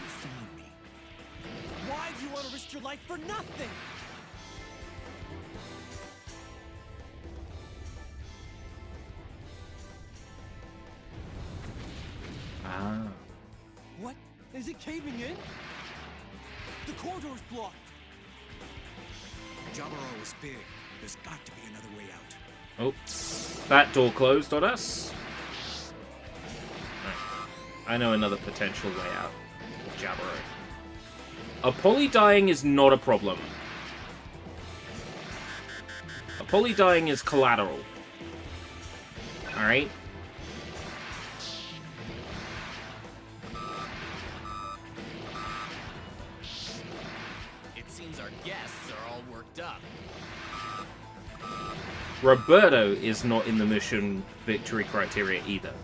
H: Why do you want to risk your life for nothing?
A: Ah.
H: What? Is it caving in? The corridor's blocked.
G: Jaburo is big. There's got to be another way out.
A: Oh, that door closed on us. I know another potential way out of Jaburo. A poly dying is not a problem. A poly dying is collateral. Alright?
J: It seems our guests are all worked up.
A: Roberto is not in the mission victory criteria either.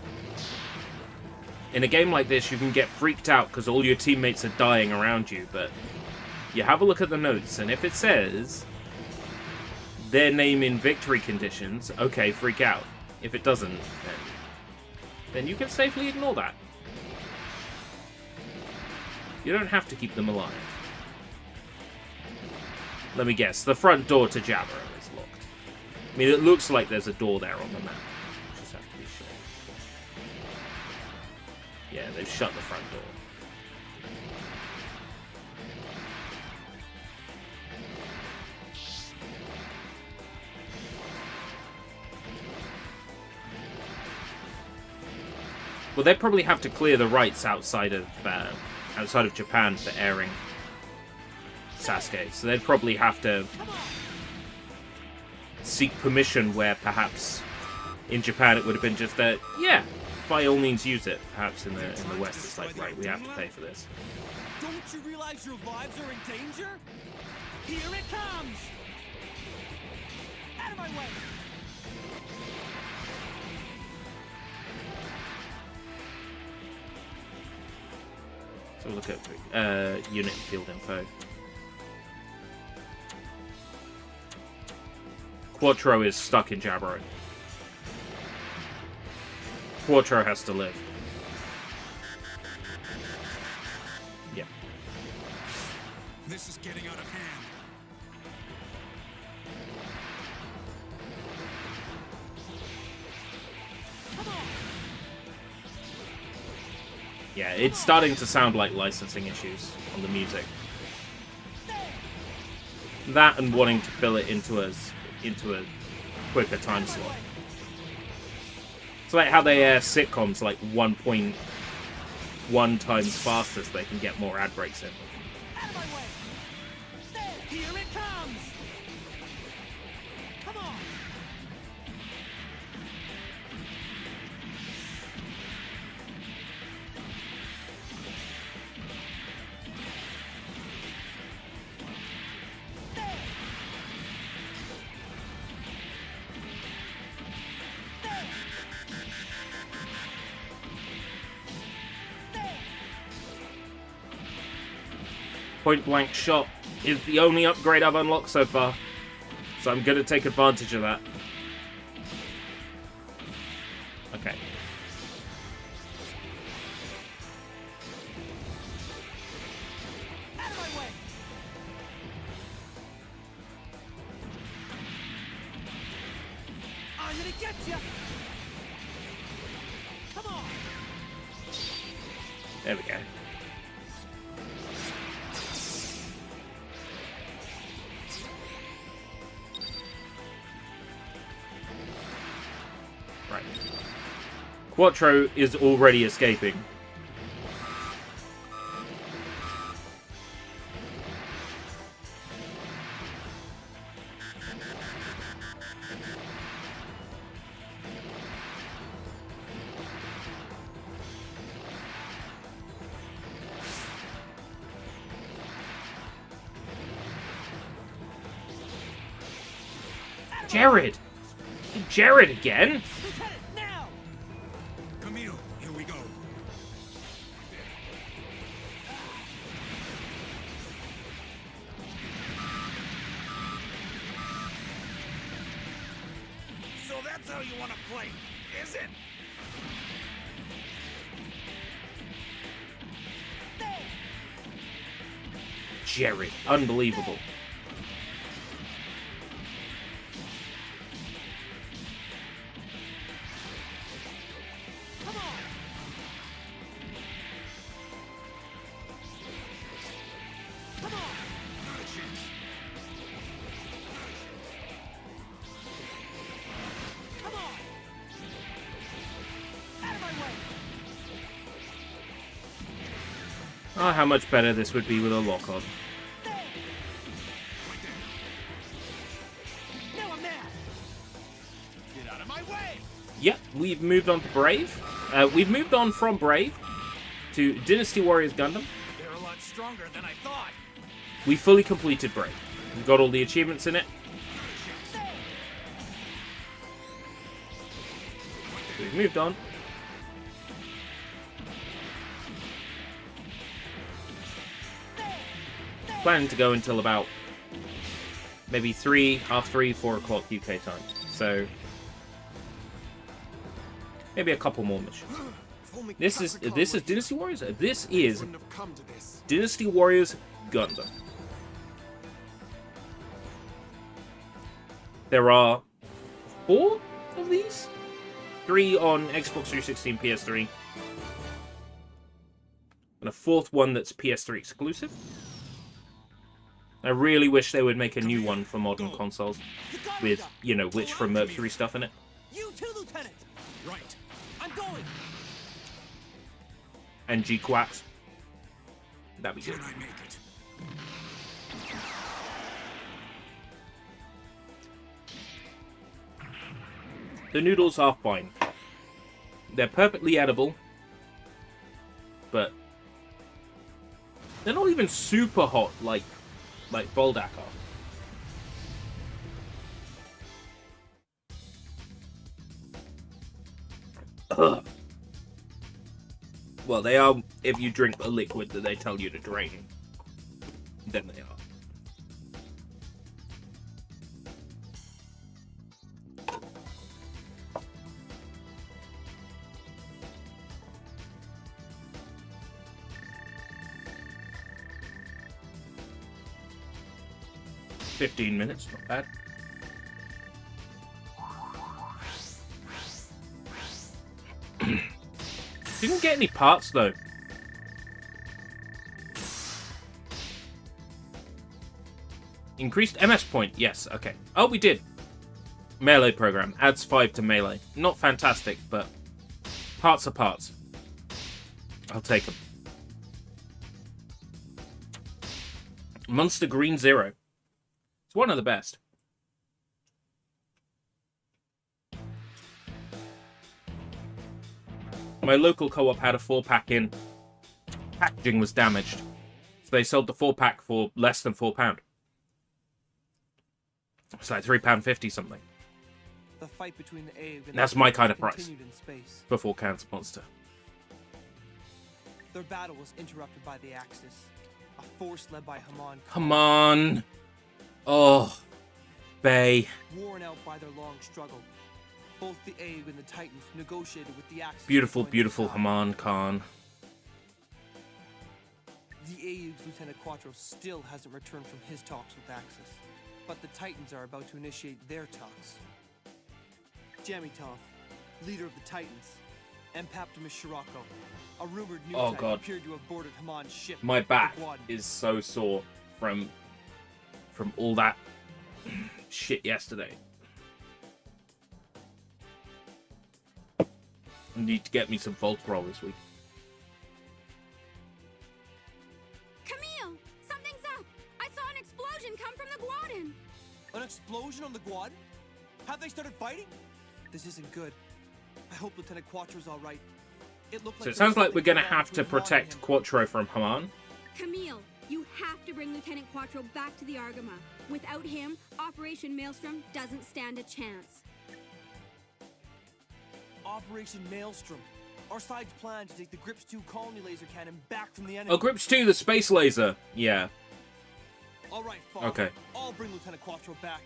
A: In a game like this, you can get freaked out because all your teammates are dying around you, but you have a look at the notes, and if it says their name in victory conditions, okay, freak out. If it doesn't, then you can safely ignore that. You don't have to keep them alive. Let me guess, the front door to Jaburo is locked. I mean, it looks like there's a door there on the map. Just have to be sure. Yeah, they've shut the front door. Well, they probably have to clear the rights outside of Japan for airing Sasuke, so they'd probably have to seek permission, where perhaps in Japan it would have been just that, yeah, by all means use it. Perhaps in the West it's like, right, we have to pay for this.
H: Don't you realize your lives are in danger? Here it comes! Out of my way!
A: So look at unit and field info. Quattro is stuck in Jabberwock. Quattro has to live. Yeah.
G: This is getting out of hand.
A: Yeah, it's starting to sound like licensing issues on the music. That and wanting to fill it into a quicker time slot. It's like how they air sitcoms like 1.1 times faster so they can get more ad breaks in.
H: Out of my way! There! Here it comes! Come on!
A: Point blank shot is the only upgrade I've unlocked so far, so I'm gonna take advantage of that. Okay.
H: Out of my way! I'm gonna get you! Come on!
A: There we go. Right. Quattro is already escaping. Jared! Jared again?
H: Lieutenant, now!
G: Camille, here we go.
I: So that's how you want to play, is it?
A: Jared. Unbelievable.
H: Come on! Come on!
G: Not a chance.
H: Come on! Out of my way!
A: Oh, how much better this would be with a lock-on.
H: Now I'm mad!
G: Get out of my way!
A: Yep, we've moved on to Brave. We've moved on from Brave to Dynasty Warriors Gundam.
J: They're a lot stronger than I thought.
A: We fully completed Brave. We got all the achievements in it. We've moved on. Planning to go until about maybe 3, half 3, 4 o'clock UK time. So maybe a couple more missions. This is Dynasty Warriors. This is Dynasty Warriors Gundam. There are 4 of these. 3 on Xbox 360 and PS3. And a 4th one that's PS3 exclusive. I really wish they would make a new one for modern consoles with, you know, Witch from Mercury stuff in it.
H: You too, Lieutenant!
G: Right.
H: I'm going!
A: And G-Quacks. That'd be good.
G: Can I make it?
A: The noodles are fine. They're perfectly edible, but they're not even super hot like Boldak are. Ugh. Well, they are if you drink the liquid that they tell you to drain. Then they are. $15, not bad. Didn't get any parts though. Increased MS point, yes, okay. Oh, we did. Melee program adds 5 to melee. Not fantastic, but parts are parts. I'll take them. Monster Green Zero. It's one of the best. My local co-op had a 4-pack in. Packaging was damaged. So they sold the 4-pack for less than £4. It's like £3.50 something.
H: The fight between the Aeg and
A: that's
H: the
A: my kind of price.
H: continued in space.
A: For 4 cans of Monster.
H: Their battle was interrupted by the Axis, a force led by Haman.
A: Come on. Oh. Bay.
H: Worn out by their long struggle, both the Aeg and the Titans negotiated with the Axis.
A: Beautiful, beautiful Haman Khan.
H: The Aeg's Lieutenant Quattro still hasn't returned from his talks with Axis, but the Titans are about to initiate their talks. Jamitov, leader of the Titans, and Paptimus Shirako, a rumored new Titan,
A: God.
H: appeared to have boarded Haman's ship.
A: My back
H: the Guad.
A: is so sore from all that shit yesterday. I need to get me some Voltron this week.
E: Camille! Something's up! I saw an explosion come from the Guadin!
H: An explosion on the Guad? Have they started fighting? This isn't good. I hope Lieutenant Quattro's all right. It looked like
A: So it sounds like we're going to have to
H: between Haman
A: protect
H: and him.
A: Quattro from Haman.
E: Camille, you have to bring Lieutenant Quattro back to the Argama. Without him, Operation Maelstrom doesn't stand a chance.
H: Operation Maelstrom. Our side's plan to take the Grips 2 colony laser cannon back from the enemy.
A: Oh, Grips 2, the space laser. Yeah.
H: All right, Father.
A: Okay.
H: I'll bring Lieutenant Quattro back.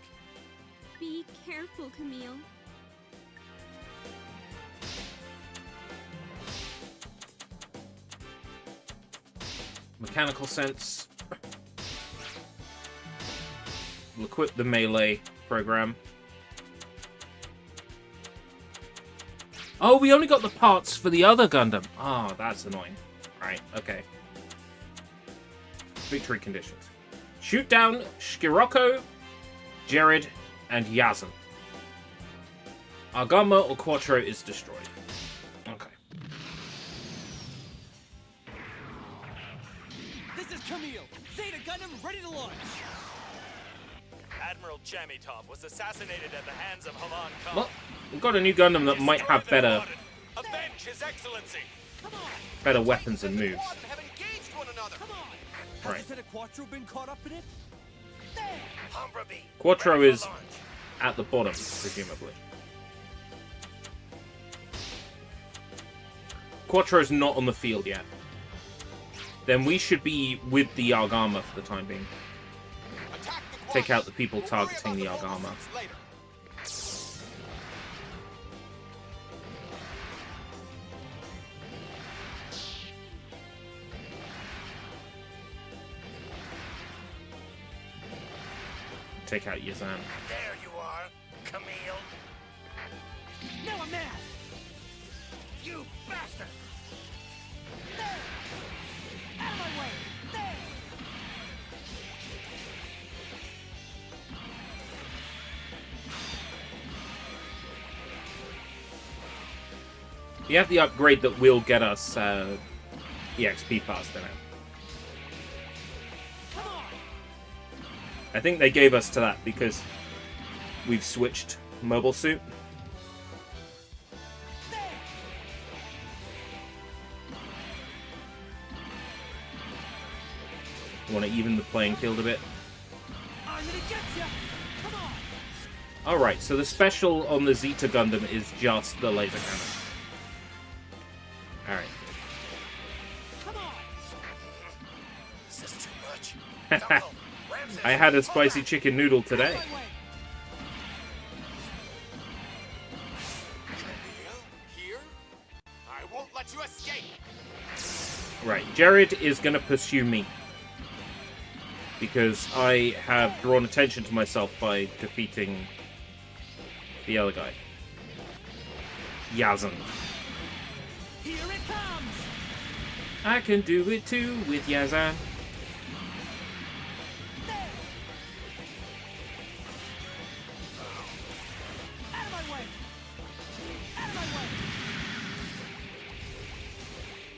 E: Be careful, Camille.
A: Mechanical sense. We'll equip the melee program. Oh, we only got the parts for the other Gundam. Oh, that's annoying. Right, okay. Victory conditions. Shoot down Shirako, Jared, and Yazan. Argama or Quattro is destroyed. Okay.
H: This is Camille. Zeta Gundam ready to launch.
J: Admiral Jamitov was assassinated at the hands of Haman Khan.
A: Well, we've got a new Gundam that might have better
J: Avenge His Excellency.
A: better weapons and moves.
I: Have engaged one another.
H: Come on. Has
A: Right.
H: Lieutenant Quattro been caught up in it?
J: Humbrabee.
A: Quattro
J: ready for
A: is
J: launch.
A: at the bottom, presumably. Quattro's not on the field yet. Then we should be with the Argama for the time being.
I: Attack the Guad.
A: Take out the people
I: We'll worry
A: targeting the
I: about
A: Argama.
I: mobile suits later.
A: Take out Yazan.
J: There you are, Camille.
H: Now I'm mad.
J: You bastard.
H: Out of my way. There.
A: You have the upgrade that will get us EXP faster now.
H: Come on.
A: I think they gave us to that because we've switched mobile suit. want to even the playing field a bit.
H: I'm gonna get ya. Come on.
A: Alright, so the special on the Zeta Gundam is just the laser cannon. Alright.
H: Come on.
I: This is too much. Jumble, Ramses,
A: I had a spicy chicken noodle today.
H: My way.
J: Here? I won't let you escape.
A: Right, Jared is going to pursue me. Because I have drawn attention to myself by defeating the other guy. Yazan.
H: Here it comes.
A: I can do it too with Yazan.
H: Out of my way. Out of my way.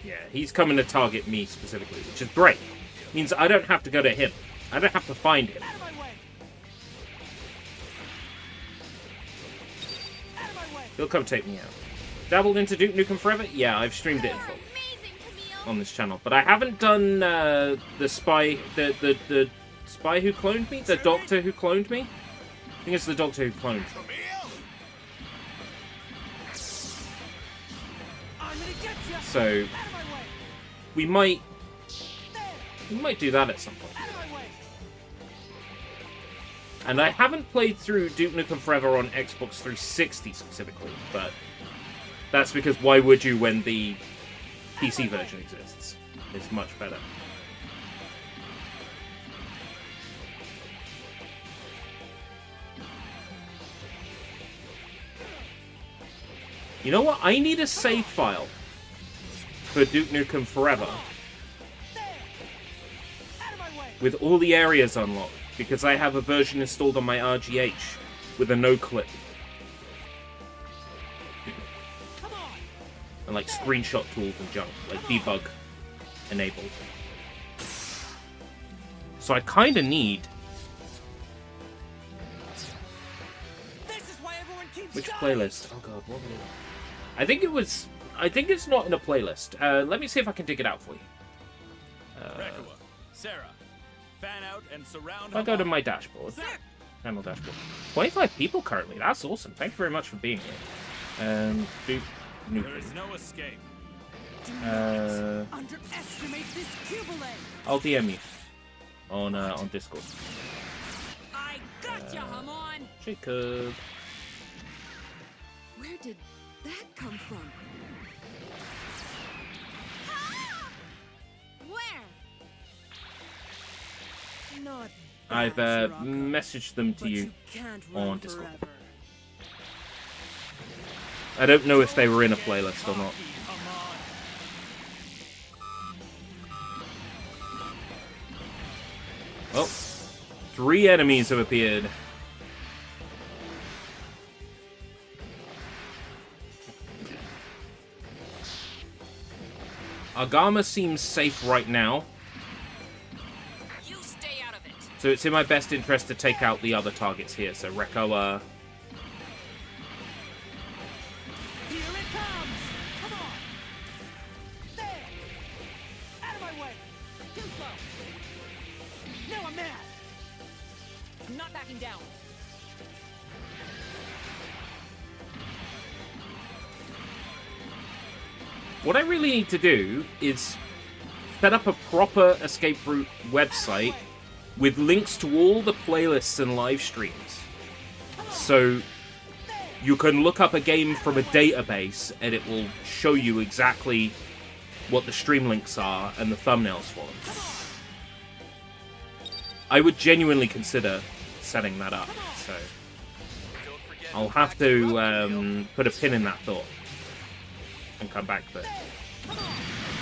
A: Yeah, he's coming to target me specifically, which is great. Means I don't have to go to him. I don't have to find him.
H: Out of my way. Out of my way.
A: He'll come take me out. Dabbled into Duke Nukem Forever? Yeah, I've streamed it in full on this channel, but I haven't done the spy, the spy who cloned me, the doctor who cloned me. I think it's the doctor who cloned me.
H: I'm gonna get ya.
A: So
H: Out of my way.
A: we might do that at some point.
H: Out of my way.
A: And I haven't played through Duke Nukem Forever on Xbox 360 specifically, but that's because why would you when the PC version exists? It's much better. You know what? I need a save file for Duke Nukem Forever with all the areas unlocked, because I have a version installed on my RGH with a no-clip. And like screenshot tools and junk, like debug enabled. So I kind of need...
H: This is why everyone keeps
A: Which
H: dying.
A: playlist? Oh god, what was it? I think it's not in a playlist. Let me see if I can dig it out for you.
F: Rekua, Sarah, fan out and surround.
A: If I go to my dashboard, channel dashboard, 25 people currently. That's awesome. Thank you very much for being here. Duke
F: There
A: Nukem.
F: is no escape.
H: Underestimate this Jubilee.
A: I'll DM you on Discord.
E: I gotcha, Hamon!
A: Jacob.
E: Where did that come from? Where?
D: Not
A: I've
D: bad, Sirocco,
A: messaged them to
D: but
A: you
D: can't
A: on
D: run
A: Discord.
D: forever.
A: I don't know if they were in a playlist or not. Well, 3 enemies have appeared. Agama seems safe right now,
J: You stay out of it.
A: so it's in my best interest to take out the other targets here. So Rekkoa,
H: Here it comes. Come on. There. Out of my way. Too slow. Now I'm mad.
J: I'm not backing down.
A: what I really need to do is set up a proper escape route website with links to all the playlists and live streams. So you can look up a game from a database and it will show you exactly what the stream links are and the thumbnails for them. I would genuinely consider setting that up, so I'll have to put a pin in that thought and come back to it.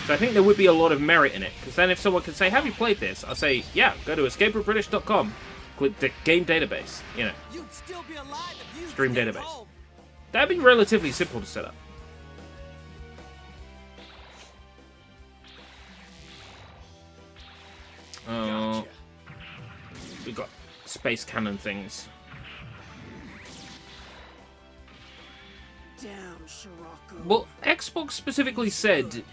A: So I think there would be a lot of merit in it, because then if someone could say, have you played this? I'll say, yeah, go to escaperootbritish.com, click the game database, you know,
H: You'd still be alive if you
A: stream
H: stayed
A: database.
H: home.
A: That'd be relatively simple to set up.
F: Gotcha.
A: We've got space cannon things.
D: Damn, Sirocco.
A: Well, Xbox specifically said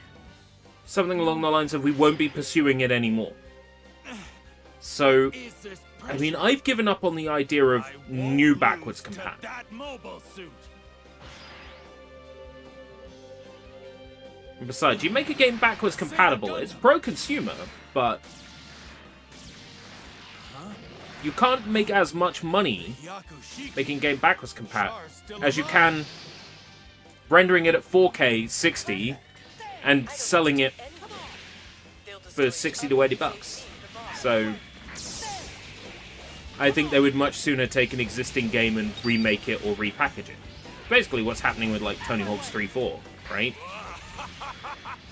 A: something along the lines of we won't be pursuing it anymore. So, I mean, I've given up on the idea of new backwards compatible.
F: That mobile suit.
A: And besides, you make a game backwards compatible, it's pro-consumer, but you can't make as much money making game backwards compatible as you can rendering it at 4K 60 and selling it for 60 to 80 bucks. So I think they would much sooner take an existing game and remake it or repackage it. Basically what's happening with like Tony Hawk's 3-4, right?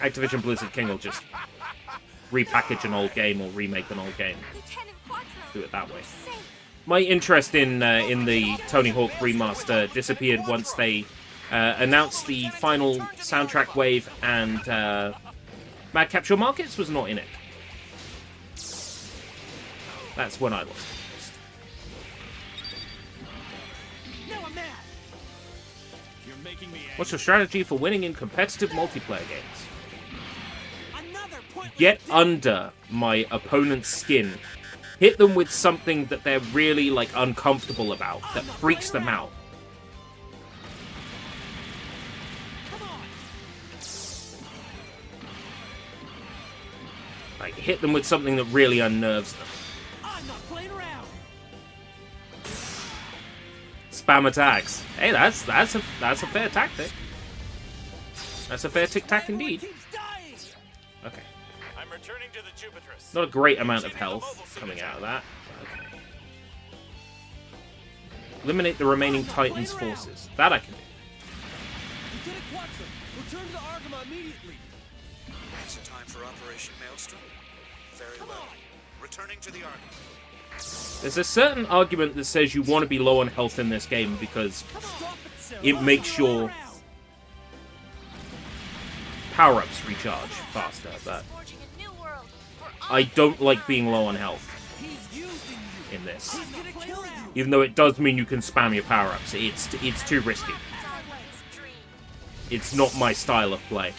A: Activision Blizzard King will just repackage an old game or remake an old game. Do it that way. My interest in the Tony Hawk remaster disappeared once they announced the final soundtrack wave and Mad Capsule Markets was not in it. That's when I lost interest. What's your strategy for winning in competitive multiplayer games? Get under my opponent's skin. Hit them with something that they're really, like, uncomfortable about, that freaks them out. Like, hit them with something that really unnerves them. Spam attacks. Hey, that's a fair tactic. That's a fair tic-tac indeed. Okay.
F: I'm returning to the Jupiterus.
A: Not a great amount of health coming out of that. Okay. Eliminate the remaining Titan's forces. That I can do.
H: Lieutenant Quattro, return to the Argama immediately.
I: It's time for Operation Maelstrom. Very well. Returning to the Argama.
A: There's a certain argument that says you want to be low on health in this game because it makes your power-ups recharge faster, but I don't like being low on health in this. Even though it does mean you can spam your power-ups, it's too risky. It's not my style of play.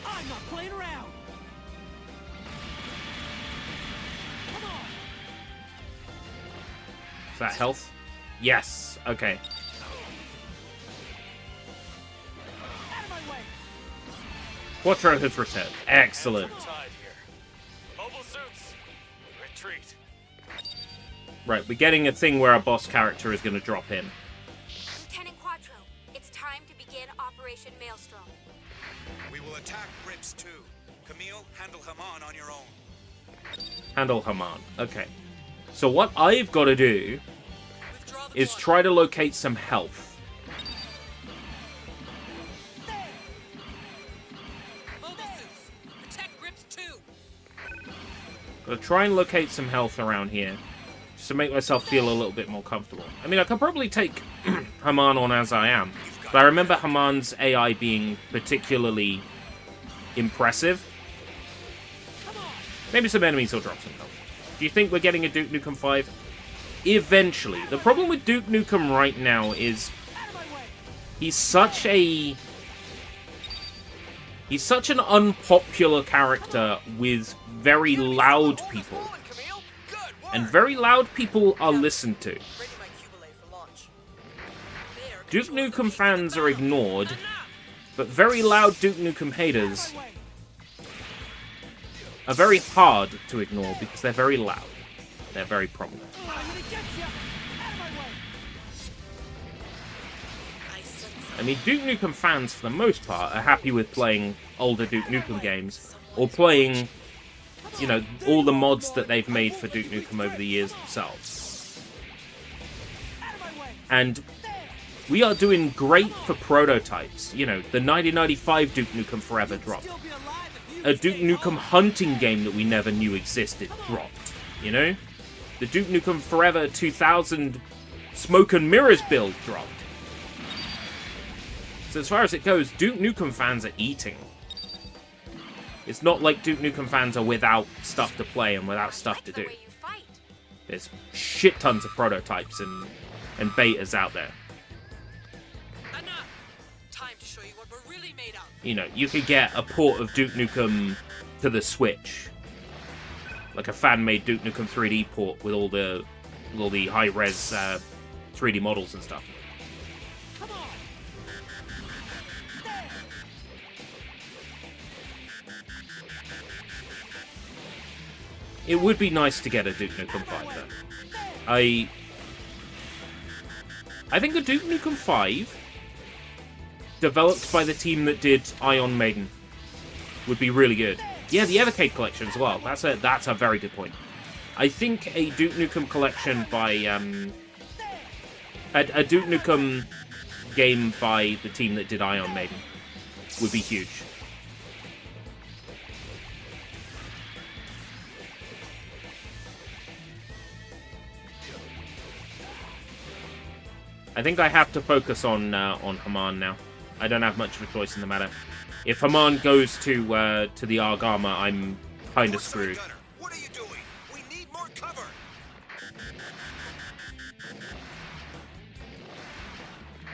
H: I'm not playing around. Come on.
A: Is that health? Yes. Okay.
H: Out of my way.
A: Quattro has returned. Excellent.
F: Mobile suits. Retreat.
A: Right, we're getting a thing where our boss character is going to drop in.
E: Lieutenant Quattro, it's time to begin Operation Maelstrom.
I: We will attack Rips 2. Camille, handle Haman on your own.
A: Handle Haman. Okay. So what I've got to do is try to locate some health.
J: Mobile suits. Protect Rips 2.
A: Gotta try and locate some health around here, just to make myself feel a little bit more comfortable. I mean, I could probably take Haman on as I am, but I remember Haman's AI being particularly impressive. Maybe some enemies will drop some health. Do you think we're getting a Duke Nukem 5? Eventually. The problem with Duke Nukem right now is he's such an unpopular character with very loud people. And very loud people are listened to. Duke Nukem fans are ignored, but very loud Duke Nukem haters are very hard to ignore because they're very loud. They're very prominent. I mean, Duke Nukem fans, for the most part, are happy with playing older Duke Nukem games, or playing, you know, all the mods that they've made for Duke Nukem over the years themselves. And we are doing great for prototypes. You know, the 1995 Duke Nukem Forever dropped. A Duke Nukem hunting game that we never knew existed dropped, you know? The Duke Nukem Forever 2000 Smoke and Mirrors build dropped. So as far as it goes, Duke Nukem fans are eating. It's not like Duke Nukem fans are without stuff to play and without stuff to do. There's shit tons of prototypes and betas out there.
J: Enough! Time to show you what we're really made of.
A: You know, you could get a port of Duke Nukem to the Switch. Like a fan-made Duke Nukem 3D port with all the high-res 3D models and stuff.
H: Come on. There.
A: It would be nice to get a Duke Nukem 5, though. I think a Duke Nukem 5, developed by the team that did Ion Maiden, would be really good. Yeah, the Evercade collection as well. That's a very good point. I think a Duke Nukem collection by a Duke Nukem game by the team that did Ion Maiden would be huge. I think I have to focus on Haman now. I don't have much of a choice in the matter. If Haman goes to the Argama, I'm kind of screwed.
I: What are you doing? We need more cover.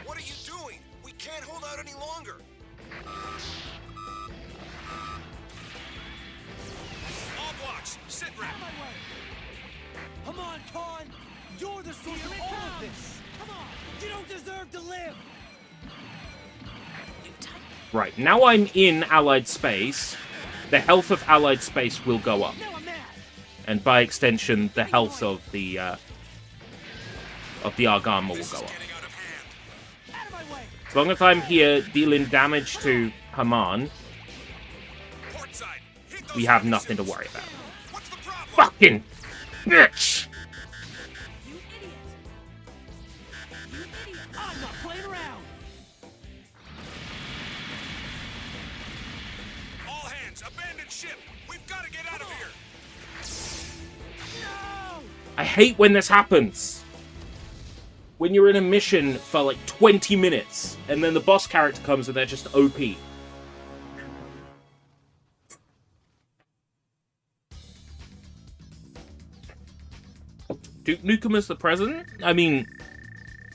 I: What are you doing? We can't hold out any longer. All blocks, sit rep.
H: Come on, Khan! You're the source of all of this! Come on! You don't deserve to live!
A: Right, now I'm in Allied space, the health of Allied space will go up. And by extension, the health of the Argama will go up. As long as I'm here dealing damage to Haman, we have nothing to worry about. Fucking bitch!
H: I'm not playing around!
I: All hands, abandon ship. We've got to get out of here.
H: No!
A: I hate when this happens. When you're in a mission for like 20 minutes, and then the boss character comes and they're just OP. Duke Nukem as the president? I mean,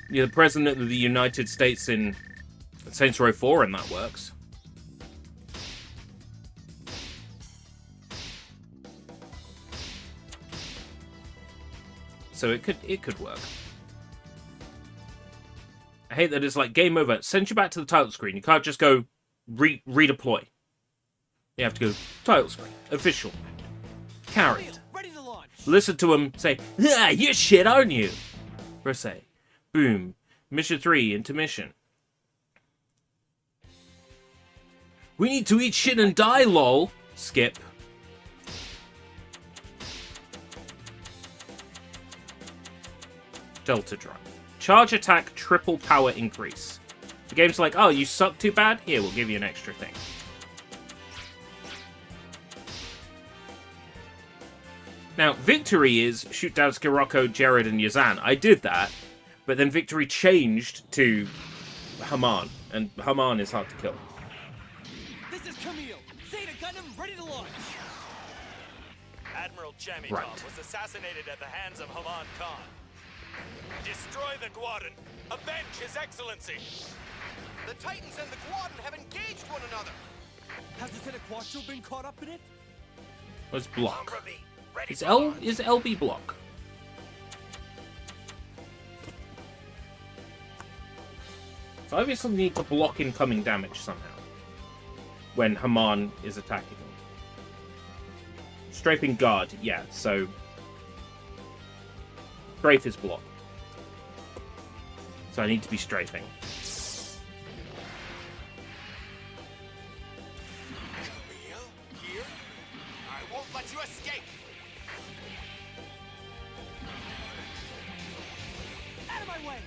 A: you're the president of the United States in Saints Row 4, and that works. So it could work. I hate that it's like game over. Send you back to the title screen. You can't just go redeploy. You have to go title screen, official, carried.
H: Ready to launch!
A: Listen to him say, "Ah, you're shit, aren't you?" Press A. Boom. Mission 3 into mission. We need to eat shit and die, lol. Skip. Delta Drive. Charge attack, triple power increase. The game's like, oh, you suck too bad? Here, we'll give you an extra thing. Now, Victory is shoot down Scirocco, Jared, and Yazan. I did that, but then Victory changed to Haman, and Haman is hard to kill.
H: This is Camille! Zeta Gundam ready to launch!
J: Admiral Jamie
A: Right.
J: was assassinated at the hands of Haman Khan. Destroy the Guadin. Avenge His Excellency.
I: The Titans and the Guadin have engaged one another.
H: Has Lieutenant Quattro been caught up in it?
A: What's block?
J: Bumblebee, ready
A: Is
J: for
A: L
J: launch.
A: is LB block? So I obviously need to block incoming damage somehow when Haman is attacking him. Strafing guard, yeah, so strafe is block. So I need to be strafing.
I: Camille? Here? I won't let you escape.
H: Out of my way!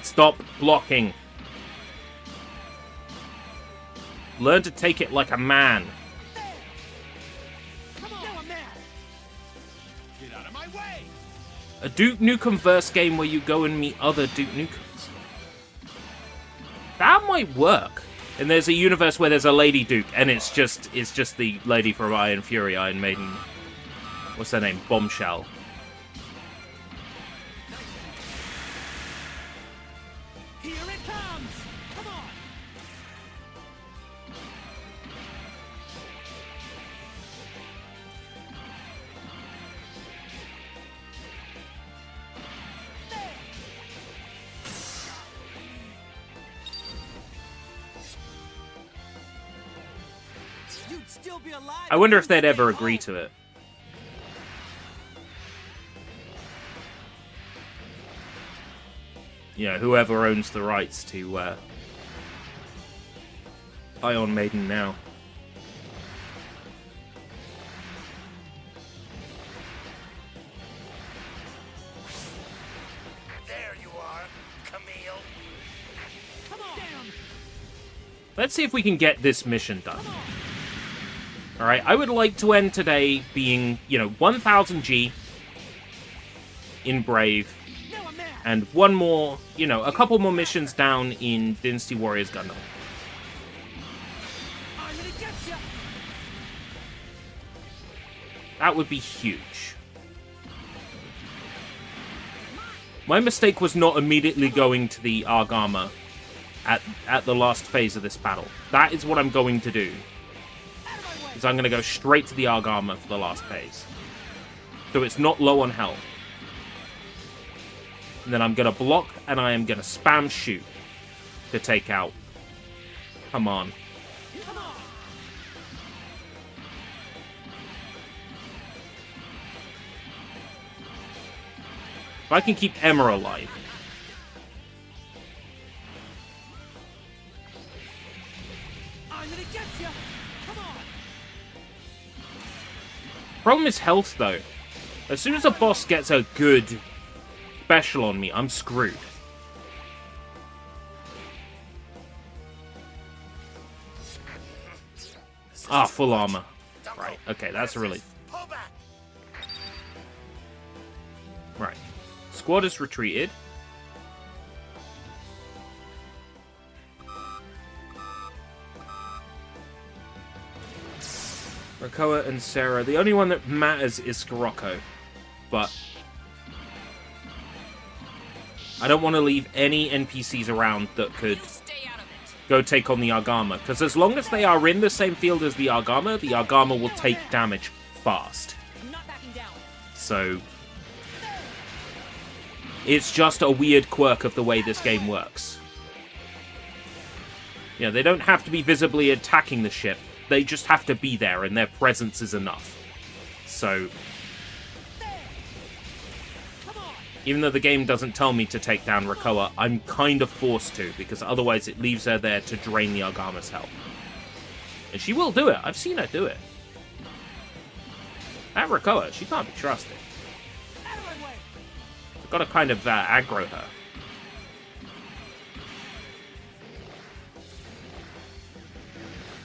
A: Stop blocking. Learn to take it like a man.
H: Come on! Now I'm mad! Get out of my way!
A: A Duke Nukem verse game where you go and meet other Duke Nukems. That might work. And there's a universe where there's a Lady Duke, and it's just the lady from Iron Fury, Iron Maiden. What's her name? Bombshell.
D: Here it comes! Come on! You'd still be alive.
A: I wonder if they'd ever agree to it. You know, whoever owns the rights to Iron Maiden now.
J: There you are, Camille.
D: Come on! Damn.
A: Let's see if we can get this mission done. Alright, I would like to end today being, you know, 1000 G in Brave, and one more, you know, a couple more missions down in Dynasty Warriors Gundam.
D: I'm gonna get ya.
A: That would be huge. My mistake was not immediately going to the Argama at the last phase of this battle. That is what I'm going to do. Is I'm going to go straight to the Argama for the last phase. So it's not low on health. And then I'm going to block, and I am going to spam shoot to take out. Come on. If I can keep Emma alive.
D: I'm gonna get ya. Come on.
A: Problem is health, though. As soon as a boss gets a good special on me, I'm screwed. Ah, full armor. Right, okay, that's a relief. Right. Squad has retreated. Rakoa and Sarah. The only one that matters is Scirocco. But I don't want to leave any NPCs around that could go take on the Argama. Because as long as they are in the same field as the Argama will take damage fast. So it's just a weird quirk of the way this game works. You know, they don't have to be visibly attacking the ship. They just have to be there, and their presence is enough. So even though the game doesn't tell me to take down Rakoa, I'm kind of forced to, because otherwise it leaves her there to drain the Argama's health. And she will do it. I've seen her do it. That Rakoa, she can't be trusted. I've got to kind of aggro her.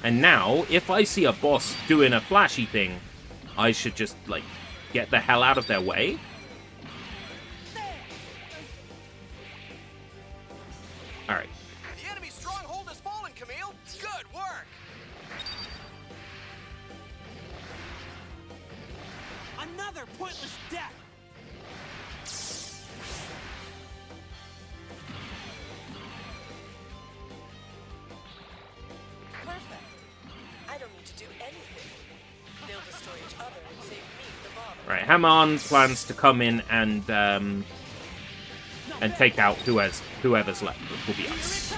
A: And now, if I see a boss doing a flashy thing, I should just, like, get the hell out of their way. Alright.
J: The enemy stronghold has fallen, Camille. Good work.
D: Another pointless death.
K: Perfect. I don't need to do anything. They'll destroy each other and save me the bother.
A: Right, Haman plans to come in and take out whoever's left, which will be us.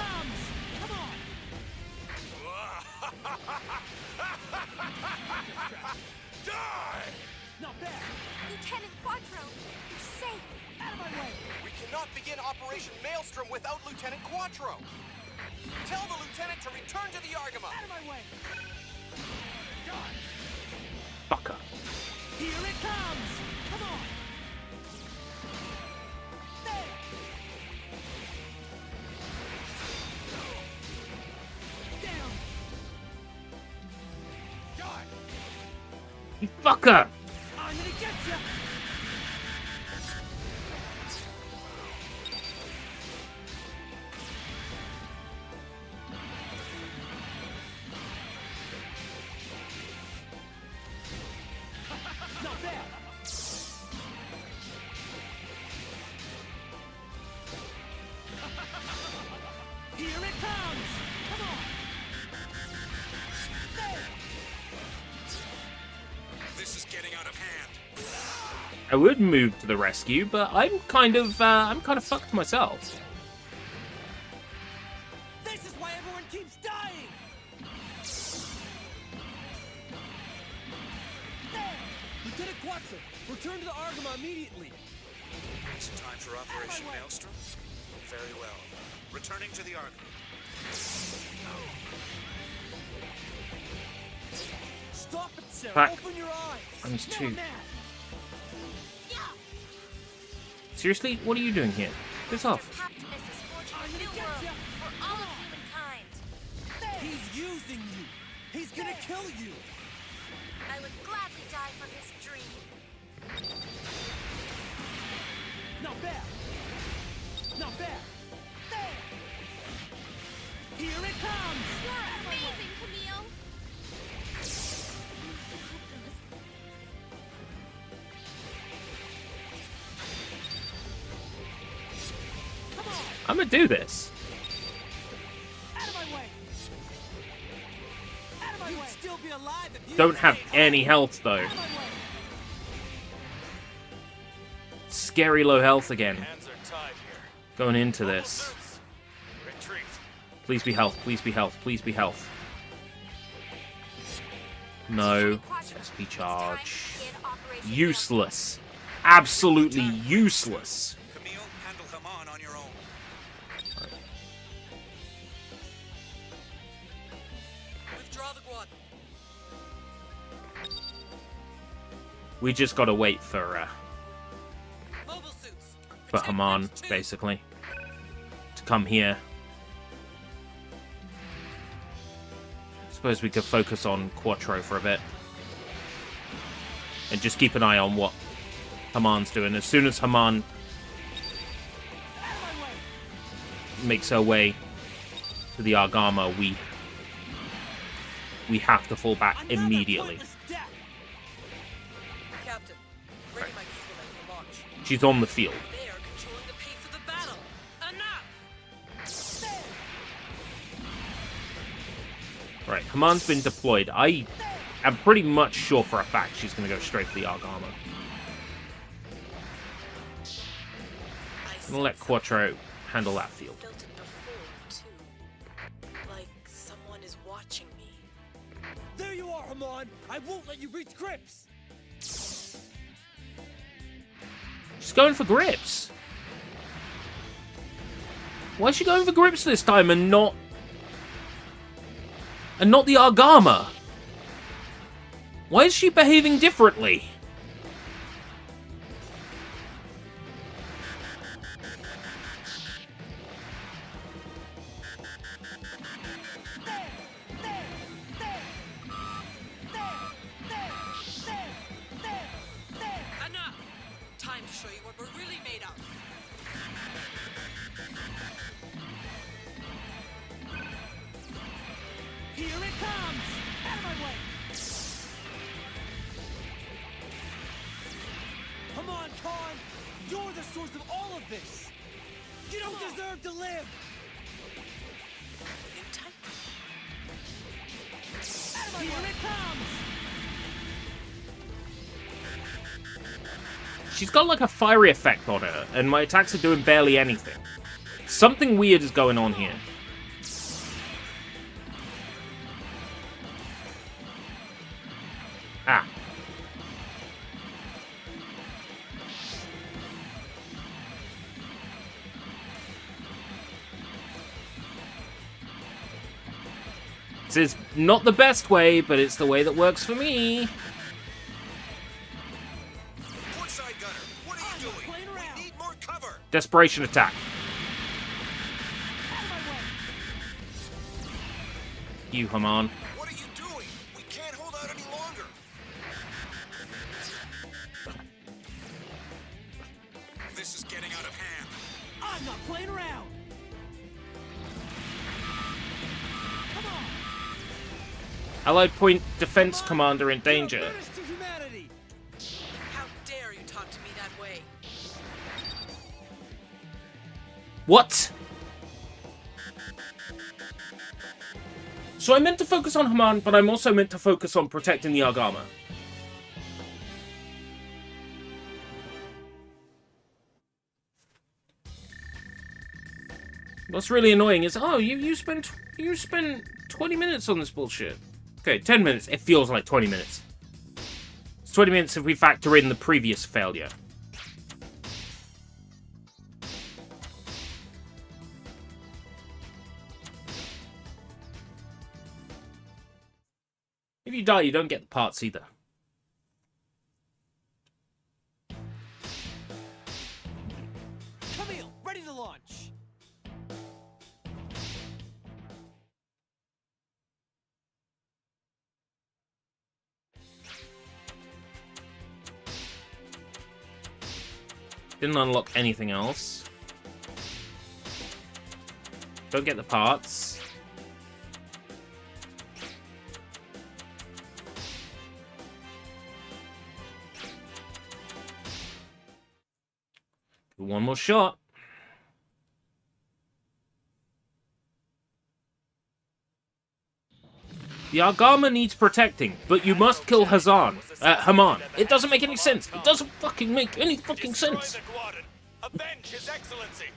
E: Lieutenant Quattro, you're safe.
D: Out of my way.
J: We cannot begin Operation Maelstrom without Lieutenant Quattro. Tell the lieutenant to return to the Argama.
D: Out of my way.
A: Fucker.
D: Here it comes. Come on.
A: You fucker!
D: I'm gonna get you. Here it comes! Come on! There!
I: This is getting out of hand.
A: I would move to the rescue, but I'm kind of fucked myself.
D: This is why everyone keeps dying! There! Lieutenant Quattro, return to the Argama immediately!
I: It's time for Operation Maelstrom? Very well. Returning to the Argama.
D: Stop it, Sarah!
A: Fuck.
D: Open your eyes!
A: I'm
D: Not
A: too.
D: now.
A: Seriously? What are you doing here? Piss off.
D: I'm gonna get you!
K: For all of humankind.
D: He's using you! He's gonna kill you!
K: I would gladly die for his dream.
D: Not bad! Not bad! There! Here it comes!
B: You're amazing, Camille.
A: I'm gonna do this.
D: Out of my way! Out of my way! You'd still be alive if you
A: Don't have
D: stayed
A: any health though.
D: out of my way!
A: Scary low health again.
J: Hands are tied here.
A: Going into this.
J: Retreat.
A: Please be health. Please be health. Please be health. No. SP charge. Useless. Absolutely useless.
I: Camille, handle Haman on your own.
K: Withdraw the Guad.
A: We just gotta wait for
K: Mobile suits.
A: Haman, basically, to come here. Suppose we could focus on Quattro for a bit. And just keep an eye on what Haman's doing. As soon as Haman makes her way to the Argama, we have to fall back immediately.
K: Captain, ready my people for launch.
A: She's on the field.
K: They are controlling the pace of the battle. Enough!
A: Right, Haman's been deployed. I am pretty much sure for a fact she's going to go straight for the Argama. I'm going to let Quattro handle that field.
K: Felt it before, too. Like someone is watching me.
D: There you are, Haman! I won't let you reach grips!
A: She's going for grips. Why is she going for grips this time and not the Argama? Why is she behaving differently?
K: Enough! Time to show you what we're really made of.
D: Here it comes! Out of my way! Come on, Khan! You're the source of all of this! You don't deserve to live!
K: In tight.
D: Out of my way! Here it comes!
A: She's got like a fiery effect on her, and my attacks are doing barely anything. Something weird is going on here. Ah. This is not the best way, but it's the way that works for me.
I: Portside gunner, what are you doing? We need more cover.
A: Desperation attack. You, Haman.
I: What are you doing? We can't hold out any longer. This is getting out of hand.
D: I'm not playing around! Come on!
A: Allied point defense commander in danger.
D: You're a menace to humanity!
K: How dare you talk to me that way?
A: What? So I meant to focus on Haman, but I'm also meant to focus on protecting the Argama. What's really annoying is, oh, you spent 20 minutes on this bullshit. Okay, 10 minutes. It feels like 20 minutes. It's 20 minutes if we factor in the previous failure. If you die, you don't get the parts either.
D: Camille, ready to launch.
A: Didn't unlock anything else. Don't get the parts. One more shot. The Argama needs protecting, but you must kill Haman. It doesn't make any sense. It doesn't fucking make any fucking sense.
J: Avenge His Excellency.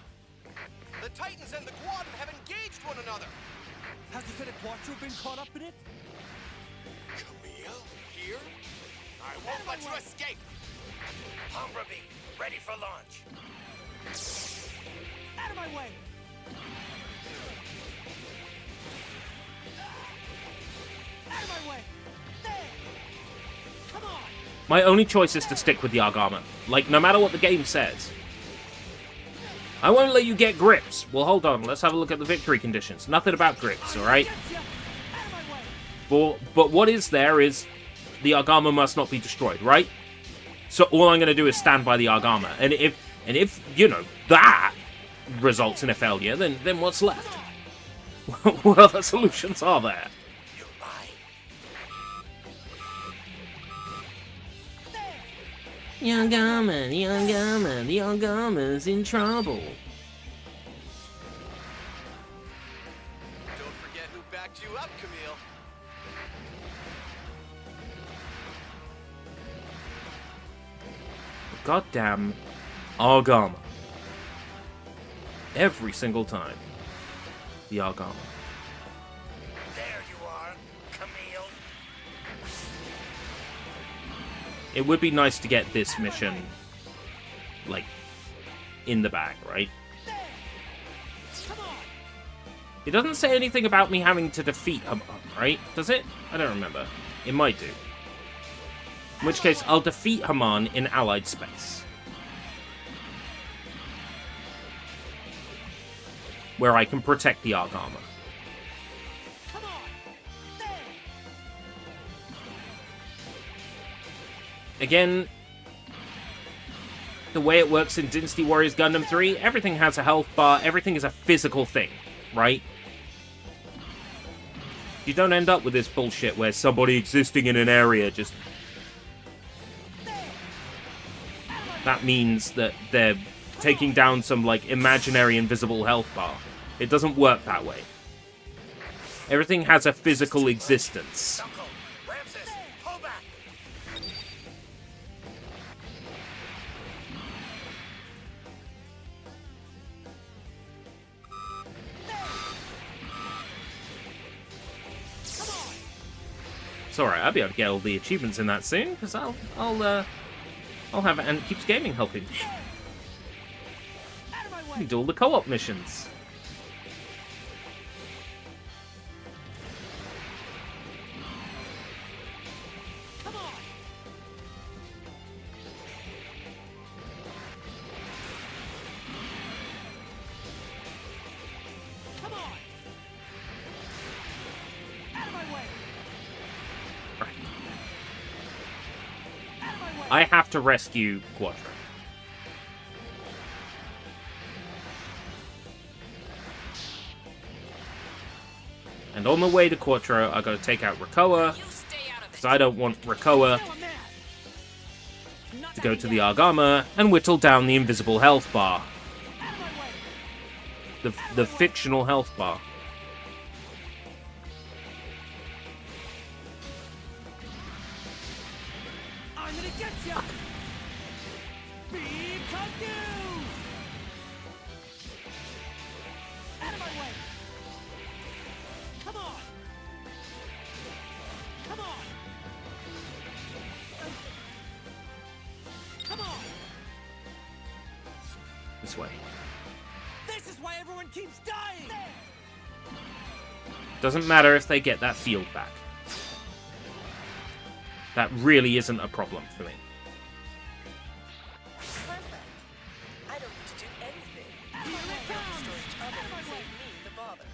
D: The Titans and the Guadin have engaged one another. Has Lieutenant Quattro been caught up in it?
J: Camille, here? I won't let you escape. Humberby, ready for launch.
D: Out of my way! Out of my way! There! Come on!
A: My only choice is to stick with the Argama. Like, no matter what the game says. I won't let you get grips. Well, hold on. Let's have a look at the victory conditions. Nothing about grips, alright? But what is there is the Argama must not be destroyed, right? So all I'm going to do is stand by the Argama. And if you know, that results in a failure, then what's left? What other solutions are there? The Argama's in trouble.
D: Don't forget who backed you up, Camille.
A: Goddamn Argama. Every single time. The Argama.
J: There you are, Camille.
A: It would be nice to get this mission, like, in the bag, right? It doesn't say anything about me having to defeat Haman, right? Does it? I don't remember. It might do. In which case, I'll defeat Haman in Allied space. Where I can protect the Argama. Again, the way it works in Dynasty Warriors Gundam 3, everything has a health bar, everything is a physical thing, right? You don't end up with this bullshit where somebody existing in an area just... That means that they're taking down some, like, imaginary invisible health bar. It doesn't work that way. Everything has a physical existence. It's alright, I'll be able to get all the achievements in that soon, because I'll have And Keeps Gaming helping. I can do all the co-op missions. I have to rescue Quattro. And on the way to Quattro, I gotta take out Krakoa, because I don't want Krakoa to go to the Argama and whittle down the invisible health bar. The fictional health bar. this way.
D: This is why everyone keeps dying!
A: Doesn't matter if they get that field back. That really isn't a problem for me.
K: Perfect. I don't need to do anything. They'll destroy each other and save me the bother.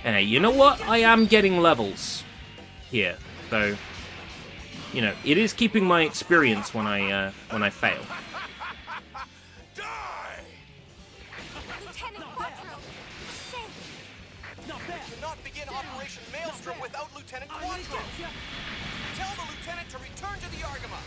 A: And hey, you know what? I am getting levels here, so you know it is keeping my experience when I fail.
E: Lieutenant Quattro, safe.
D: Not bad.
L: Cannot begin Operation Maelstrom without Lieutenant Quattro. Tell the lieutenant to return to the Argama.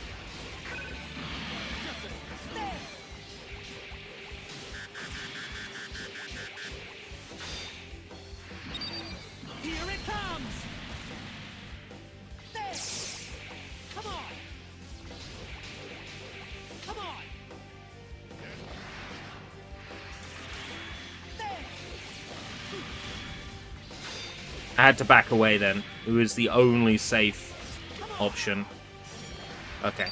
D: Here it comes! There! Come on! Come on! There!
A: I had to back away then. It was the only safe option. Okay.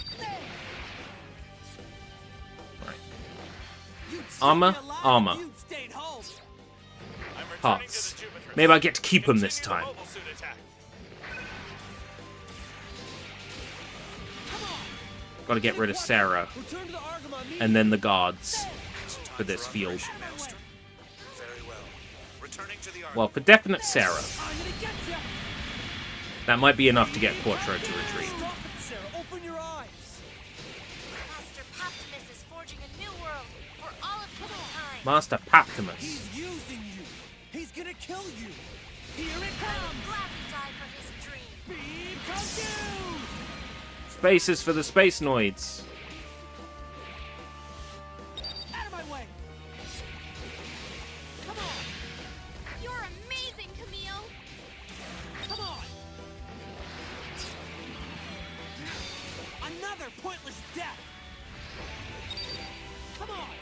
A: Right. Armor, armor. Parts. Maybe I get to keep them this time. Gotta get rid of Sarah. And then the guards for this field. Well, for definite Sarah. That might be enough to get Quattro to retreat.
D: Open your eyes!
E: Master Paptimus is forging a new world for all of humankind.
A: Master Paptimus.
D: He's using you! He's gonna kill you! Here it
E: I would
D: comes!
E: gladly die for his dream.
D: Beam confused!
A: Spaces for the Space Noids.
D: Out of my way! Come on!
E: You're amazing, Camille.
D: Come on! Another pointless death! Come on!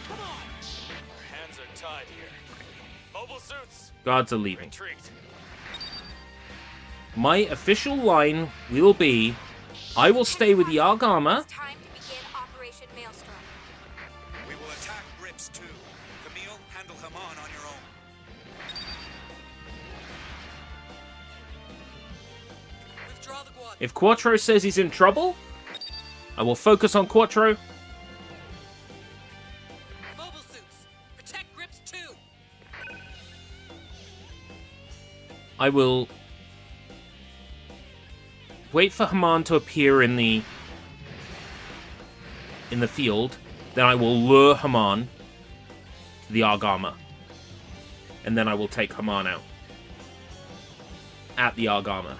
D: Come on!
J: Our hands are tied here. Mobile suits.
A: Guards are leaving.
J: Retreat.
A: My official line will be, I will stay with the Argama.
E: It's time to begin Operation Maelstrom.
I: We will attack Grips too. Camille, handle Haman on your own.
K: Withdraw the Guad.
A: If Quattro says he's in trouble, I will focus on Quattro.
K: Mobile suits. Protect Grips too.
A: I will wait for Haman to appear in the field. Then I will lure Haman to the Argama. And then I will take Haman out. At the Argama.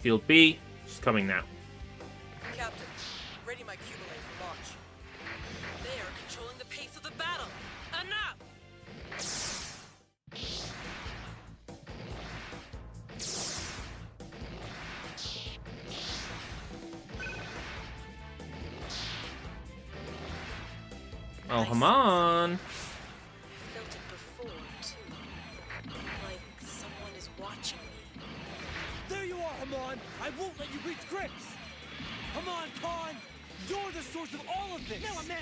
A: Field B, she's coming now.
K: Captain, ready my Cubulate for launch. They are controlling the pace of the battle. Enough!
A: Oh, Haman.
K: Felt it before, too. Like someone is watching me.
D: There you are, Haman! I won't let you reach Grips! Haman Khan, you're the source of all of this!
H: Now I'm mad!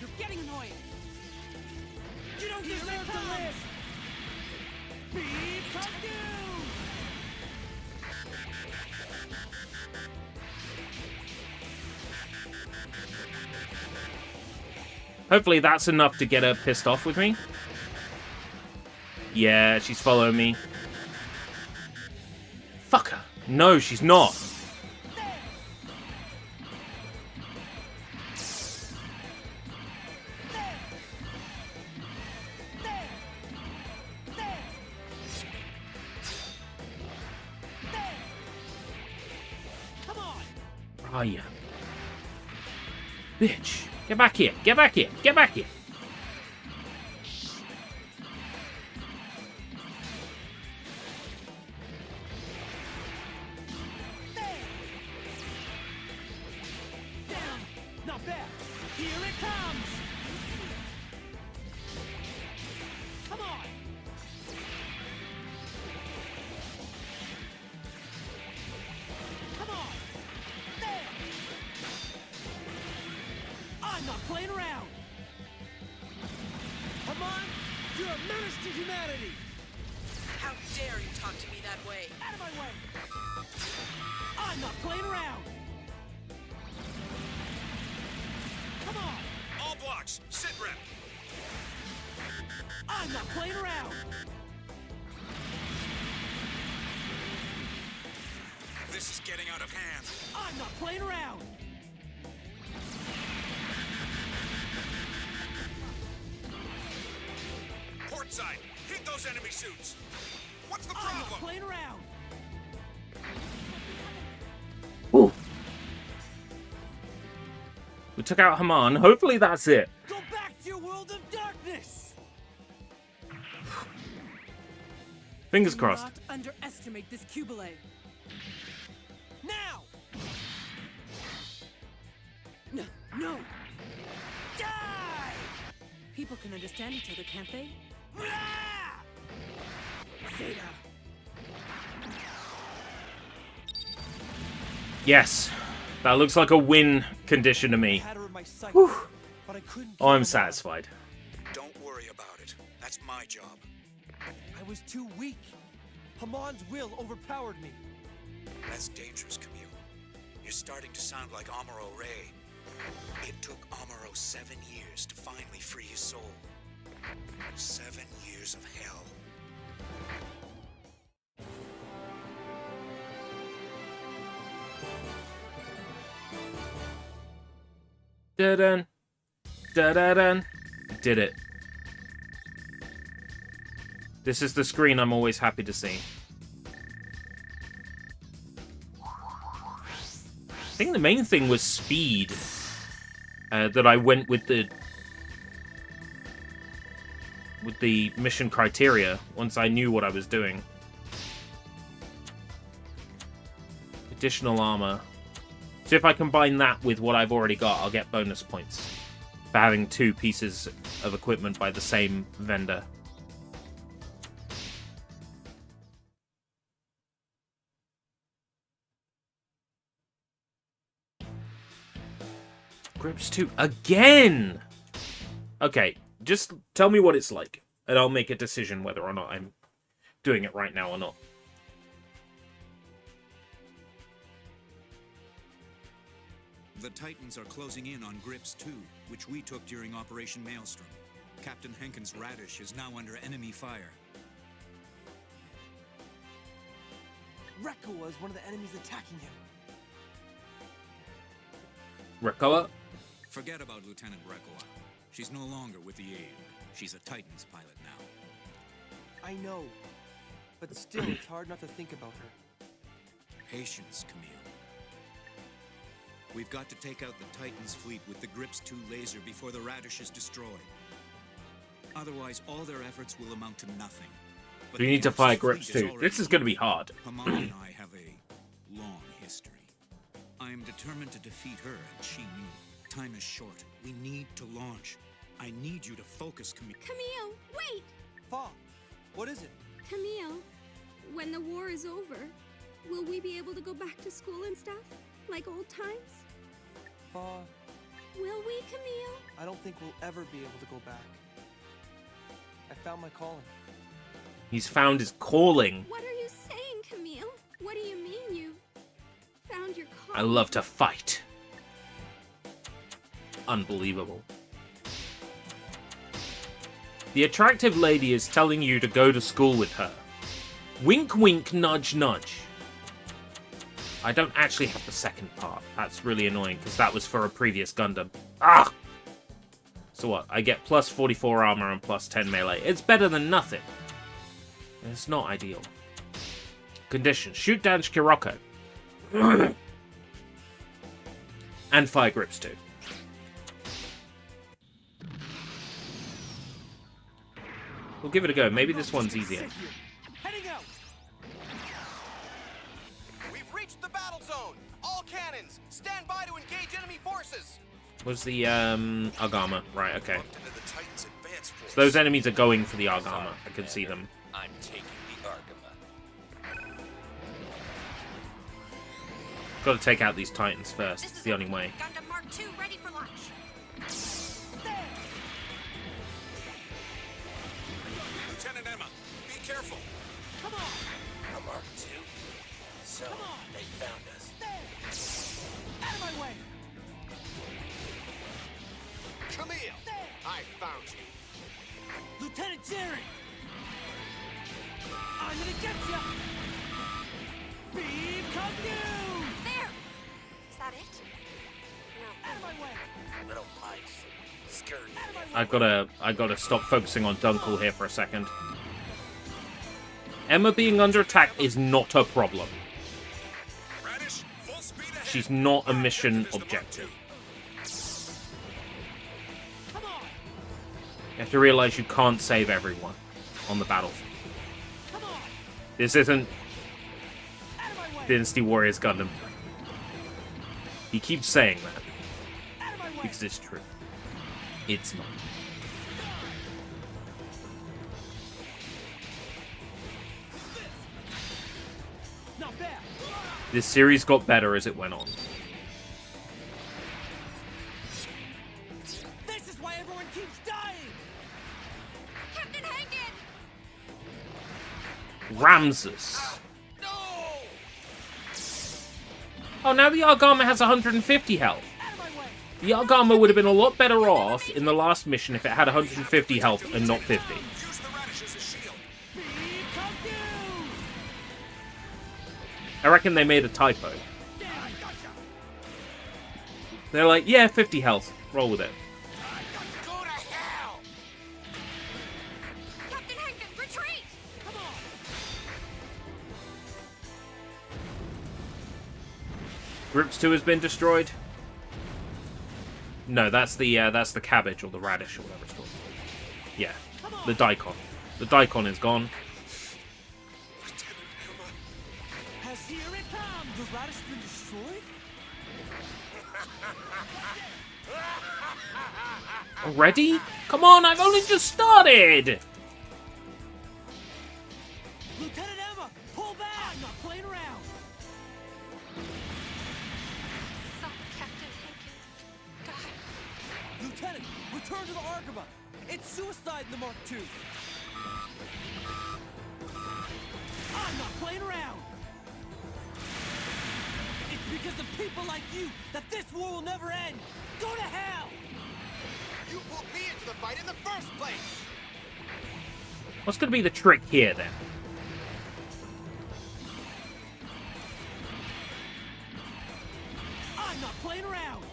H: You're getting annoying!
D: You don't deserve to live! Be confused!
A: Hopefully that's enough to get her pissed off with me. Yeah, she's following me. Fuck her. No, she's not.
D: Come on!
A: Where are you? Bitch. Get back here. Get back here. Get back here.
D: best. Here it comes. Come on. Come on. There. I'm not playing around. Come on. You're a menace to humanity.
K: How dare you talk to me that way?
D: Out of my way. I'm not playing around. Come on.
I: All blocks, sit rep.
D: I'm not playing around.
I: This is getting out of hand.
D: I'm not playing around.
I: Port side, hit those enemy suits. What's the
D: I'm not
I: problem?
D: playing around.
A: Ooh. We took out Haman. Hopefully that's it.
D: Go back to your world of darkness.
A: Fingers
D: Do
A: crossed.
D: not underestimate this Cubile. Now. No, no. Die.
M: People can understand each other, can't they?
D: Rah! Zeta.
A: Yes. That looks like a win condition to me.
H: Had her in my sight,
A: Whew.
H: but I couldn't.
A: Oh, I'm satisfied.
I: Don't worry about it. That's my job.
H: I was too weak. Hamon's will overpowered me.
I: That's dangerous, Camille. You're starting to sound like Amuro Ray. It took Amuro 7 years to finally free his soul. 7 years of hell.
A: Da-dun. Da-da-dun. Did it. This is the screen I'm always happy to see. I think the main thing was speed. That I went with the mission criteria once I knew what I was doing. Additional armor. So if I combine that with what I've already got, I'll get bonus points for having 2 pieces of equipment by the same vendor. Grips 2 again! Okay, just tell me what it's like, and I'll make a decision whether or not I'm doing it right now or not.
G: The Titans are closing in on Grips 2, which we took during Operation Maelstrom. Captain Henkin's Radish is now under enemy fire.
H: Rekkoa is one of the enemies attacking him.
A: Rekkoa?
G: Forget about Lieutenant Rekkoa. She's no longer with the aid. She's a Titans pilot now.
H: I know, but still, it's hard not to think about her.
G: Patience, Camille. We've got to take out the Titans fleet with the Grips 2 laser before the Radish is destroyed. Otherwise, all their efforts will amount to nothing. But
A: We need to fight Grips 2. This is going to be hard.
G: Haman and I have a long history. I am determined to defeat her, and she me. Time is short. We need to launch. I need you to focus, Camille.
E: Camille, wait!
H: Fa, what is it?
E: Camille, when the war is over, will we be able to go back to school and stuff? Like old times?
H: Fa,
E: Will we, Camille?
H: I don't think we'll ever be able to go back. I found my calling.
A: He's found his calling.
E: What are you saying, Camille? What do you mean you found your calling?
A: I love to fight. Unbelievable. The attractive lady is telling you to go to school with her. Wink, wink, nudge, nudge. I don't actually have the second part. That's really annoying, because that was for a previous Gundam. Ah! So what? I get plus 44 armor and plus 10 melee. It's better than nothing. It's not ideal. Conditions. Shoot down Shikiroko. And fire Grips 2. We'll give it a go. Maybe this one's easier.
H: Heading out.
L: We've reached the battle zone. All cannons, stand by to engage enemy forces.
A: Was the Argama. Right, okay. So those enemies are going for the Argama. I can see them.
J: I'm taking the Argama.
A: Got to take out these Titans first. It's the only way.
E: Gundam Mark II ready for launch.
I: Lieutenant Emma, be careful.
H: Come on!
J: A Mark II? So, they found us.
H: Out of my way!
L: Camille, I found you.
H: Lieutenant Jared! I'm gonna get ya! Beam come you!
E: There! Is that it? No.
H: Out of my way!
J: Little mice. Scurry.
A: I gotta stop focusing on Dunkel here for a second. Emma being under attack is not a problem. She's not a mission objective. You have to realize you can't save everyone on the battlefield. This isn't Dynasty Warriors Gundam 3. He keeps saying that because it's true. It's not. This series got better as it went on.
H: This is why everyone keeps dying!
E: Captain Hagen!
A: Ramses.
L: No!
A: Oh, now the Argama has 150 health. The Argama would have been a lot better off in the last mission if it had 150 health and not 50.
I: Use the radish as a shield.
A: I reckon they made a typo. They're like, yeah, 50 health. Roll with it.
L: Go to hell!
E: Captain Hagen, retreat! Come on!
A: Grips 2 has been destroyed. No, that's the cabbage or the radish or whatever it's called. Yeah, the daikon. The daikon is gone.
H: Has here it come! The radish been destroyed?
A: Already? Come on, I've only just started!
H: Lieutenant Emma, pull back! I'm not playing around!
E: Suck, Captain Hagen. God.
H: Lieutenant, return to the Argama! It's suicide in the Mark II! I'm not playing around! It's because of people like you that this war will never end! Go to hell!
L: You pulled me into the fight in the first place!
A: What's going to be the trick here, then?
H: I'm not playing around!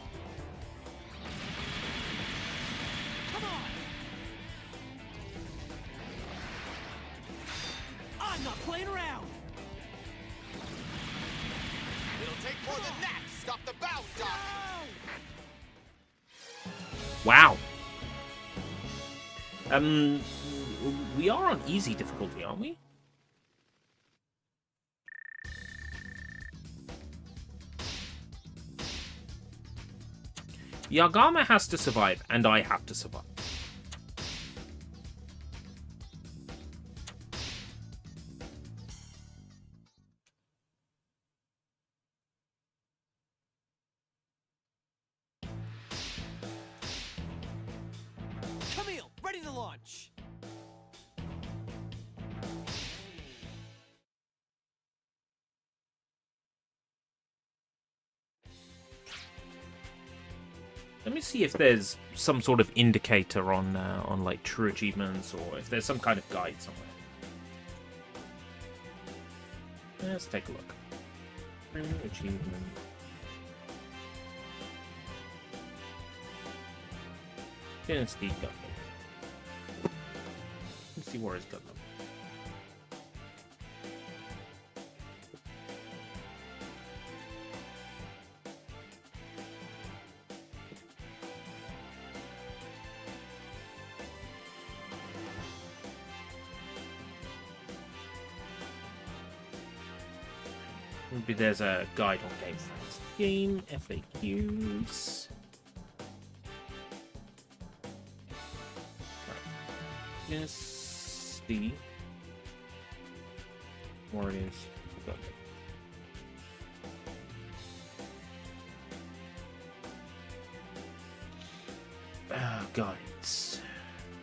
H: Come on! I'm not playing around!
L: It'll take more than that to stop the bout, Doc!
A: Wow. We are on easy difficulty, aren't we? The Argama has to survive, and I have to survive.
H: Camille, ready to launch!
A: Let me see if there's some sort of indicator on like true achievements, or if there's some kind of guide somewhere. Let's take a look. True achievement. Dynasty Gundam. Let's see where it's Gundam. Maybe there's a guide on Game Facts. Game FAQs. is the... Or it is... Got it. Oh, God.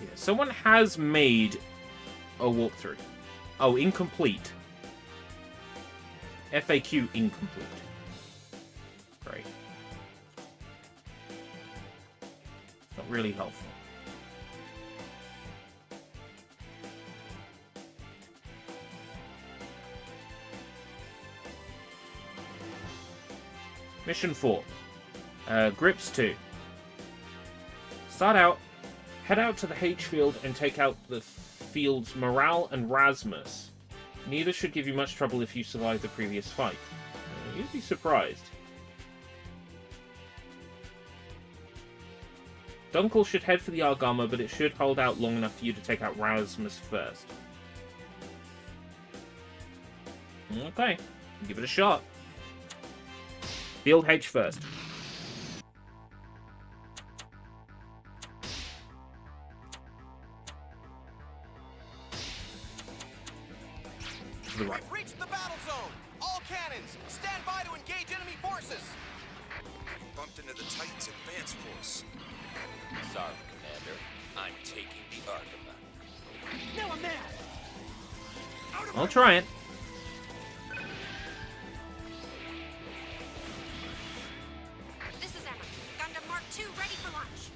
A: Yeah, someone has made a walkthrough. Oh, incomplete. FAQ incomplete. Great. Not really helpful. Mission 4. Grips 2. Start out, head out to the H field and take out the field's Morale and Rasmus. Neither should give you much trouble if you survive the previous fight. You'd be surprised. Dunkel should head for the Argama, but it should hold out long enough for you to take out Rasmus first. Okay, give it a shot. Field H first. To the right.
L: We've reached the battle zone. All cannons, stand by to engage enemy forces.
I: You bumped into the Titan's advance force.
J: Sorry, Commander. I'm taking the Argama.
H: No, I'm mad.
A: I'll try it.
E: This is Emma. Gundam Mark II ready for launch.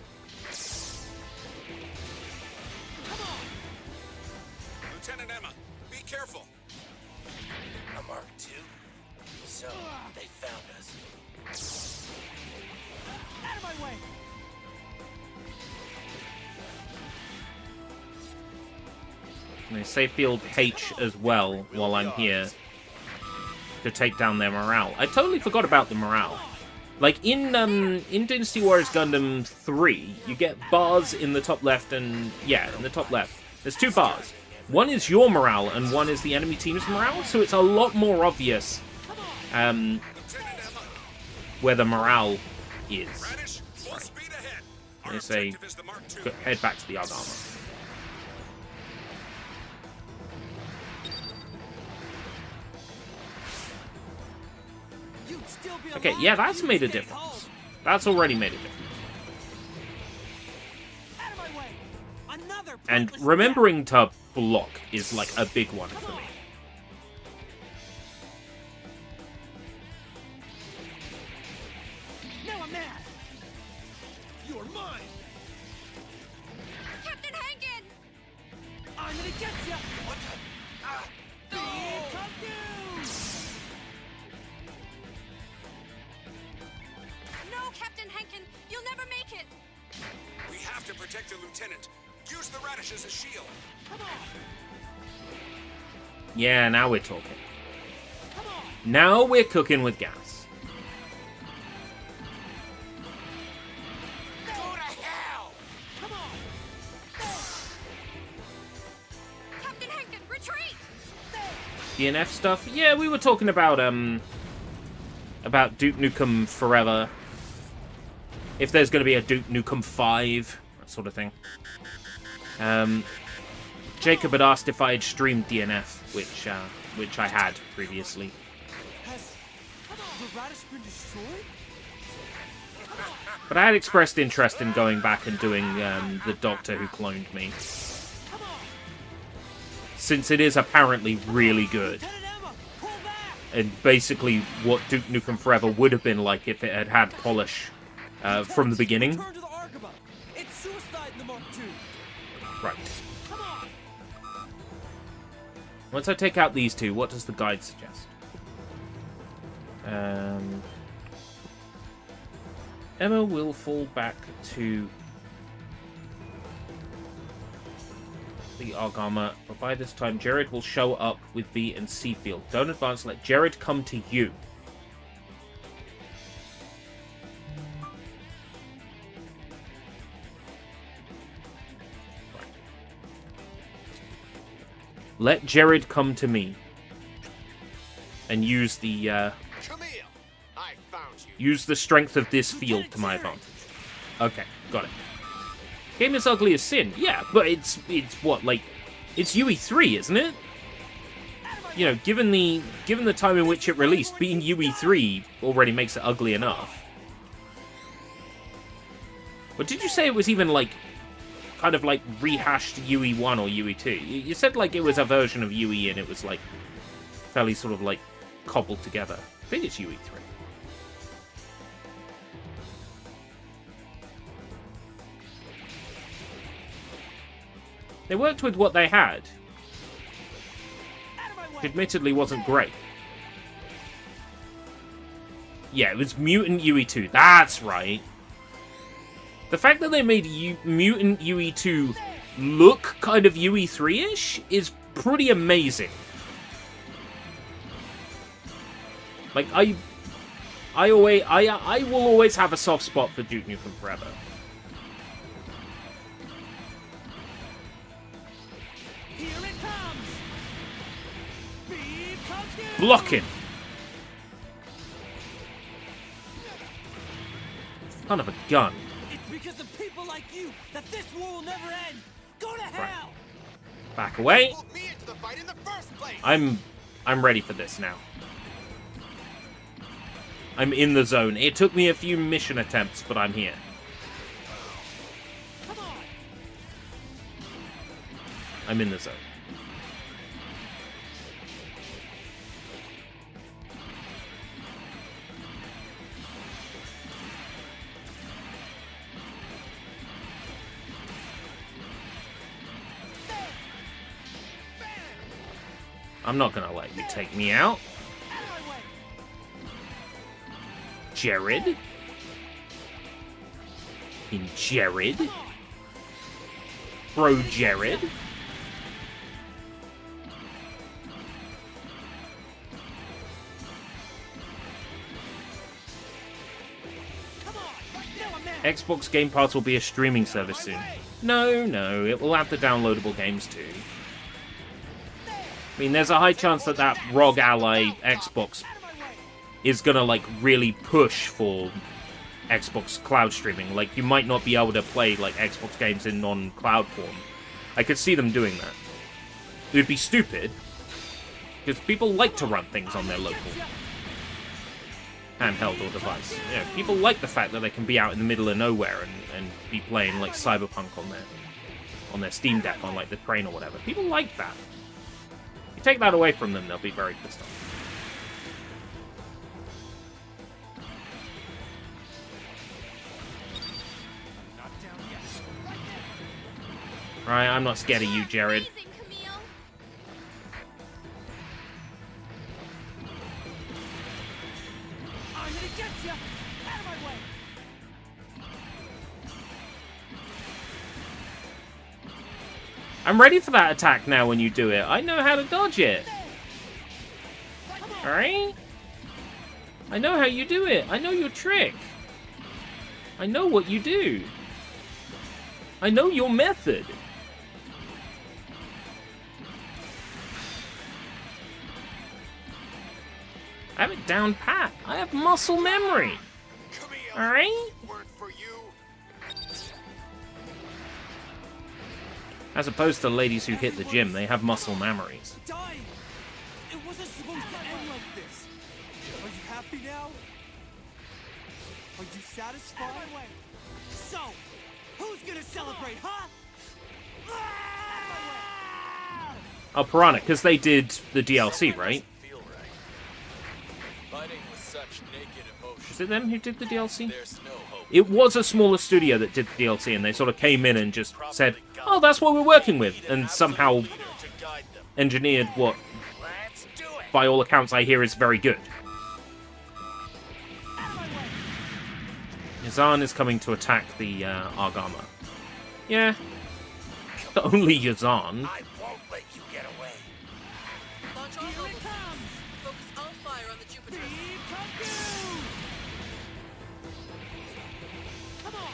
H: Come on.
I: Lieutenant Emma, be careful.
J: A Mark II? So, they found us.
H: Out of my way.
A: And they say Field H as well while I'm here to take down their morale. I totally forgot about the morale. Like in Dynasty Warriors Gundam 3, you get bars in the top left and in the top left. There's 2 bars. One is your morale and one is the enemy team's morale, so it's a lot more obvious where the morale is. Right. They say head back to the Argama. Okay, yeah, that's made a difference. That's already made a difference. And remembering to block is like a big one for me.
H: Now I'm mad. You're mine.
E: Captain Hankin!
H: I'm gonna get you. What the?
E: No, Captain Hankin, you'll never make it.
I: We have to protect the lieutenant. Use the radish as a shield.
H: Come on.
A: Yeah, now we're talking. Now we're cooking with gas.
L: Go to hell!
H: Come on.
E: Captain Hankin, retreat!
A: DNF stuff? Yeah, we were talking about Duke Nukem Forever. If there's going to be a Duke Nukem 5, that sort of thing. Jacob had asked if I had streamed DNF, which I had previously.
H: Has the radish been destroyed?
A: But I had expressed interest in going back and doing the Doctor Who cloned me. Since it is apparently really good. And basically what Duke Nukem Forever would have been like if it had had polish from the beginning.
H: It's suicide in the Mark II.
A: Right. Once I take out these two, what does the guide suggest? Emma will fall back to the Argama, but by this time Jared will show up with B and C field. Don't advance, let Jared come to you. Let Jared come to me and use the use the strength of this field to my advantage. Okay, got it. Game is ugly as sin. Yeah, but it's what, like, it's UE3, isn't it? You know, given the time in which it released, being UE3 already makes it ugly enough. But did you say it was even, like, kind of like rehashed UE1 or UE2? You said, like, it was a version of UE and it was, like, fairly sort of, like, cobbled together. I think it's UE3. They worked with what they had. Which admittedly wasn't great. Yeah, it was Mutant UE2. That's right. The fact that they made Mutant UE2 look kind of UE3-ish is pretty amazing. Like, I will always have a soft spot for Duke Nukem Forever.
D: Here it comes. Beam comes you.
A: Blocking. Son of a gun.
D: It's because of people like you that this war will never end. Go to hell.
A: Back away.
L: Pulled me into the fight in the first place.
A: I'm ready for this now. I'm in the zone. It took me a few mission attempts, but I'm here.
D: Come on.
A: I'm in the zone. I'm not gonna let you take me out. Jared? In Jared? Bro Jared? Xbox Game Pass will be a streaming service soon. No, it will have the downloadable games too. I mean, there's a high chance that that ROG Ally Xbox is gonna, like, really push for Xbox cloud streaming. Like, you might not be able to play, like, Xbox games in non-cloud form. I could see them doing that. It would be stupid, because people like to run things on their local handheld or device. You know, people like the fact that they can be out in the middle of nowhere and be playing, like, Cyberpunk on their Steam Deck, on, like, the train or whatever. People like that. You take that away from them, they'll be very pissed off. Right, I'm not scared of you, Jared.
D: I'm gonna get you. Out of my way.
A: I'm ready for that attack now when you do it. I know how to dodge it. Alright? I know how you do it. I know your trick. I know what you do. I know your method. I have it down pat. I have muscle memory. Alright? As opposed to ladies who hit the gym, they have muscle memories.
D: Dying. It wasn't supposed to end like this. Are you happy now? Are you satisfied? So, who's gonna celebrate, huh?
A: Oh, Piranha, because they did the DLC, right? Is it them who did the DLC? It was a smaller studio that did the DLC, and they sort of came in and just said, oh, that's what we're working with, and somehow engineered what, by all accounts, I hear is very good. Yazan is coming to attack the Argama. Yeah. Only Yazan.
K: I won't let you get away. Launch all mobile systems. Focus all fire on the Jupiter.
D: Come on.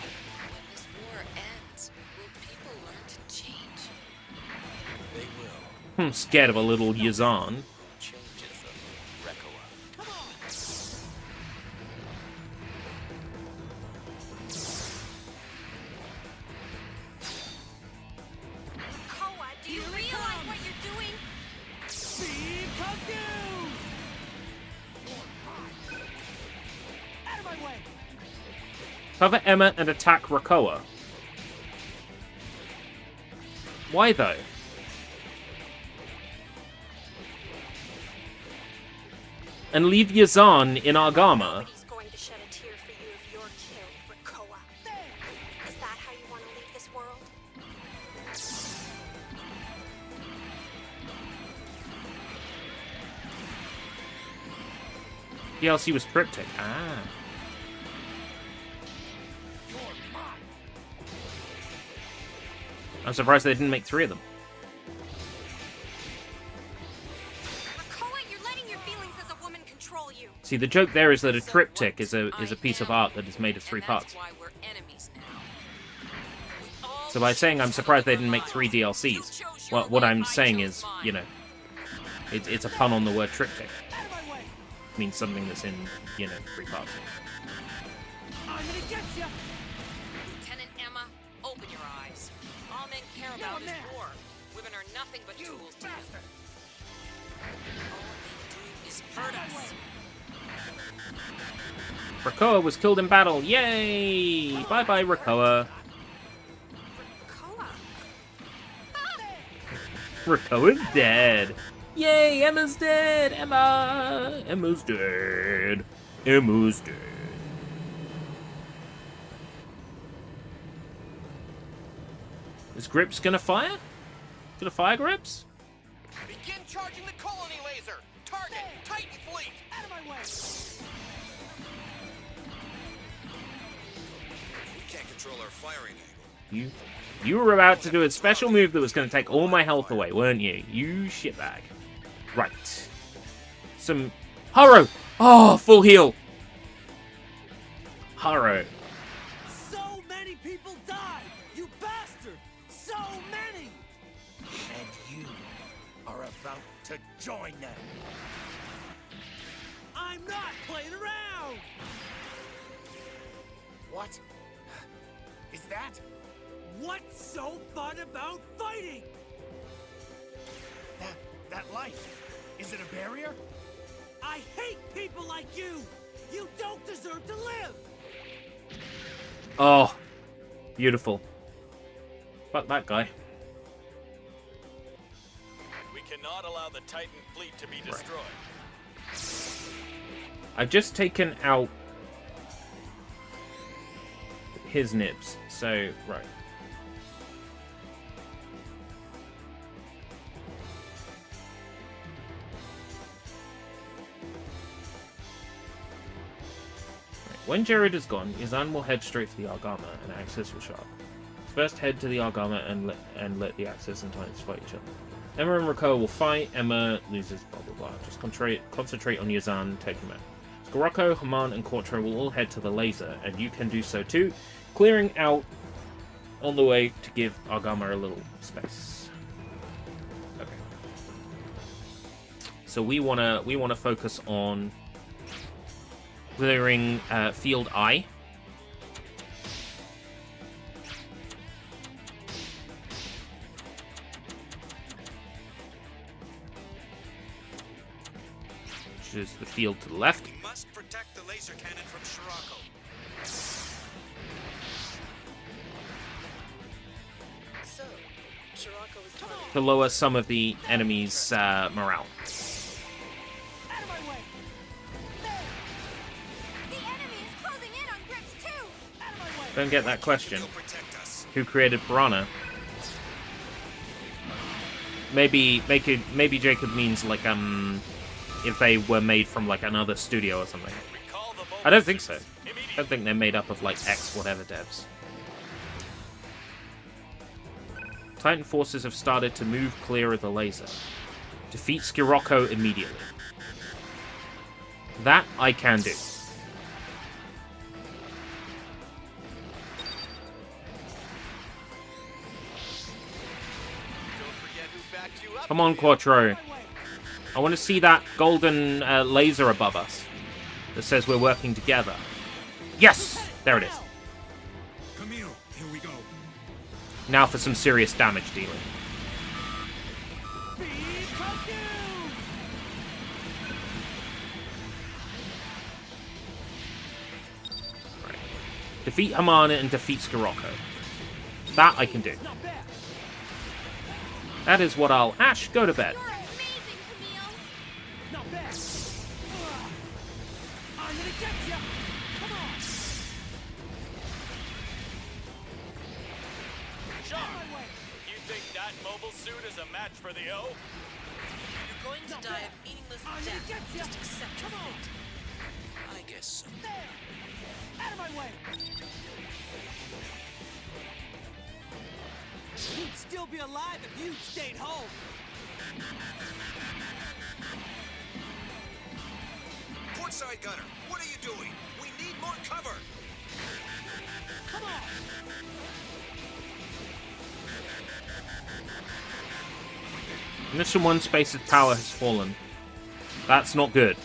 K: When this war ends, will people learn to change?
I: They will.
A: I'm scared of a little Yazan.
I: Changes them. Rekoa.
D: Come on.
A: Cover Emma and attack Rakoa. Why, though? And leave Yazan in Argama.
K: Nobody's going to shed a tear for you if you're killed, Rakoa. Is that how you want to leave this world?
A: DLC was Triptych. Ah. I'm surprised they didn't make 3 of them.
E: Rakoa, you're letting your feelings as a woman control you.
A: See, the joke there is that a triptych is a piece of art that is made of 3 parts. So by saying I'm surprised they didn't make 3 DLCs, well, what I'm saying is, you know, it's a pun on the word triptych. It means something that's in, you know, 3 parts.
D: I'm gonna get you.
N: Lieutenant Emma, open your eyes. All men care about is war. Women are nothing but tools to them. All they do is hurt us.
A: Rakoa was killed in battle. Yay! Bye-bye, Rakoa. Rakoa's dead. Yay, Emma's dead. Emma's dead. Emma's dead. Is Grips gonna fire? Gonna fire Grips?
L: Begin charging the colony laser. Target Titan fleet.
D: Out of my way.
I: We can't control our firing angle.
A: You were about to do a special move that was going to take all my health away, weren't you? You shitbag. Right. Some... Haro! Oh, full heal! Haro.
D: So many people died! You bastard! So many!
J: And you are about to join them.
D: I'm not playing around!
J: What? Is that?
D: What's so fun about fighting?
J: That light. Is it a barrier?
D: I hate people like you! You don't deserve to live!
A: Oh. Beautiful. Fuck that guy.
J: We cannot allow the Titan fleet to be destroyed.
A: I've just taken out his nibs, so, right. When Jared is gone, Yazan will head straight to the Argama and Axis will show up. First head to the Argama and let the Axis and Titans fight each other. Emma and Rakoa will fight, Emma loses, blah blah blah. Just concentrate on Yazan, take him out. Skoroko, Haman, and Quattro will all head to the laser, and you can do so too, clearing out on the way to give Argama a little space. Okay. So we wanna focus on clearing Field I. Which is the field to the left.
I: We must protect the laser cannon from Scirocco.
K: So, Scirocco is coming.
A: To lower some of the enemy's morale.
D: Out of my way!
E: The enemy is closing in on Grips too.
D: Out of my way!
A: Don't get that question. Who created Piranha? Maybe Jacob means like if they were made from like another studio or something. I don't think so. I don't think they're made up of like X whatever devs. Titan forces have started to move clear of the laser. Defeat Scirocco immediately. That I can do. Come on, Quattro. I want to see that golden laser above us that says we're working together. Yes! There it is.
G: Camille, here we go.
A: Now for some serious damage dealing. Right. Defeat Hamana and defeat Scirocco. That I can do. That is what I'll... Ash, go to bed.
J: Suit is a match for the O?
K: You're going to die a meaningless death. Just accept your fate.
I: I guess so.
H: Out of my way! You'd still be alive if you'd stayed home.
L: Portside gunner, what are you doing? We need more cover.
H: Come on!
A: Mission 1 Space's power has fallen. That's not good.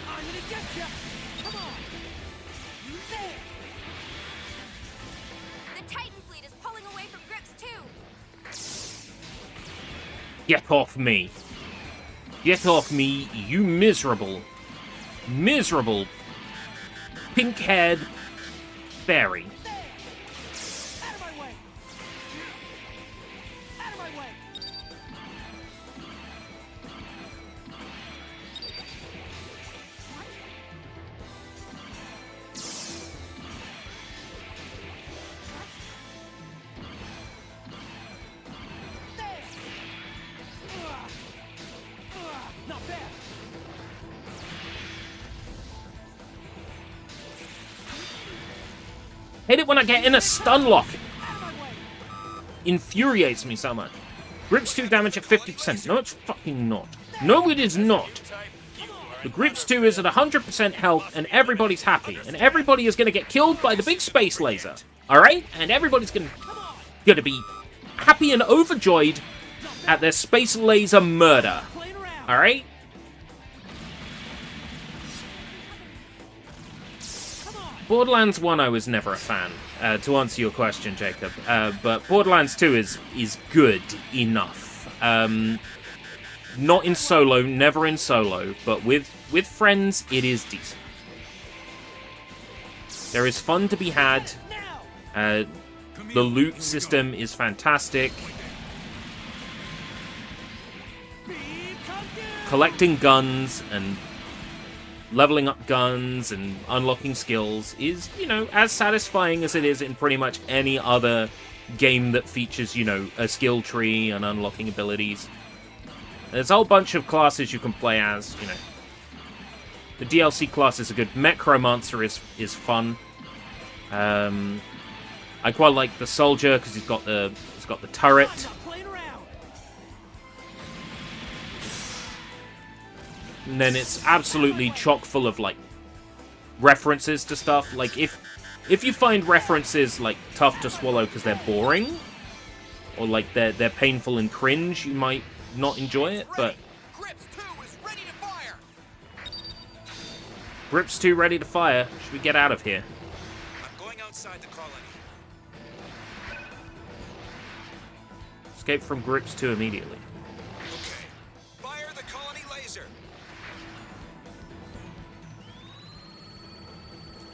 H: I'm gonna get you! Come on! There!
E: The Titan fleet is pulling away from Grips 2.
A: Get off me. Get off me, you miserable, miserable, pink-haired fairy. Hate it when I get in a stun lock. Infuriates me so much. Grips 2 damage at 50%. No, it's fucking not. No, it is not. The Grips 2 is at 100% health, and everybody's happy. And everybody is going to get killed by the big space laser. Alright? And everybody's going to be happy and overjoyed at their space laser murder. Alright? Borderlands 1 I was never a fan, to answer your question, Jacob. But Borderlands 2 is good enough. Not in solo, never in solo, but with friends, it is decent. There is fun to be had. The loot system is fantastic. Collecting guns and leveling up guns and unlocking skills is, you know, as satisfying as it is in pretty much any other game that features, you know, a skill tree and unlocking abilities. There's a whole bunch of classes you can play as, you know. The DLC classes are good. Necromancer is fun. I quite like the soldier because he's got the turret. And then it's absolutely chock full of, like, references to stuff. Like, if you find references, like, tough to swallow because they're boring, or, like, they're painful and cringe, you might not enjoy it, but...
L: Grips 2 is ready to fire!
A: Grips 2 ready to fire. Should we get out of here?
I: I'm going outside the colony.
A: Escape from Grips 2 immediately.
L: Okay. Fire the colony laser!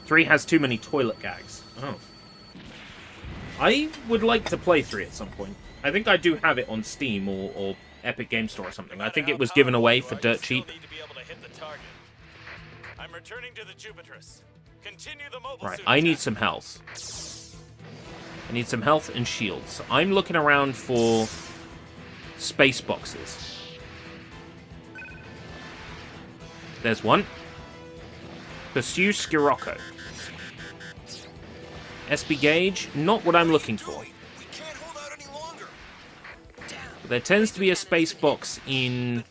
A: 3 has too many toilet gags. Oh. I would like to play 3 at some point. I think I do have it on Steam or Epic Game Store or something. I think it was given away for dirt cheap.
J: I'm returning to the Jupiterus. Continue the mobile
A: Right,
J: suit
A: I need
J: attack.
A: some health. I need some health and shields. I'm looking around for space boxes. There's one. Pursue Scirocco. SB gauge, not what I'm looking for. But there tends to be a space box in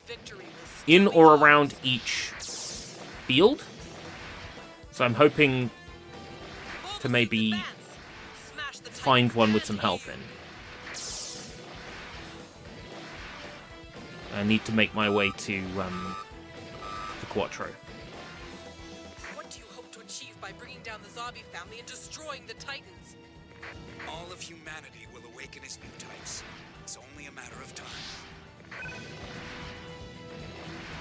A: or around each field. So I'm hoping to maybe find one with some health in. I need to make my way to Quattro.
K: What do you hope to achieve by bringing down the zombie family and destroying the Titans?
I: All of humanity will awaken as new types. It's only a matter of time.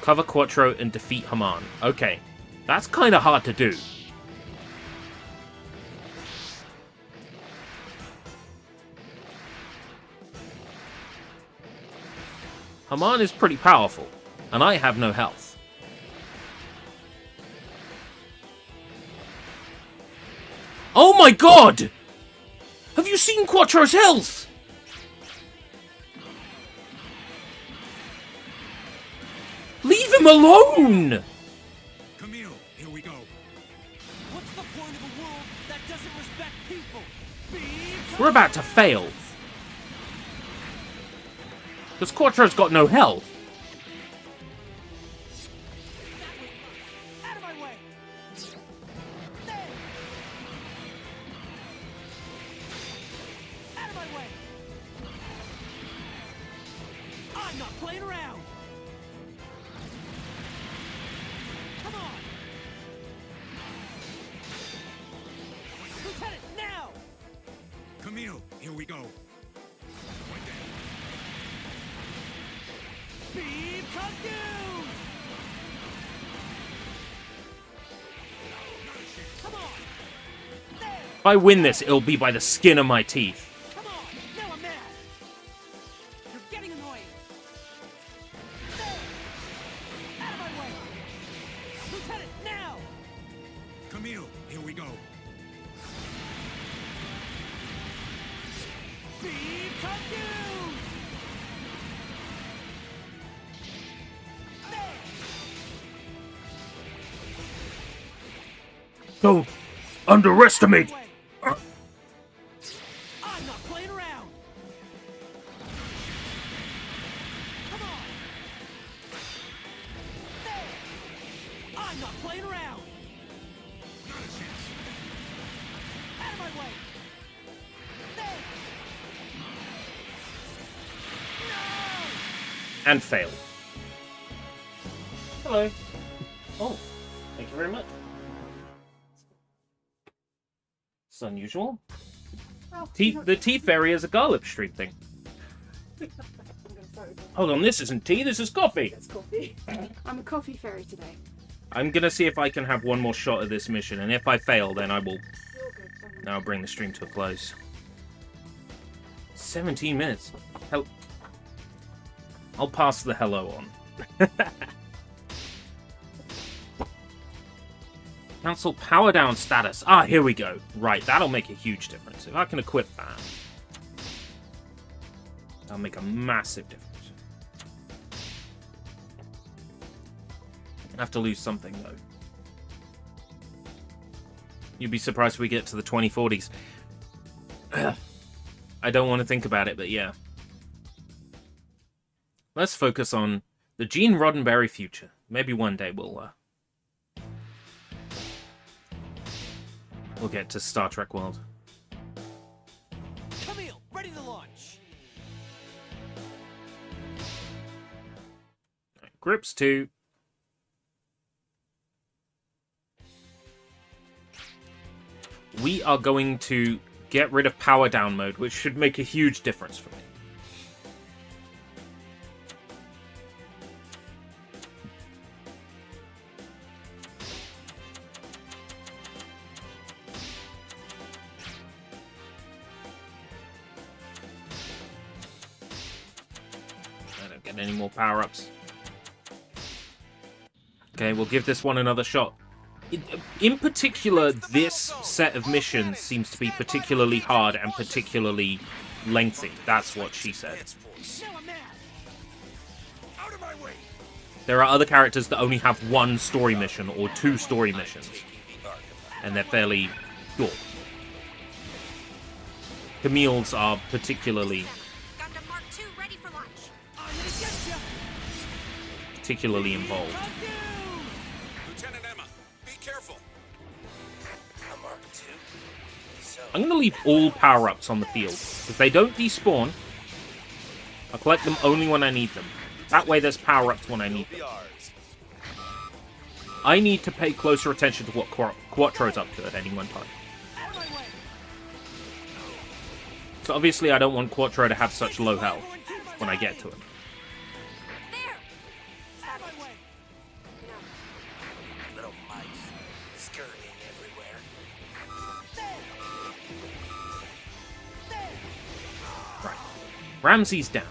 A: Cover Quattro and defeat Haman. Okay. That's kind of hard to do. Haman is pretty powerful, and I have no health. Oh my god! Have you seen Quattro's health? Leave him alone!
G: Camille, here we go.
D: What's the point of a world that doesn't respect people?
A: We're about to fail. Because Quattro's got no health.
D: Out of my way! There! Out of my way! I'm not playing around! Come on! Lieutenant, now!
G: Camille, here we go.
D: Be confused! Come on! There!
A: If I win this, it'll be by the skin of my teeth.
D: Come on! Now I'm mad! You're getting annoying! There! Out of my way! Lieutenant, now!
G: Camille, here we go.
D: Be confused!
A: Don't underestimate.
D: I'm not playing around! Come on! There! I'm not playing around!
G: Not a chance.
D: Out of my way! There! No!
A: And fail. Hello. Oh, thank you very much. It's unusual. The tea fairy is a garlic stream thing. Hold on, this isn't tea, this is coffee.
O: It's coffee. I'm a coffee fairy today.
A: I'm gonna see if I can have one more shot at this mission, and if I fail, then I will now bring the stream to a close. 17 minutes. I'll pass the hello on. Cancel power down status. Ah, here we go. Right, that'll make a huge difference. If I can equip that, that'll make a massive difference. I have to lose something, though. You'd be surprised if we get to the 2040s. I don't want to think about it, but yeah. Let's focus on the Gene Roddenberry future. Maybe one day we'll get to Star Trek World.
D: Camille, ready to launch!
A: Right, grips 2. We are going to get rid of power down mode, which should make a huge difference for me. Any more power-ups. Okay, we'll give this one another shot. In particular, this set of missions seems to be particularly hard and particularly lengthy. That's what she said. There are other characters that only have one story mission or 2 story missions, and they're fairly short. Camille's are particularly involved.
I: Lieutenant Emma, be careful.
L: A Mark II? So
A: I'm going to leave all power-ups on the field. If they don't despawn, I'll collect them only when I need them. That way there's power-ups when I need them. I need to pay closer attention to what Quattro's up to at any one time. So obviously I don't want Quattro to have such low health when I get to him.
K: Little mice.
A: Ramsey's down.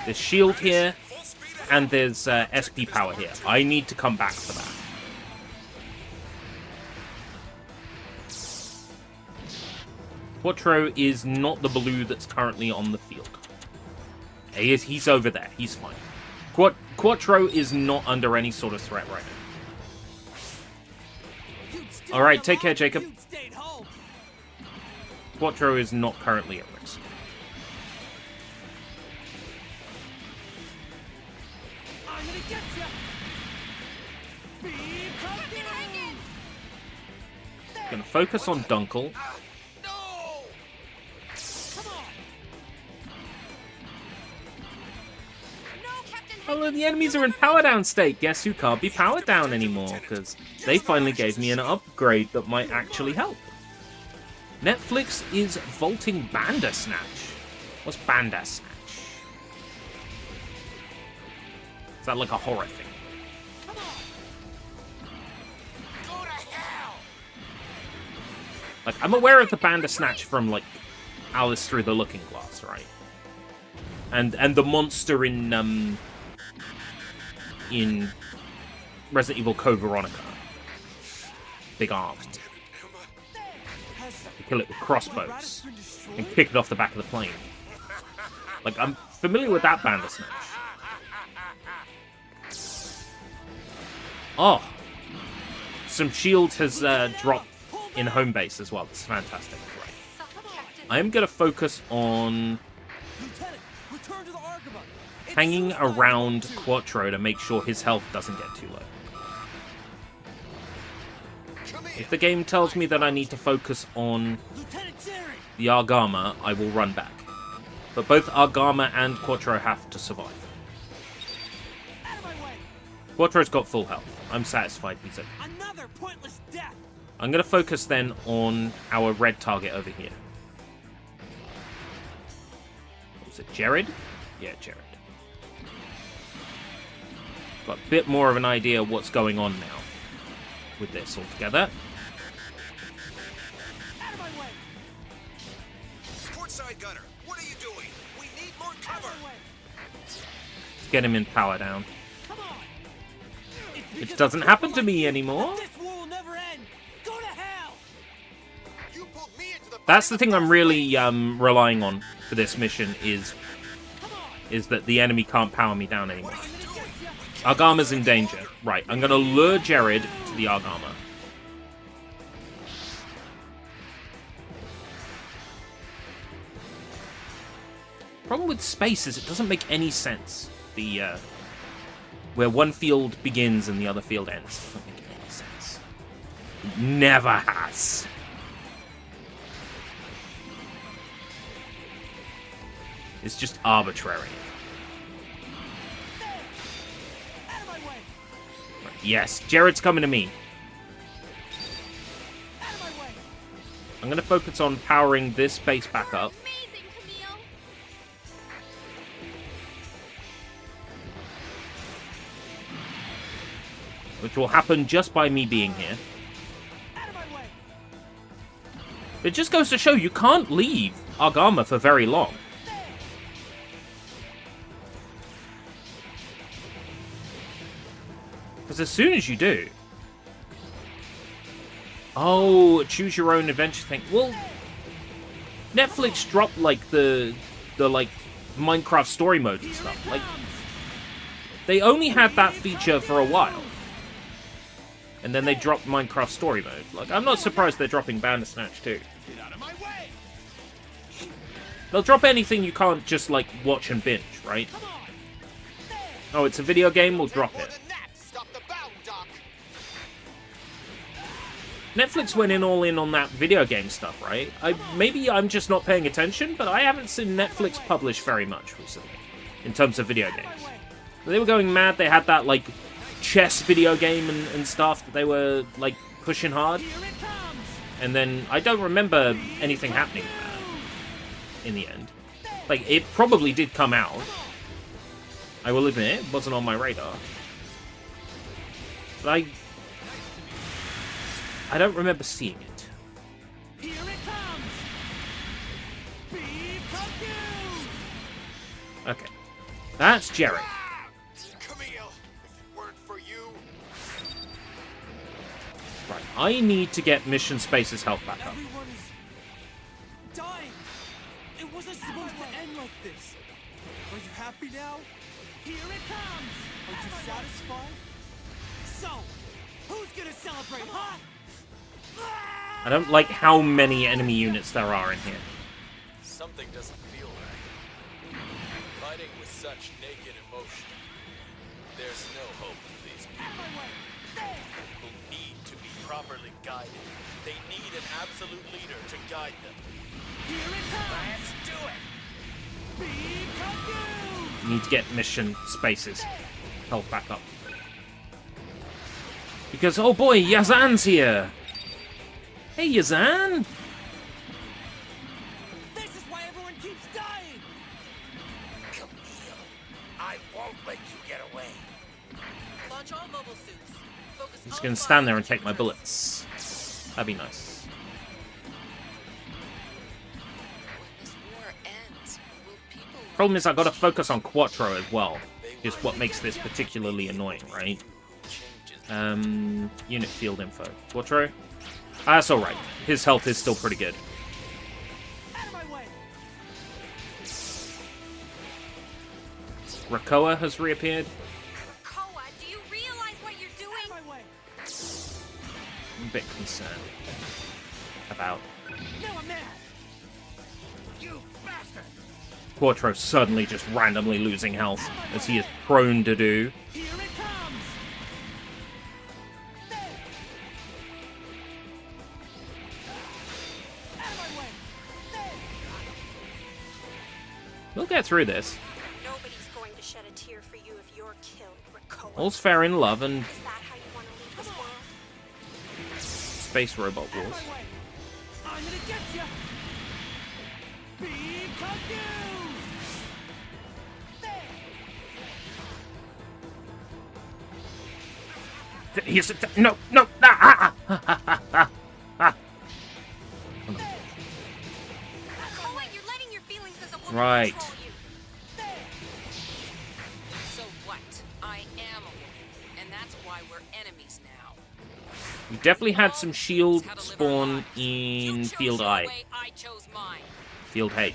A: There's shield here, and there's SP power here. I need to come back for that. Quattro is not the blue that's currently on the field. He's over there. He's fine. Quattro is not under any sort of threat right now. Alright, take care, Jacob. Quattro is not currently at risk.
D: I'm gonna get you.
A: Gonna focus on Dunkel. Oh, the enemies are in power down state. Guess who can't be powered down anymore? Because they finally gave me an upgrade that might actually help. Netflix is vaulting Bandersnatch. What's Bandersnatch? Is that like a horror thing? Like, I'm aware of the Bandersnatch from, like, Alice Through the Looking Glass, right? And the monster in Resident Evil Code Veronica. Big arm. You kill it with crossbows and kick it off the back of the plane. Like, I'm familiar with that Bandersnatch. Oh! Some shield has dropped in home base as well. This is fantastic. Right. I am going to focus on hanging around Quattro to make sure his health doesn't get too low. If the game tells me that I need to focus on the Argama, I will run back. But both Argama and Quattro have to survive. Quattro's got full health. I'm satisfied he's okay.
D: Another pointless death.
A: I'm going to focus then on our red target over here. What was it, Jared? Yeah, Jared. Got a bit more of an idea what's going on now with this altogether.
L: Out of my way. Portside gunner, what are you doing? We need more cover.
A: Let's get him in power down. Which doesn't happen to me anymore.
D: This war will never end. Go to hell.
L: You pulled me into the
A: That's the thing I'm really relying on for this mission is that the enemy can't power me down anymore. Argama's in danger. Right, I'm going to lure Jared to the Argama. Problem with space is it doesn't make any sense. Where one field begins and the other field ends. It doesn't make any sense. It never has. It's just arbitrary. Yes, Jared's coming to me. I'm going to focus on powering this base back up. Which will happen just by me being here. It just goes to show you can't leave Argama for very long. Because as soon as you do... Oh, choose your own adventure thing. Well, Netflix dropped, like, the like, Minecraft story mode and stuff. Like, they only had that feature for a while. And then they dropped Minecraft story mode. Like, I'm not surprised they're dropping Bandersnatch too.
L: Get out of my way.
A: They'll drop anything you can't just, like, watch and binge, right? Oh, it's a video game? We'll drop it. Netflix went all in on that video game stuff, right? Maybe I'm just not paying attention, but I haven't seen Netflix publish very much recently in terms of video games. They were going mad. They had that, like, chess video game and stuff that they were, like, pushing hard. And then I don't remember anything happening in the end. Like, it probably did come out. I will admit, it wasn't on my radar. But I don't remember seeing it.
D: Here it comes.
A: Okay. That's Jerry.
L: Camille, if it weren't for you...
A: Right, I need to get Mission Space's health back up.
H: Everyone is dying. It wasn't supposed to end like this. Are you happy now? Here it comes. Are you satisfied? So, who's gonna celebrate, huh?
A: I don't like how many enemy units there are in here.
P: Something doesn't feel right. Fighting with such naked emotion. There's no hope for these people. Who need to be properly guided. They need an absolute leader to guide them.
D: Here it comes.
P: Let's do it.
A: Need to get Mission Space's health back up. Because, oh boy, Yazan's here! Hey, Yazan!
D: This is why everyone keeps dying.
J: Camille, I won't let you get away.
K: Launch all mobile suits. Focus
A: I'm just
K: all
A: gonna stand there
K: fire
A: and take my bullets. That'd be nice.
N: When this war ends, will people...
A: Problem is, I've got to focus on Quattro as well. Just what makes this particularly annoying, right? Unit field info. Quattro? That's alright. His health is still pretty good.
D: Out of my way.
A: Rakoa has reappeared.
E: Koa, do you realize what you're doing?
D: Out of my way.
A: I'm a bit concerned about
D: Now I'm mad. You bastard.
A: Quattro suddenly just randomly losing health, as he is prone to do.
D: Here it comes. There. Out of my way. There.
A: We'll get through this.
E: Nobody's going to shed a tear for you if you're killed, Rakoa.
A: All's fair in love and
E: Is that how you want to leave this world?
A: space robot
D: Out of
A: wars.
D: my way. I'm gonna get you. Be confused. There.
A: He's no. Ah,
E: Koa, you're letting your feelings as a woman
A: Right.
E: control you.
N: So what? I am a woman, and that's why we're enemies now.
A: We definitely had some shield spawn in Field I.
N: I chose mine.
A: Field H.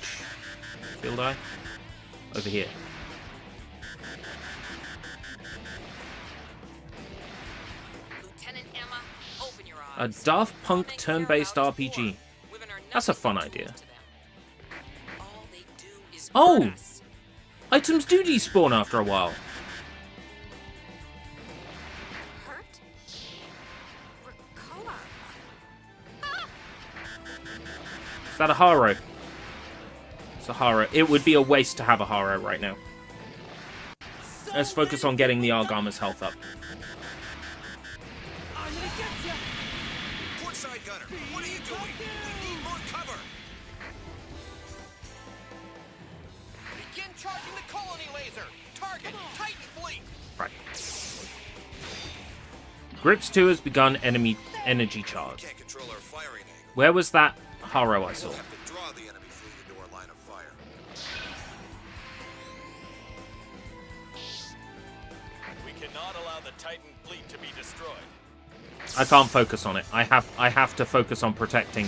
A: Field I? Over here.
N: Lieutenant Emma, open your
A: A
N: eyes.
A: Daft Punk turn-based RPG. That's a fun idea.
N: All they do is
A: Oh!
N: hurt us.
A: Items do despawn after a while.
E: Hurt? Rakoa.
A: Is that a Haro? It's a Haro. It would be a waste to have a Haro right now. Let's focus on getting the Argama's health up.
D: I'm gonna get you.
L: Port side gunner, what are you doing? We need more cover. Begin charging the colony laser. Target Titan fleet.
A: Right. Grips 2 has begun enemy energy charge.
L: Can't control our firing angle.
A: Where was that Haro I saw?
L: We'll have to draw the enemy fleet into our line of fire.
P: We cannot allow the Titan fleet to be destroyed.
A: I can't focus on it. I have to focus on protecting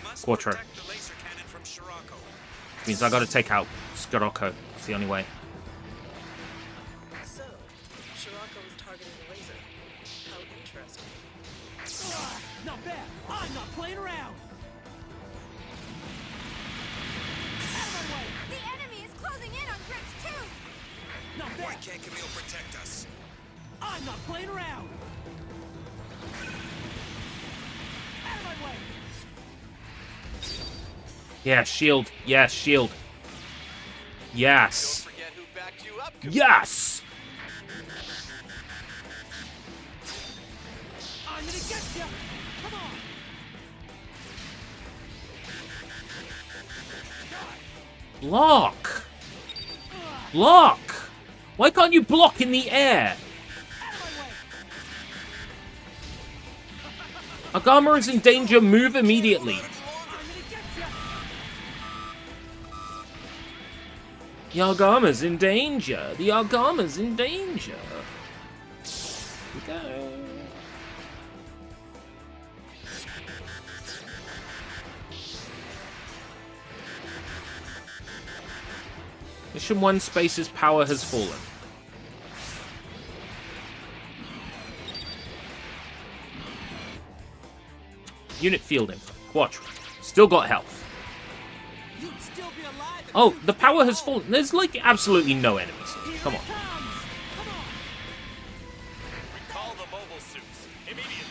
L: Must
A: Quattro.
L: protect the laser cannon from Scirocco.
A: Which means I got to take out Scirocco. It's the only way.
K: So, Scirocco was targeting the laser. How interesting.
D: Not bad. I'm not playing around. Out of my way.
E: The enemy is closing in on Grips too.
D: Not
L: Why
D: bad.
L: can't Camille protect us?
D: I'm not playing around. Out of my way.
A: Yeah, shield. Yes, shield. Yes.
P: Don't forget who backed you up.
A: Yes!
D: I'm gonna get you. Come on.
A: Block! Block! Why can't you block in the air?
D: Out of my way.
A: Agama is in danger. Move immediately.
D: I'm gonna get you.
A: The Argama's in danger. The Argama's in danger. Here we go. Mission 1 Space's power has fallen. Unit field info. Quattro. Still got health. Oh, the power has fallen. There's like absolutely no enemies. Come on.
J: Recall the mobile suits immediately.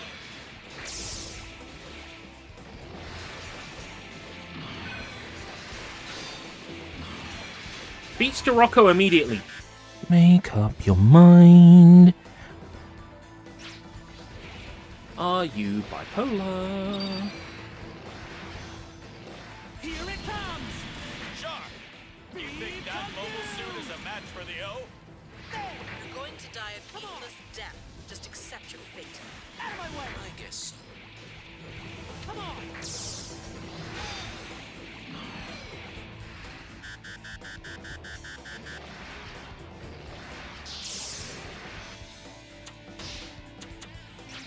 A: Beats to Rocco immediately. Make up your mind. Are you bipolar?
D: Here it comes!
J: Shark! You think that mobile suit is a match for the O?
K: You're going to die a painless death. Just accept your fate.
D: Out of my way!
I: I guess so.
D: Come on!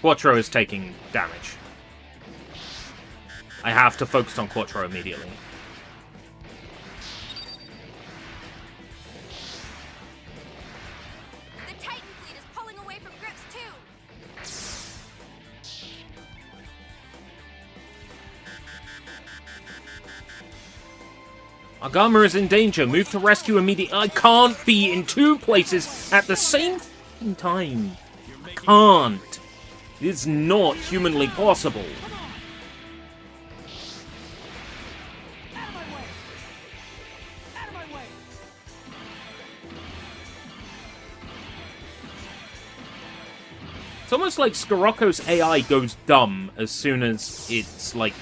A: Quattro is taking damage. I have to focus on Quattro immediately.
E: The Titan fleet is pulling away from Grips too.
A: Argama is in danger. Move to rescue immediately. I can't be in two places at the same time. I can't. It's not humanly possible. It's almost like Scirocco's AI goes dumb as soon as it's like...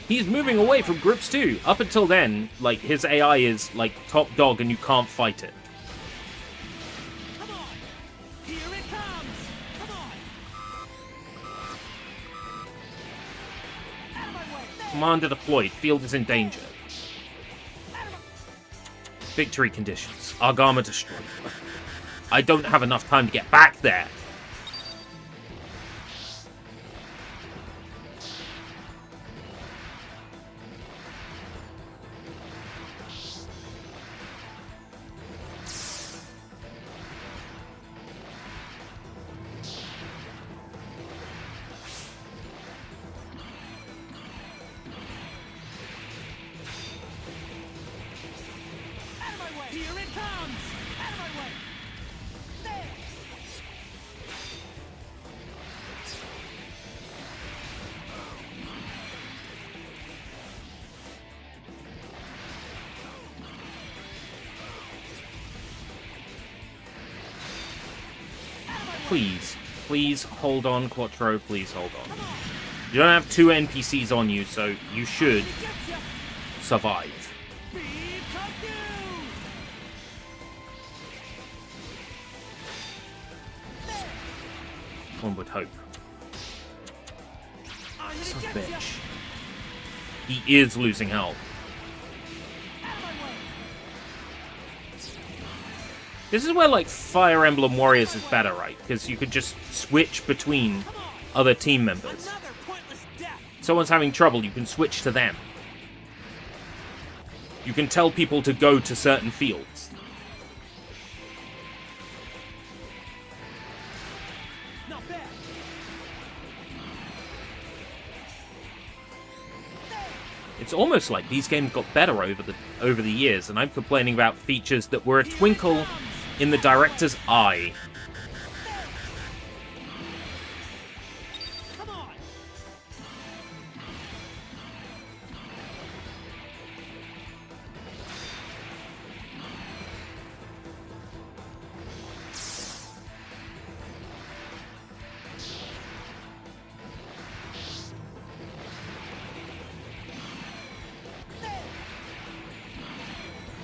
A: He's moving away from Grips too. Up until then, like, his AI is like top dog and you can't fight it. Commander deployed. Field is in danger. Victory conditions. Argama destroyed. I don't have enough time to get back there. Please. Please hold on, Quattro. Please hold on. You don't have two NPCs on you, so you should survive. One would hope. Son of a bitch. He is losing health. This is where, like, Fire Emblem Warriors is better, right? Because you could just switch between other team members. Someone's having trouble, you can switch to them. You can tell people to go to certain fields. It's almost like these games got better over the years, and I'm complaining about features that were a twinkle in the director's eye.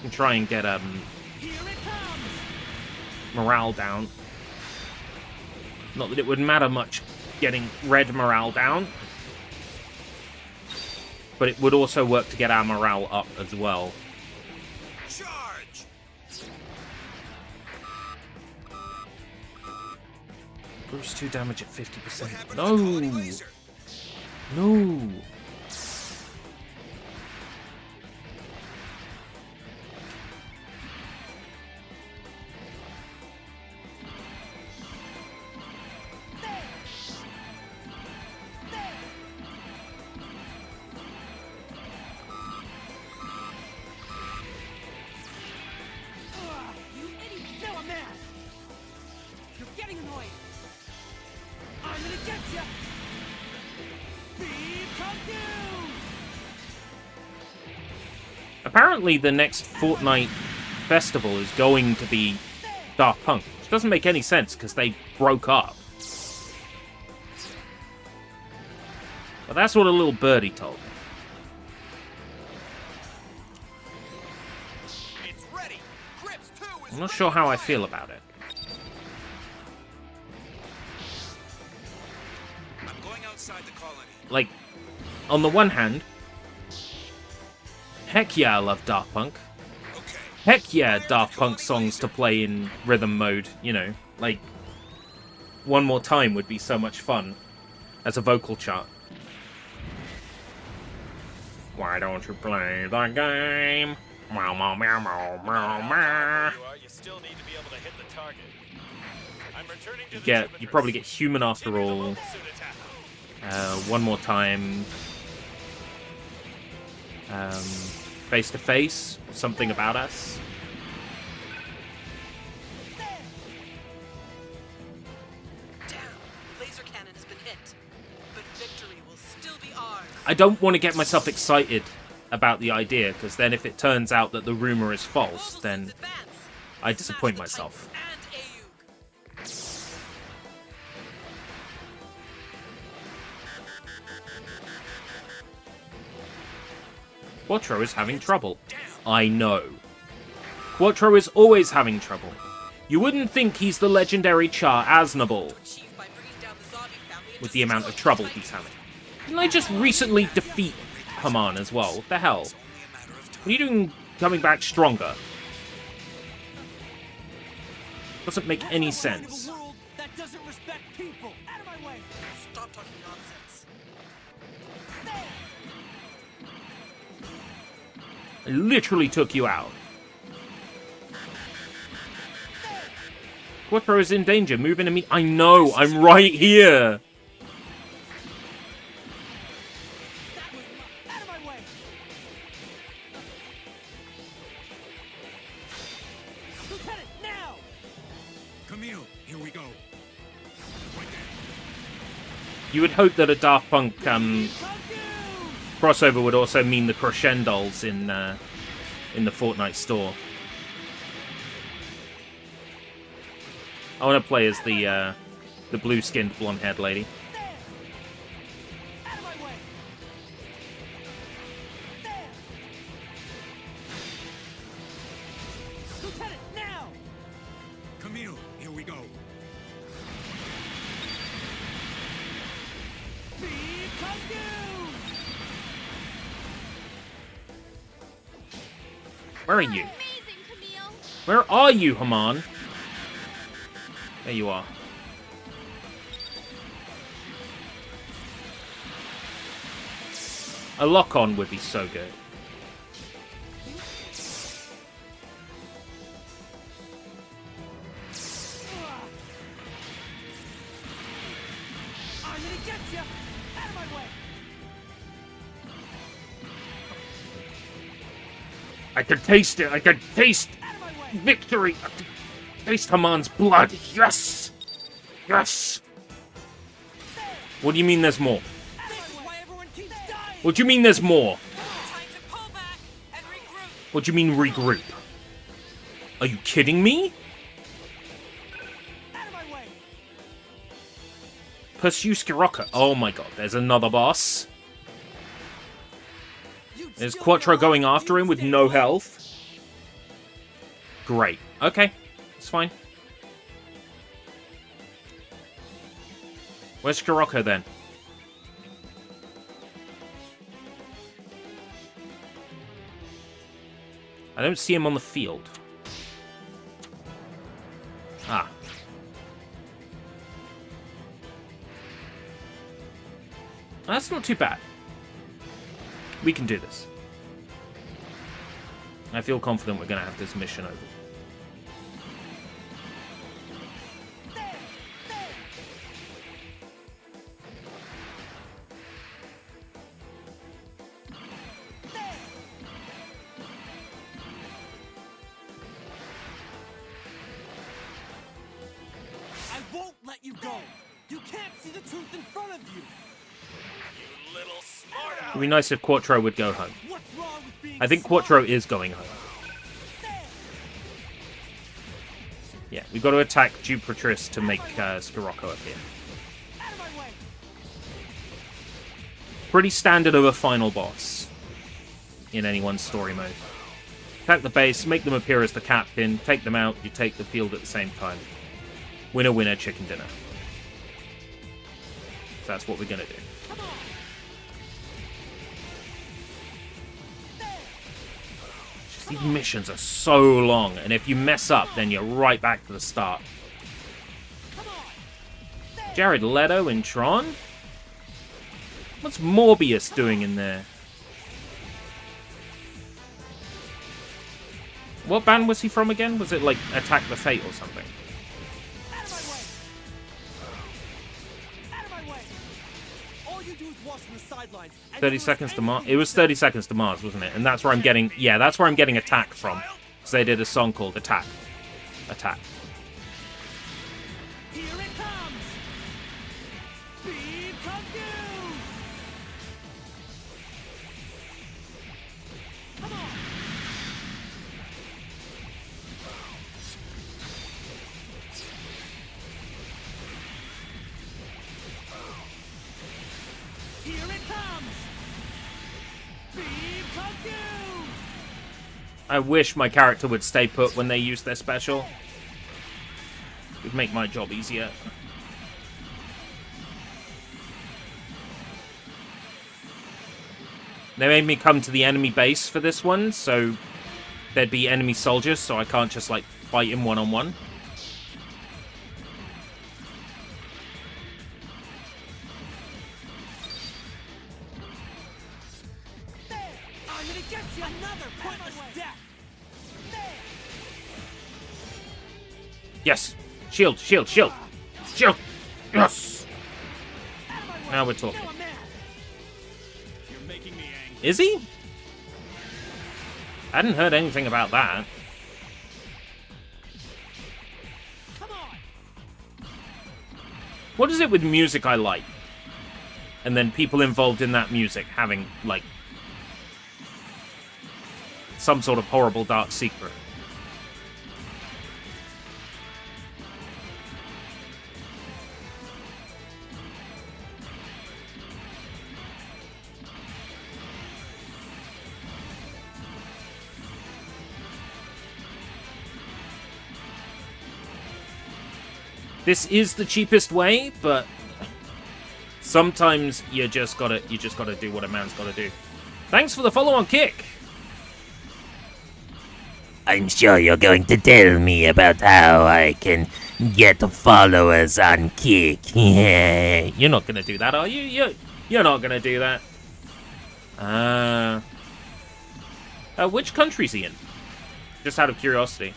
A: And try and get morale down. Not that it would matter much getting red morale down, but it would also work to get our morale up as well.
I: Charge!
A: Bruce 2 damage at 50%. No! No! Apparently the next Fortnite festival is going to be Daft Punk, which doesn't make any sense because they broke up. But that's what a little birdie told me. I'm not sure how I feel about it.
I: I'm going outside the colony.
A: Like, on the one hand, heck yeah, I love Daft Punk. Heck yeah, Daft Punk songs to play in rhythm mode, you know. Like, One More Time would be so much fun as a vocal chart. Why don't you play the game? Meow, meow, meow, meow, meow, meow.
J: You still need to be able to hit the target. I'm returning to
A: You probably get human after all. One More Time. Face to Face. Something About Us.
K: Laser cannon has been hit, but victory will still be ours.
A: I don't want to get myself excited about the idea, because then if it turns out that the rumor is false, then I disappoint myself. Quattro is having trouble. I know. Quattro is always having trouble. You wouldn't think he's the legendary Char Aznable with the amount of trouble he's having. Didn't I just recently defeat Haman as well? What the hell? What are you doing coming back stronger? Doesn't make any sense.
D: That doesn't respect people. Out of my way.
K: Stop talking nonsense.
A: I literally took you out. Quattro is in danger. Move into me. I know. I'm right here.
D: Out of my way. Lieutenant, now.
I: Camille, here we go.
A: You would hope that a Daft Punk crossover would also mean the Crescendos in the Fortnite store. I want to play as the blue-skinned, blonde-haired lady.
D: Out of my way. Lieutenant, now.
I: Camille, here we go.
A: Where are you? Where are you, Haman? There you are. A lock-on would be so good.
D: I'm gonna get you. Out of my way.
A: I can taste it. I can taste victory. I can taste Haman's blood. Yes. Yes. What do you mean there's more? What do you mean there's more? What do you mean regroup? Are you kidding me? Pursue Skirocco. Oh my god, there's another boss. Is Quattro going after him with no health? Great. Okay, it's fine. Where's Scirocco then? I don't see him on the field. Ah. That's not too bad. We can do this. I feel confident we're going to have this mission over.
H: I won't let you go. You can't see the truth in front of you.
J: You little smart aleck.
A: It'd be nice if Quattro would go home.
H: What's wrong with being
A: I think Quattro is going home. Yeah, we've got to attack Dupratris to make Scirocco appear. Pretty standard of a final boss in anyone's story mode. Attack the base, make them appear as the captain, take them out, you take the field at the same time. Winner, winner, chicken dinner. So that's what we're going to do. These missions are so long, and if you mess up, then you're right back to the start. Jared Leto in Tron? What's Morbius doing in there? What band was he from again? Was it like Attack the Fate or something? 30 Seconds to Mars. It was 30 Seconds to Mars, wasn't it? And that's where I'm getting... Yeah, that's where I'm getting Attack from. Because they did a song called Attack. Attack.
H: Here it comes. Be confused. Come on. Here it comes. Be confused.
A: I wish my character would stay put when they use their special. It would make my job easier. They made me come to the enemy base for this one, so there'd be enemy soldiers, so I can't just, like, fight him one-on-one.
H: I'm gonna get you another pointless death.
A: Yes! Shield, shield, shield! Shield! Yes! Now we're talking. Is he? I hadn't heard anything about that. What is it with music I like? And then people involved in that music having, like, some sort of horrible dark secret. This is the cheapest way, but sometimes you just gotta do what a man's gotta do. Thanks for the follow-on kick.
Q: I'm sure you're going to tell me about how I can get followers on Kick.
A: You're not gonna do that, are you? You're not gonna do that. Which country's he in? Just out of curiosity.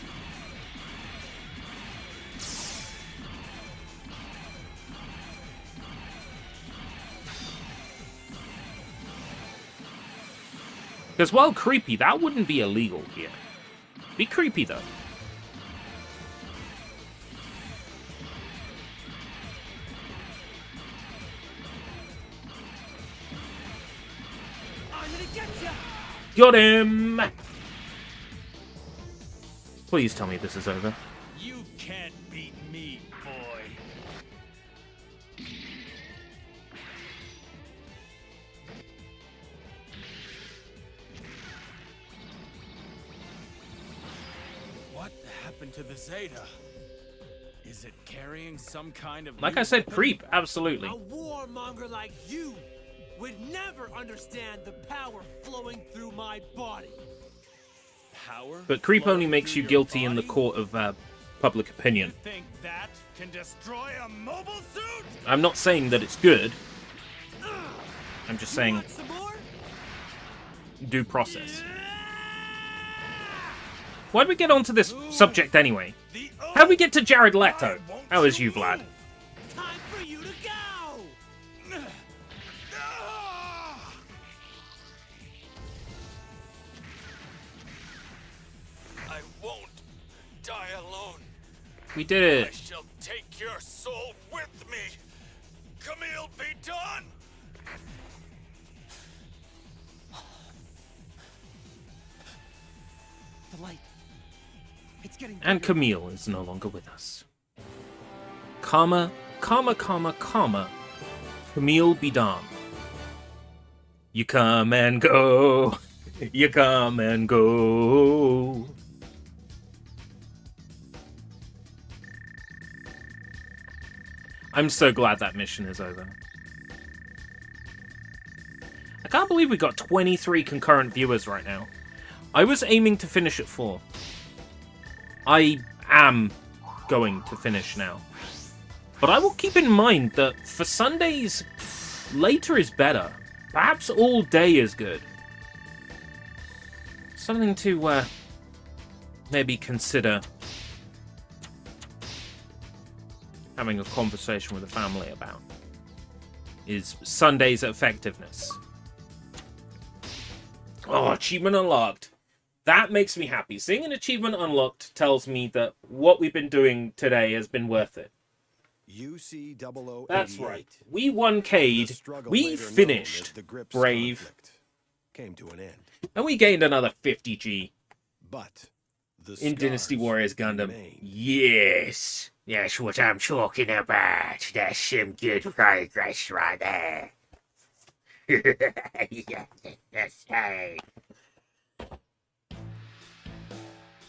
A: Because while creepy, that wouldn't be illegal here. Be creepy, though.
H: I'm gonna get you.
A: Got him! Please tell me this is over.
J: You can't beat me, boy.
F: What happened to the Zeta? Is it carrying some kind of...
A: Like I said, creep, absolutely.
H: A warmonger like you would never understand the power flowing through my body.
F: Power?
A: But creep only makes you guilty in the court of public opinion.
J: Think that can destroy a mobile suit?
A: I'm not saying that it's good. I'm just saying due process. Why'd we get onto this subject anyway? How'd we get to Jared Leto? How is you, Vlad?
D: Time for you to go!
J: I won't die alone.
A: We did
J: I
A: it.
J: shall take your soul with me. Camille, be done!
H: The light. It's getting
A: And
H: bigger.
A: Camille is no longer with us. Comma, comma, comma, comma. Camille Bidam. You come and go. You come and go. I'm so glad that mission is over. I can't believe we got 23 concurrent viewers right now. I was aiming to finish at 4. I am going to finish now. But I will keep in mind that for Sundays, later is better. Perhaps all day is good. Something to maybe consider having a conversation with the family about is Sunday's effectiveness. Oh, achievement unlocked. That makes me happy. Seeing an achievement unlocked tells me that what we've been doing today has been worth it.
R: UC-0088.
A: That's right. We 1K'd. We finished Brave.
R: Came to an end.
A: And we gained another 50G.
R: But
A: in Dynasty Warriors Gundam. Yes. That's what I'm talking about. That's some good progress right there. Yes, hey.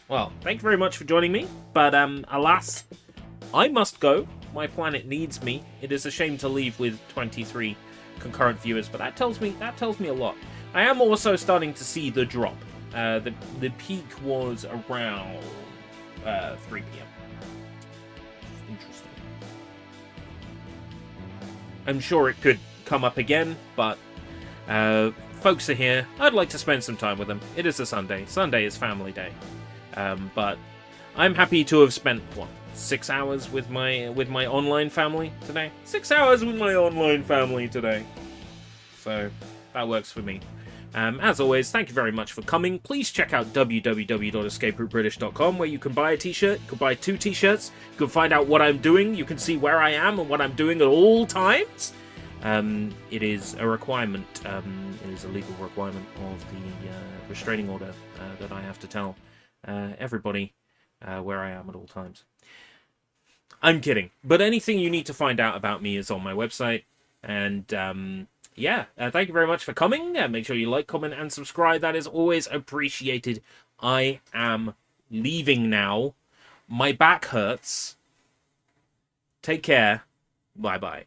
A: Well, thank you very much for joining me, but alas, I must go. My planet needs me. It is a shame to leave with 23 concurrent viewers, but that tells me a lot. I am also starting to see the drop. The peak was around 3 p.m. Interesting. I'm sure it could come up again, but folks are here. I'd like to spend some time with them. It is a Sunday. Sunday is family day. But I'm happy to have spent 6 hours with my online family today. 6 hours with my online family today. So that works for me. As always, thank you very much for coming. Please check out www.escaperoutebritish.com where you can buy a t-shirt. You can buy 2 t-shirts. You can find out what I'm doing. You can see where I am and what I'm doing at all times. It is a requirement. It is a legal requirement of the restraining order that I have to tell everybody where I am at all times. I'm kidding. But anything you need to find out about me is on my website. And yeah, thank you very much for coming. Make sure you like, comment, and subscribe. That is always appreciated. I am leaving now. My back hurts. Take care. Bye-bye.